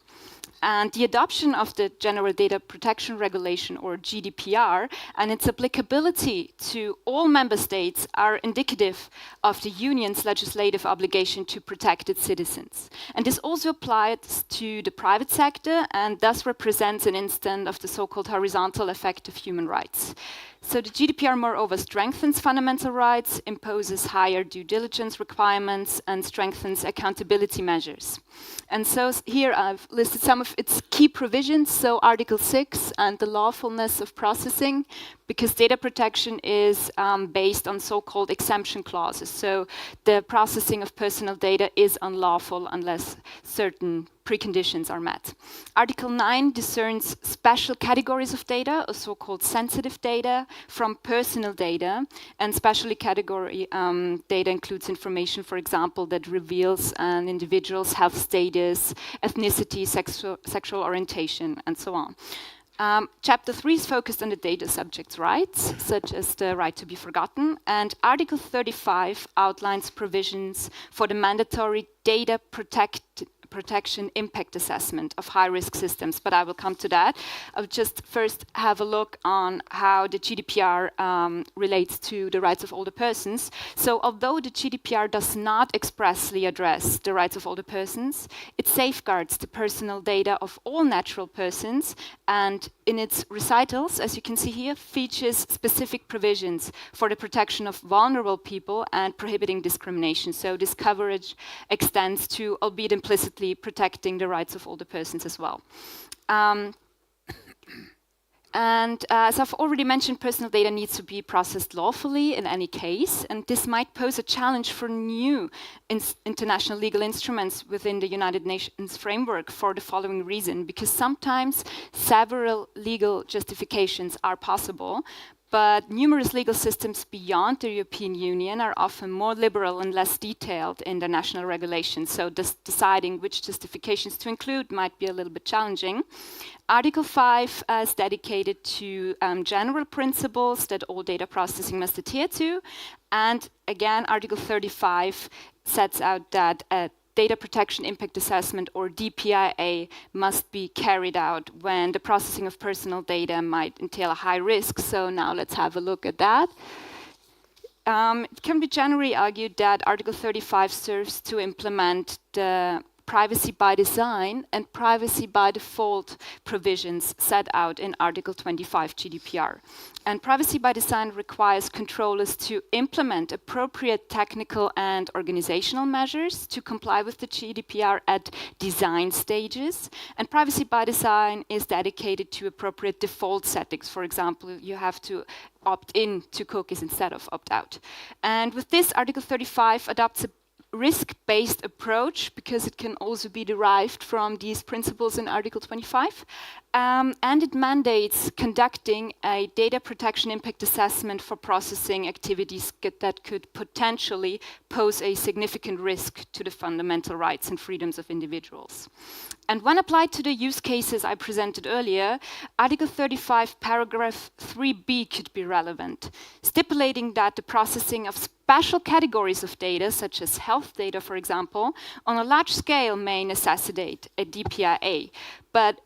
And the adoption of the General Data Protection Regulation, or GDPR, and its applicability to all member states are indicative of the Union's legislative obligation to protect its citizens. And this also applies to the private sector and thus represents an instance of the so-called horizontal effect of human rights. So the GDPR, moreover, strengthens fundamental rights, imposes higher due diligence requirements, and strengthens accountability measures. And so here I've listed some of its key provisions. So Article 6 and the lawfulness of processing, because data protection is based on so-called exemption clauses. So the processing of personal data is unlawful unless certain preconditions are met. Article 9 discerns special categories of data, or so-called sensitive data, from personal data. And specially category data includes information, for example, that reveals an individual's health status, ethnicity, sexual orientation, and so on. Chapter 3 is focused on the data subject's rights, such as the right to be forgotten, and Article 35 outlines provisions for the mandatory data protection impact assessment of high-risk systems, but I will come to that. I'll just first have a look on how the GDPR relates to the rights of older persons. So although the GDPR does not expressly address the rights of older persons, it safeguards the personal data of all natural persons, and in its recitals, as you can see here, features specific provisions for the protection of vulnerable people and prohibiting discrimination. So this coverage extends to, albeit implicitly, protecting the rights of older persons as well. As I've already mentioned, personal data needs to be processed lawfully in any case, and this might pose a challenge for new international legal instruments within the United Nations framework for the following reason, because sometimes several legal justifications are possible, but numerous legal systems beyond the European Union are often more liberal and less detailed in their national regulations, so deciding which justifications to include might be a little bit challenging. Article 5 is dedicated to general principles that all data processing must adhere to, and again, Article 35 sets out that data protection impact assessment, or DPIA, must be carried out when the processing of personal data might entail a high risk. So now let's have a look at that. It can be generally argued that Article 35 serves to implement the privacy by design and privacy by default provisions set out in Article 25 GDPR. And privacy by design requires controllers to implement appropriate technical and organizational measures to comply with the GDPR at design stages. And privacy by design is dedicated to appropriate default settings. For example, you have to opt in to cookies instead of opt out. And with this, Article 35 adopts a risk-based approach, because it can also be derived from these principles in Article 25, and it mandates conducting a data protection impact assessment for processing activities that could potentially pose a significant risk to the fundamental rights and freedoms of individuals. And when applied to the use cases I presented earlier, Article 35, paragraph 3b could be relevant, stipulating that the processing of special categories of data, such as health data, for example, on a large scale may necessitate a DPIA. But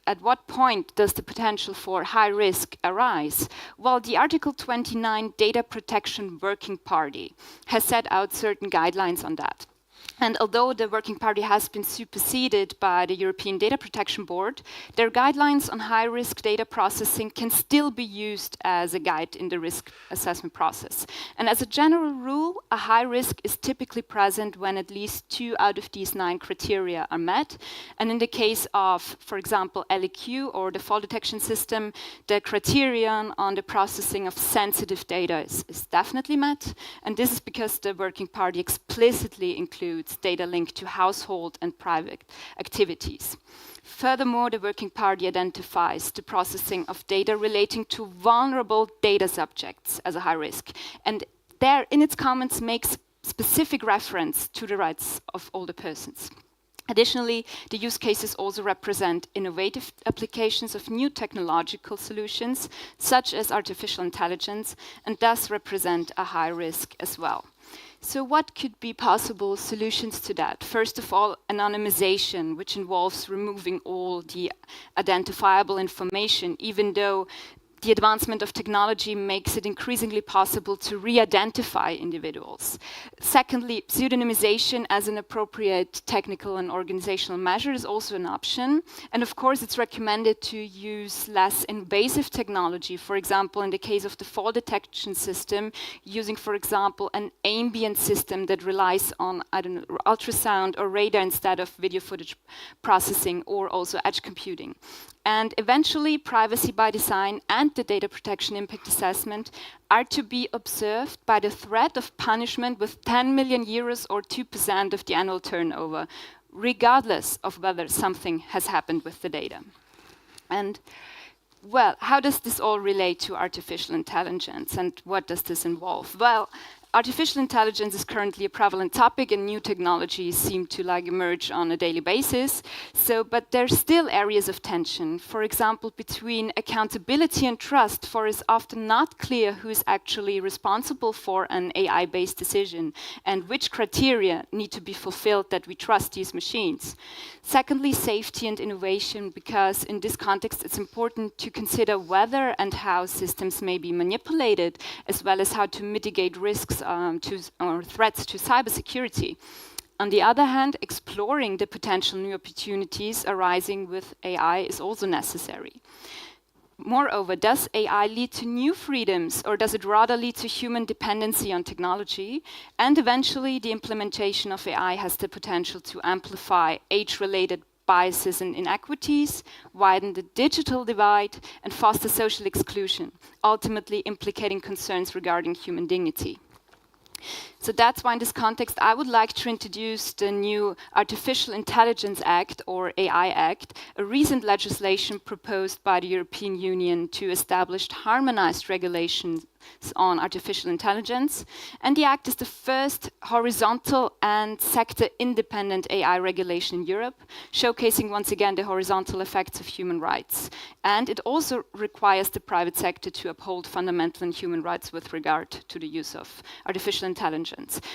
at what point does the potential for high risk arise? Well, the Article 29 Data Protection Working Party has set out certain guidelines on that. And although the Working Party has been superseded by the European Data Protection Board, their guidelines on high-risk data processing can still be used as a guide in the risk assessment process. And as a general rule, a high risk is typically present when at least 2 out of these 9 criteria are met. And in the case of, for example, LEQ, or the fall detection system, the criterion on the processing of sensitive data is definitely met. And this is because the Working Party explicitly includes data linked to household and private activities. Furthermore, the Working Party identifies the processing of data relating to vulnerable data subjects as a high risk, and there in its comments makes specific reference to the rights of older persons. Additionally, the use cases also represent innovative applications of new technological solutions, such as artificial intelligence, and thus represent a high risk as well. So what could be possible solutions to that? First of all, anonymization, which involves removing all the identifiable information, even though the advancement of technology makes it increasingly possible to re-identify individuals. Secondly, pseudonymization as an appropriate technical and organizational measure is also an option. And of course, it's recommended to use less invasive technology. For example, in the case of the fall detection system, using, for example, an ambient system that relies on, ultrasound or radar instead of video footage processing, or also edge computing. And eventually, privacy by design and the data protection impact assessment are to be observed by the threat of punishment with 10 million euros or 2% of the annual turnover, regardless of whether something has happened with the data. And well, how does this all relate to artificial intelligence, and what does this involve? Well, artificial intelligence is currently a prevalent topic, and new technologies seem to emerge on a daily basis. But there's still areas of tension. For example, between accountability and trust, for it's often not clear who is actually responsible for an AI-based decision and which criteria need to be fulfilled that we trust these machines. Secondly, safety and innovation, because in this context it's important to consider whether and how systems may be manipulated, as well as how to mitigate risks or threats to cybersecurity. On the other hand, exploring the potential new opportunities arising with AI is also necessary. Moreover, does AI lead to new freedoms, or does it rather lead to human dependency on technology? And eventually, the implementation of AI has the potential to amplify age-related biases and inequities, widen the digital divide, and foster social exclusion, ultimately implicating concerns regarding human dignity. So that's why in this context I would like to introduce the new Artificial Intelligence Act, or AI Act, a recent legislation proposed by the European Union to establish harmonized regulations on artificial intelligence. And the Act is the first horizontal and sector-independent AI regulation in Europe, showcasing once again the horizontal effects of human rights. And it also requires the private sector to uphold fundamental and human rights with regard to the use of artificial intelligence.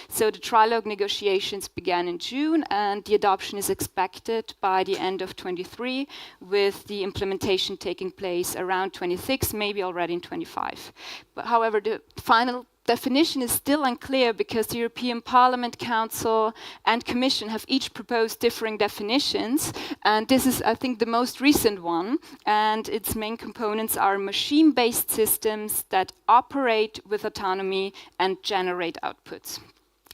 So the trilogue negotiations began in June, and the adoption is expected by the end of 23, with the implementation taking place around 26, maybe already in 25. But however, the final definition is still unclear, because the European Parliament, Council and Commission have each proposed differing definitions, and this is, I think, the most recent one, and its main components are machine-based systems that operate with autonomy and generate outputs.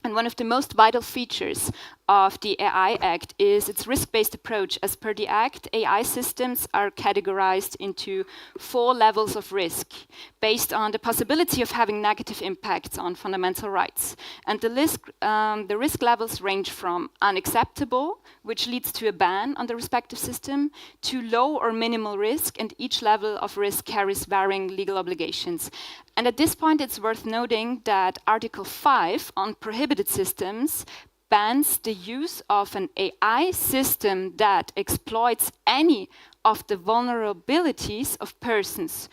And one of the most vital features of the AI Act is its risk-based approach. As per the Act, AI systems are categorized into 4 levels of risk, based on the possibility of having negative impacts on fundamental rights. And the risk levels range from unacceptable, which leads to a ban on the respective system, to low or minimal risk, and each level of risk carries varying legal obligations. And at this point, it's worth noting that Article 5 on prohibited systems bans the use of an AI system that exploits any of the vulnerabilities of persons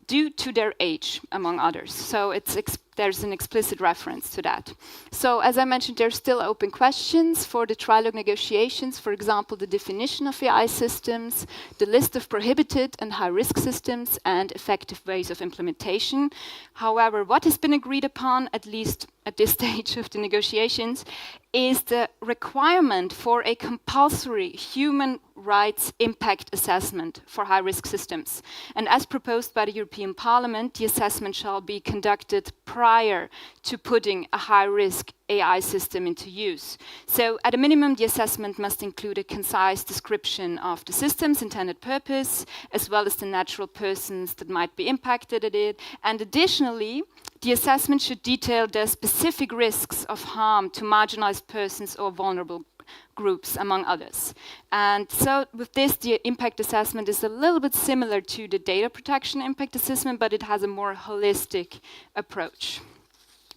due to their age, among others. So there's an explicit reference to that. So as I mentioned, there's still open questions for the trilogue negotiations. For example, the definition of AI systems, the list of prohibited and high-risk systems, and effective ways of implementation. However, what has been agreed upon, at least at this stage of the negotiations, is the requirement for a compulsory human rights impact assessment for high-risk systems. And as proposed by the European Parliament, the assessment shall be conducted prior to putting a high-risk AI system into use. So at a minimum, the assessment must include a concise description of the system's intended purpose, as well as the natural persons that might be impacted at it. And additionally, the assessment should detail the specific risks of harm to marginalized persons or vulnerable groups, among others. And so with this, the impact assessment is a little bit similar to the data protection impact assessment, but it has a more holistic approach.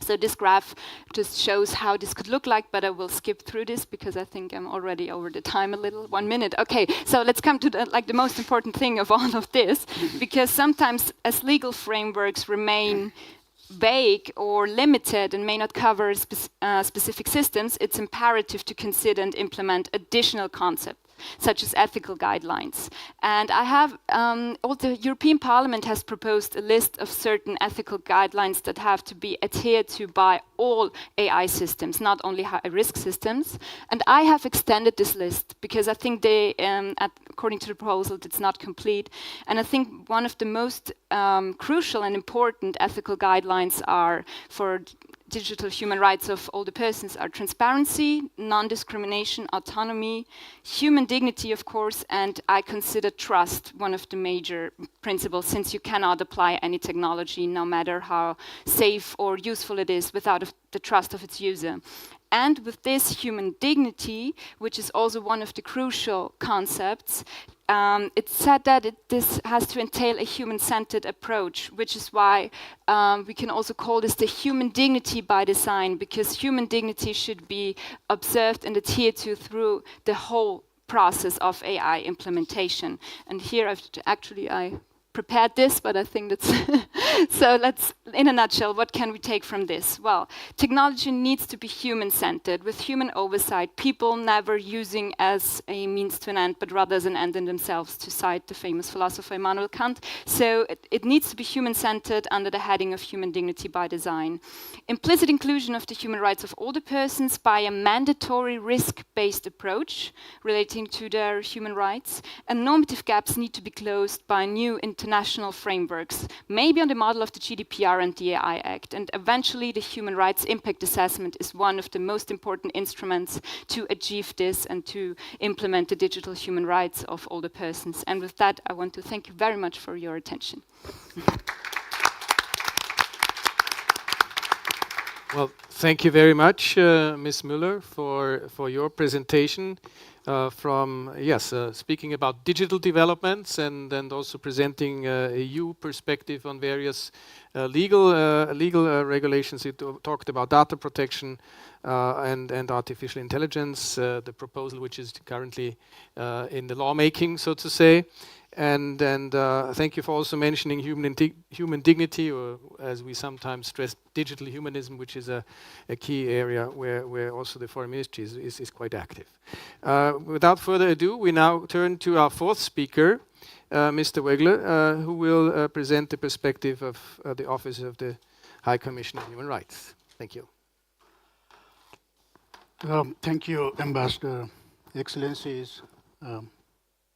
So this graph just shows how this could look like, but I will skip through this because I think I'm already over the time a little. 1 minute. Okay, so let's come to the most important thing of all of this, because sometimes as legal frameworks remain vague or limited and may not cover specific systems, it's imperative to consider and implement additional concepts, such as ethical guidelines. And I have, the European Parliament has proposed a list of certain ethical guidelines that have to be adhered to by all AI systems, not only high-risk systems. And I have extended this list because I think they, according to the proposal, it's not complete. And I think one of the most crucial and important ethical guidelines are for digital human rights of all the persons are transparency, non-discrimination, autonomy, human dignity, of course, and I consider trust one of the major principles, since you cannot apply any technology, no matter how safe or useful it is, without the trust of its user. And with this human dignity, which is also one of the crucial concepts, it's said that this has to entail a human-centered approach, which is why we can also call this the human dignity by design, because human dignity should be observed and adhered to through the whole process of AI implementation. And here I prepared this, but I think that's so let's, in a nutshell, what can we take from this? Well, technology needs to be human-centered, with human oversight, people never using as a means to an end, but rather as an end in themselves, to cite the famous philosopher Immanuel Kant. So it needs to be human-centered under the heading of human dignity by design. Implicit inclusion of the human rights of older persons by a mandatory risk-based approach relating to their human rights, and normative gaps need to be closed by new international frameworks, maybe on the model of the GDPR and the AI Act. And eventually the human rights impact assessment is one of the most important instruments to achieve this and to implement the digital human rights of older persons. And with that, I want to thank you very much for your attention. Well, thank you very much, Ms. Müller, for your presentation. Speaking about digital developments and also presenting a EU perspective on various legal regulations. You talked about data protection and artificial intelligence, the proposal which is currently in the lawmaking, so to say. And thank you for also mentioning human dignity, or as we sometimes stress, digital humanism, which is a key area where also the Foreign Ministry is quite active. Without further ado, we now turn to our fourth speaker, Mr. Wegler, who will present the perspective of the Office of the High Commissioner of Human Rights. Thank you. Thank you, Ambassador, Excellencies,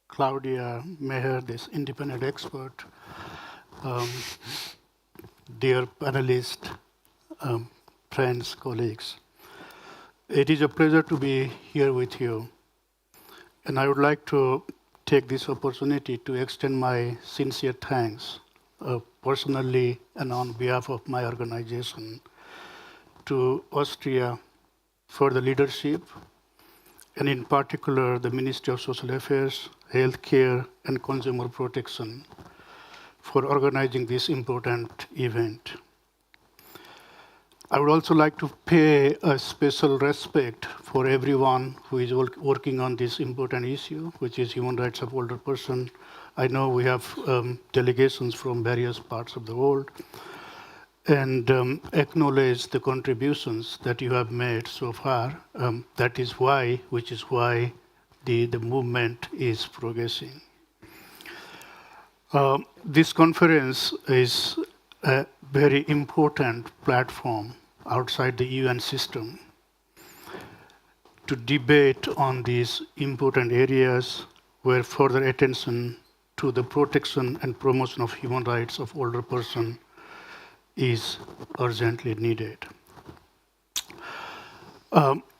Claudia, Meher, this independent expert, dear panelists, friends, colleagues. It is a pleasure to be here with you. And I would like to take this opportunity to extend my sincere thanks, personally and on behalf of my organization, to Austria for the leadership, and in particular the Ministry of Social Affairs, Healthcare and Consumer Protection for organizing this important event. I would also like to pay a special respect for everyone who is working on this important issue, which is human rights of older person. I know we have delegations from various parts of the world, and acknowledge the contributions that you have made so far. That is why the movement is progressing. This conference is a very important platform outside the UN system to debate on these important areas where further attention to the protection and promotion of human rights of older persons is urgently needed.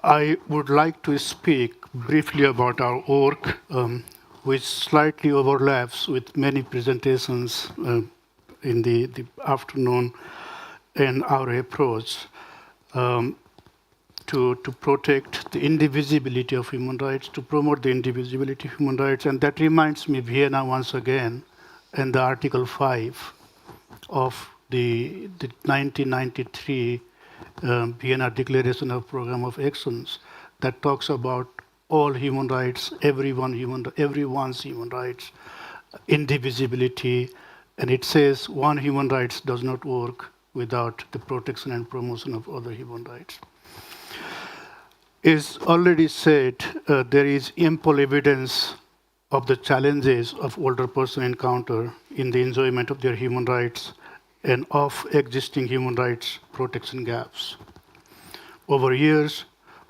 I would like to speak briefly about our work, which slightly overlaps with many presentations in the afternoon, and our approach to protect the indivisibility of human rights, to promote the indivisibility of human rights. And that reminds me Vienna once again, and the Article 5 of the 1993 Vienna Declaration of Program of Actions that talks about all human rights, everyone's human rights, indivisibility, and it says one human rights does not work without the protection and promotion of other human rights. As already said, there is ample evidence of the challenges of older person encounter in the enjoyment of their human rights and of existing human rights protection gaps. Over years,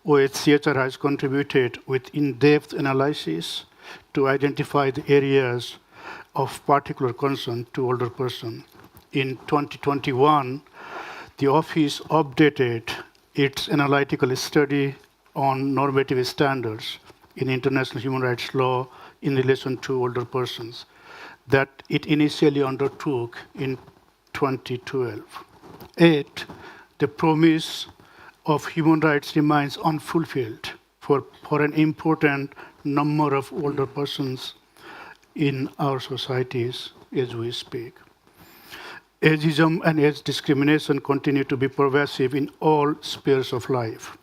OHCHR has contributed with in-depth analysis to identify the areas of particular concern to older persons. In 2021, the office updated its analytical study on normative standards in international human rights law in relation to older persons that it initially undertook in 2012. The promise of human rights remains unfulfilled for an important number of older persons in our societies as we speak. Ageism and age discrimination continue to be pervasive in all spheres of life.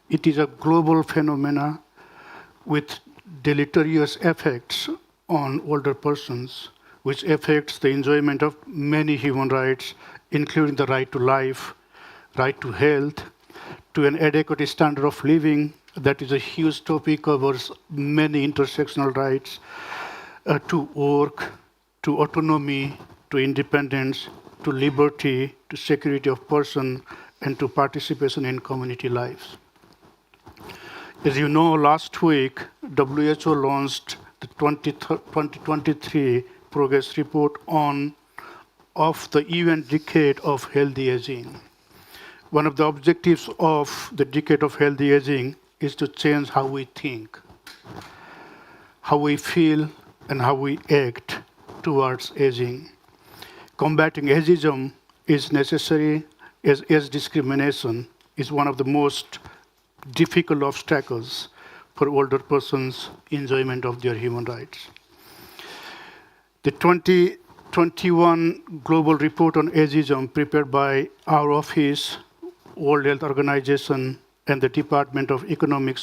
It is a global phenomenon with deleterious effects on older persons, which affects the enjoyment of many human rights, including the right to life, right to health, to an adequate standard of living. That is a huge topic, covers many intersectional rights, to work, to autonomy, to independence, to liberty, to security of person, and to participation in community lives. As you know, last week, WHO launched the 2023 progress report of the UN Decade of Healthy Aging. One of the objectives of the Decade of Healthy Aging is to change how we think, how we feel, and how we act towards aging. Combating ageism is necessary, as age discrimination is one of the most difficult obstacles for older persons' enjoyment of their human rights. The 2021 Global Report on Ageism, prepared by our office, World Health Organization, and the Department of Economic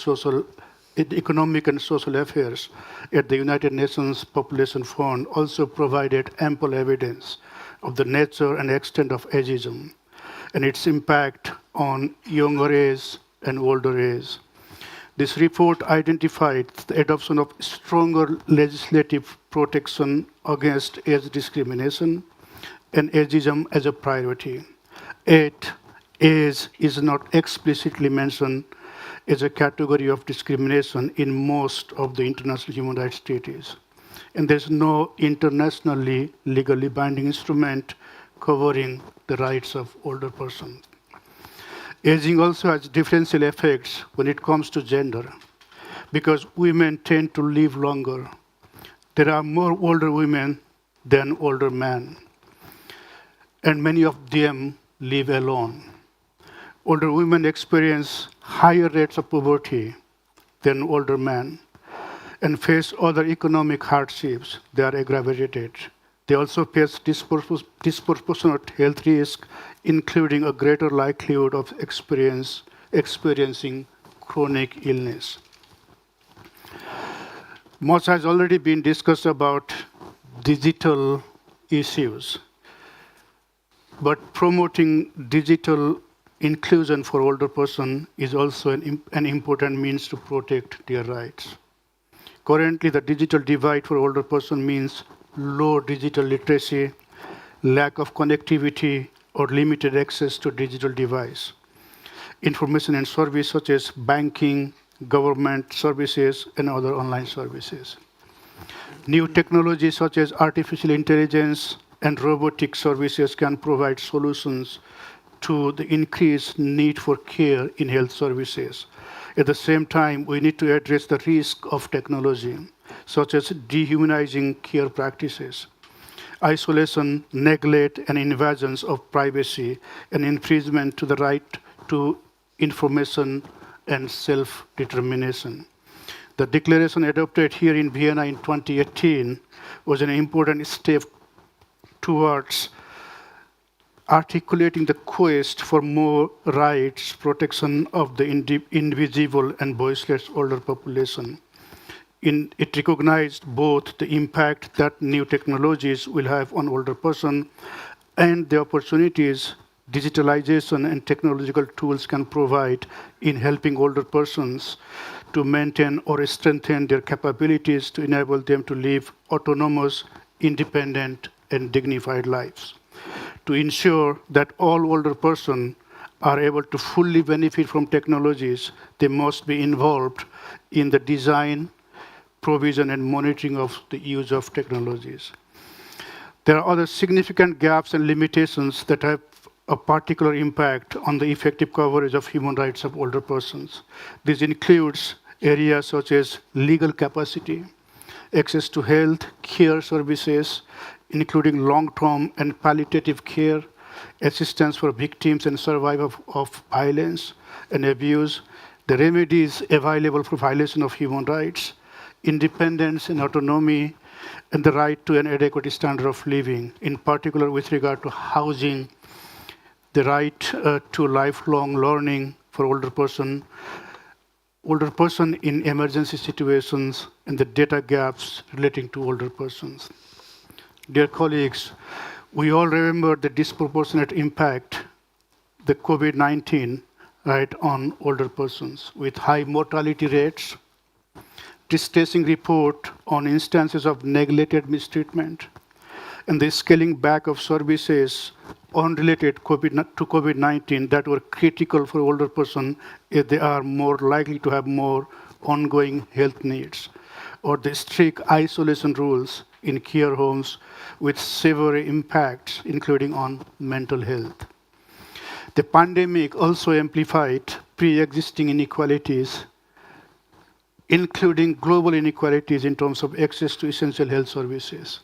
and Social Affairs at the United Nations Population Fund, also provided ample evidence of the nature and extent of ageism and its impact on younger age and older age. This report identified the adoption of stronger legislative protection against age discrimination and ageism as a priority. Yet, age is not explicitly mentioned as a category of discrimination in most of the international human rights treaties. And there's no internationally legally binding instrument covering the rights of older persons. Aging also has differential effects when it comes to gender, because women tend to live longer. There are more older women than older men, and many of them live alone. Older women experience higher rates of poverty than older men and face other economic hardships. They are aggravated. They also face disproportionate health risk, including a greater likelihood of experiencing chronic illness. Much has already been discussed about digital issues, but promoting digital inclusion for older persons is also an important means to protect their rights. Currently, the digital divide for older persons means low digital literacy, lack of connectivity, or limited access to digital device. Information and services such as banking, government services, and other online services. New technologies such as artificial intelligence and robotic services can provide solutions to the increased need for care in health services. At the same time, we need to address the risk of technology, such as dehumanizing care practices, isolation, neglect, and invasions of privacy, and infringement to the right to information and self-determination. The declaration adopted here in Vienna in 2018 was an important step towards articulating the quest for more rights, protection of the invisible and voiceless older population. It recognized both the impact that new technologies will have on older persons and the opportunities digitalization and technological tools can provide in helping older persons to maintain or strengthen their capabilities to enable them to live autonomous, independent, and dignified lives. To ensure that all older persons are able to fully benefit from technologies, they must be involved in the design, provision, and monitoring of the use of technologies. There are other significant gaps and limitations that have a particular impact on the effective coverage of human rights of older persons. This includes areas such as legal capacity, access to health care services, including long-term and palliative care, assistance for victims and survivors of violence and abuse, the remedies available for violation of human rights, independence and autonomy, and the right to an adequate standard of living, in particular with regard to housing, the right to lifelong learning for older person in emergency situations, and the data gaps relating to older persons. Dear colleagues, we all remember the disproportionate impact the COVID-19 right on older persons with high mortality rates, distressing report on instances of neglected mistreatment, and the scaling back of services unrelated to COVID-19 that were critical for older persons if they are more likely to have more ongoing health needs, or the strict isolation rules in care homes with severe impacts, including on mental health. The pandemic also amplified pre-existing inequalities, including global inequalities in terms of access to essential health services.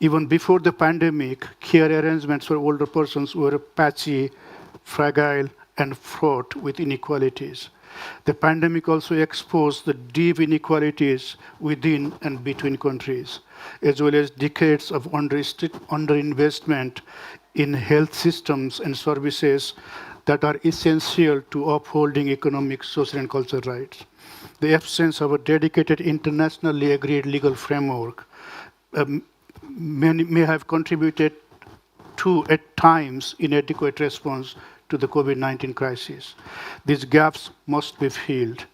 Even before the pandemic, care arrangements for older persons were patchy, fragile, and fraught with inequalities. The pandemic also exposed the deep inequalities within and between countries, as well as decades of underinvestment in health systems and services that are essential to upholding economic, social, and cultural rights. The absence of a dedicated internationally agreed legal framework may have contributed to, at times, inadequate response to the COVID-19 crisis. These gaps must be filled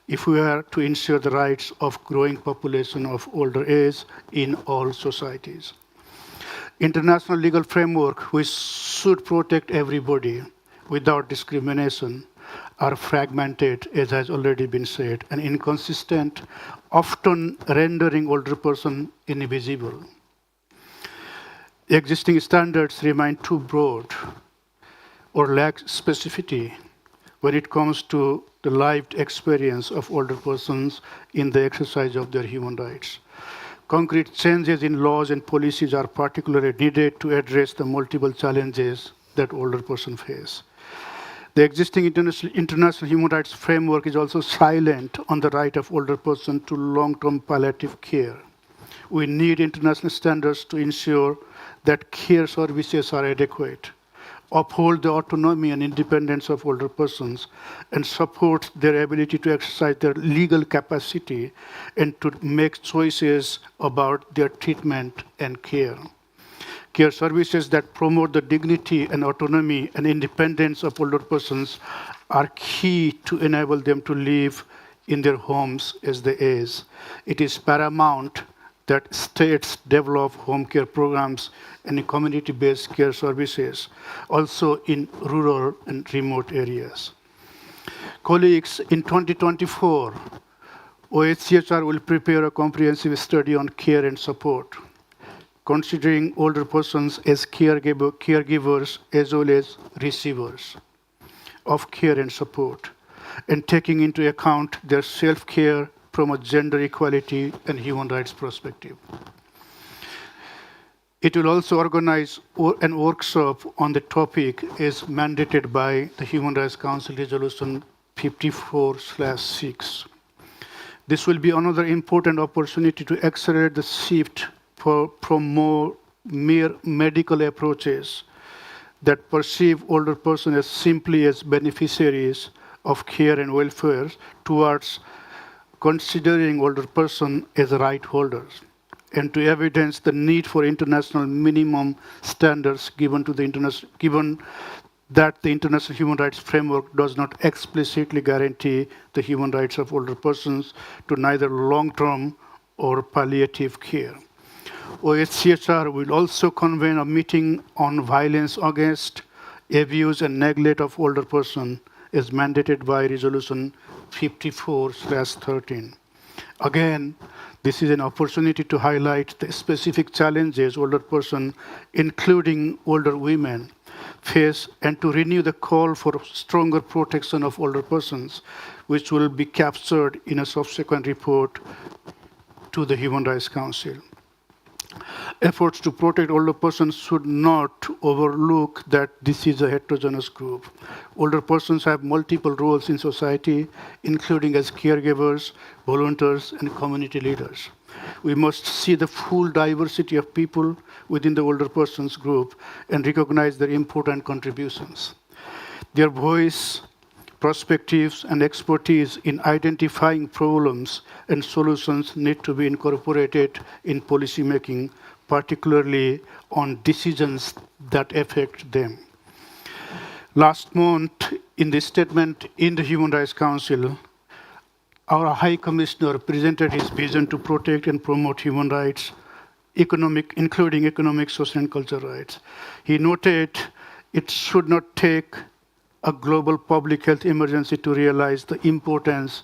if we are to ensure the rights of growing population of older age in all societies. International legal framework which should protect everybody without discrimination are fragmented, as has already been said, and inconsistent, often rendering older person invisible. Existing standards remain too broad or lack specificity when it comes to the lived experience of older persons in the exercise of their human rights. Concrete changes in laws and policies are particularly needed to address the multiple challenges that older persons face. The existing international human rights framework is also silent on the right of older persons to long-term palliative care. We need international standards to ensure that care services are adequate, uphold the autonomy and independence of older persons, and support their ability to exercise their legal capacity and to make choices about their treatment and care. Care services that promote the dignity and autonomy and independence of older persons are key to enable them to live in their homes as they age. It is paramount that states develop home care programs and community-based care services, also in rural and remote areas. Colleagues, in 2024, ICHR will prepare a comprehensive study on care and support, considering older persons as caregivers as well as receivers of care and support, and taking into account their self-care from a gender equality and human rights perspective. It will also organize a workshop on the topic as mandated by the Human Rights Council Resolution 54/6. This will be another important opportunity to accelerate the shift from more mere medical approaches that perceive older persons as simply as beneficiaries of care and welfare towards considering older persons as right holders, and to evidence the need for international minimum standards given that the international human rights framework does not explicitly guarantee the human rights of older persons to neither long-term or palliative care. ICHR will also convene a meeting on violence against, abuse, and neglect of older persons as mandated by Resolution 54/13. Again, this is an opportunity to highlight the specific challenges older persons, including older women, face, and to renew the call for stronger protection of older persons, which will be captured in a subsequent report to the Human Rights Council. efforts to protect older persons should not overlook that this is a heterogeneous group. Older persons have multiple roles in society, including as caregivers, volunteers, and community leaders. We must see the full diversity of people within the older persons group and recognize their important contributions. Their voice, perspectives, and expertise in identifying problems and solutions need to be incorporated in policy making, particularly on decisions that affect them. Last month, in the statement in the Human Rights Council, our High Commissioner presented his vision to protect and promote human rights, including economic, social, and cultural rights. He noted it should not take a global public health emergency to realize the importance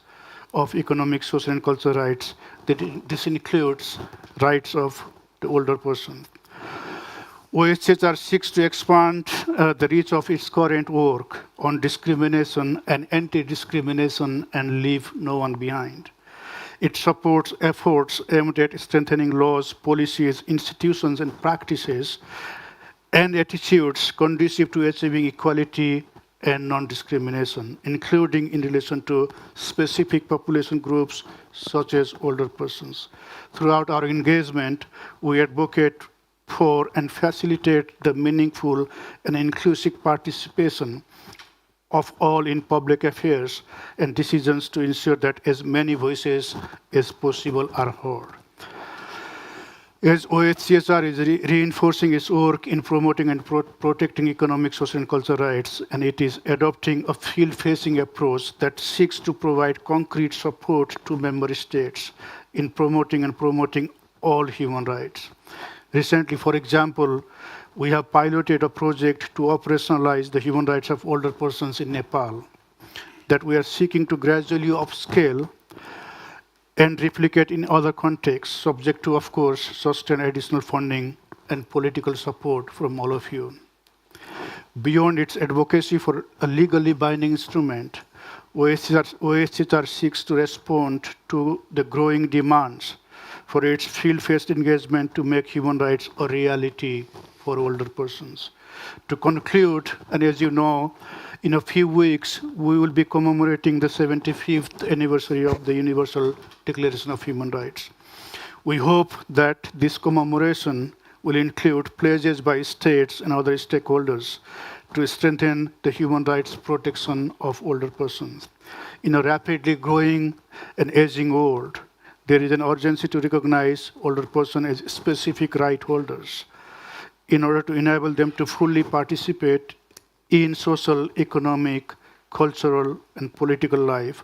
of economic, social, and cultural rights. This includes rights of the older person. OHCHR seeks to expand the reach of its current work on discrimination and anti-discrimination and leave no one behind. It supports efforts aimed at strengthening laws, policies, institutions, and practices, and attitudes conducive to achieving equality and non-discrimination, including in relation to specific population groups such as older persons. Throughout our engagement, we advocate for and facilitate the meaningful and inclusive participation of all in public affairs and decisions to ensure that as many voices as possible are heard. As OHCHR is reinforcing its work in promoting and protecting economic, social, and cultural rights, and it is adopting a field-facing approach that seeks to provide concrete support to member states in promoting all human rights. Recently, for example, we have piloted a project to operationalize the human rights of older persons in Nepal that we are seeking to gradually upscale and replicate in other contexts, subject to, of course, sustain additional funding and political support from all of you. Beyond its advocacy for a legally binding instrument, OHCHR seeks to respond to the growing demands for its field-based engagement to make human rights a reality for older persons. To conclude, and as you know, in a few weeks, we will be commemorating the 75th anniversary of the Universal Declaration of Human Rights. We hope that this commemoration will include pledges by states and other stakeholders to strengthen the human rights protection of older persons. In a rapidly growing and aging world, there is an urgency to recognize older persons as specific right holders in order to enable them to fully participate in social, economic, cultural, and political life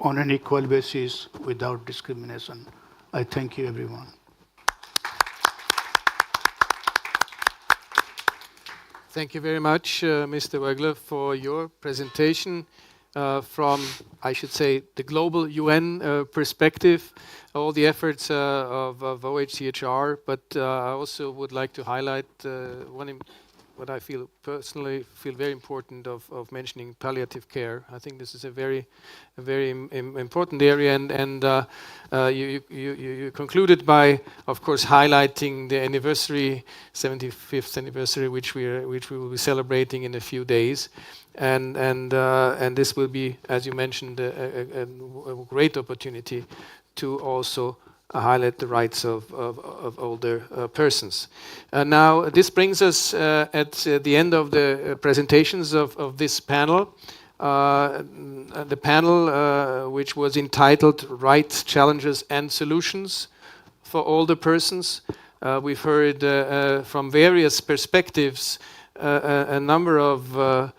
on an equal basis without discrimination. I thank you, everyone. Thank you very much, Mr. Wegler, for your presentation from, I should say, the global UN perspective, all the efforts of OHCHR, but I also would like to highlight what I personally feel very important of mentioning palliative care. I think this is a very important area, and you concluded by, of course, highlighting the anniversary, 75th anniversary, which we will be celebrating in a few days, and this will be, as you mentioned, a great opportunity to also highlight the rights of older persons. Now, this brings us at the end of the presentations of this panel. The panel, which was entitled Rights, Challenges and Solutions for Older Persons. We've heard from various perspectives a number of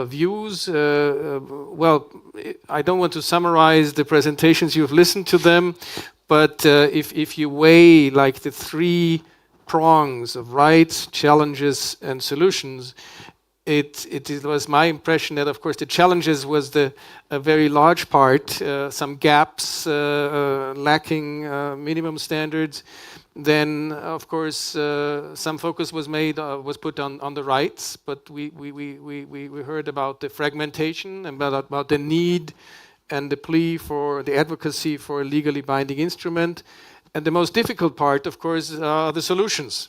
views. Well, I don't want to summarize the presentations, you've listened to them, but if you weigh like the three prongs of rights, challenges, and solutions, it was my impression that, of course, the challenges was a very large part, some gaps, lacking minimum standards. Then, of course, some focus was put on the rights, but we heard about the fragmentation and about the need and the plea for the advocacy for a legally binding instrument. And the most difficult part, of course, are the solutions.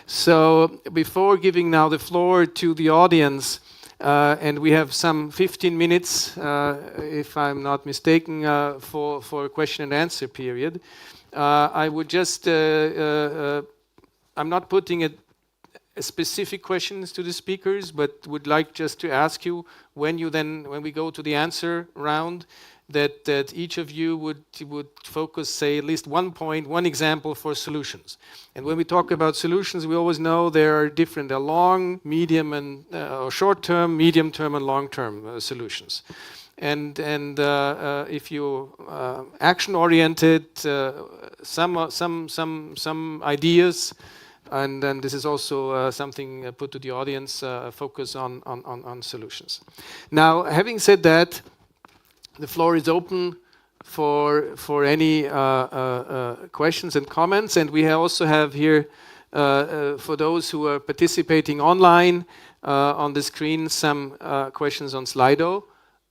So before giving now the floor to the audience, and we have some 15 minutes, if I'm not mistaken, for a question and answer period, I would just, I'm not putting a specific questions to the speakers, but would like just to ask you when we go to the answer round, that each of you would focus, say, at least one point, one example for solutions. And when we talk about solutions, we always know there are different, there are long, medium, and or short-term, medium-term, and long-term solutions. And if you action-oriented, some ideas. And then this is also something put to the audience, focus on solutions. Now, having said that, the floor is open for any questions and comments. And we also have here, for those who are participating online, on the screen, some questions on Slido.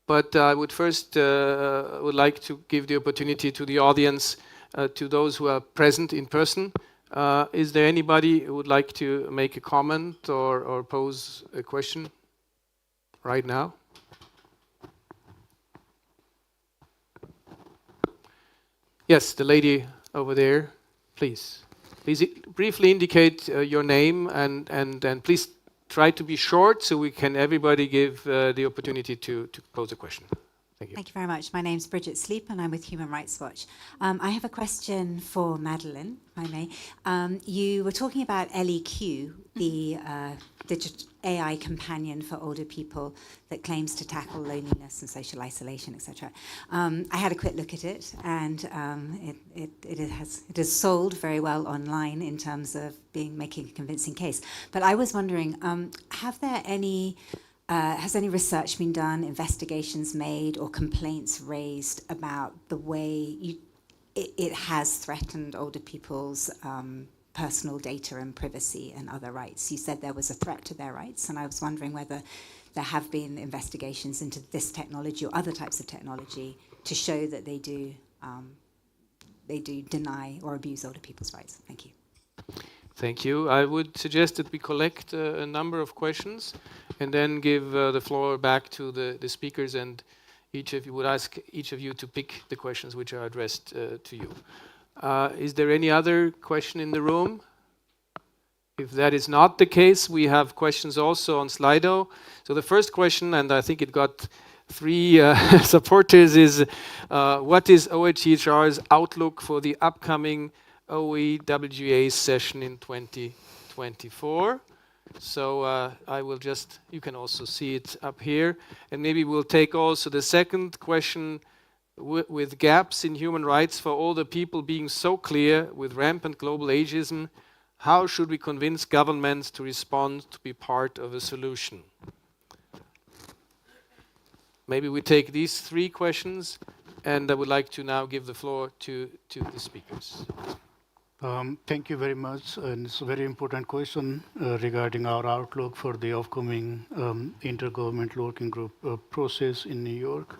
But I would first would like to give the opportunity to the audience, to those who are present in person. Is there anybody who would like to make a comment or pose a question right now? Yes, the lady over there, please. Please briefly indicate your name and please try to be short so we can everybody give the opportunity to pose a question. Thank you. Thank you very much. My name's Bridget Sleep and I'm with Human Rights Watch. I have a question for Madeleine, if I may. You were talking about LEQ, the digital AI companion for older people that claims to tackle loneliness and social isolation, etc. I had a quick look at it, and it is sold very well online in terms of making a convincing case. But I was wondering, has any research been done, investigations made, or complaints raised about the way it has threatened older people's personal data and privacy and other rights? You said there was a threat to their rights, and I was wondering whether there have been investigations into this technology or other types of technology to show that they do deny or abuse older people's rights. Thank you. Thank you. I would suggest that we collect a number of questions and then give the floor back to the speakers, and each of you would ask each of you to pick the questions which are addressed to you. Is there any other question in the room? If that is not the case, we have questions also on Slido. So the first question, and I think it got 3 supporters, is what is OHCHR's outlook for the upcoming OEWA session in 2024? So I will just, you can also see it up here. And maybe we'll take also the second question, with gaps in human rights for older people being so clear with rampant global ageism, how should we convince governments to respond to be part of a solution? Maybe we take these 3 questions, and I would like to now give the floor to the speakers. Thank you very much. And it's a very important question regarding our outlook for the upcoming Intergovernmental Working Group process in New York.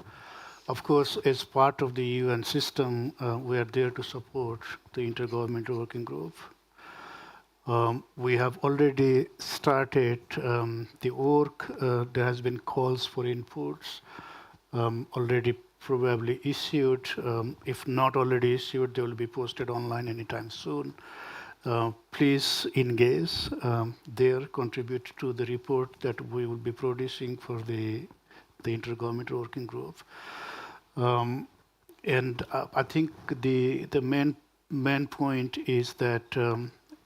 Of course, as part of the UN system, we are there to support the Intergovernmental Working Group. We have already started the work. There has been calls for inputs already probably issued. If not already issued, they will be posted online anytime soon. Please engage there, contribute to the report that we will be producing for the Intergovernmental Working Group. And I think the main point is that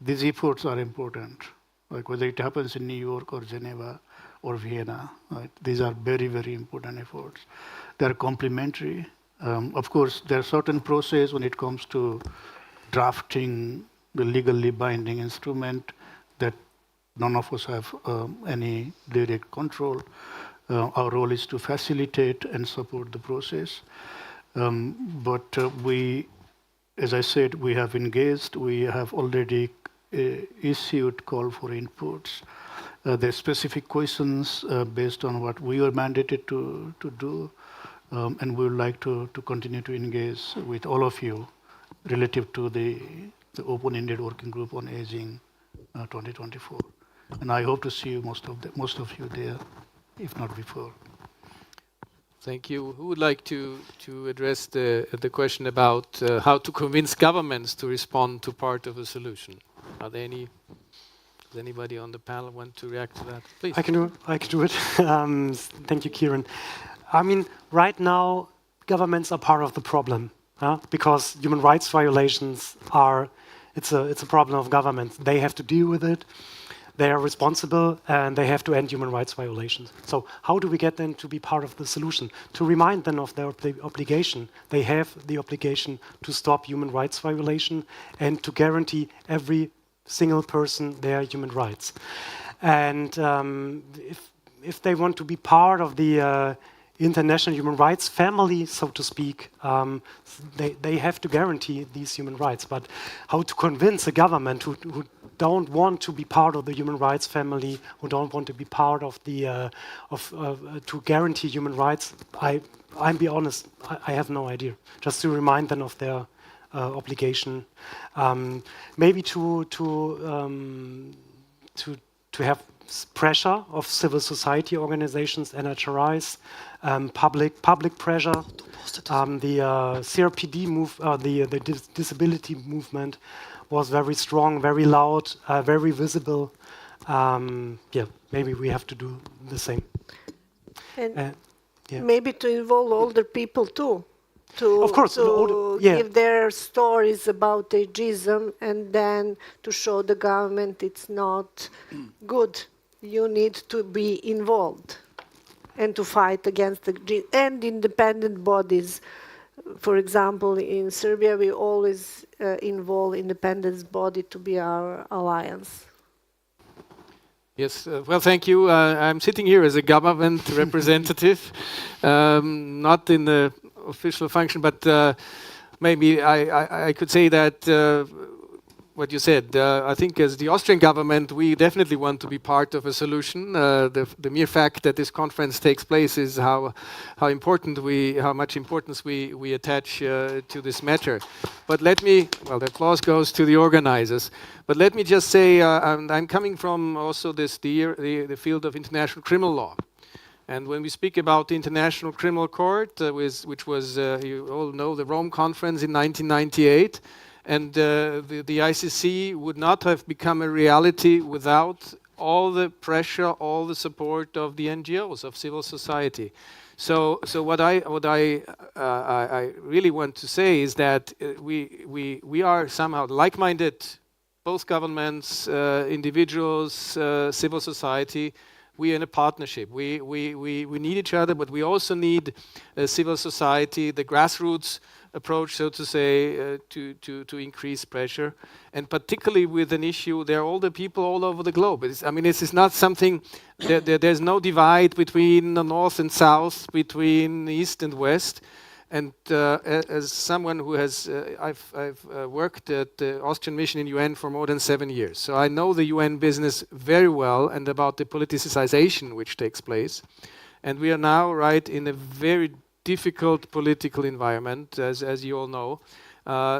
these efforts are important, like whether it happens in New York or Geneva or Vienna. Right? These are very, very important efforts. They are complementary. Of course, there are certain processes when it comes to drafting the legally binding instrument that none of us have any direct control. Our role is to facilitate and support the process. But we, as I said, we have engaged. We have already issued call for inputs. There are specific questions based on what we are mandated to do. And we would like to continue to engage with all of you relative to the open-ended working group on aging 2024. And I hope to see you, most of you there, if not before. Thank you. Who would like to address the question about how to convince governments to respond to part of a solution? Are there any? Does anybody on the panel want to react to that? Please. I can do it. Thank you, Kieran. I mean, right now, governments are part of the problem, because human rights violations it's a problem of governments. They have to deal with it. They are responsible, and they have to end human rights violations. So how do we get them to be part of the solution? To remind them of their obligation. They have the obligation to stop human rights violation and to guarantee every single person their human rights. And if they want to be part of the international human rights family, so to speak, they have to guarantee these human rights. But how to convince a government who don't want to be part of the human rights family, who don't want to be part of the to guarantee human rights, I'll be honest, I have no idea. Just to remind them of their obligation, maybe to have pressure of civil society organizations, NHRIs, public pressure. The CRPD the disability movement was very strong, very loud, very visible. Yeah, maybe we have to do the same. And yeah. maybe to involve older people too. Of course, Give their stories about ageism, and then to show the government it's not good. You need to be involved and to fight against and independent bodies. For example, in Serbia, we always involve independent body to be our alliance. Yes, well, thank you. I'm sitting here as a government representative, not in the official function, but maybe I could say that what you said. I think as the Austrian government, we definitely want to be part of a solution. The mere fact that this conference takes place is how much importance we attach to this matter. But let me, well, the applause goes to the organizers. But let me just say, I'm coming from also the field of international criminal law. And when we speak about the International Criminal Court, which was, you all know, the Rome Conference in 1998, and the ICC would not have become a reality without all the pressure, all the support of the NGOs, of civil society. So what I really want to say is that we are somehow like-minded, both governments, individuals, civil society. We are in a partnership. We need each other, but we also need civil society, the grassroots approach, so to say, to increase pressure, and particularly with an issue. There are older people all over the globe. I mean, this is not something. There's no divide between the north and south, between east and west. And as someone who has, I've worked at the Austrian mission in UN for more than 7 years, so I know the UN business very well and about the politicization which takes place. And we are now right in a very difficult political environment, as you all know.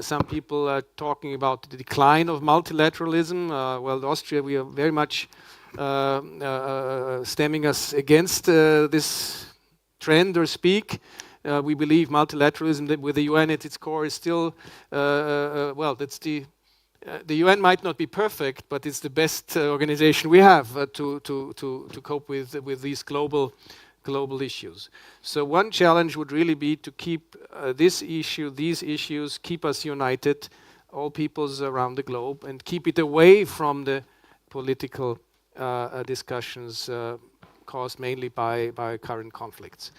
Some people are talking about the decline of multilateralism. Well, Austria, we are very much stemming us against this trend or speak. We believe multilateralism with the UN at its core is still, well, that's the UN might not be perfect, but it's the best organization we have to cope with these global issues. So one challenge would really be to keep these issues, keep us united, all peoples around the globe, and keep it away from the political discussions caused mainly by current conflicts.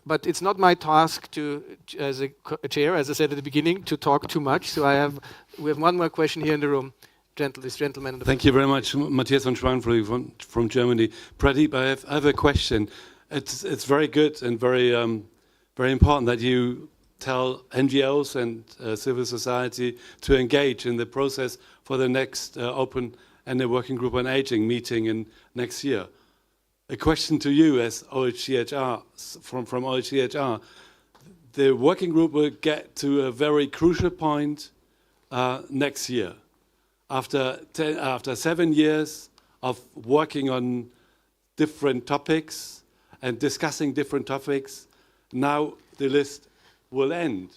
But it's not my task to, as a chair, as I said at the beginning, to talk too much. So we have one more question here in the room. This gentleman. Thank you very much, Matthias von Schwanfrey from Germany. Pradeep, I have a question. It's very good and very important that you tell NGOs and civil society to engage in the process for the next open and the working group on aging meeting in next year. A question to you as OHCHR, from OHCHR. the working group will get to a very crucial point next year. After 7 years of working on different topics and discussing different topics, now the list will end.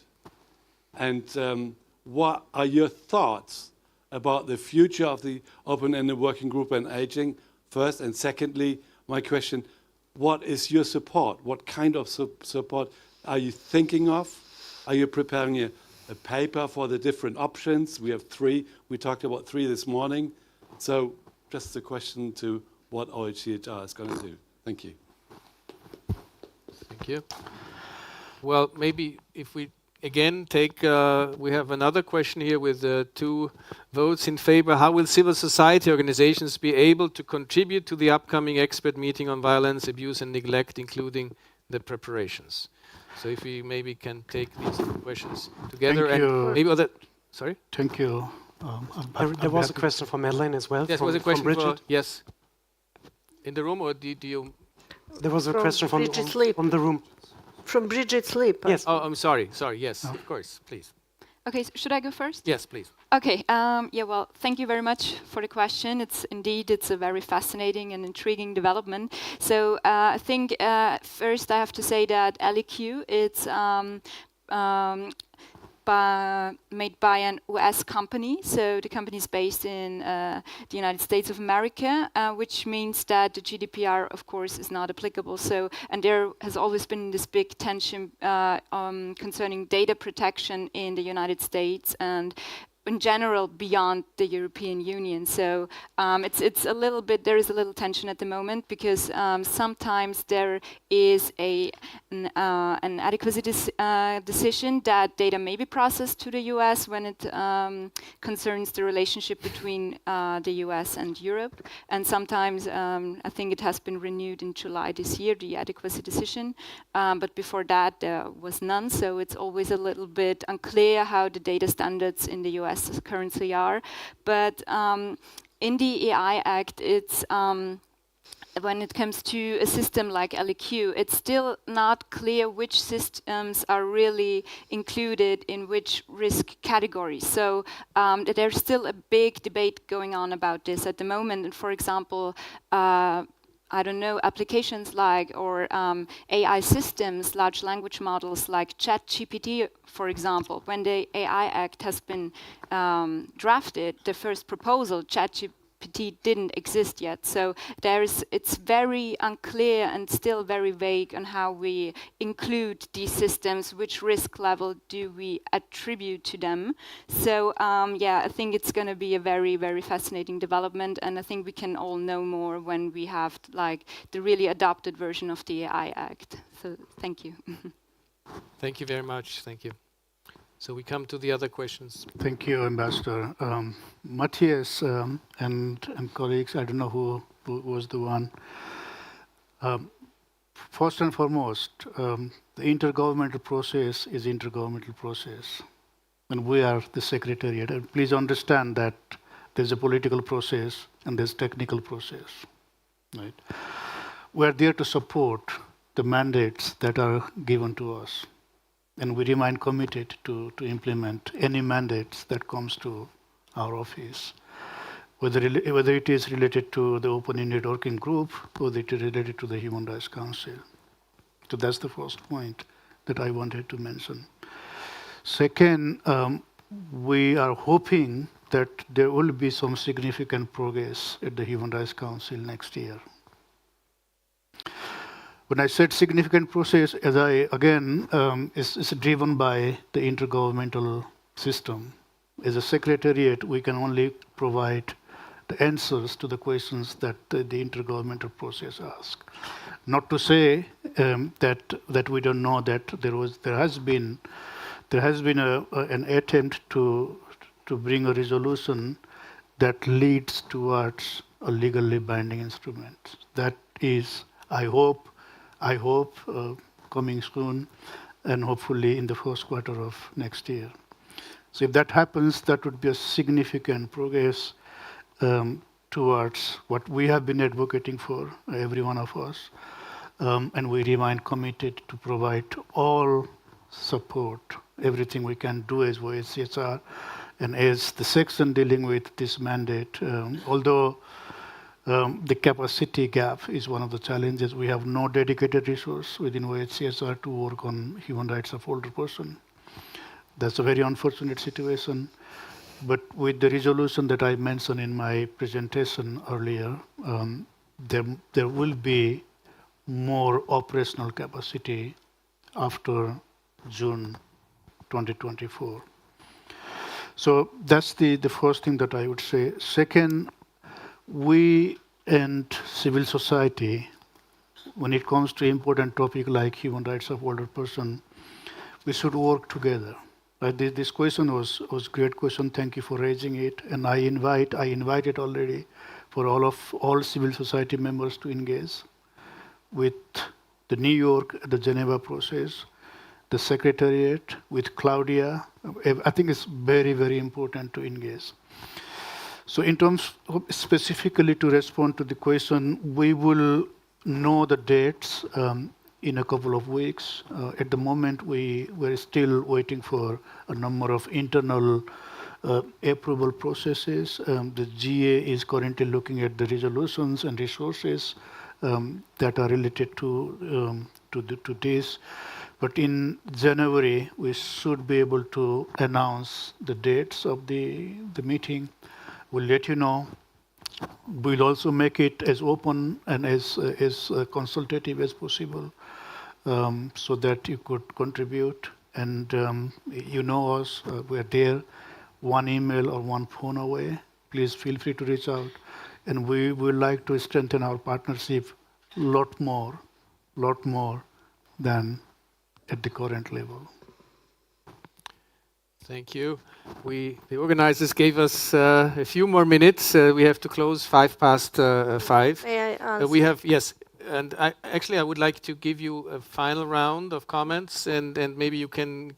And what are your thoughts about the future of the open-ended working group on aging, first? And secondly, my question, what is your support? What kind of support are you thinking of? Are you preparing a paper for the different options? We have 3. We talked about 3 this morning. So just a question to what OHCHR is going to do. Thank you. Thank you. Well, maybe if we again take, we have another question here with 2 votes in favor. How will civil society organizations be able to contribute to the upcoming expert meeting on violence, abuse and neglect, including the preparations? So if we maybe can take these 2 questions together. Thank you. Maybe other, sorry? Thank you. There was a question from Madeleine as well. Yes, from, was a question from Bridget. yes. In the room, or do you? There was a question from the room. From Bridget Sleep. Yes. Oh, I'm sorry. Yes, of course, please. Okay, should I go first? Yes, please. Okay, yeah, well, thank you very much for the question. It's a very fascinating and intriguing development. So I think first I have to say that LEQ, it's made by an US company. So the company is based in the United States of America, which means that the GDPR, of course, is not applicable. So, and there has always been this big tension concerning data protection in the United States and in general beyond the European Union. So it's a little bit, there is a little tension at the moment because sometimes there is an adequacy decision that data may be processed to the US when it concerns the relationship between the US and Europe. And sometimes I think it has been renewed in July this year, the adequacy decision. But before that there was none. So it's always a little bit unclear how the data standards in the US currently are, but in the AI Act, it's when it comes to a system like LEQ, it's still not clear which systems are really included in which risk categories. So there's still a big debate going on about this at the moment. And for example, I don't know, applications like, or AI systems, large language models like ChatGPT, for example, when the AI Act has been drafted, the first proposal, ChatGPT didn't exist yet. So it's very unclear and still very vague on how we include these systems, which risk level do we attribute to them. So yeah, I think it's going to be a very, very fascinating development, and I think we can all know more when we have like the really adopted version of the AI Act. So thank you. Thank you very much. Thank you. So we come to the other questions. Thank you, Ambassador. Matthias and colleagues, I don't know who was the one. First and foremost, the intergovernmental process is intergovernmental process. And we are the secretariat. And please understand that there's a political process and there's technical process. Right? We're there to support the mandates that are given to us. And we remain committed to implement any mandates that comes to our office, whether it is related to the open-ended working group or it is related to the Human Rights Council. So that's the first point that I wanted to mention. Second, we are hoping that there will be some significant progress at the Human Rights Council next year. When I said significant process, as I, again, is driven by the intergovernmental system. As a secretariat, we can only provide the answers to the questions that the intergovernmental process asks. Not to say that we don't know that there has been an attempt to bring a resolution that leads towards a legally binding instrument. That is, I hope, coming soon, and hopefully in the first quarter of next year. So if that happens, that would be a significant progress towards what we have been advocating for, every one of us. And we remain committed to provide all support everything we can do as OHCHR and as the section dealing with this mandate. Although the capacity gap is one of the challenges, we have no dedicated resource within OHCHR to work on human rights of older person. That's a very unfortunate situation. But with the resolution that I mentioned in my presentation earlier, there will be more operational capacity after June 2024. So that's the first thing that I would say. Second, we and civil society, when it comes to important topic like human rights of older person, we should work together. This question was great question. Thank you for raising it. And I invited already for all civil society members to engage with the New York, the Geneva process, the Secretariat, with Claudia. I think it's very, very important to engage. So in terms of specifically to respond to the question, we will know the dates in a couple of weeks. At the moment, we're still waiting for a number of internal approval processes. The GA is currently looking at the resolutions and resources that are related to this. But in January, we should be able to announce the dates of the meeting. We'll let you know. We'll also make it as open and as consultative as possible, so that you could contribute. And you know us, we're there, one email or one phone away. Please feel free to reach out. And we would like to strengthen our partnership a lot more than at the current level. Thank you. The organizers gave us a few more minutes. We have to close 5:05. May I answer? We have, yes. And I would like to give you a final round of comments, and maybe you can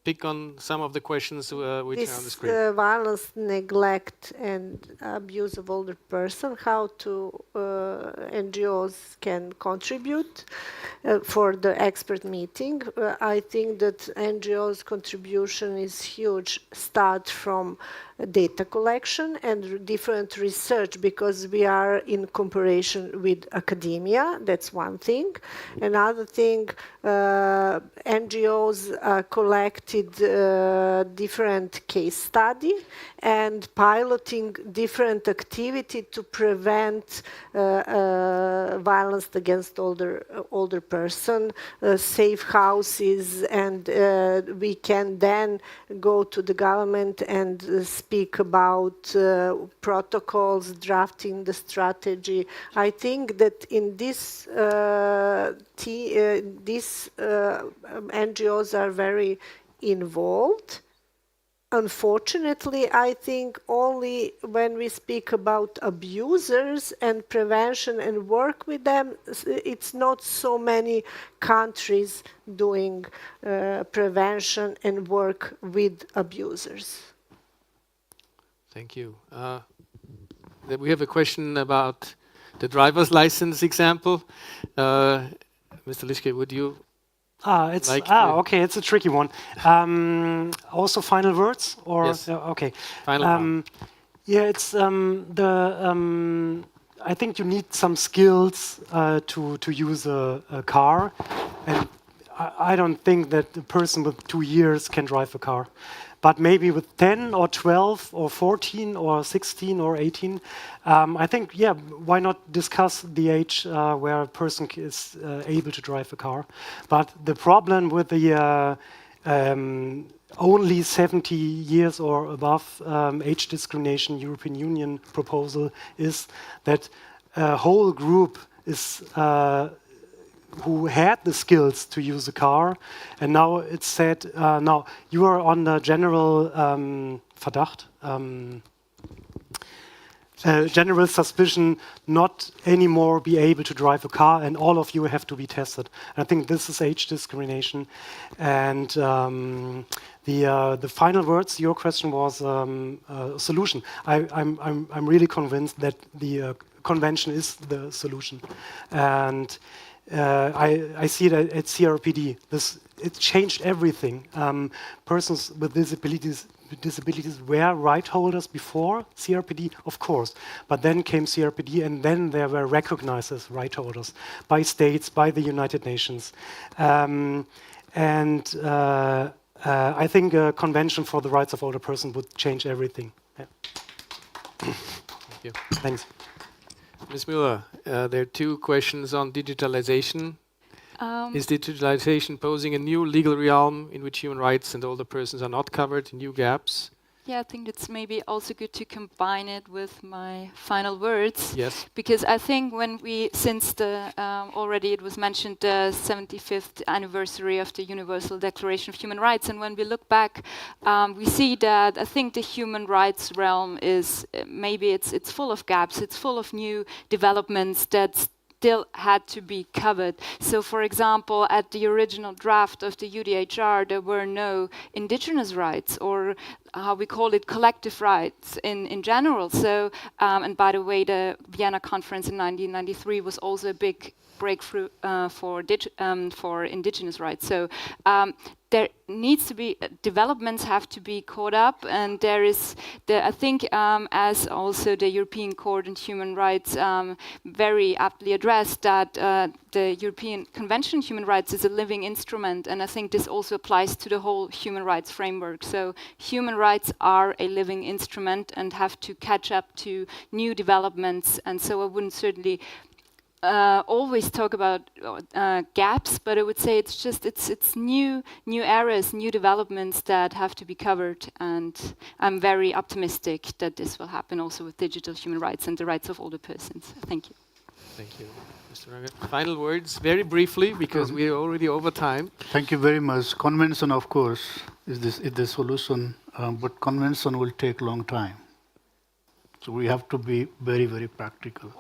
pick on some of the questions which are on the screen. This violence, neglect, and abuse of older person, how NGOs can contribute for the expert meeting. I think that NGOs' contribution is huge. Start from data collection and different research, because we are in cooperation with academia. That's one thing. Another thing, NGOs collected different case study and piloting different activity to prevent violence against older person, safe houses, and we can then go to the government and speak about protocols, drafting the strategy. I think that in this NGOs are very involved. Unfortunately, I think only when we speak about abusers and prevention and work with them, it's not so many countries doing prevention and work with abusers. Thank you. We have a question about the driver's license example. Mr. Lischke, would you? Okay, it's a tricky one. Also, final words, or yes. Okay. Final. It's I think you need some skills to use a car, and I don't think that a person with 2 years can drive a car. But maybe with 10 or 12 or 14 or 16 or 18, I think, why not discuss the age where a person is able to drive a car? But the problem with the only 70 years or above age discrimination European Union proposal is that a whole group is who had the skills to use a car, and now it's said, now you are on the general Verdacht, general suspicion not anymore be able to drive a car, and all of you have to be tested. And I think this is age discrimination. And the final words, your question was a solution. I'm really convinced that the convention is the solution. And I see it at CRPD. It changed everything. Persons with disabilities were right holders before CRPD, of course, but then came CRPD, and then they were recognized as right holders by states, by the United Nations, I think a convention for the rights of older persons would change everything. Yeah. Thank you. Thanks. Ms. Müller, there are two questions on digitalization. Is digitalization posing a new legal realm in which human rights and older persons are not covered, new gaps? Yeah, I think it's maybe also good to combine it with my final words. Yes. Because I think when since the, already it was mentioned, the 75th anniversary of the Universal Declaration of Human Rights, and when we look back, we see that I think the human rights realm is, maybe it's full of gaps, it's full of new developments that still had to be covered. So, for example, at the original draft of the UDHR, there were no indigenous rights, or how we call it, collective rights in general. So, and by the way, the Vienna Conference in 1993 was also a big breakthrough for indigenous rights. So there needs to be developments have to be caught up, and there is I think as also the European Court on Human Rights very aptly addressed, that the European Convention on Human Rights is a living instrument, and I think this also applies to the whole human rights framework. So human rights are a living instrument and have to catch up to new developments, and so I wouldn't certainly always talk about gaps, but I would say it's new areas, new developments that have to be covered, and I'm very optimistic that this will happen also with digital human rights and the rights of older persons. Thank you. Thank you, Mr. Ranger. Final words, very briefly, because we are already over time. Thank you very much. Convention, of course, is the solution, but convention will take a long time. So we have to be very, very practical.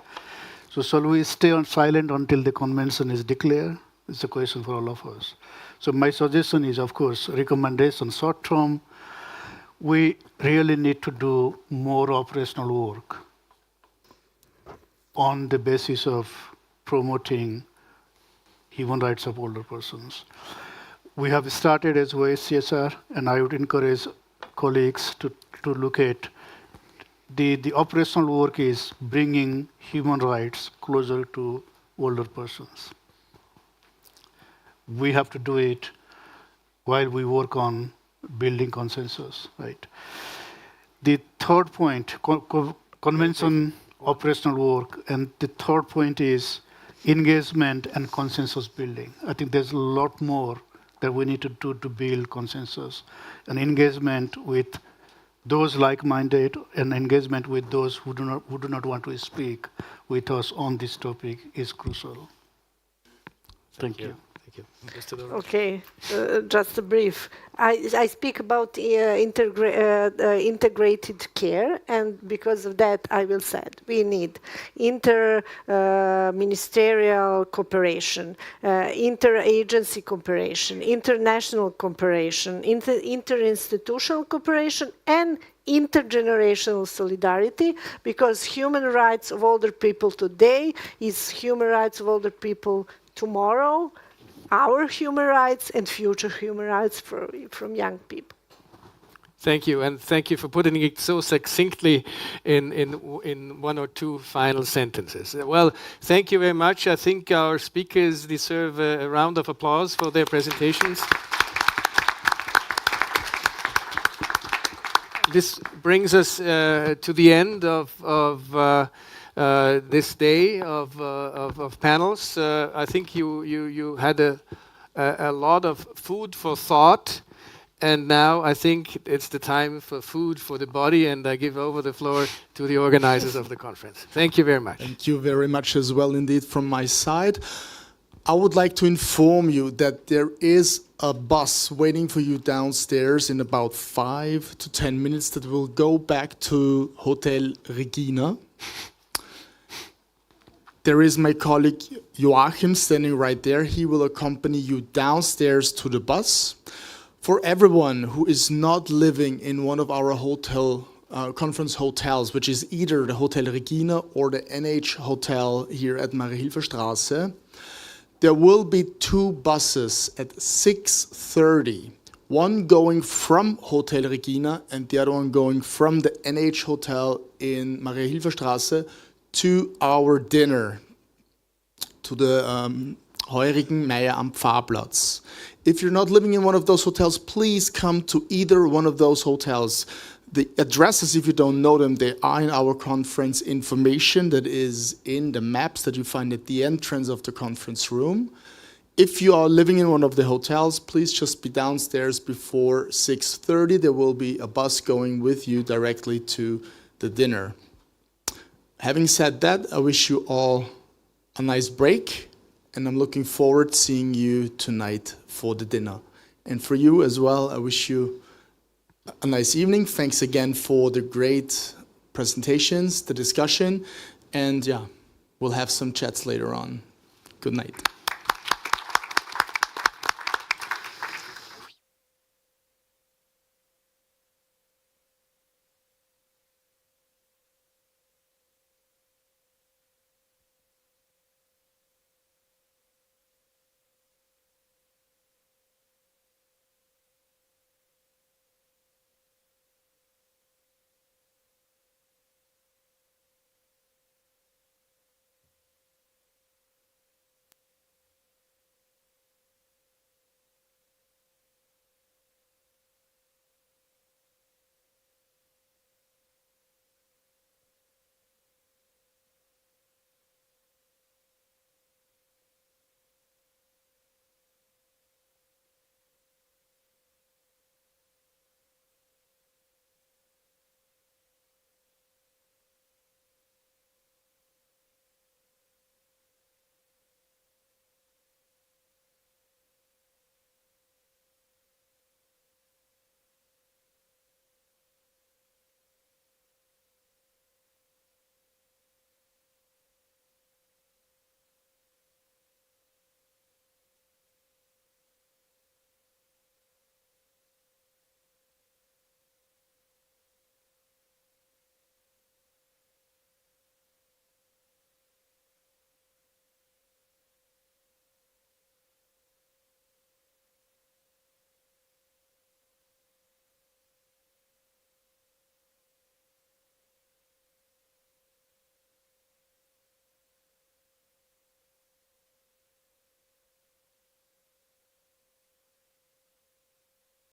So shall we stay on silent until the convention is declared? It's a question for all of us. So my suggestion is, of course, recommendation short term. We really need to do more operational work on the basis of promoting human rights of older persons. We have started as OSCHR, and I would encourage colleagues to look at the operational work is bringing human rights closer to older persons. We have to do it while we work on building consensus, right? The third point, convention, operational work, and the third point is engagement and consensus building. I think there's a lot more that we need to do to build consensus and engagement with those like-minded, and engagement with those who do not want to speak with us on this topic is crucial. Thank you. Thank you. Okay, just a brief. I speak about integrated care, and because of that, I will say we need inter-ministerial cooperation, inter-agency cooperation, international cooperation, inter-institutional cooperation, and intergenerational solidarity, because human rights of older people today is human rights of older people tomorrow, our human rights and future human rights from young people. Thank you, and thank you for putting it so succinctly in one or two final sentences. Well, thank you very much. I think our speakers deserve a round of applause for their presentations. This brings us to the end of this day of panels. I think you had a lot of food for thought, and now I think it's the time for food for the body, and I give over the floor to the organizers of the conference. Thank you very much. Thank you very much as well indeed from my side. I would like to inform you that there is a bus waiting for you downstairs in about 5 to 10 minutes that will go back to Hotel Regina. There is my colleague Joachim standing right there. He will accompany you downstairs to the bus. For everyone who is not living in one of our conference hotels, which is either the Hotel Regina or the NH Hotel here at Mariahilferstraße, There will be 2 buses at 6:30. One going from Hotel Regina and the other one going from the NH Hotel in Maria-Hilfer-Straße to our dinner, to the Heurigen Meier am Pfarrplatz. If you're not living in one of those hotels, please come to either one of those hotels. The addresses, if you don't know them, they are in our conference information that is in the maps that you find at the entrance of the conference room. If you are living in one of the hotels, please just be downstairs before 6:30. There will be a bus going with you directly to the dinner. Having said that, I wish you all a nice break, and I'm looking forward to seeing you tonight for the dinner. And for you as well, I wish you a nice evening. Thanks again for the great presentations, the discussion, and yeah, we'll have some chats later on. Good night.